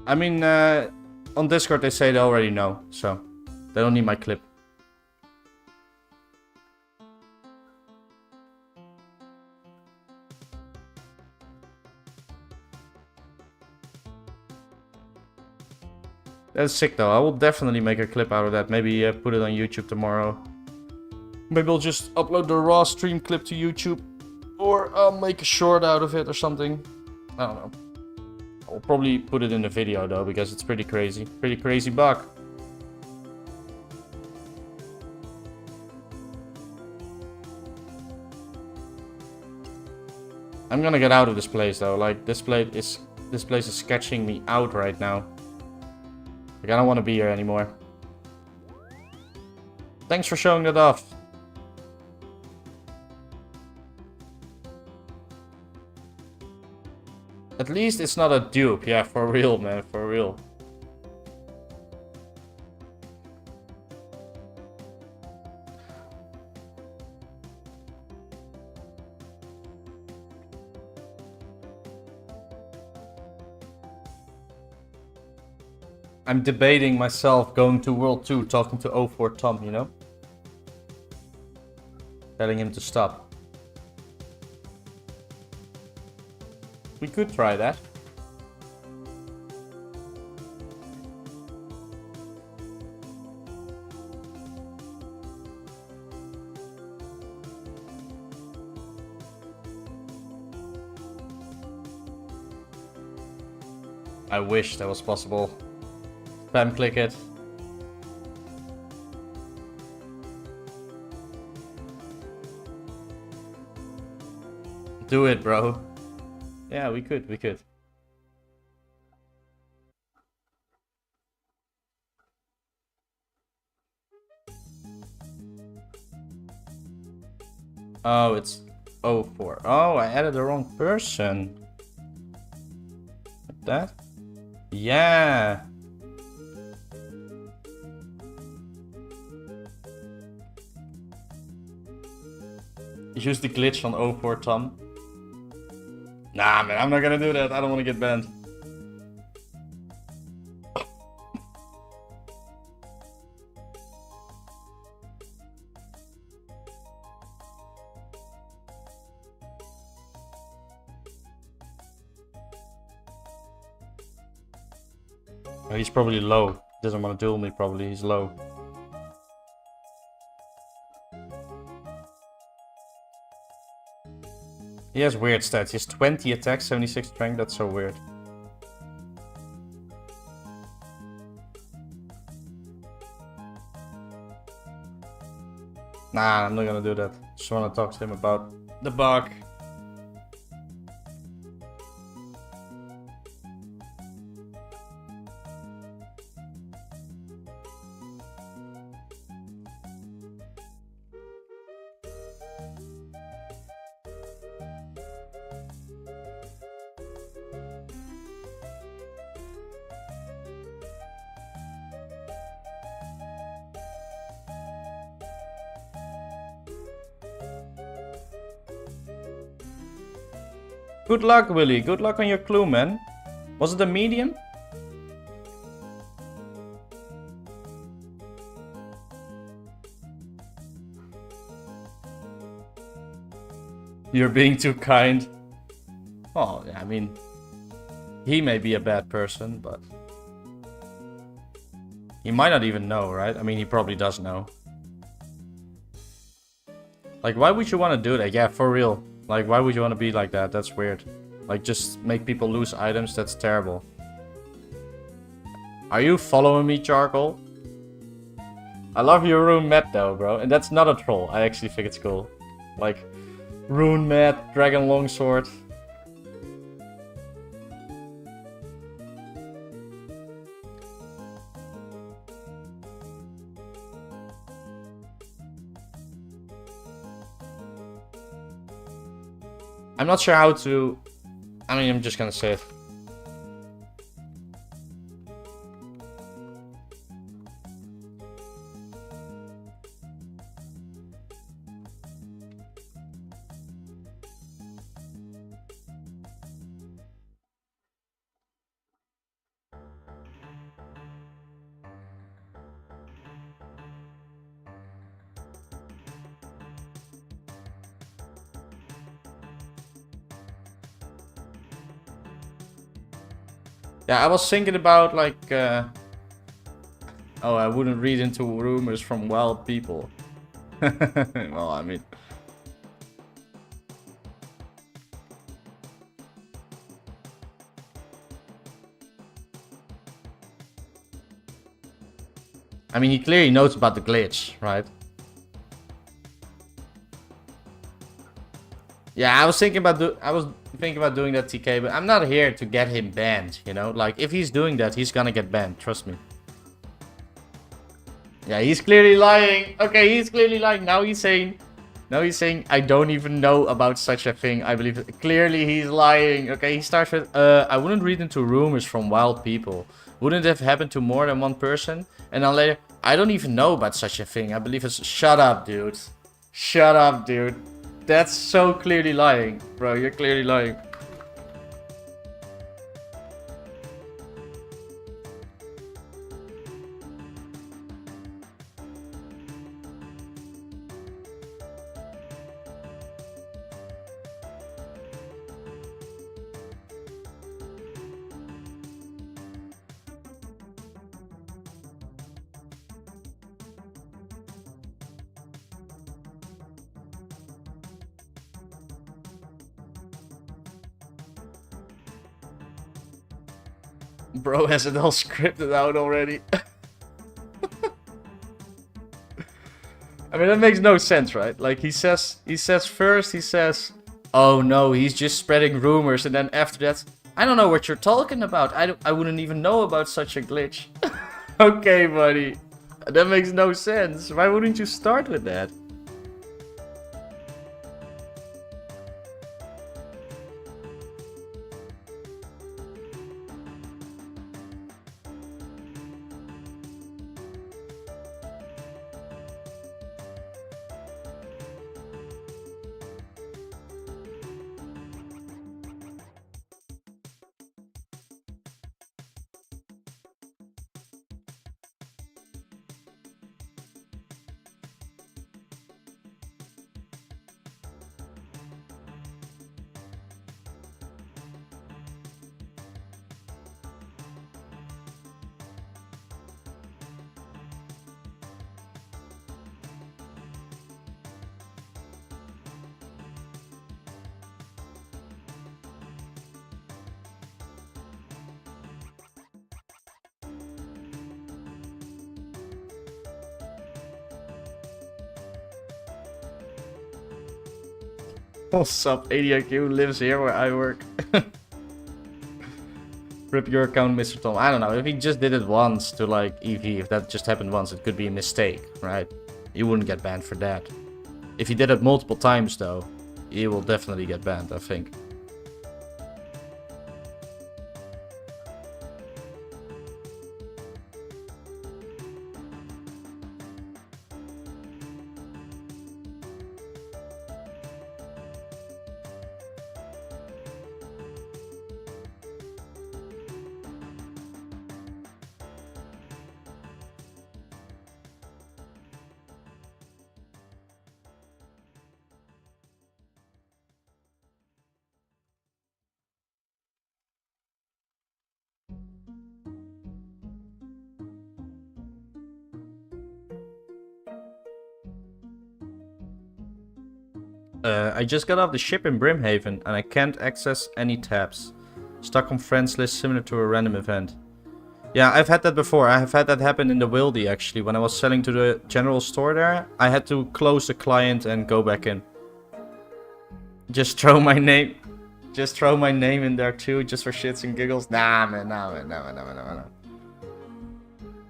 I mean, on Discord they say they already know, so they don't need my clip. That's sick though. I will definitely make a clip out of that. Maybe put it on YouTube tomorrow. Maybe I'll just upload the raw stream clip to YouTube. Or I'll make a short out of it or something. I don't know. I'll probably put it in the video though, because it's pretty crazy. Pretty crazy bug. I'm gonna get out of this place though. Like this place is sketching me out right now. Like I don't want to be here anymore. Thanks for showing that off. At least it's not a dupe. Yeah, for real, man. For real. I'm debating myself going to World 2, talking to 04 Tom, you know? Telling him to stop. We could try that. I wish that was possible. Spam click it. Do it, bro. Yeah, we could. Oh, it's 04. Oh, I added the wrong person. Like that? Yeah. Use the glitch on 04, Tom. Nah, man, I'm not gonna do that. I don't want to get banned. Oh, he's probably low. Doesn't want to duel me, probably. He's low. He has weird stats. He has 20 attack, 76 strength. That's so weird. Nah, I'm not gonna do that. Just wanna talk to him about the bug. Good luck, Willy. Good luck on your clue, man. Was it a medium? You're being too kind. Oh, yeah, I mean, he may be a bad person, but he might not even know, right? I mean, he probably does know. Like, why would you want to do that? Yeah, for real. Like, why would you want to be like that? That's weird. Like, just make people lose items? That's terrible. Are you following me, Charcoal? I love your Rune Met though, bro. And that's not a troll. I actually think it's cool. Like, Rune Met, Dragon Longsword. I'm not sure how to... I mean, I'm just gonna say it. Yeah, I was thinking about like, oh, I wouldn't read into rumors from wild people. Well, I mean, he clearly knows about the glitch, right? Yeah, I was thinking about doing that, TK, but I'm not here to get him banned, you know? Like, if he's doing that, he's gonna get banned, trust me. Yeah, he's clearly lying. Okay, he's clearly lying. Now he's saying, I don't even know about such a thing. I believe it. Clearly he's lying. Okay, he starts with, I wouldn't read into rumors from wild people. Wouldn't have happened to more than one person. And then later, I don't even know about such a thing. I believe it's, shut up, dude. Shut up, dude. That's so clearly lying. Bro, you're clearly lying. Bro has it all scripted out already. I mean, that makes no sense, right? Like, he says first, oh no, he's just spreading rumors, and then after that, I don't know what you're talking about. I wouldn't even know about such a glitch. Okay, buddy. That makes no sense. Why wouldn't you start with that? What's up, ADIQ lives here where I work. Rip your account, Mr. Tom. I don't know, if he just did it once to like EV, if that just happened once, it could be a mistake, right? You wouldn't get banned for that. If he did it multiple times though, he will definitely get banned, I think. I just got off the ship in Brimhaven and I can't access any tabs. Stuck on friends list similar to a random event. Yeah, I've had that before. I have had that happen in the Wildy actually. When I was selling to the general store there, I had to close the client and go back in. Just throw my name. Just throw my name in there too, just for shits and giggles. Nah, man, no.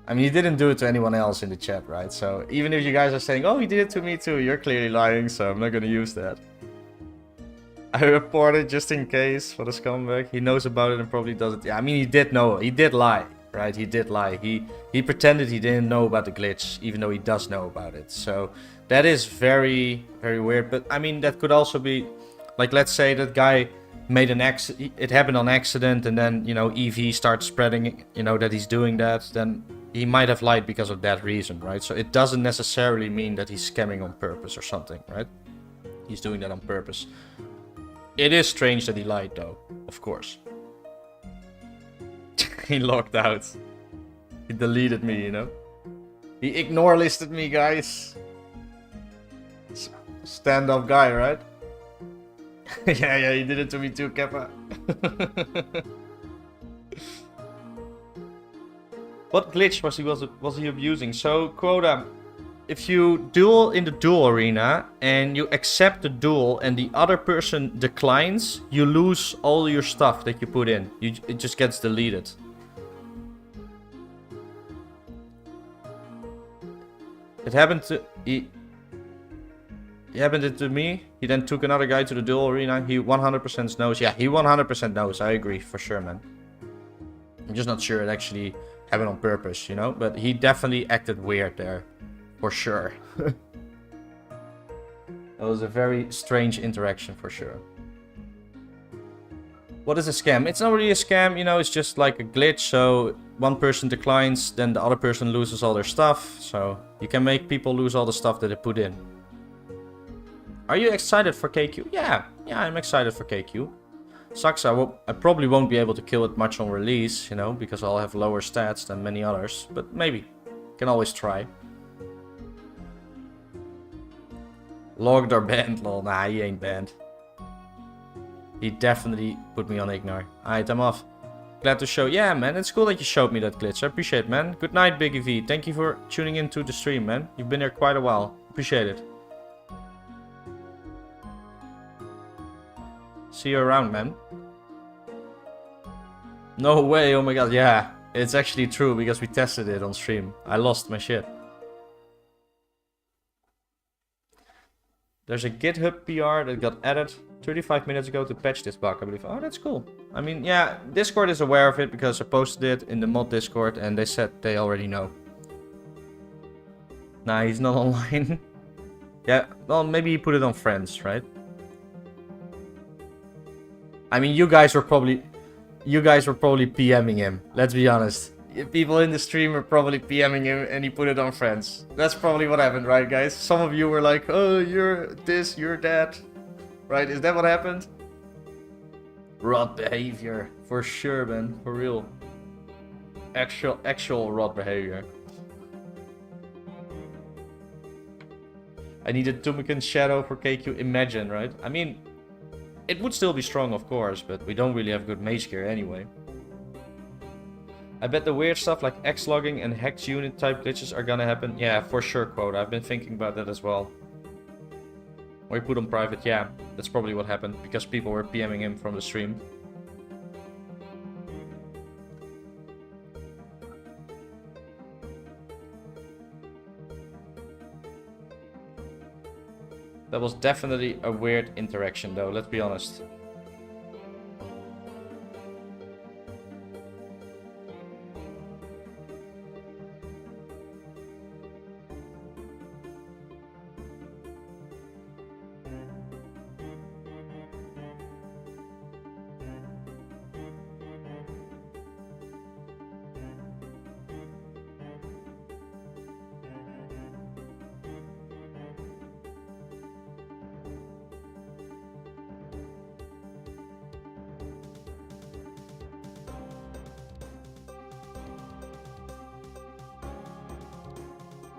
I mean, you didn't do it to anyone else in the chat, right? So even if you guys are saying, oh, he did it to me too, you're clearly lying, so I'm not gonna use that. I reported just in case for the scumbag. He knows about it and probably does it. Yeah, I mean, he did know. He did lie, right? He did lie. He pretended he didn't know about the glitch, even though he does know about it. So that is very, very weird. But I mean, that could also be, like, let's say that guy made an accident. It happened on accident, and then, you know, EV starts spreading, you know, that he's doing that. Then he might have lied because of that reason, right? So it doesn't necessarily mean that he's scamming on purpose or something, right? He's doing that on purpose. It is strange that he lied, though, of course. He logged out. He deleted me, you know? He ignore listed me, guys. Stand-up guy, right? yeah, he did it to me too, Kappa. What glitch was he abusing? So, Quota, if you duel in the duel arena and you accept the duel and the other person declines, you lose all your stuff that you put in. It just gets deleted. It happened to... It happened to me. He then took another guy to the duel arena. He 100% knows. Yeah, he 100% knows. I agree, for sure, man. I'm just not sure it actually happened on purpose, you know? But he definitely acted weird there. For sure. That was a very strange interaction, for sure. What is a scam? It's not really a scam, you know, it's just like a glitch. So one person declines, then the other person loses all their stuff. So you can make people lose all the stuff that they put in. Are you excited for KQ? Yeah, I'm excited for KQ. Sucks, I probably won't be able to kill it much on release, you know, because I'll have lower stats than many others. But maybe. Can always try. Logged or banned? Lol, nah, he ain't banned. He definitely put me on ignore. Alright, I'm off. Glad to show. Yeah, man, it's cool that you showed me that glitch. I appreciate it, man. Good night, Biggie V. Thank you for tuning in to the stream, man. You've been here quite a while. Appreciate it. See you around, man. No way, oh my god, yeah. It's actually true because we tested it on stream. I lost my shit. There's a GitHub PR that got added 35 minutes ago to patch this bug, I believe. Oh, that's cool. I mean, yeah, Discord is aware of it because I posted it in the mod Discord and they said they already know. Nah, he's not online. Yeah, well, maybe he put it on friends, right? I mean, you guys were probably PMing him. Let's be honest. People in the stream were probably PMing him and he put it on friends. That's probably what happened, right, guys? Some of you were like, oh, you're this, you're that. Right? Is that what happened? Rot behavior. For sure, man. For real. Actual rot behavior. I needed Tumikin Shadow for KQ. Imagine, right? I mean, it would still be strong, of course, but we don't really have good mage gear anyway. I bet the weird stuff like X-logging and hex unit type glitches are gonna happen. Yeah, for sure, quote. I've been thinking about that as well. Or you put on private, yeah. That's probably what happened, because people were PMing him from the stream. That was definitely a weird interaction though, let's be honest.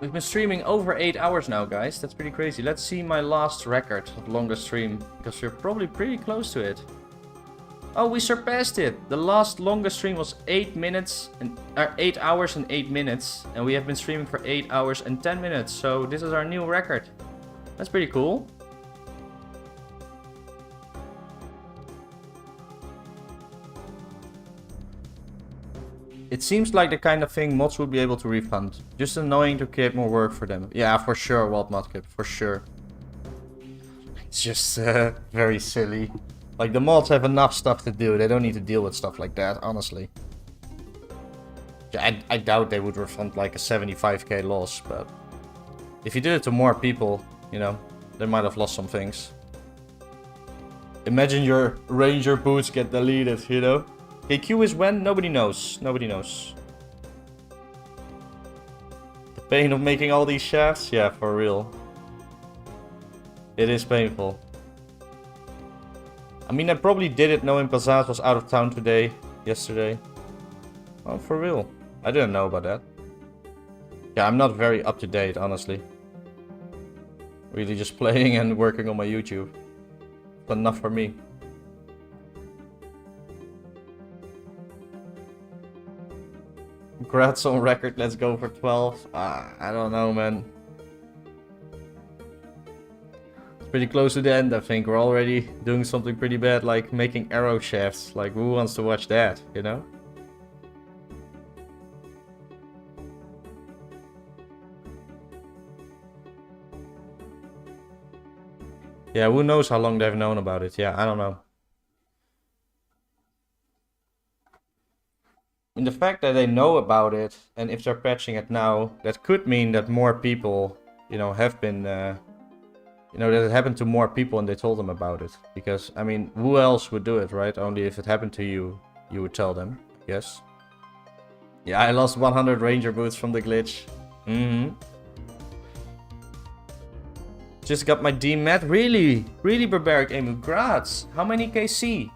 We've been streaming over 8 hours now, guys. That's pretty crazy. Let's see my last record of longest stream, because we're probably pretty close to it. Oh, we surpassed it. The last longest stream was 8 hours and 8 minutes, and we have been streaming for 8 hours and 10 minutes. So this is our new record. That's pretty cool. It seems like the kind of thing mods would be able to refund. Just annoying to create more work for them. Yeah, for sure, Walt Modkip, for sure. It's just very silly. Like, the mods have enough stuff to do. They don't need to deal with stuff like that, honestly. Yeah, I doubt they would refund like a 75k loss, but... if you did it to more people, you know, they might have lost some things. Imagine your ranger boots get deleted, you know? KQ is when? Nobody knows. Nobody knows. The pain of making all these shafts? Yeah, for real. It is painful. I mean, I probably did it knowing Pazaz was out of town yesterday. Oh, for real. I didn't know about that. Yeah, I'm not very up to date, honestly. Really just playing and working on my YouTube. But enough for me. Congrats on record, let's go for 12. I don't know, man. It's pretty close to the end, I think. We're already doing something pretty bad, like making arrow shafts. Like, who wants to watch that, you know? Yeah, who knows how long they've known about it. Yeah, I don't know. And the fact that they know about it, and if they're patching it now, that could mean that more people, you know, have been, you know, that it happened to more people and they told them about it. Because, I mean, who else would do it, right? Only if it happened to you, you would tell them, I guess. Yeah, I lost 100 ranger boots from the glitch. Just got my dmed. Really? Really, Barbaric Emu? Grats. How many KC?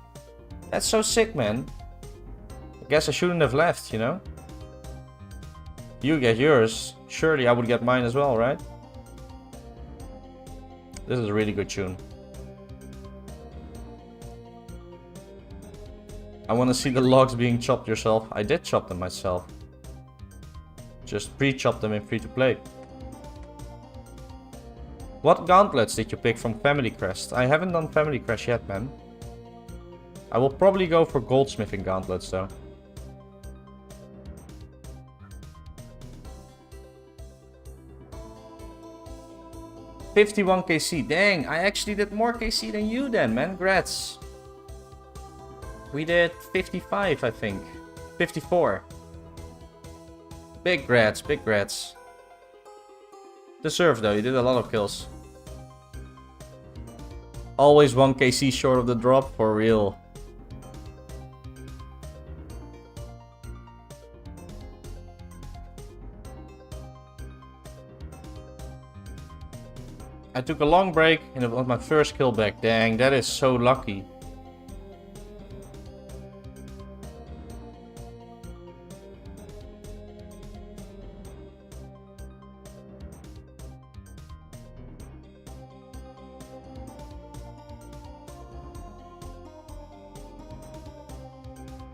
That's so sick, man. I guess I shouldn't have left, you know? You get yours. Surely I would get mine as well, right? This is a really good tune. I want to see the logs being chopped yourself. I did chop them myself. Just pre-chop them in free-to-play. What gauntlets did you pick from Family Crest? I haven't done Family Crest yet, man. I will probably go for goldsmithing gauntlets, though. $51 KC. Dang, I actually did more KC than you then, man. Grats. We did 55, I think. 54. Big grats, big grats. Deserved though, you did a lot of kills. Always 1 KC short of the drop, for real. I took a long break and it was my first kill back. Dang, that is so lucky.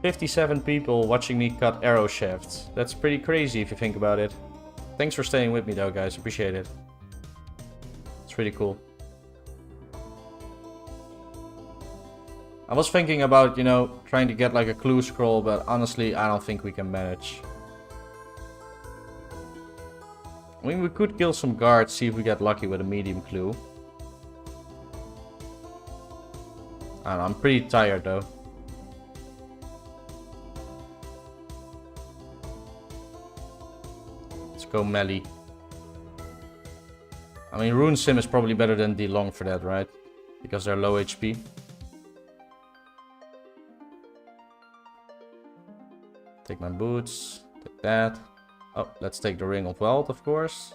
$57 people watching me cut arrow shafts. That's pretty crazy if you think about it. Thanks for staying with me though, guys. Appreciate it. It's pretty cool. I was thinking about, you know, trying to get like a clue scroll, but honestly, I don't think we can manage. I mean, we could kill some guards, see if we get lucky with a medium clue. I don't know, I'm pretty tired though. Let's go melee. I mean, Rune Sim is probably better than D-Long for that, right? Because they're low HP. Take my boots. Take that. Oh, let's take the Ring of Wealth, of course.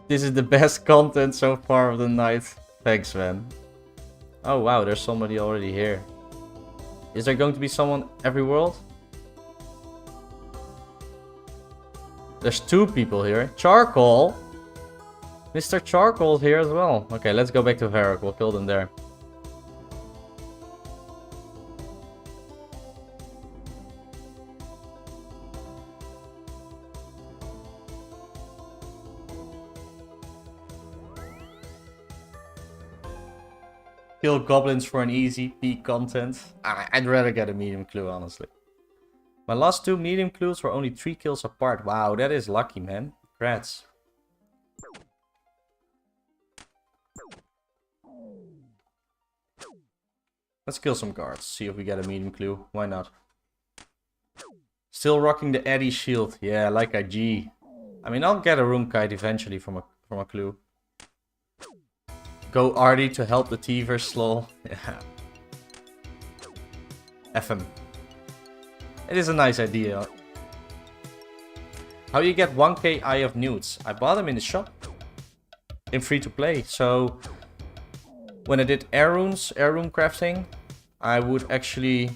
This is the best content so far of the night. Thanks, man. Oh, wow, there's somebody already here. Is there going to be someone every world? There's 2 people here. Charcoal? Mr. Charcoal's here as well. Okay, let's go back to Varrock. We'll kill them there. Kill goblins for an easy peak content. I'd rather get a medium clue, honestly. My last 2 medium clues were only 3 kills apart. Wow, that is lucky, man. Congrats. Let's kill some guards. See if we get a medium clue. Why not? Still rocking the Eddie shield. Yeah, like a G. I mean, I'll get a rune kite eventually from a clue. Go Artie to help the Thievers, lol. Yeah. FM. It is a nice idea. How you get 1k Eye of Newts? I bought them in the shop. In free to play. So when I did air rune crafting, I would actually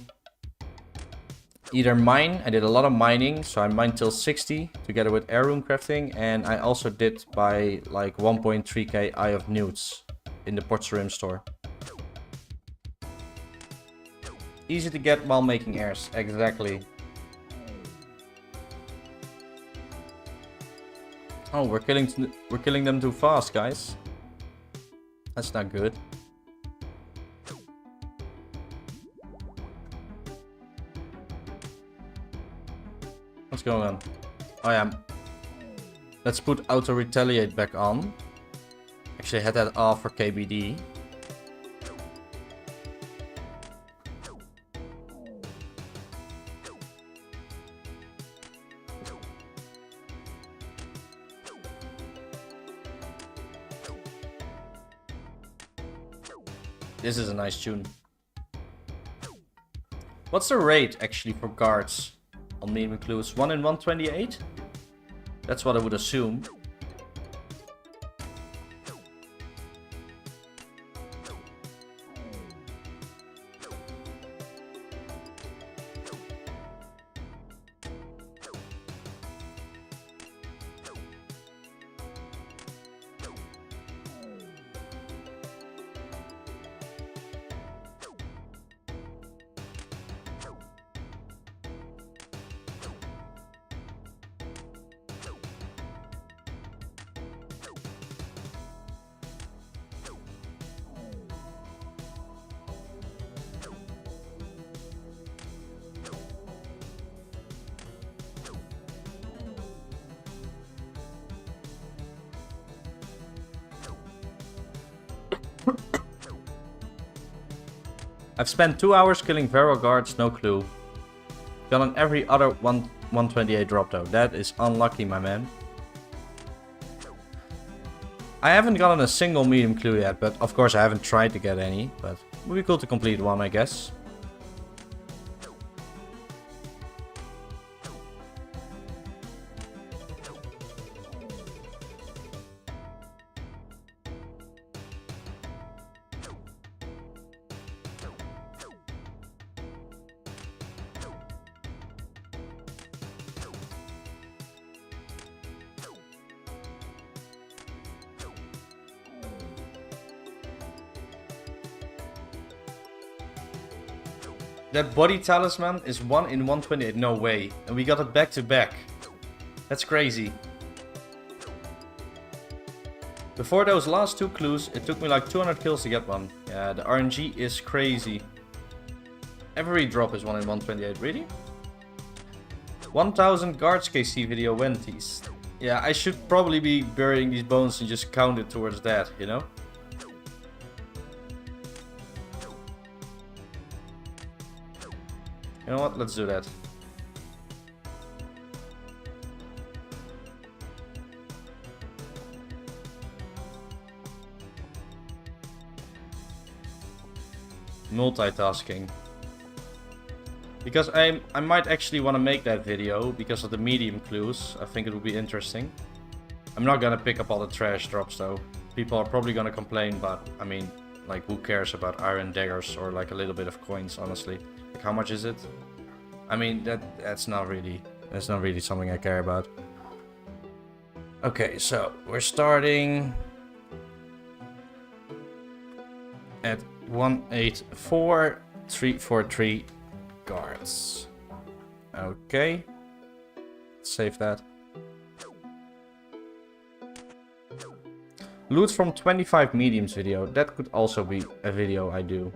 either mine. I did a lot of mining, so I mined till 60 together with air rune crafting, and I also did buy like 1.3k Eye of Newts in the Portserim store. Easy to get while making airs, exactly. Oh, we're killing them too fast, guys. That's not good. What's going on? Oh yeah. Let's put auto retaliate back on. Actually, I had that off for KBD. This is a nice tune. What's the rate actually for guards on medium clues? 1 in 128? That's what I would assume. I've spent 2 hours killing Vero guards, no clue. Got on every other 128 drop though. That is unlucky, my man. I haven't gotten a single medium clue yet, but of course I haven't tried to get any. But it would be cool to complete one, I guess. That body talisman is 1 in 128, no way. And we got it back to back. That's crazy. Before those last 2 clues, it took me like 200 kills to get one. Yeah, the RNG is crazy. Every drop is 1 in 128, really? 1000 guards KC video when teased. Yeah, I should probably be burying these bones and just count it towards that, you know? You know what? Let's do that. Multitasking. Because I might actually want to make that video because of the medium clues. I think it would be interesting. I'm not gonna pick up all the trash drops though. People are probably gonna complain, but I mean, like, who cares about iron daggers or like a little bit of coins, honestly. Like, how much is it? I mean, that's not really something I care about. Okay, so we're starting at 184343 guards. Okay, save that. Loot from 25 mediums video. That could also be a video I do.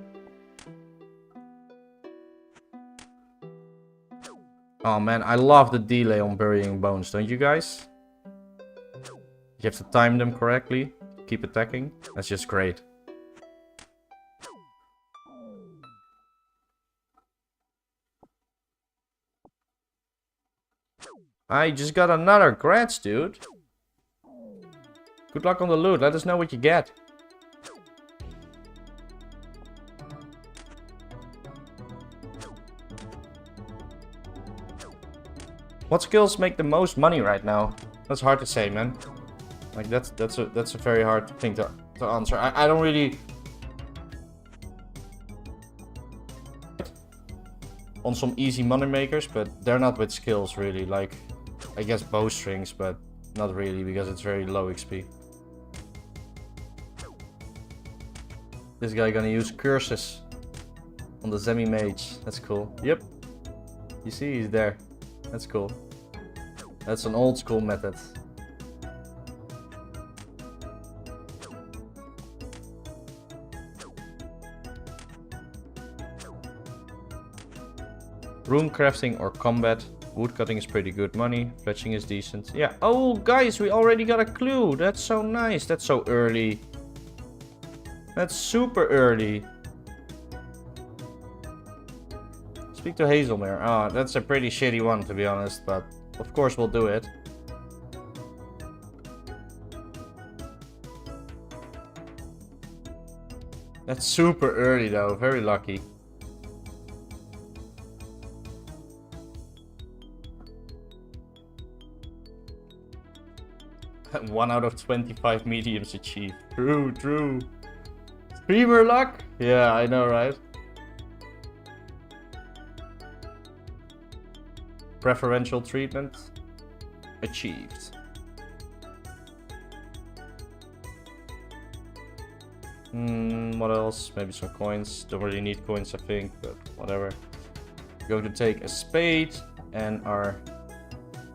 Oh man, I love the delay on burying bones, don't you guys? You have to time them correctly, keep attacking. That's just great. I just got another grats, dude. Good luck on the loot, let us know what you get. What skills make the most money right now? That's hard to say, man. Like, that's a very hard thing to answer. I don't really on some easy money makers, but they're not with skills really. Like, I guess bowstrings, but not really because it's very low XP. This guy gonna use curses on the Zemi mage. That's cool. Yep. You see, he's there. That's cool. That's an old school method. Rune crafting or combat. Woodcutting is pretty good money. Fletching is decent. Yeah. Oh, guys, we already got a clue. That's so nice. That's so early. That's super early. Speak to Hazelmere. Ah, that's a pretty shitty one, to be honest, but of course we'll do it. That's super early though, very lucky. One out of 25 mediums achieved. True. Streamer luck? Yeah, I know, right? Preferential treatment achieved. What else? Maybe some coins. Don't really need coins, I think, but whatever. We're going to take a spade and our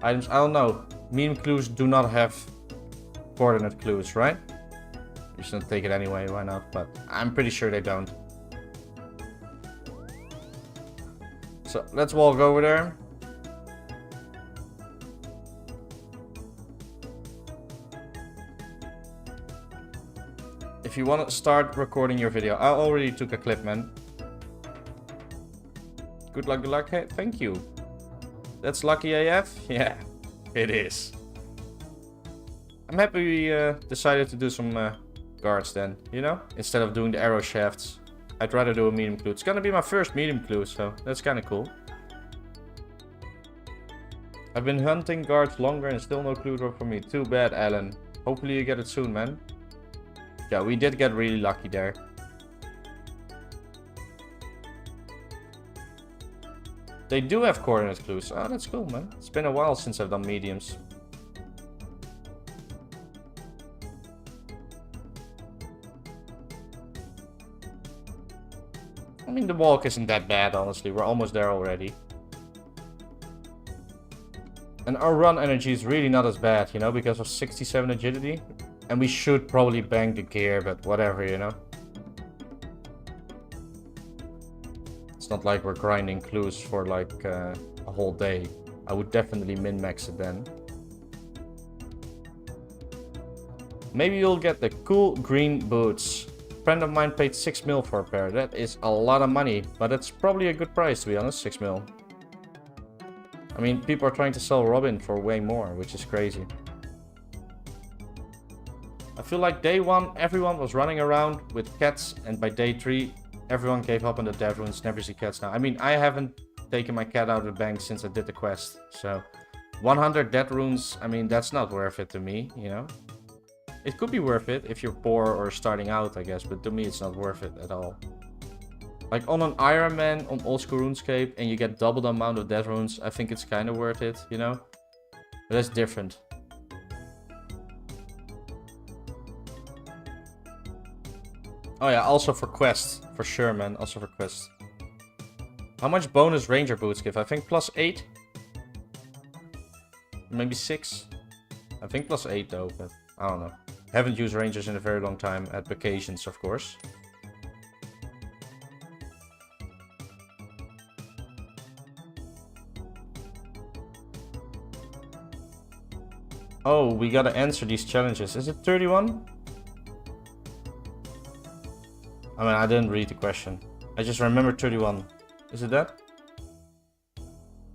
items. I don't know. Meme clues do not have coordinate clues, right? We shouldn't take it anyway, why not? But I'm pretty sure they don't. So let's walk over there. If you want to start recording your video, I already took a clip, man. Good luck, good luck. Hey, thank you. That's lucky AF? Yeah, it is. I'm happy we decided to do some guards then, you know? Instead of doing the arrow shafts. I'd rather do a medium clue. It's gonna be my first medium clue, so that's kinda cool. I've been hunting guards longer and still no clue drop for me. Too bad, Alan. Hopefully you get it soon, man. Yeah, we did get really lucky there. They do have coordinate clues. Oh, that's cool, man. It's been a while since I've done mediums. I mean, the walk isn't that bad, honestly. We're almost there already. And our run energy is really not as bad, you know, because of 67 agility. And we should probably bang the gear, but whatever, you know. It's not like we're grinding clues for like a whole day. I would definitely min-max it then. Maybe you'll get the cool green boots. A friend of mine paid 6 mil for a pair. That is a lot of money, but it's probably a good price, to be honest, 6 mil. I mean, people are trying to sell Robin for way more, which is crazy. I feel like day 1, everyone was running around with cats, and by day 3, everyone gave up on the dev runes, never see cats now. I mean, I haven't taken my cat out of the bank since I did the quest, so 100 dead runes, I mean, that's not worth it to me, you know? It could be worth it if you're poor or starting out, I guess, but to me it's not worth it at all. Like on an Iron Man on old school RuneScape and you get double the amount of death runes, I think it's kind of worth it, you know? But that's different. Oh yeah, also for quests. For sure, man. Also for quests. How much bonus ranger boots give? I think +8? Maybe 6? I think +8 though, but I don't know. Haven't used rangers in a very long time at vacations, of course. Oh, we gotta answer these challenges. Is it 31? I mean, I didn't read the question. I just remember 31. Is it that?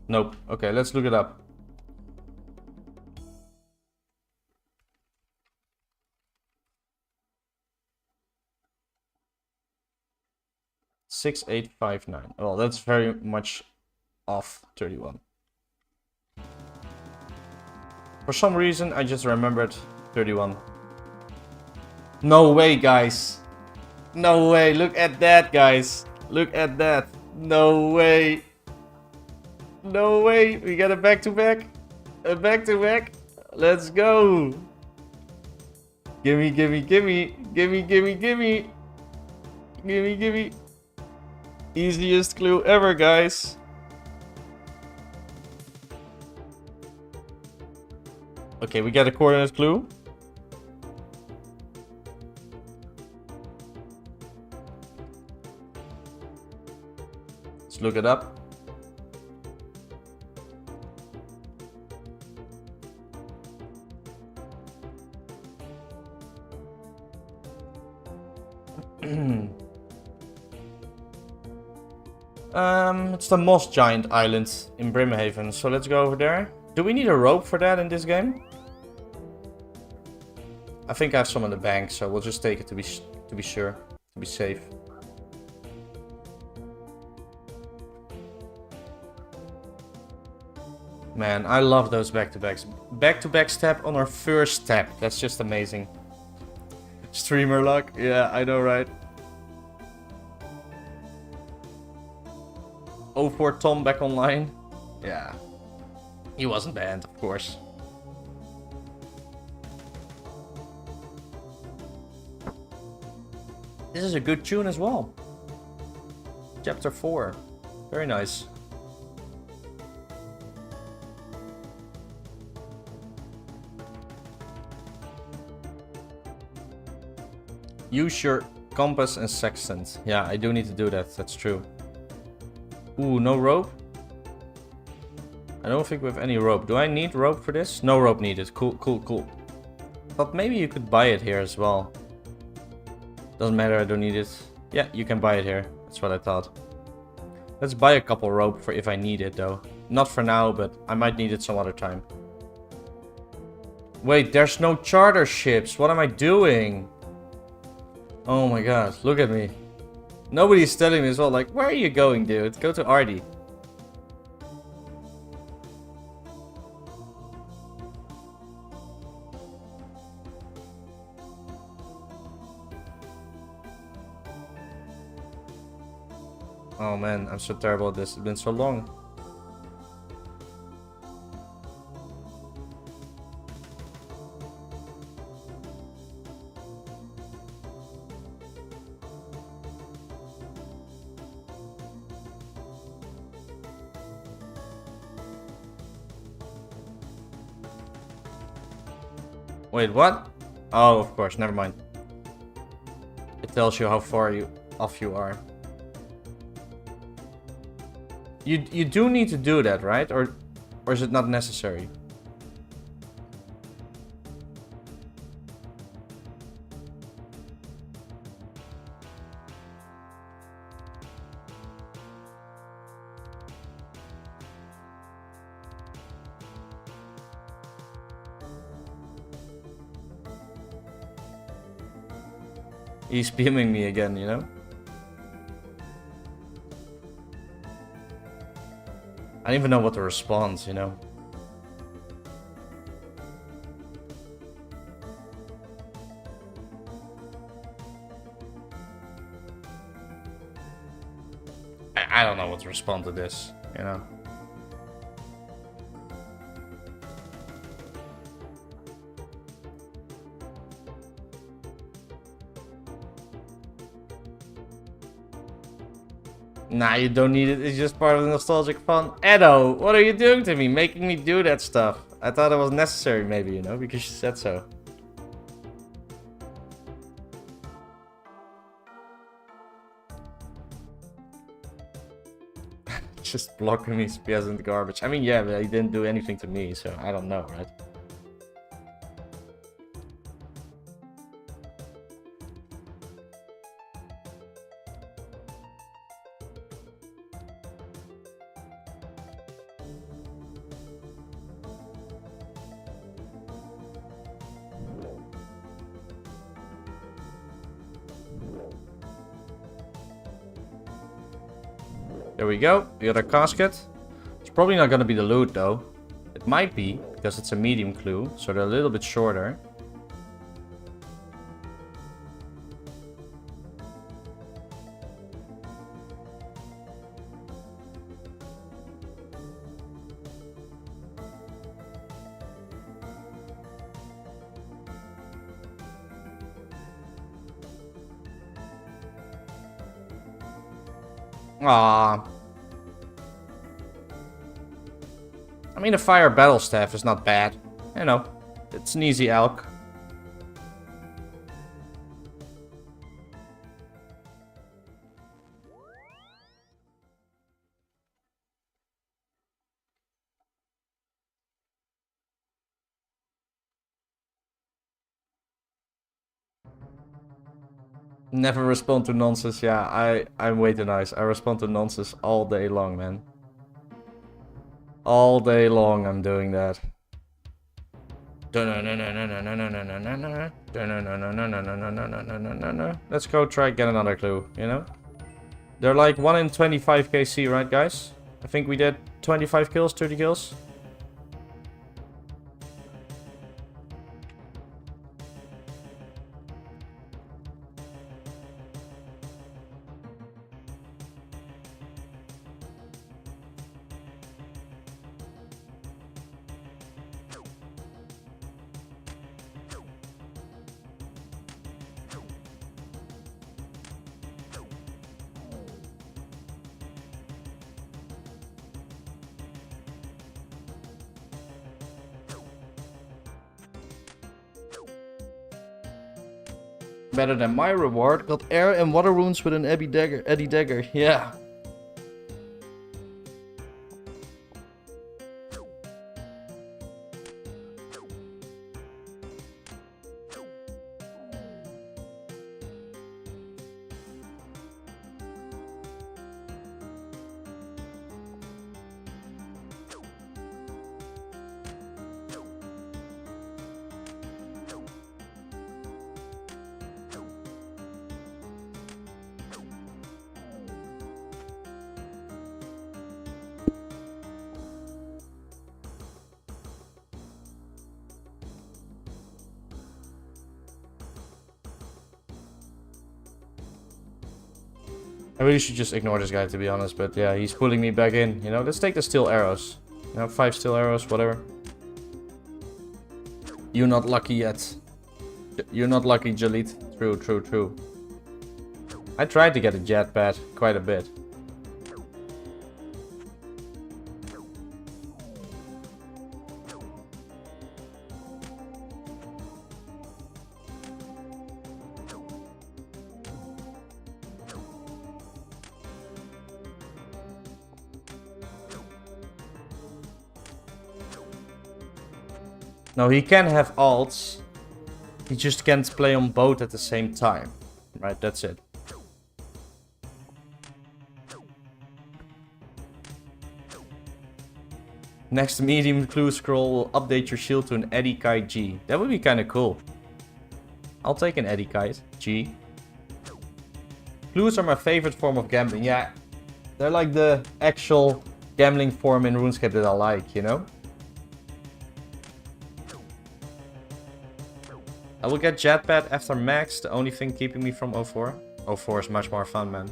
Nope. Okay, let's look it up. $6,859. Well, that's very much off 31. For some reason, I just remembered 31. No way, guys. No way. Look at that, guys. Look at that. No way. No way. We got a back-to-back. A back-to-back. Let's go. Gimme, gimme, gimme. Gimme, gimme, gimme. Gimme, gimme. Easiest clue ever, guys. Okay, we got a coordinate clue. Let's look it up. It's the Moss Giant Island in Brimhaven, so let's go over there. Do we need a rope for that in this game? I think I have some in the bank, so we'll just take it to be sure, to be safe. Man, I love those back-to-backs. Back-to-back step on our first step. That's just amazing. Streamer luck. Yeah, I know, right? 04 Tom back online. Yeah. He wasn't banned, of course. This is a good tune as well. Chapter 4. Very nice. Use your compass and sextant. Yeah, I do need to do that. That's true. Ooh, no rope? I don't think we have any rope. Do I need rope for this? No rope needed. Cool, cool, cool. But maybe you could buy it here as well. Doesn't matter, I don't need it. Yeah, you can buy it here. That's what I thought. Let's buy a couple rope for if I need it, though. Not for now, but I might need it some other time. Wait, there's no charter ships. What am I doing? Oh my god, look at me. Nobody's telling me as well. Like, where are you going, dude? Go to Ardy. Oh man, I'm so terrible at this. It's been so long. Wait, what? Oh, of course, never mind. It tells you how far off you are. You do need to do that, right? Or is it not necessary? He's beaming me again, you know? I don't even know what to respond, you know? I don't know what to respond to this, you know? Nah, you don't need it. It's just part of the nostalgic fun. Edo, what are you doing to me? Making me do that stuff. I thought it was necessary, maybe, you know? Because you said so. Just blocking me spears in the garbage. I mean, yeah, but he didn't do anything to me, so I don't know, right? There we go. We got a casket. It's probably not going to be the loot, though. It might be, because it's a medium clue, so they're a little bit shorter. Ah. I mean, a fire battle staff is not bad. You know, it's an easy alch. Never respond to nonsense. Yeah, I'm way too nice. I respond to nonsense all day long, man. All day long I'm doing that. Let's go try get another clue, you know? They're like 1 in 25 KC, right guys? I think we did 25 kills, 30 kills. Better than my reward. Got air and water runes with an Eddie dagger. Yeah. I really should just ignore this guy, to be honest. But yeah, he's pulling me back in. You know, let's take the steel arrows. You know, 5 steel arrows, whatever. You're not lucky yet. You're not lucky, Jalit. True, true, true. I tried to get a jetpack quite a bit. No, he can have alts. He just can't play on both at the same time. Right, that's it. Next medium clue scroll will update your shield to an Eddy Kite G. That would be kind of cool. I'll take an Eddy Kite G. Clues are my favorite form of gambling. Yeah, they're like the actual gambling form in RuneScape that I like, you know? I will get Jetpack after Max, the only thing keeping me from 04. 04 is much more fun, man.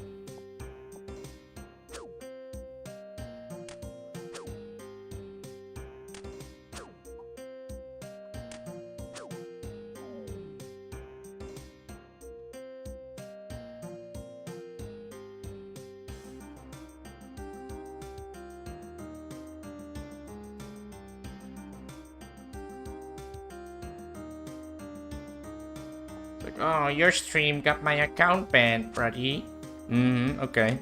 Like, oh, your stream got my account banned, buddy. Okay.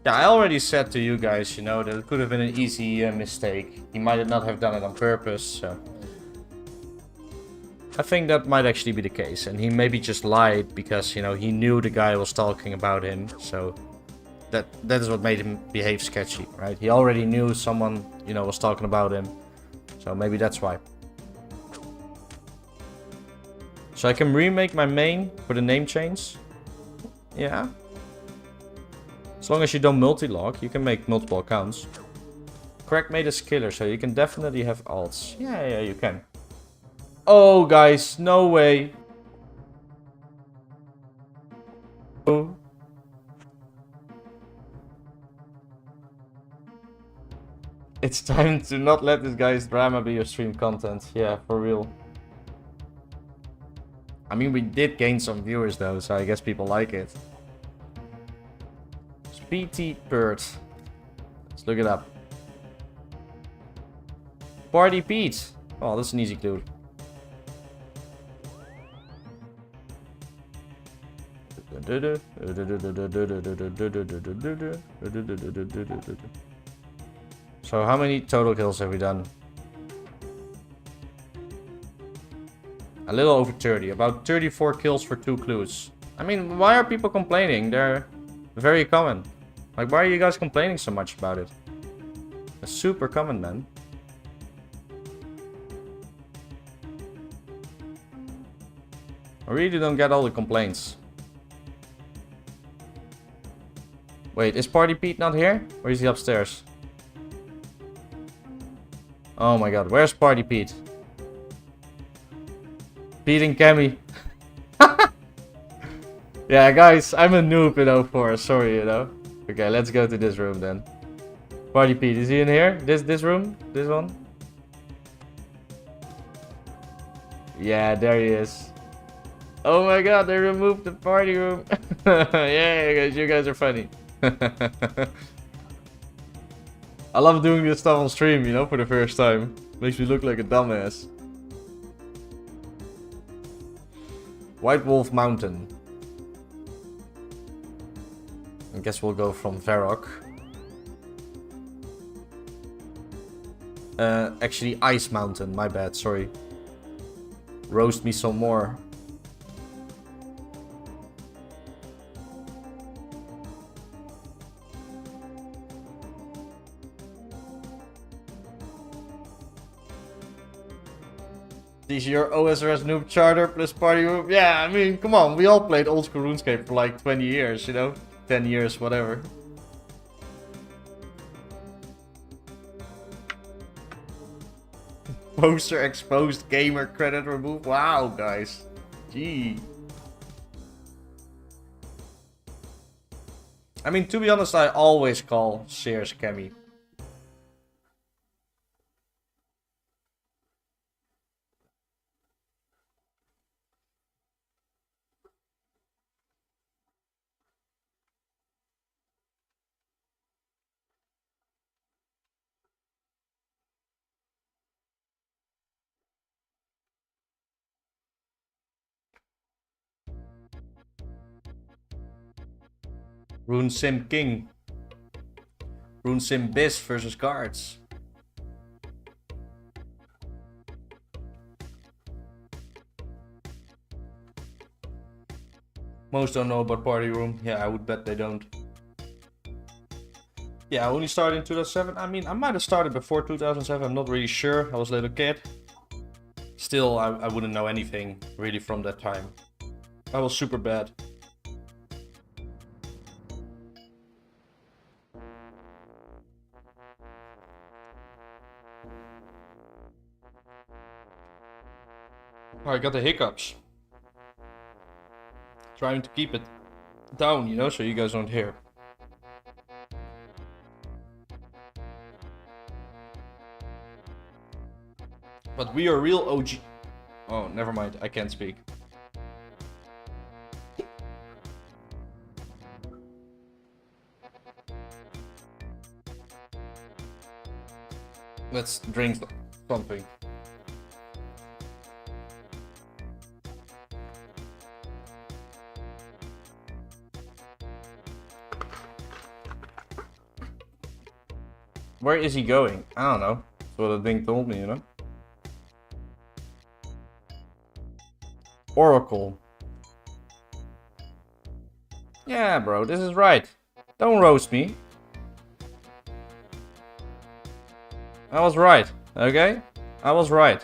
Yeah, I already said to you guys, you know, that it could have been an easy mistake. He might not have done it on purpose, so... I think that might actually be the case. And he maybe just lied because, you know, he knew the guy was talking about him. So that is what made him behave sketchy, right? He already knew someone, you know, was talking about him. So maybe that's why. So I can remake my main for the name change. Yeah. As long as you don't multi-log, you can make multiple accounts. Crack made is killer, so you can definitely have alts. Yeah, you can. Oh, guys, no way. Oh. It's time to not let this guy's drama be your stream content. Yeah, for real. I mean, we did gain some viewers though, so I guess people like it. PT Bird. Let's look it up. Party Pete. Oh, that's an easy clue. So how many total kills have we done? A little over 30. About 34 kills for 2 clues. I mean, why are people complaining? They're very common. Like, why are you guys complaining so much about it? It's super common, man. I really don't get all the complaints. Wait, is Party Pete not here? Or is he upstairs? Oh my god, where's Party Pete? Pete and Cammy. Yeah, guys, I'm a noob in 04, sorry, you know. Okay, let's go to this room then. Party Pete, is he in here? This room? This one? Yeah, there he is. Oh my god, they removed the party room. Yeah, guys, you guys are funny. I love doing this stuff on stream, you know, for the first time. Makes me look like a dumbass. White Wolf Mountain. I guess we'll go from Varrock. Actually, Ice Mountain. My bad, sorry. Roast me some more. This your OSRS noob charter plus party room. Yeah, I mean, come on. We all played old school RuneScape for like 20 years, you know? 10 years, whatever. Poster exposed, gamer credit removed. Wow, guys. Gee. I mean, to be honest, I always call Sears Cammy. Rune Sim King. Rune Sim Biz versus Guards. Most don't know about Party Room. Yeah, I would bet they don't. Yeah, I only started in 2007. I mean, I might have started before 2007. I'm not really sure. I was a little kid. Still, I wouldn't know anything really from that time. I was super bad. Oh, I got the hiccups. Trying to keep it down, you know, so you guys don't hear. But we are real OG. Oh, never mind. I can't speak. Let's drink something. Where is he going? I don't know. That's what the thing told me, you know? Oracle. Yeah, bro, this is right. Don't roast me. I was right, okay? I was right.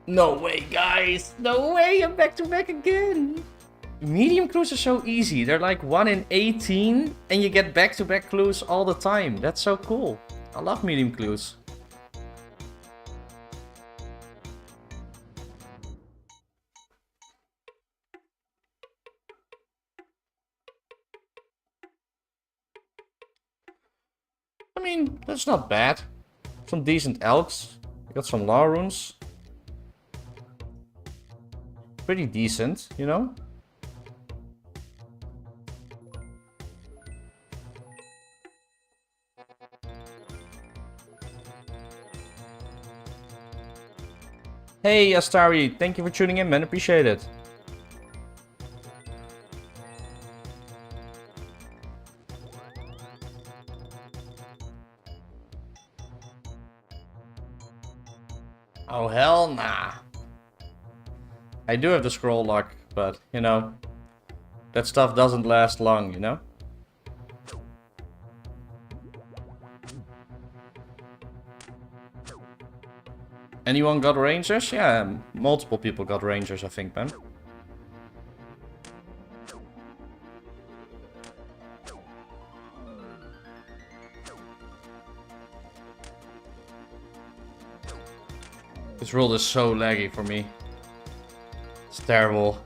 No way, guys! No way, I'm back to back again! Medium clues are so easy. They're like 1 in 18 and you get back-to-back clues all the time. That's so cool. I love medium clues. I mean, that's not bad. Some decent elks. I got some law runes. Pretty decent, you know? Hey Astari, thank you for tuning in, man. Appreciate it. Oh hell nah. I do have the scroll lock, but you know, that stuff doesn't last long, you know? Anyone got rangers? Yeah, multiple people got rangers, I think, man. This world is so laggy for me. It's terrible.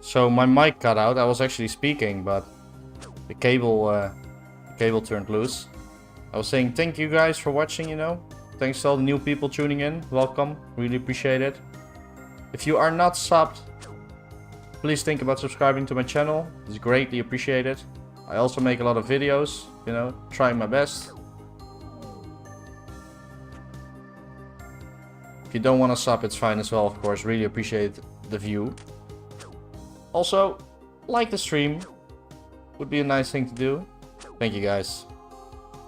So my mic cut out. I was actually speaking, but the cable turned loose. I was saying thank you guys for watching, you know. Thanks to all the new people tuning in. Welcome. Really appreciate it. If you are not subbed, please think about subscribing to my channel. It's greatly appreciated. I also make a lot of videos, you know, trying my best. If you don't want to sub, it's fine as well, of course. Really appreciate the view. Also, like the stream. Would be a nice thing to do. Thank you guys.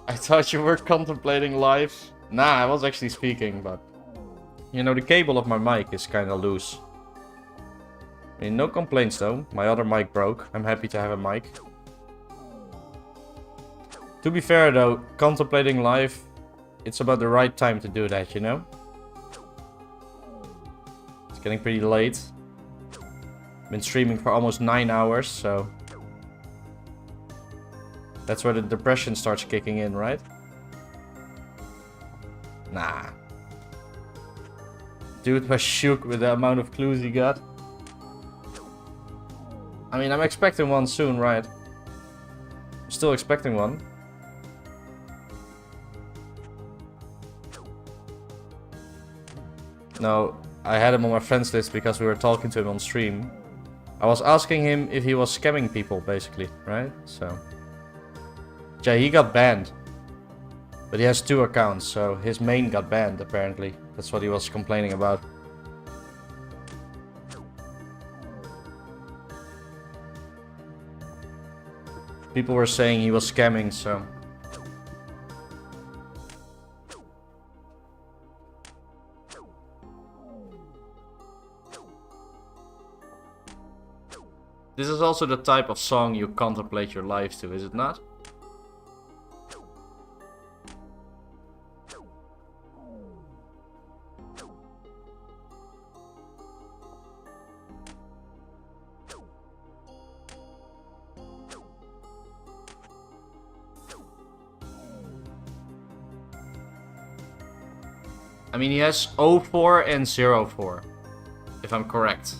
I thought you were contemplating live. Nah, I was actually speaking, but... You know, the cable of my mic is kind of loose. I mean, no complaints though. My other mic broke. I'm happy to have a mic. To be fair though, contemplating live, it's about the right time to do that, you know? It's getting pretty late. Been streaming for almost 9 hours, so... That's where the depression starts kicking in, right? Nah. Dude was shook with the amount of clues he got. I mean, I'm expecting one soon, right? I'm still expecting one. No, I had him on my friends list because we were talking to him on stream. I was asking him if he was scamming people, basically, right? So... Yeah, he got banned. But he has 2 accounts, so his main got banned, apparently. That's what he was complaining about. People were saying he was scamming, so... This is also the type of song you contemplate your life to, is it not? I mean, he has 04 and 04, if I'm correct.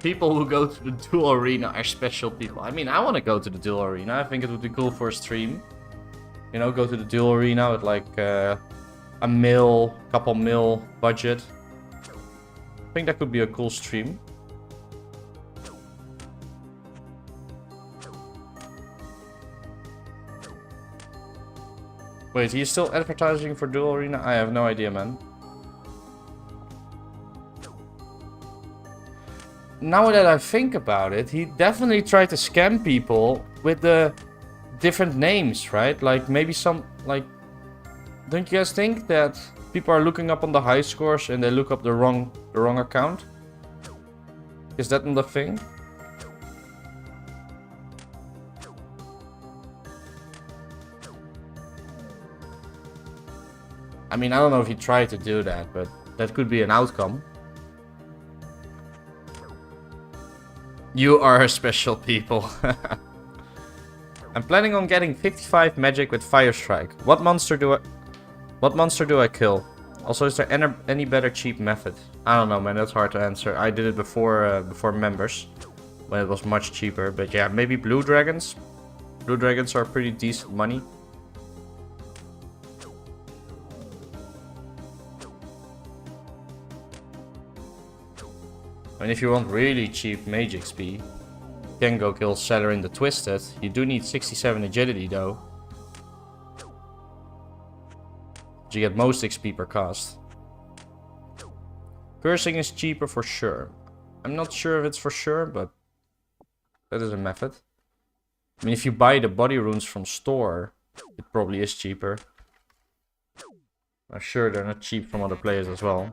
People who go to the Duel Arena are special people. I mean, I want to go to the Duel Arena. I think it would be cool for a stream. You know, go to the Duel Arena with like a couple mil budget. I think that could be a cool stream. Wait, he's still advertising for Duel Arena? I have no idea, man. Now that I think about it, he definitely tried to scam people with the different names, right? Like maybe some, like, don't you guys think that people are looking up on the high scores and they look up the wrong account? Is that not a thing? I mean, I don't know if he tried to do that, but that could be an outcome. You are special people. I'm planning on getting 55 magic with Fire Strike. What monster do I kill? Also, is there any better cheap method? I don't know, man. That's hard to answer. I did it before members, when it was much cheaper. But yeah, maybe blue dragons. Blue dragons are pretty decent money. And if you want really cheap mage XP, you can go kill Celerin the Twisted. You do need 67 agility though. But you get most XP per cast. Cursing is cheaper for sure. I'm not sure if it's for sure, but that is a method. I mean, if you buy the body runes from store, it probably is cheaper. I'm sure they're not cheap from other players as well.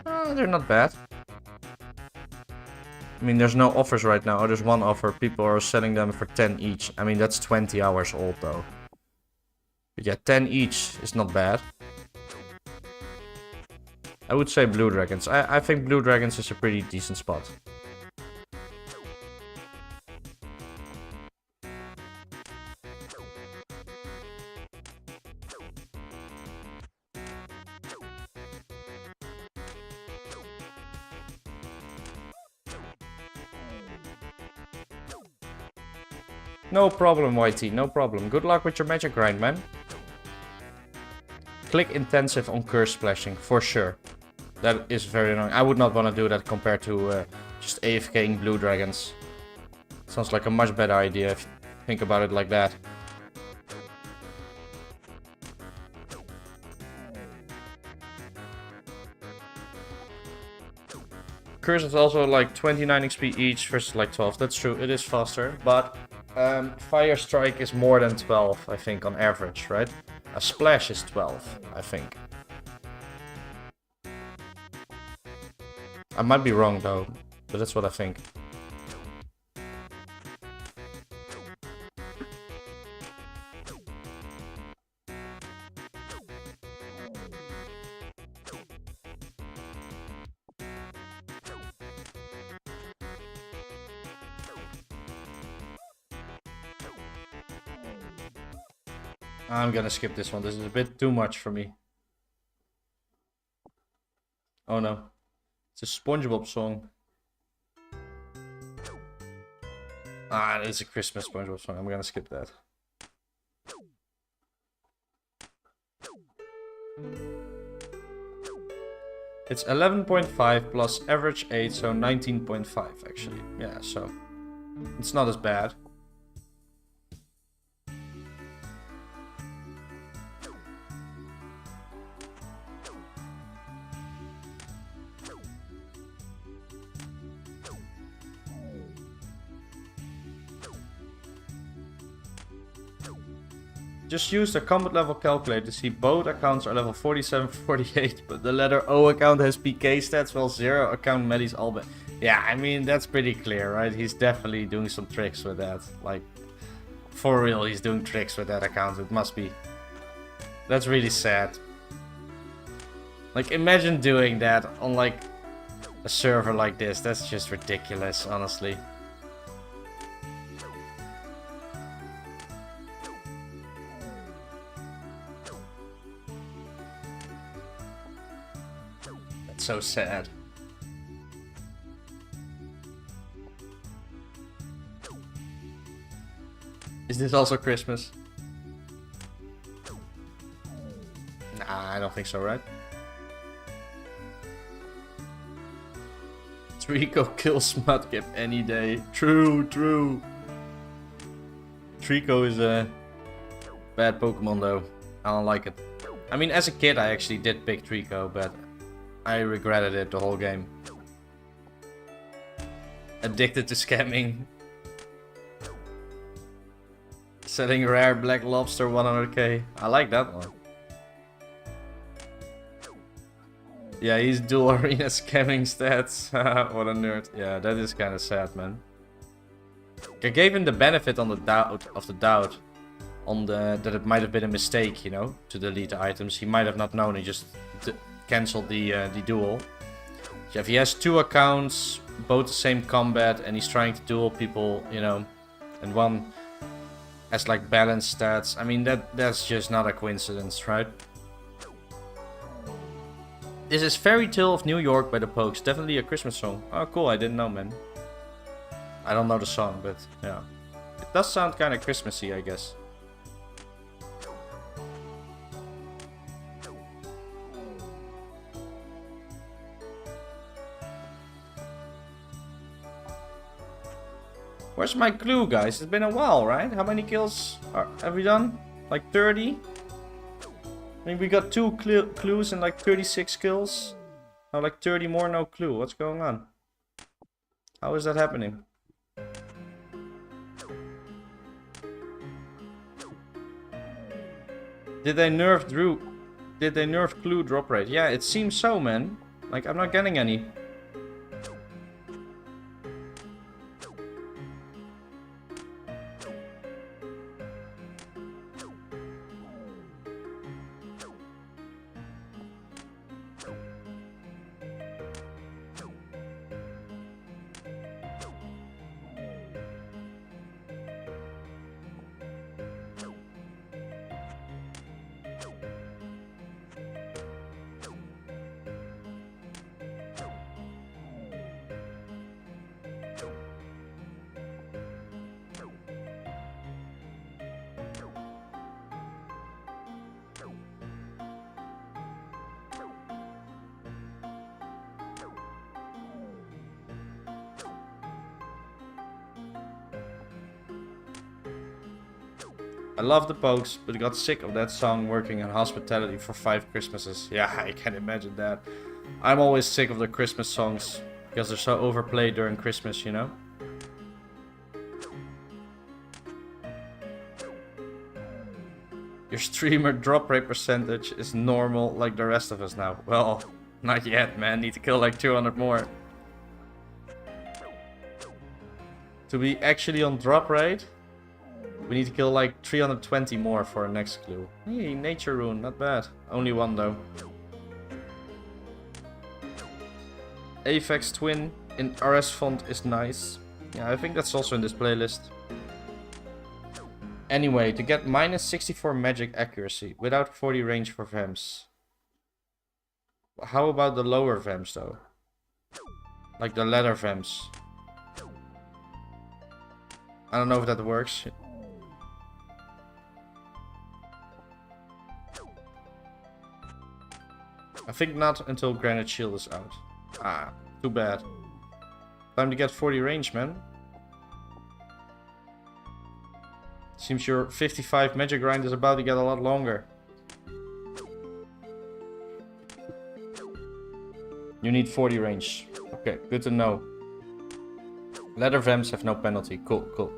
They're not bad. I mean, there's no offers right now. Oh, there's one offer. People are selling them for 10 each. I mean, that's 20 hours old though. But yeah, 10 each is not bad. I would say Blue Dragons. I think Blue Dragons is a pretty decent spot. No problem, YT, no problem. Good luck with your magic grind, man. Click intensive on curse splashing, for sure. That is very annoying. I would not want to do that compared to just AFKing Blue Dragons. Sounds like a much better idea if you think about it like that. Curse is also like 29 XP each versus like 12. That's true, it is faster, but Fire Strike is more than 12, I think, on average, right? A Splash is 12, I think. I might be wrong though, but that's what I think. I'm gonna skip this one. This is a bit too much for me. Oh no. It's a SpongeBob song. Ah, it's a Christmas SpongeBob song. I'm gonna skip that. It's 11.5 plus average 8, so 19.5 actually. Yeah, so it's not as bad. Just use the combat level calculator to see both accounts are level 47, 48, but the letter O account has PK stats, while 0 account Medis all bad. Yeah, I mean, that's pretty clear, right? He's definitely doing some tricks with that. Like, for real, he's doing tricks with that account. It must be. That's really sad. Like, imagine doing that on, like, a server like this. That's just ridiculous, honestly. So sad. Is this also Christmas? Nah, I don't think so, right? Trico kills Mudkip any day. True, true. Trico is a bad Pokemon though. I don't like it. I mean, as a kid I actually did pick Trico, but I regretted it the whole game. Addicted to scamming. Selling rare black lobster 100k. I like that one. Yeah, he's Duel Arena scamming stats. What a nerd. Yeah, that is kind of sad, man. I gave him the benefit on the doubt on that it might have been a mistake, you know, to delete the items. He might have not known. He just cancelled the duel. So if he has two accounts, both the same combat, and he's trying to duel people, you know, and one has like balanced stats, I mean that's just not a coincidence, right? This is Fairy Tale of New York by the Pokes. Definitely a Christmas song. Oh cool, I didn't know, man. I don't know the song, but yeah. It does sound kind of Christmassy, I guess. Where's my clue, guys? It's been a while, right? How many kills have we done? Like 30? I mean, we got 2 clues and like 36 kills. Now like 30 more, no clue. What's going on? How is that happening? Did they nerf Drew? Did they nerf clue drop rate? Yeah, it seems so, man. Like, I'm not getting any. I love the Pokes, but got sick of that song working in hospitality for 5 Christmases. Yeah, I can imagine that. I'm always sick of the Christmas songs, because they're so overplayed during Christmas, you know? Your streamer drop rate percentage is normal like the rest of us now. Well, not yet, man. Need to kill like 200 more. To be actually on drop rate, we need to kill like 320 more for our next clue. Hey, nature rune, not bad. Only one though. Aphex Twin in RS font is nice. Yeah, I think that's also in this playlist. Anyway, to get minus 64 magic accuracy without 40 range for Vamps. How about the lower Vamps though? Like the leather Vamps. I don't know if that works. I think not until Granite Shield is out. Ah, too bad. Time to get 40 range, man. Seems your 55 magic grind is about to get a lot longer. You need 40 range. Okay, good to know. Leather Vamps have no penalty. Cool, cool.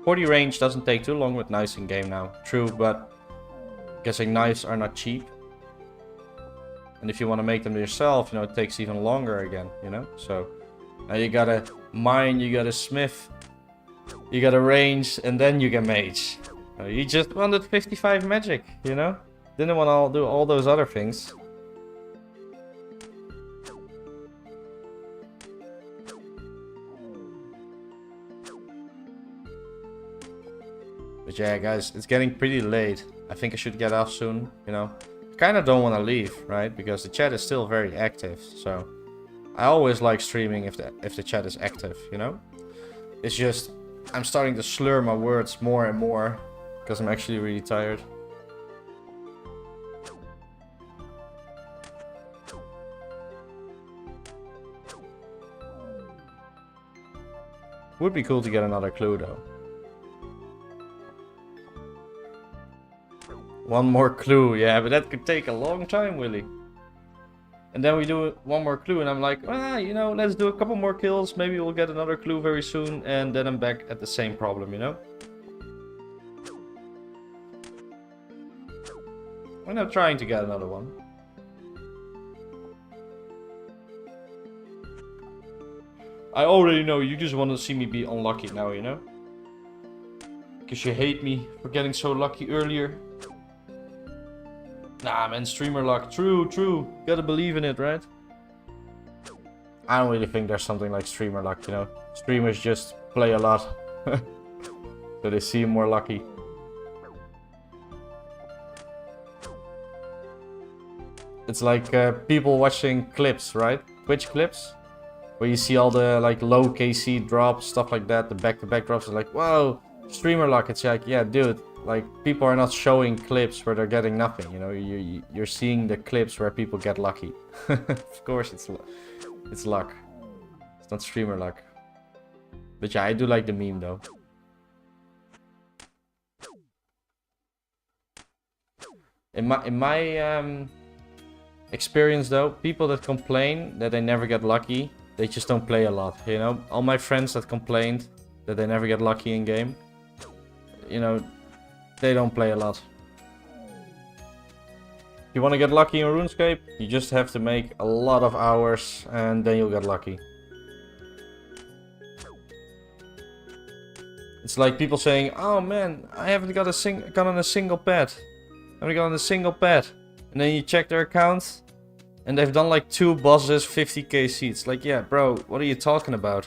.40 range doesn't take too long with knives in game now. True, but guessing knives are not cheap. And if you want to make them yourself, you know, it takes even longer again, you know? So now you gotta mine, you gotta smith, you gotta range, and then you can mage. You just wanted 55 magic, you know? Didn't want to do all those other things. But yeah, guys, it's getting pretty late. I think I should get off soon, you know. I kind of don't want to leave, right? Because the chat is still very active. So I always like streaming if the chat is active, you know. It's just I'm starting to slur my words more and more because I'm actually really tired. Would be cool to get another clue though. One more clue, yeah, but that could take a long time, Willy. And then we do one more clue and I'm like, ah, you know, let's do a couple more kills. Maybe we'll get another clue very soon. And then I'm back at the same problem, you know? We're not trying to get another one. I already know you just want to see me be unlucky now, you know? Because you hate me for getting so lucky earlier. Nah, man, streamer luck. True, true. Gotta believe in it, right? I don't really think there's something like streamer luck, you know? Streamers just play a lot. So they seem more lucky. It's like people watching clips, right? Twitch clips. Where you see all the like low KC drops, stuff like that. The back-to-back drops are like, whoa, streamer luck. It's like, yeah, dude. like people are not showing clips where they're getting nothing. You know, you're seeing the clips where people get lucky. Of course, it's luck. It's not streamer luck. But yeah, I do like the meme though. In my experience though, people that complain that they never get lucky, they just don't play a lot. You know, all my friends that complained that they never get lucky in game, you know, they don't play a lot. If you want to get lucky in RuneScape, you just have to make a lot of hours and then you'll get lucky. It's like people saying, "Oh man, I haven't got gotten a single pet. I haven't gotten a single pet." And then you check their account and they've done like 2 bosses, 50k seats. Like, yeah, bro, what are you talking about?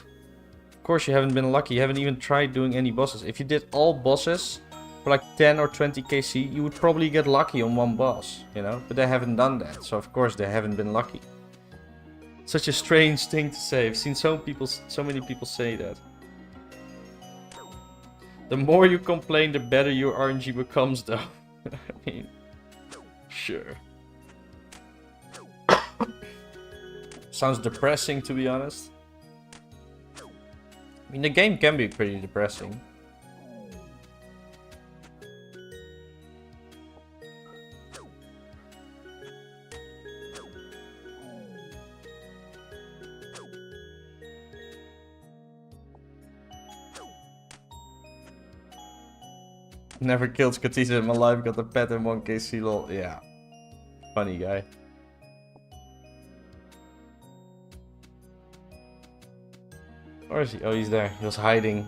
Of course you haven't been lucky. You haven't even tried doing any bosses. If you did all bosses for like 10 or 20k seat, you would probably get lucky on 1 boss, you know? But they haven't done that, so of course they haven't been lucky. Such a strange thing to say. I've seen so many people say that. The more you complain, the better your RNG becomes, though. I mean, sure. Sounds depressing, to be honest. I mean, the game can be pretty depressing. Never killed Skatisa in my life, got a pet in 1k C lol. Yeah. Funny guy. Where is he? Oh, he's there. He was hiding.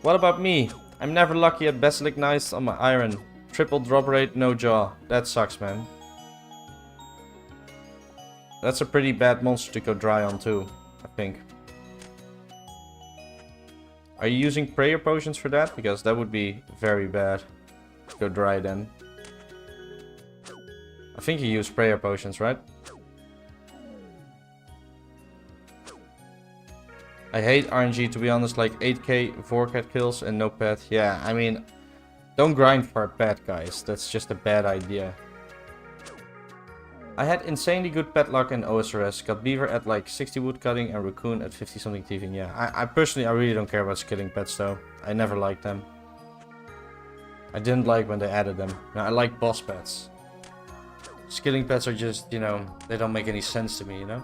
What about me? I'm never lucky at Basilic Knights on my iron. Triple drop rate, no jaw. That sucks, man. That's a pretty bad monster to go dry on too, I think. Are you using prayer potions for that? Because that would be very bad. Go dry then. I think you use prayer potions, right? I hate RNG, to be honest, like 8k 4cat kills and no pet. Yeah, I mean, don't grind for a pet, guys. That's just a bad idea. I had insanely good pet luck in OSRS. Got beaver at like 60 woodcutting and raccoon at 50 something thieving. Yeah, I personally, I really don't care about skilling pets though. I never liked them. I didn't like when they added them. No, I like boss pets. Skilling pets are just, you know, they don't make any sense to me, you know?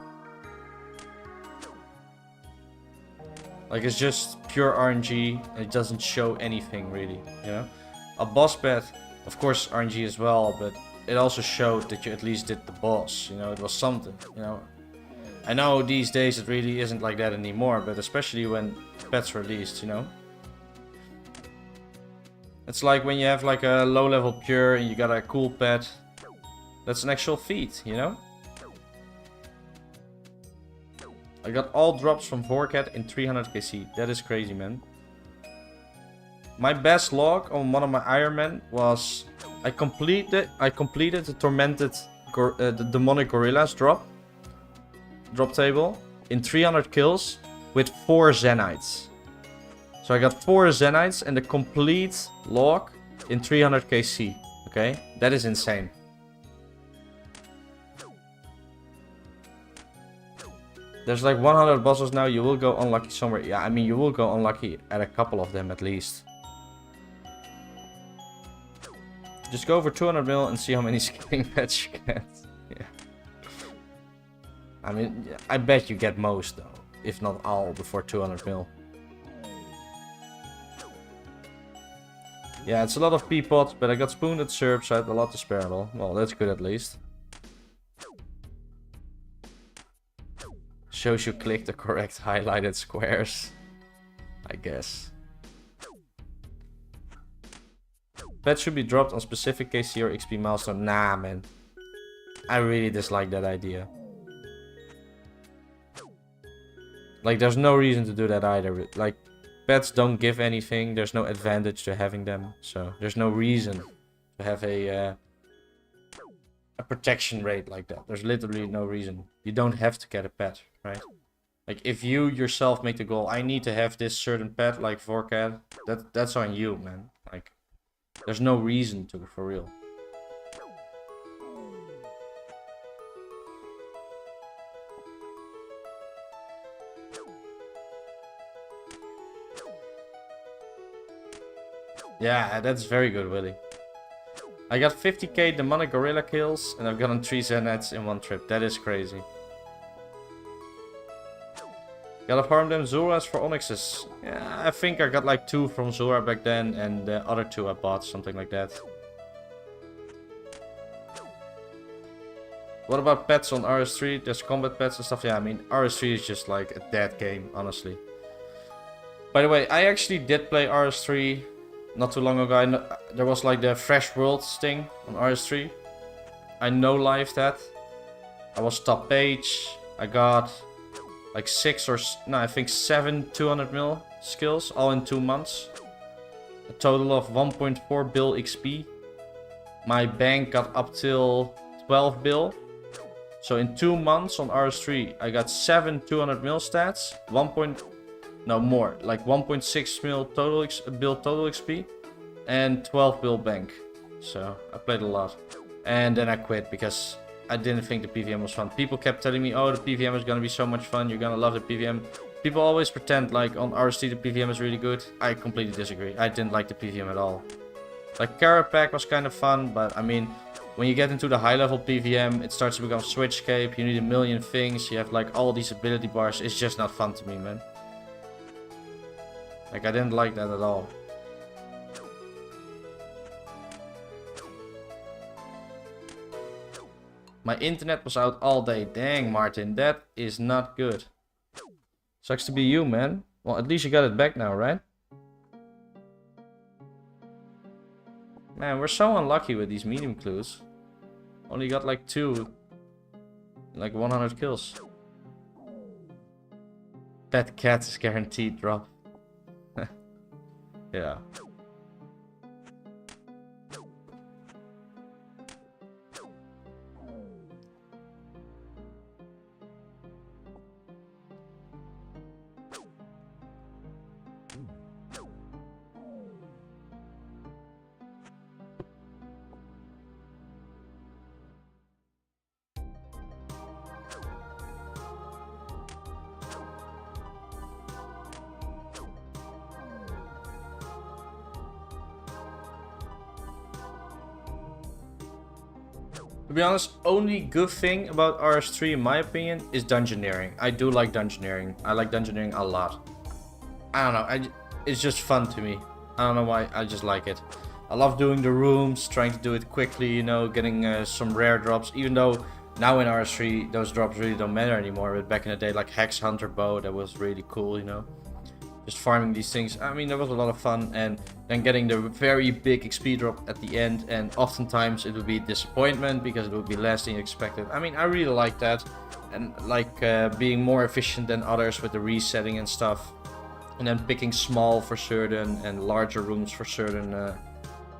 Like, it's just pure RNG and it doesn't show anything really, you know? A boss pet, of course RNG as well, but it also showed that you at least did the boss, you know, it was something, you know. I know these days it really isn't like that anymore, but especially when pets released, you know. It's like when you have like a low level pure and you got a cool pet, that's an actual feat, you know. I got all drops from Vorcat in 300k seed, that is crazy, man. My best log on one of my Ironmen was I completed the tormented the demonic gorillas drop table in 300 kills with 4 Zenites. So I got 4 Zenites and the complete log in 300k C. Okay, that is insane. There's like 100 bosses now. You will go unlucky somewhere. Yeah, I mean, you will go unlucky at a couple of them at least. Just go over 200 mil and see how many skilling pets you get. Yeah. I mean, I bet you get most though, if not all, before 200 mil. Yeah, it's a lot of Peapod, but I got spooned at Serb, so I had a lot to spare. Well, that's good at least. Shows you click the correct highlighted squares, I guess. Pets should be dropped on specific KC or XP milestone. Nah, man. I really dislike that idea. Like, there's no reason to do that either. Like, pets don't give anything. There's no advantage to having them. So, there's no reason to have a protection rate like that. There's literally no reason. You don't have to get a pet, right? Like, if you yourself make the goal, I need to have this certain pet, like Vorcat, that's on you, man. Like, There's no reason to, for real. Yeah, that's very good, Willy. I got 50k demonic gorilla kills, and I've gotten 3 Zenats in one trip. That is crazy. Gotta farm them Zoras for Onyxes. Yeah, I think I got like 2 from Zora back then, and the other 2 I bought, something like that. What about pets on RS3? There's combat pets and stuff. Yeah, I mean, RS3 is just like a dead game, honestly. By the way, I actually did play RS3 not too long ago. There was like the Fresh Worlds thing on RS3. I no-lived that. I was top page. I got like 6 or... no, I think 7 200 mil skills, all in 2 months. A total of 1.4 bill XP. My bank got up till 12 bill. So in 2 months on RS3, I got 7 200 mil stats. No, more. Like 1.6 mil total bill total XP. And 12 bill bank. So I played a lot. And then I quit because I didn't think the PVM was fun. People kept telling me, oh, the PVM is gonna be so much fun. You're gonna love the PVM. People always pretend like on RS3 the PVM is really good. I completely disagree. I didn't like the PVM at all. Like Carrot Pack was kind of fun, but I mean, when you get into the high level PVM, it starts to become switchscape. You need a million things. You have like all these ability bars. It's just not fun to me, man. Like, I didn't like that at all. My internet was out all day. Dang, Martin, that is not good. Sucks to be you, man. Well, at least you got it back now, right? Man, we're so unlucky with these medium clues. Only got like 2. Like 100 kills. Pet cat is guaranteed drop. Yeah. To be honest, only good thing about RS3 in my opinion is dungeoneering. I do like dungeoneering. I like dungeoneering a lot. I don't know, it's just fun to me. I don't know why, I just like it. I love doing the rooms, trying to do it quickly, you know, getting some rare drops. Even though now in RS3 those drops really don't matter anymore. But back in the day, like Hex Hunter Bow, that was really cool, you know. Just farming these things. I mean, that was a lot of fun. And then getting the very big XP drop at the end. And oftentimes it would be disappointment because it would be less than you expected. I mean, I really like that. And like being more efficient than others with the resetting and stuff. And then picking small for certain and larger rooms for certain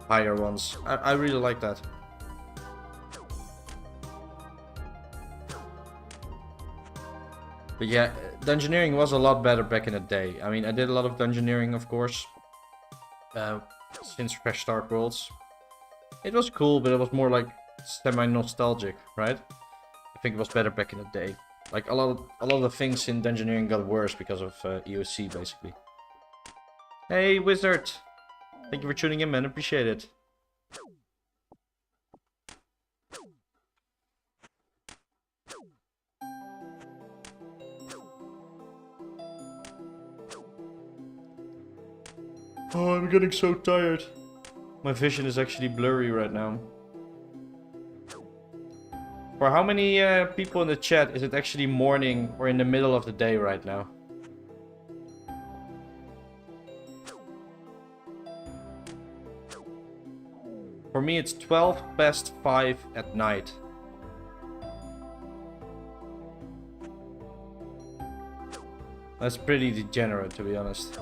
higher ones. I really like that. But yeah, dungeoneering was a lot better back in the day. I mean, I did a lot of dungeoneering, of course, since Fresh Start Worlds. It was cool, but it was more like semi-nostalgic, right? I think it was better back in the day. Like a lot of the things in dungeoneering got worse because of EOC, basically. Hey, Wizard! Thank you for tuning in, man. Appreciate it. Oh, I'm getting so tired. My vision is actually blurry right now. For how many people in the chat is it actually morning or in the middle of the day right now? For me it's 12 past 5 at night. That's pretty degenerate, to be honest.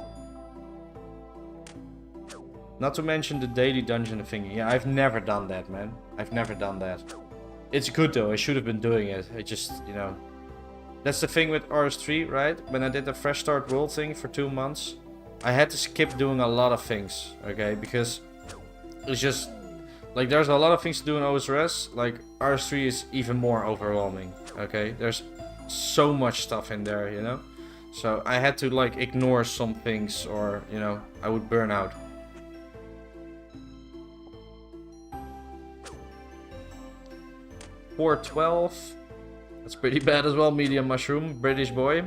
Not to mention the daily dungeon thingy. Yeah, I've never done that, man. I've never done that. It's good though, I should have been doing it. I just, you know... That's the thing with RS3, right? When I did the Fresh Start World thing for 2 months, I had to skip doing a lot of things, okay? Because it's just like there's a lot of things to do in OSRS. Like RS3 is even more overwhelming. Okay, there's so much stuff in there, you know. So I had to like ignore some things, or you know, I would burn out. $4.12. That's pretty bad as well. Medium mushroom, British boy.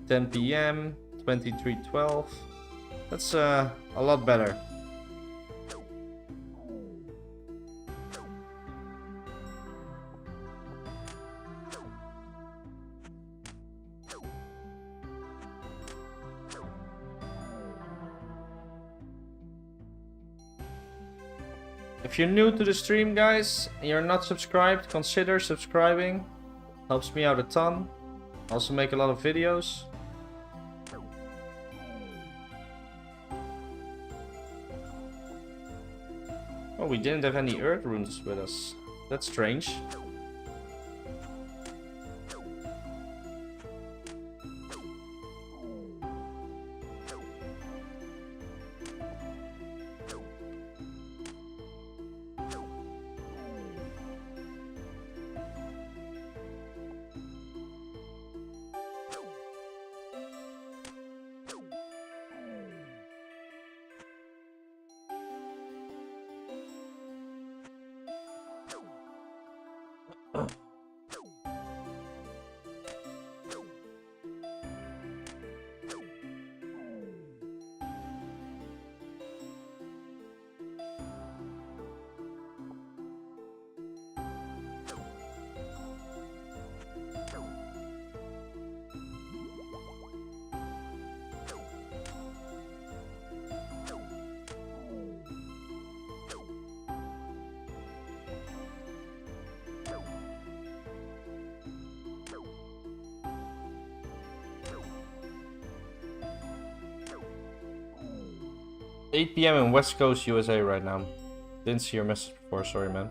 10 PM, 23.12. That's a lot better. If you're new to the stream, guys, and you're not subscribed, consider subscribing. Helps me out a ton. Also make a lot of videos. Oh, we didn't have any Earth runes with us. That's strange. $8 PM in West Coast, USA right now. Didn't see your message before, sorry man.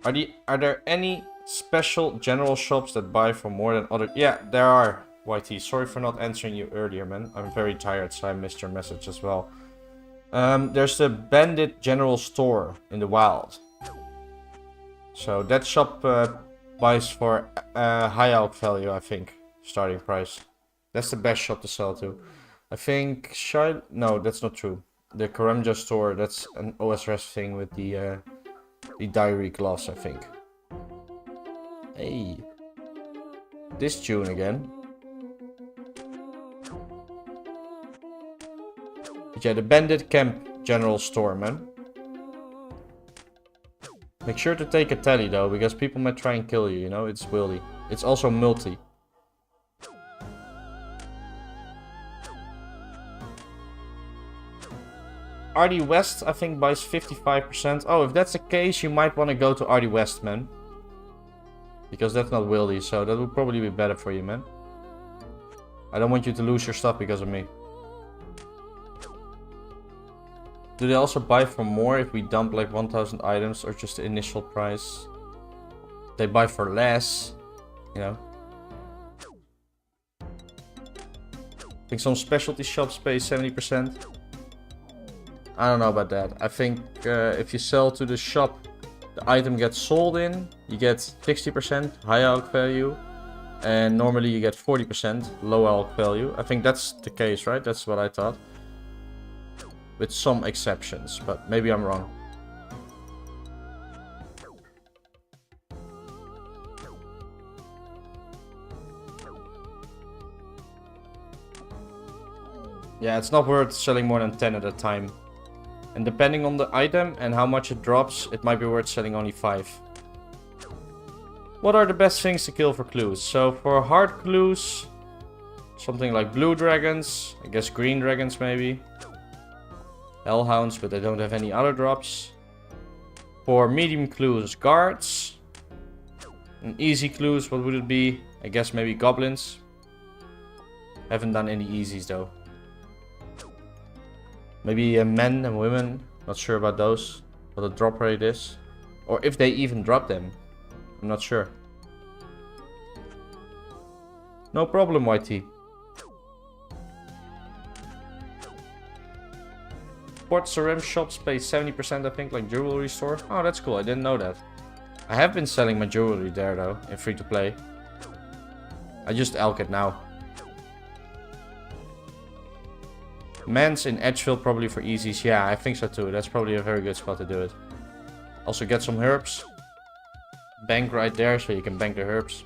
Are there any special general shops that buy for more than other? Yeah, there are, YT. Sorry for not answering you earlier, man. I'm very tired, so I missed your message as well. There's the Bandit General Store in the wild. So that shop buys for high alc value, I think. Starting price. That's the best shop to sell to. I think no, that's not true. The Karamja store, that's an OSRS thing with the diary gloss, I think. Hey, this tune again. But yeah, the Bandit Camp General Store, man. Make sure to take a tally though, because people might try and kill you, you know, it's wildy. It's also multi. RD West, I think, buys 55%. Oh, if that's the case, you might want to go to RD West, man. Because that's not wildy, so that would probably be better for you, man. I don't want you to lose your stuff because of me. Do they also buy for more if we dump like 1000 items or just the initial price? They buy for less, you know. I think some specialty shops pay 70%. I don't know about that. I think if you sell to the shop, the item gets sold in, you get 60% high alc value, and normally you get 40% low alc value. I think that's the case, right? That's what I thought. With some exceptions, but maybe I'm wrong. Yeah, it's not worth selling more than 10 at a time. And depending on the item and how much it drops, it might be worth selling only 5. What are the best things to kill for clues? So for hard clues, something like blue dragons, I guess green dragons maybe. Hellhounds, but they don't have any other drops. For medium clues, guards. And easy clues, what would it be? I guess maybe goblins. Haven't done any easies though. Maybe men and women, not sure about those, what the drop rate is. Or if they even drop them, I'm not sure. No problem, YT. Sports RM shops pay 70% I think, like jewelry store. Oh, that's cool. I didn't know that. I have been selling my jewelry there though, in free to play. I just elk it now. Men's in Edgeville probably for easies. Yeah, I think so too. That's probably a very good spot to do it. Also get some herbs. Bank right there so you can bank the herbs.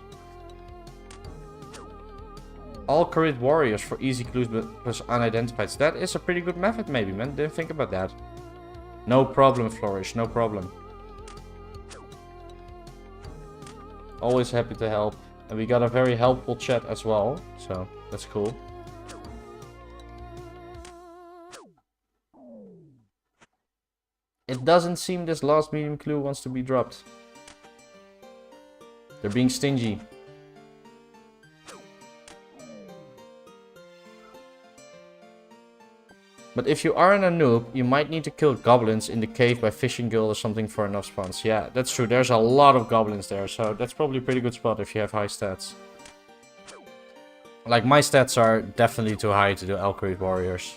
All crit warriors for easy clues plus unidentified. That is a pretty good method maybe, man. Didn't think about that. No problem, Flourish. No problem. Always happy to help. And we got a very helpful chat as well. So, that's cool. It doesn't seem this last medium clue wants to be dropped. They're being stingy. But if you aren't a noob, you might need to kill goblins in the cave by fishing guild or something for enough spawns. Yeah, that's true. There's a lot of goblins there, so that's probably a pretty good spot if you have high stats. Like, my stats are definitely too high to do Alcrete Warriors.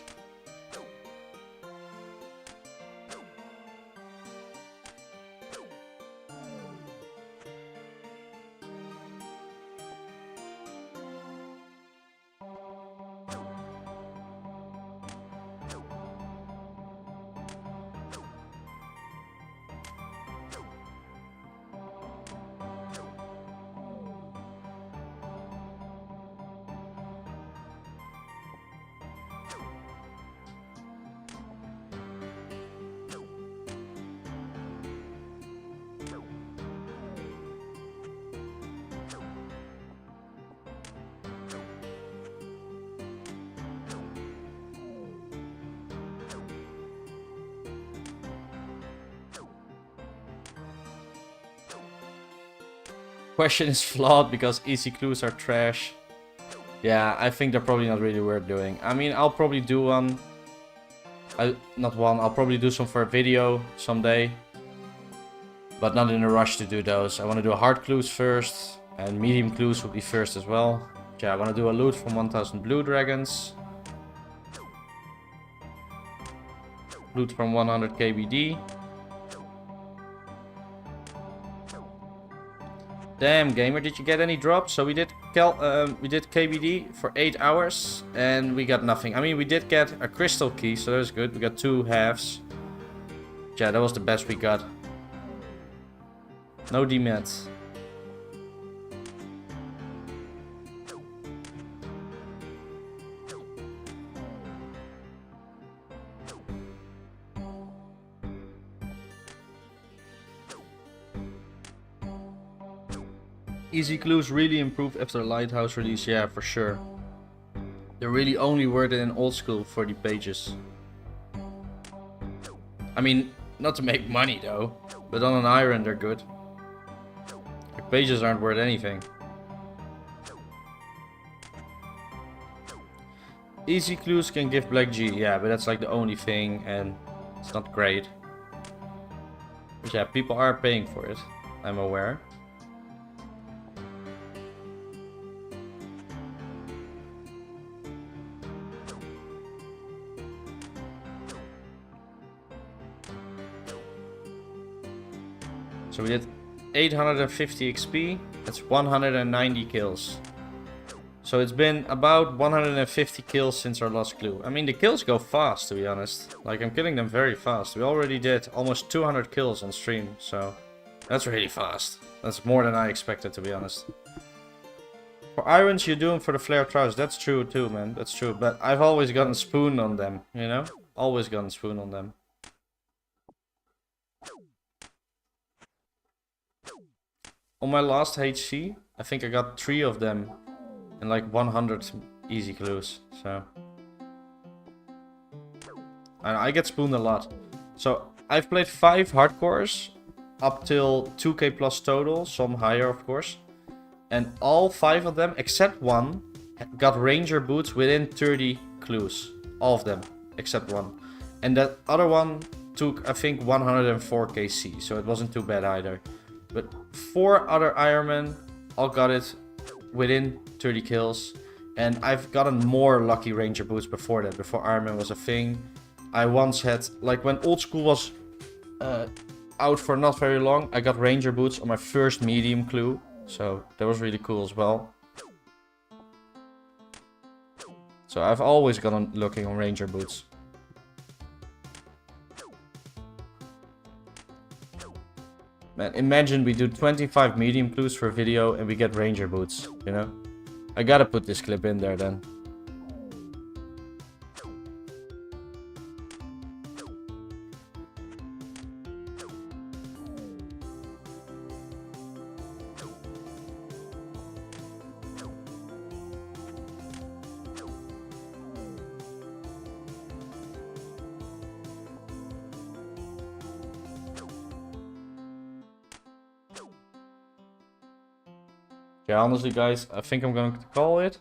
Question is flawed because easy clues are trash. Yeah, I think they're probably not really worth doing. I mean, I'll probably do one. I'll probably do some for a video someday. But not in a rush to do those. I want to do hard clues first. And medium clues will be first as well. Yeah, I want to do a loot from 1000 blue dragons. Loot from 100 KBD. Damn, gamer, did you get any drops? So we did KBD for 8 hours and we got nothing. I mean, we did get a crystal key, so that was good. We got 2 halves. Yeah, that was the best we got. No dmed. Easy clues really improved after the Lighthouse release, yeah, for sure. They're really only worth it in old school for the pages. I mean, not to make money though, but on an iron they're good. The pages aren't worth anything. Easy clues can give Black G, yeah, but that's like the only thing and it's not great. But yeah, people are paying for it, I'm aware. So we did 850 XP, that's 190 kills. So it's been about 150 kills since our last clue. I mean, the kills go fast, to be honest. Like, I'm killing them very fast. We already did almost 200 kills on stream, so that's really fast. That's more than I expected, to be honest. For irons, you do them for the flare trousers. That's true too, man. That's true. But I've always gotten spooned on them, you know? Always gotten spooned on them. On my last HC, I think I got 3 of them and like 100 easy clues, so. And I get spooned a lot. So I've played 5 hardcores up till 2k plus total, some higher of course. And all 5 of them, except one, got ranger boots within 30 clues. All of them, except one. And that other one took, I think, 104 KC, so it wasn't too bad either. But 4 other Ironmen all got it within 30 kills. And I've gotten more lucky ranger boots before that, before Ironman was a thing. I once had, like when Old School was out for not very long, I got Ranger boots on my first medium clue. So that was really cool as well. So I've always gone on looking on Ranger boots. Man, imagine we do 25 medium clues for a video and we get Ranger boots, you know? I gotta put this clip in there then. Yeah, honestly guys, I think I'm going to call it.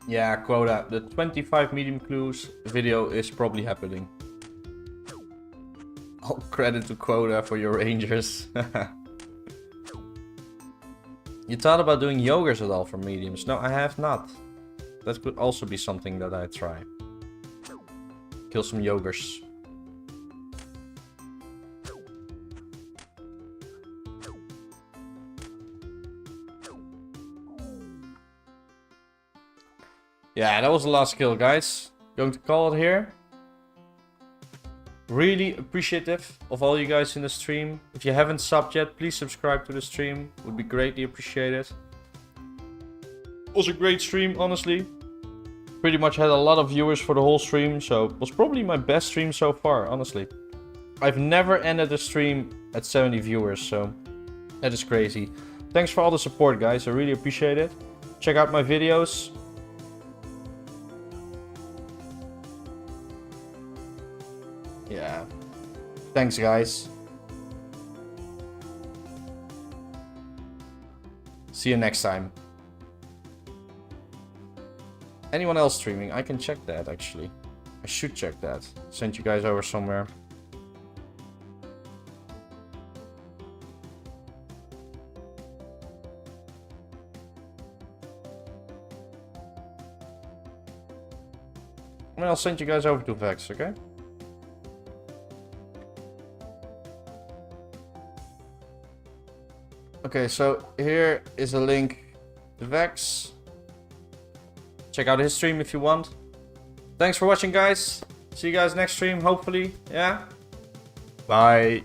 Yeah, quota. The 25 medium clues video is probably happening. All credit to quota for your rangers. You thought about doing yogures at all for mediums? No, I have not. That could also be something that I try. Kill some yogures. Yeah, that was the last kill, guys. Going to call it here. Really appreciative of all you guys in the stream. If you haven't subbed yet, please subscribe to the stream. Would be greatly appreciated. Was a great stream, honestly. Pretty much had a lot of viewers for the whole stream, so it was probably my best stream so far, honestly. I've never ended a stream at 70 viewers, so that is crazy. Thanks for all the support, guys. I really appreciate it. Check out my videos. Yeah. Thanks, guys. See you next time. Anyone else streaming? I can check that, actually. I should check that. Send you guys over somewhere. I mean, I'll send you guys over to Vex, okay? Okay, so here is a link to Vex. Check out his stream if you want. Thanks for watching, guys. See you guys next stream, hopefully. Yeah? Bye.